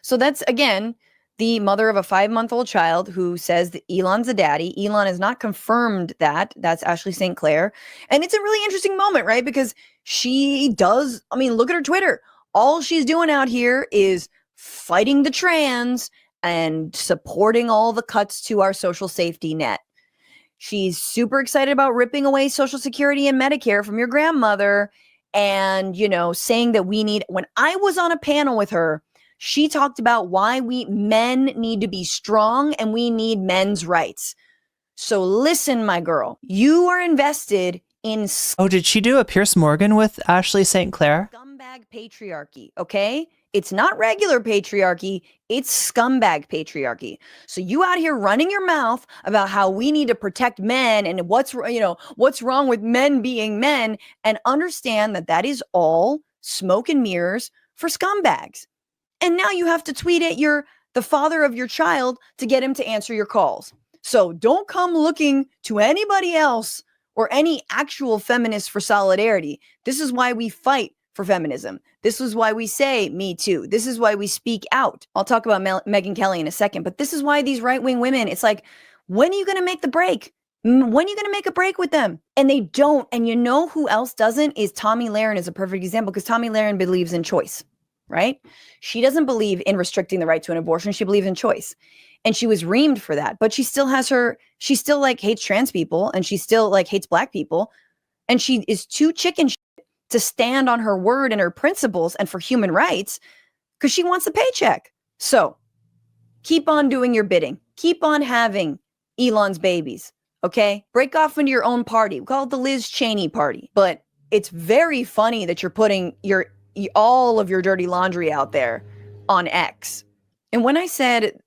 So that's, again, the mother of a 5-month-old child who says that Elon's a daddy. Elon has not confirmed that. That's Ashley St. Clair. And it's a really interesting moment, right? Because she does, I mean, look at her Twitter. All she's doing out here is fighting the trans and supporting all the cuts to our social safety net. She's super excited about ripping away Social Security and Medicare from your grandmother and, you know, saying that we need, when I was on a panel with her, she talked about why men need to be strong and we need men's rights. So listen, my girl, you are invested in... Oh, did she do a Pierce Morgan with Ashley St. Clair? Scumbag patriarchy, okay? It's not regular patriarchy, it's scumbag patriarchy. So you out here running your mouth about how we need to protect men and what's wrong with men being men, and understand that that is all smoke and mirrors for scumbags. And now you have to tweet at the father of your child to get him to answer your calls. So don't come looking to anybody else or any actual feminists for solidarity. This is why we fight for feminism. This is why we say Me Too. This is why we speak out. I'll talk about Megyn Kelly in a second, but this is why these right-wing women, it's like, when are you going to make the break? When are you going to make a break with them? And they don't. And you know who else doesn't? Is Tomi Lahren is a perfect example, because Tomi Lahren believes in choice. Right? She doesn't believe in restricting the right to an abortion. She believes in choice. And she was reamed for that. But she still she still like hates trans people, and she still like hates black people. And she is too chicken shit to stand on her word and her principles and for human rights because she wants a paycheck. So keep on doing your bidding. Keep on having Elon's babies. Okay? Break off into your own party. We call it the Liz Cheney party. But it's very funny that you're putting all of your dirty laundry out there on X. And when I said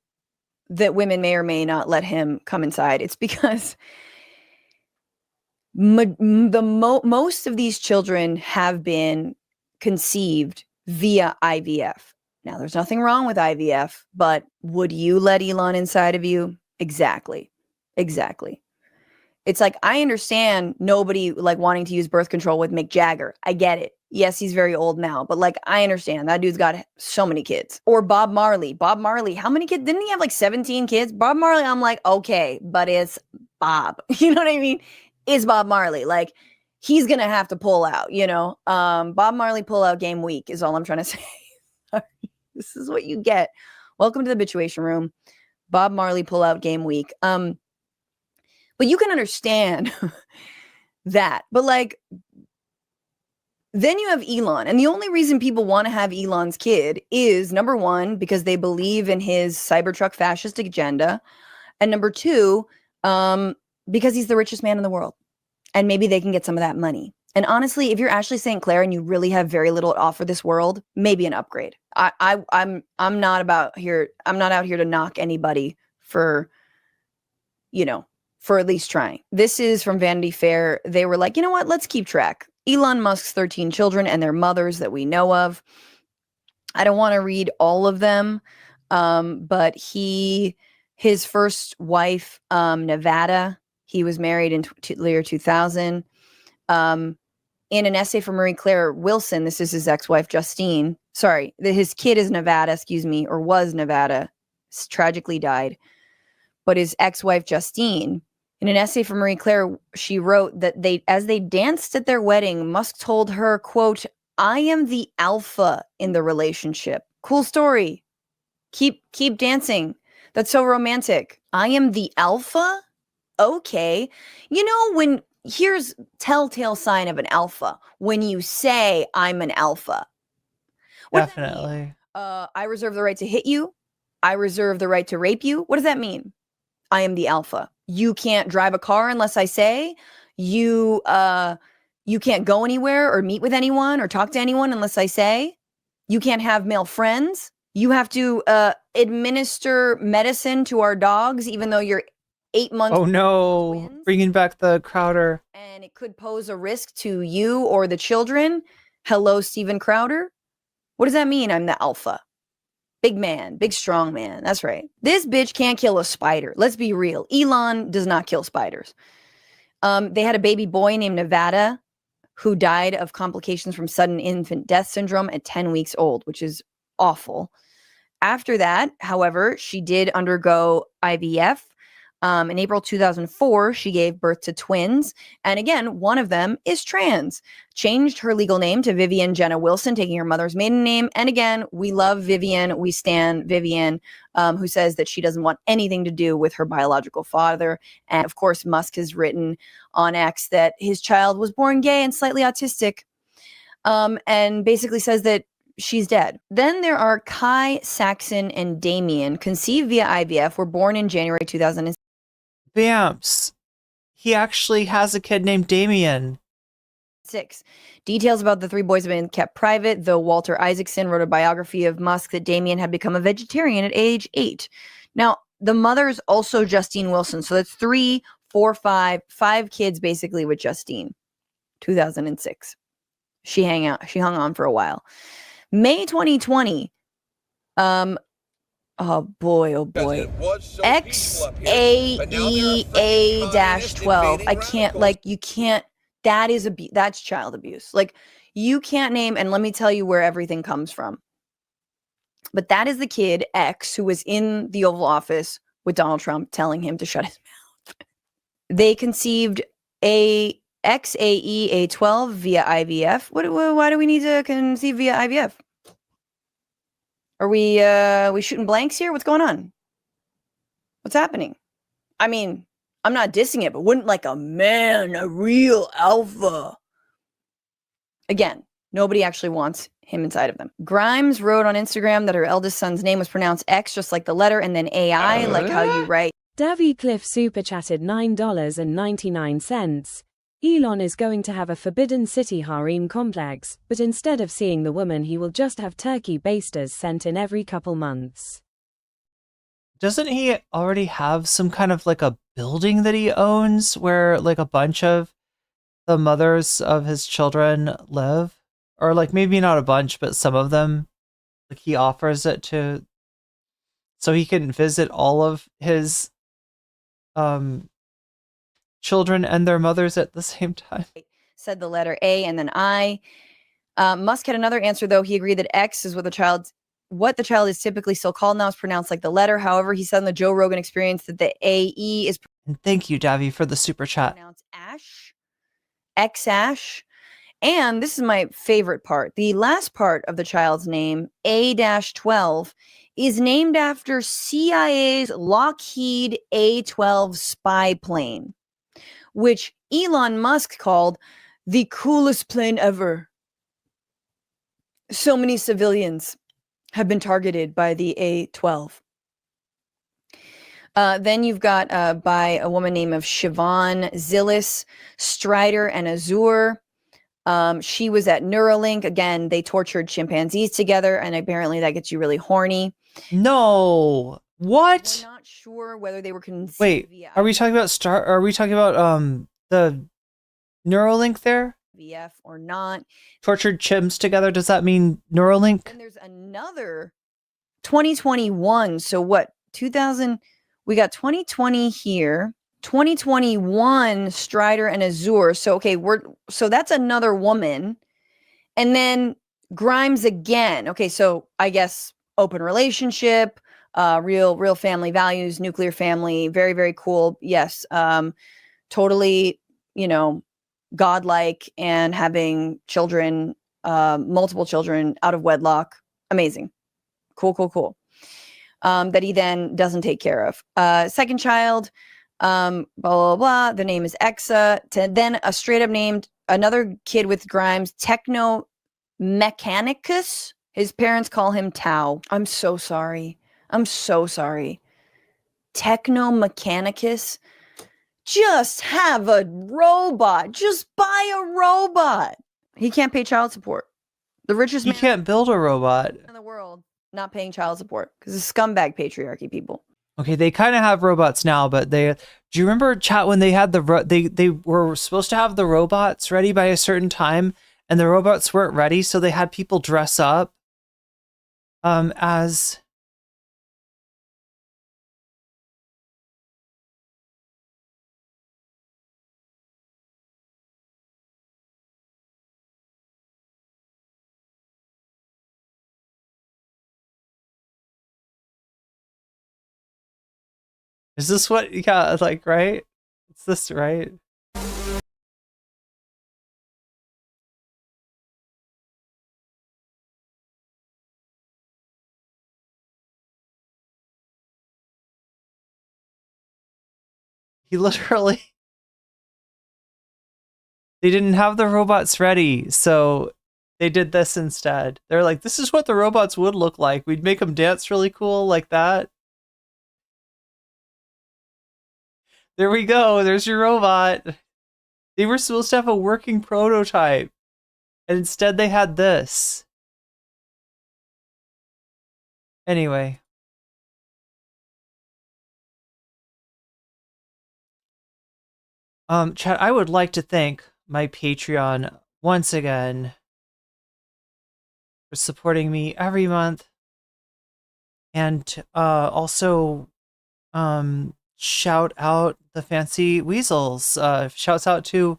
that women may or may not let him come inside, it's because most of these children have been conceived via IVF. Now, there's nothing wrong with IVF, but would you let Elon inside of you? Exactly. It's like, I understand nobody like wanting to use birth control with Mick Jagger. I get it. Yes, he's very old now, but like, I understand that dude's got so many kids. Or Bob Marley. Bob Marley, how many kids? Didn't he have like 17 kids? Bob Marley, I'm like, okay, but it's Bob. You know what I mean? It's Bob Marley. Like, he's going to have to pull out, you know? Bob Marley pull out game week is all I'm trying to say. This is what you get. Welcome to the Bitchuation Room. Bob Marley pull out game week. But you can understand that. But like, then you have Elon. And the only reason people want to have Elon's kid is, number one, because they believe in his Cybertruck fascist agenda. And number two, because he's the richest man in the world. And maybe they can get some of that money. And honestly, if you're Ashley St. Clair and you really have very little to offer this world, maybe an upgrade. I'm not out here to knock anybody for, you know, for at least trying. This is from Vanity Fair. They were like, you know what? Let's keep track. Elon Musk's 13 children and their mothers that we know of. I don't want to read all of them, but his first wife, Nevada, he was married in the year 2000. In an essay from Marie Claire Wilson, this is his ex-wife, Justine. Sorry, his kid is Nevada, or was Nevada, tragically died. But his ex-wife, Justine, in an essay from Marie Claire, she wrote that as they danced at their wedding, Musk told her, quote, "I am the alpha in the relationship." Cool story. Keep dancing. That's so romantic. I am the alpha? Okay. You know, here's telltale sign of an alpha. When you say, I'm an alpha. Definitely. I reserve the right to hit you. I reserve the right to rape you. What does that mean? I am the alpha. You can't drive a car unless I say. You can't go anywhere or meet with anyone or talk to anyone unless I say. You can't have male friends. You have to administer medicine to our dogs, even though you're 8 months. Oh no, bringing back the Crowder. And it could pose a risk to you or the children. Hello, Steven Crowder. What does that mean? I'm the alpha. Big man, big strong man. That's right. This bitch can't kill a spider. Let's be real. Elon does not kill spiders. They had a baby boy named Nevada who died of complications from sudden infant death syndrome at 10 weeks old, which is awful. After that, however, she did undergo IVF. In April 2004, she gave birth to twins. And again, one of them is trans. Changed her legal name to Vivian Jenna Wilson, taking her mother's maiden name. And again, we love Vivian. We stan Vivian, who says that she doesn't want anything to do with her biological father. And of course, Musk has written on X that his child was born gay and slightly autistic, and basically says that she's dead. Then there are Kai, Saxon, and Damien, conceived via IVF, were born in January 2006. Bamps. He actually has a kid named Damien. Details about the three boys have been kept private, though Walter Isaacson wrote a biography of Musk that Damien had become a vegetarian at age 8. Now, the mother's also Justine Wilson. So that's 3, 4, 5 kids basically with Justine. 2006. She hung on for a while. May 2020. Oh boy, XAEA-12. I can't, you can't, that's child abuse. Like, you can't name, and let me tell you where everything comes from. But that is the kid, X, who was in the Oval Office with Donald Trump telling him to shut his mouth. They conceived a XAEA-12 via IVF. Why do we need to conceive via IVF? Are we shooting blanks here? What's going on? What's happening? I mean, I'm not dissing it, but wouldn't a real alpha. Again, nobody actually wants him inside of them. Grimes wrote on Instagram that her eldest son's name was pronounced X, just like the letter, and then AI, like how you write. Davy Cliff super chatted $9.99. Elon is going to have a Forbidden City harem complex, but instead of seeing the woman, he will just have turkey basters sent in every couple months. Doesn't he already have some kind of a building that he owns where a bunch of the mothers of his children live? Or maybe not a bunch, but some of them? Like he offers it to, so he can visit all of his children and their mothers at the same time. Said the letter A and then I. Musk had another answer, though. He agreed that X is what the child is typically still called now is pronounced like the letter. However, he said in the Joe Rogan Experience that the AE is and thank you, Davi, for the super chat. Pronounced Ash, X Ash. And this is my favorite part. The last part of the child's name, A-12, is named after CIA's Lockheed A-12 spy plane, which Elon Musk called the coolest plane ever. So many civilians have been targeted by the A-12. Then you've got by a woman named of Siobhan Zillis, Strider, and Azure. She was at Neuralink. Again, they tortured chimpanzees together, and apparently that gets you really horny. No. What? We're not sure whether they were conceived. Wait, are we talking about Are we talking about the Neuralink there? VF or not. Tortured chimps together. Does that mean Neuralink? And there's another 2021. So what? 2000. We got 2020 here. 2021 Strider and Azure. So okay, so that's another woman. And then Grimes again. Okay, so I guess open relationship, real family values, nuclear family, very, very cool. Yes. Totally, godlike and having children, multiple children out of wedlock. Amazing. Cool. That he then doesn't take care of. Second child, blah, blah, blah. The name is Exa. Then a straight up named another kid with Grimes, Techno Mechanicus. His parents call him Tau. I'm so sorry. Techno Mechanicus. Just have a robot. Just buy a robot. He can't pay child support. The richest man. You can't build a robot in the world not paying child support because it's scumbag patriarchy, people. Okay, they kind of have robots now, but do you remember, chat, when they had they were supposed to have the robots ready by a certain time and the robots weren't ready, so they had people dress up as Is this what, yeah, like, right? It's this, right? He literally, they didn't have the robots ready, so they did this instead. They're like, this is what the robots would look like. We'd make them dance really cool like that. There we go. There's your robot. They were supposed to have a working prototype, and instead they had this. Anyway. Chat, I would like to thank my Patreon once again for supporting me every month. And also shout out the fancy weasels. Shouts out to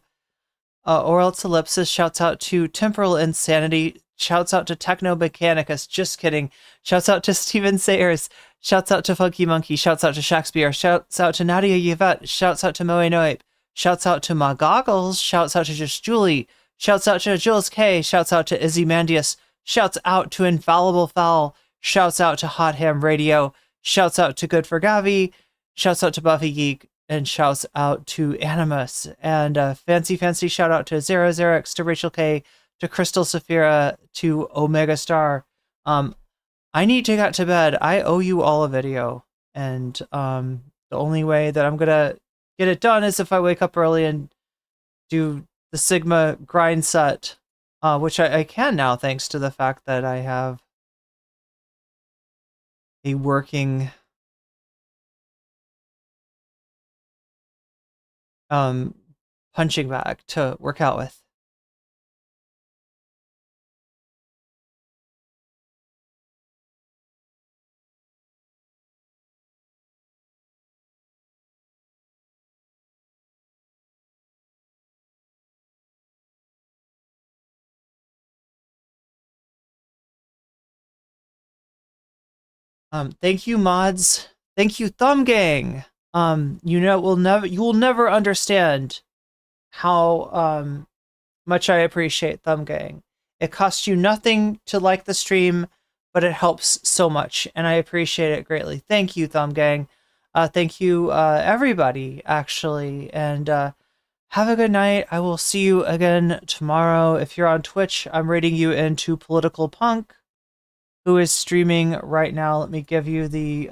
Oral Ellipsis, shouts out to Temporal Insanity, shouts out to Techno Mechanicus, just kidding. Shouts out to Steven Sayers, shouts out to Funky Monkey, shouts out to Shakespeare, shouts out to Nadia Yvette, shouts out to Moe Noip, shouts out to Ma Goggles, shouts out to Just Julie, shouts out to Jules K, shouts out to Izzy Mandius, shouts out to Infallible Fowl, shouts out to Hot Ham Radio, shouts out to Good for Gavi, shouts out to Buffy Geek, and shouts out to Animus. And fancy shout out to Zero Xerix, to Rachel K, to Crystal Saphira, to Omega Star. I need to get to bed. I owe you all a video. And the only way that I'm gonna get it done is if I wake up early and do the Sigma grind set, which I can now thanks to the fact that I have a working punching bag to work out with. Thank you, mods. Thank you, Thumb Gang. You will never understand how much I appreciate Thumb Gang. It costs you nothing to like the stream, but it helps so much, and I appreciate it greatly. Thank you, Thumb Gang. Thank you, everybody, actually, and have a good night. I will see you again tomorrow. If you're on Twitch, I'm rating you into Political Punk, who is streaming right now. Let me give you the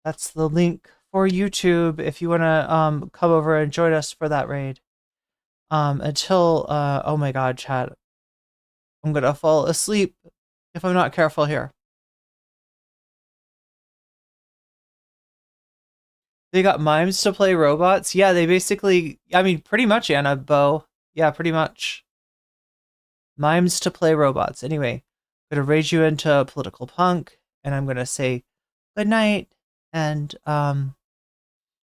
that's the link for YouTube if you want to come over and join us for that raid. Until oh my god, chat, I'm gonna fall asleep if I'm not careful here. They got mimes to play robots? Yeah, they basically, I mean, pretty much, Anna, Bo. Yeah, pretty much. Mimes to play robots. Anyway, I'm gonna raise you into Political Punk, and I'm gonna say good night, and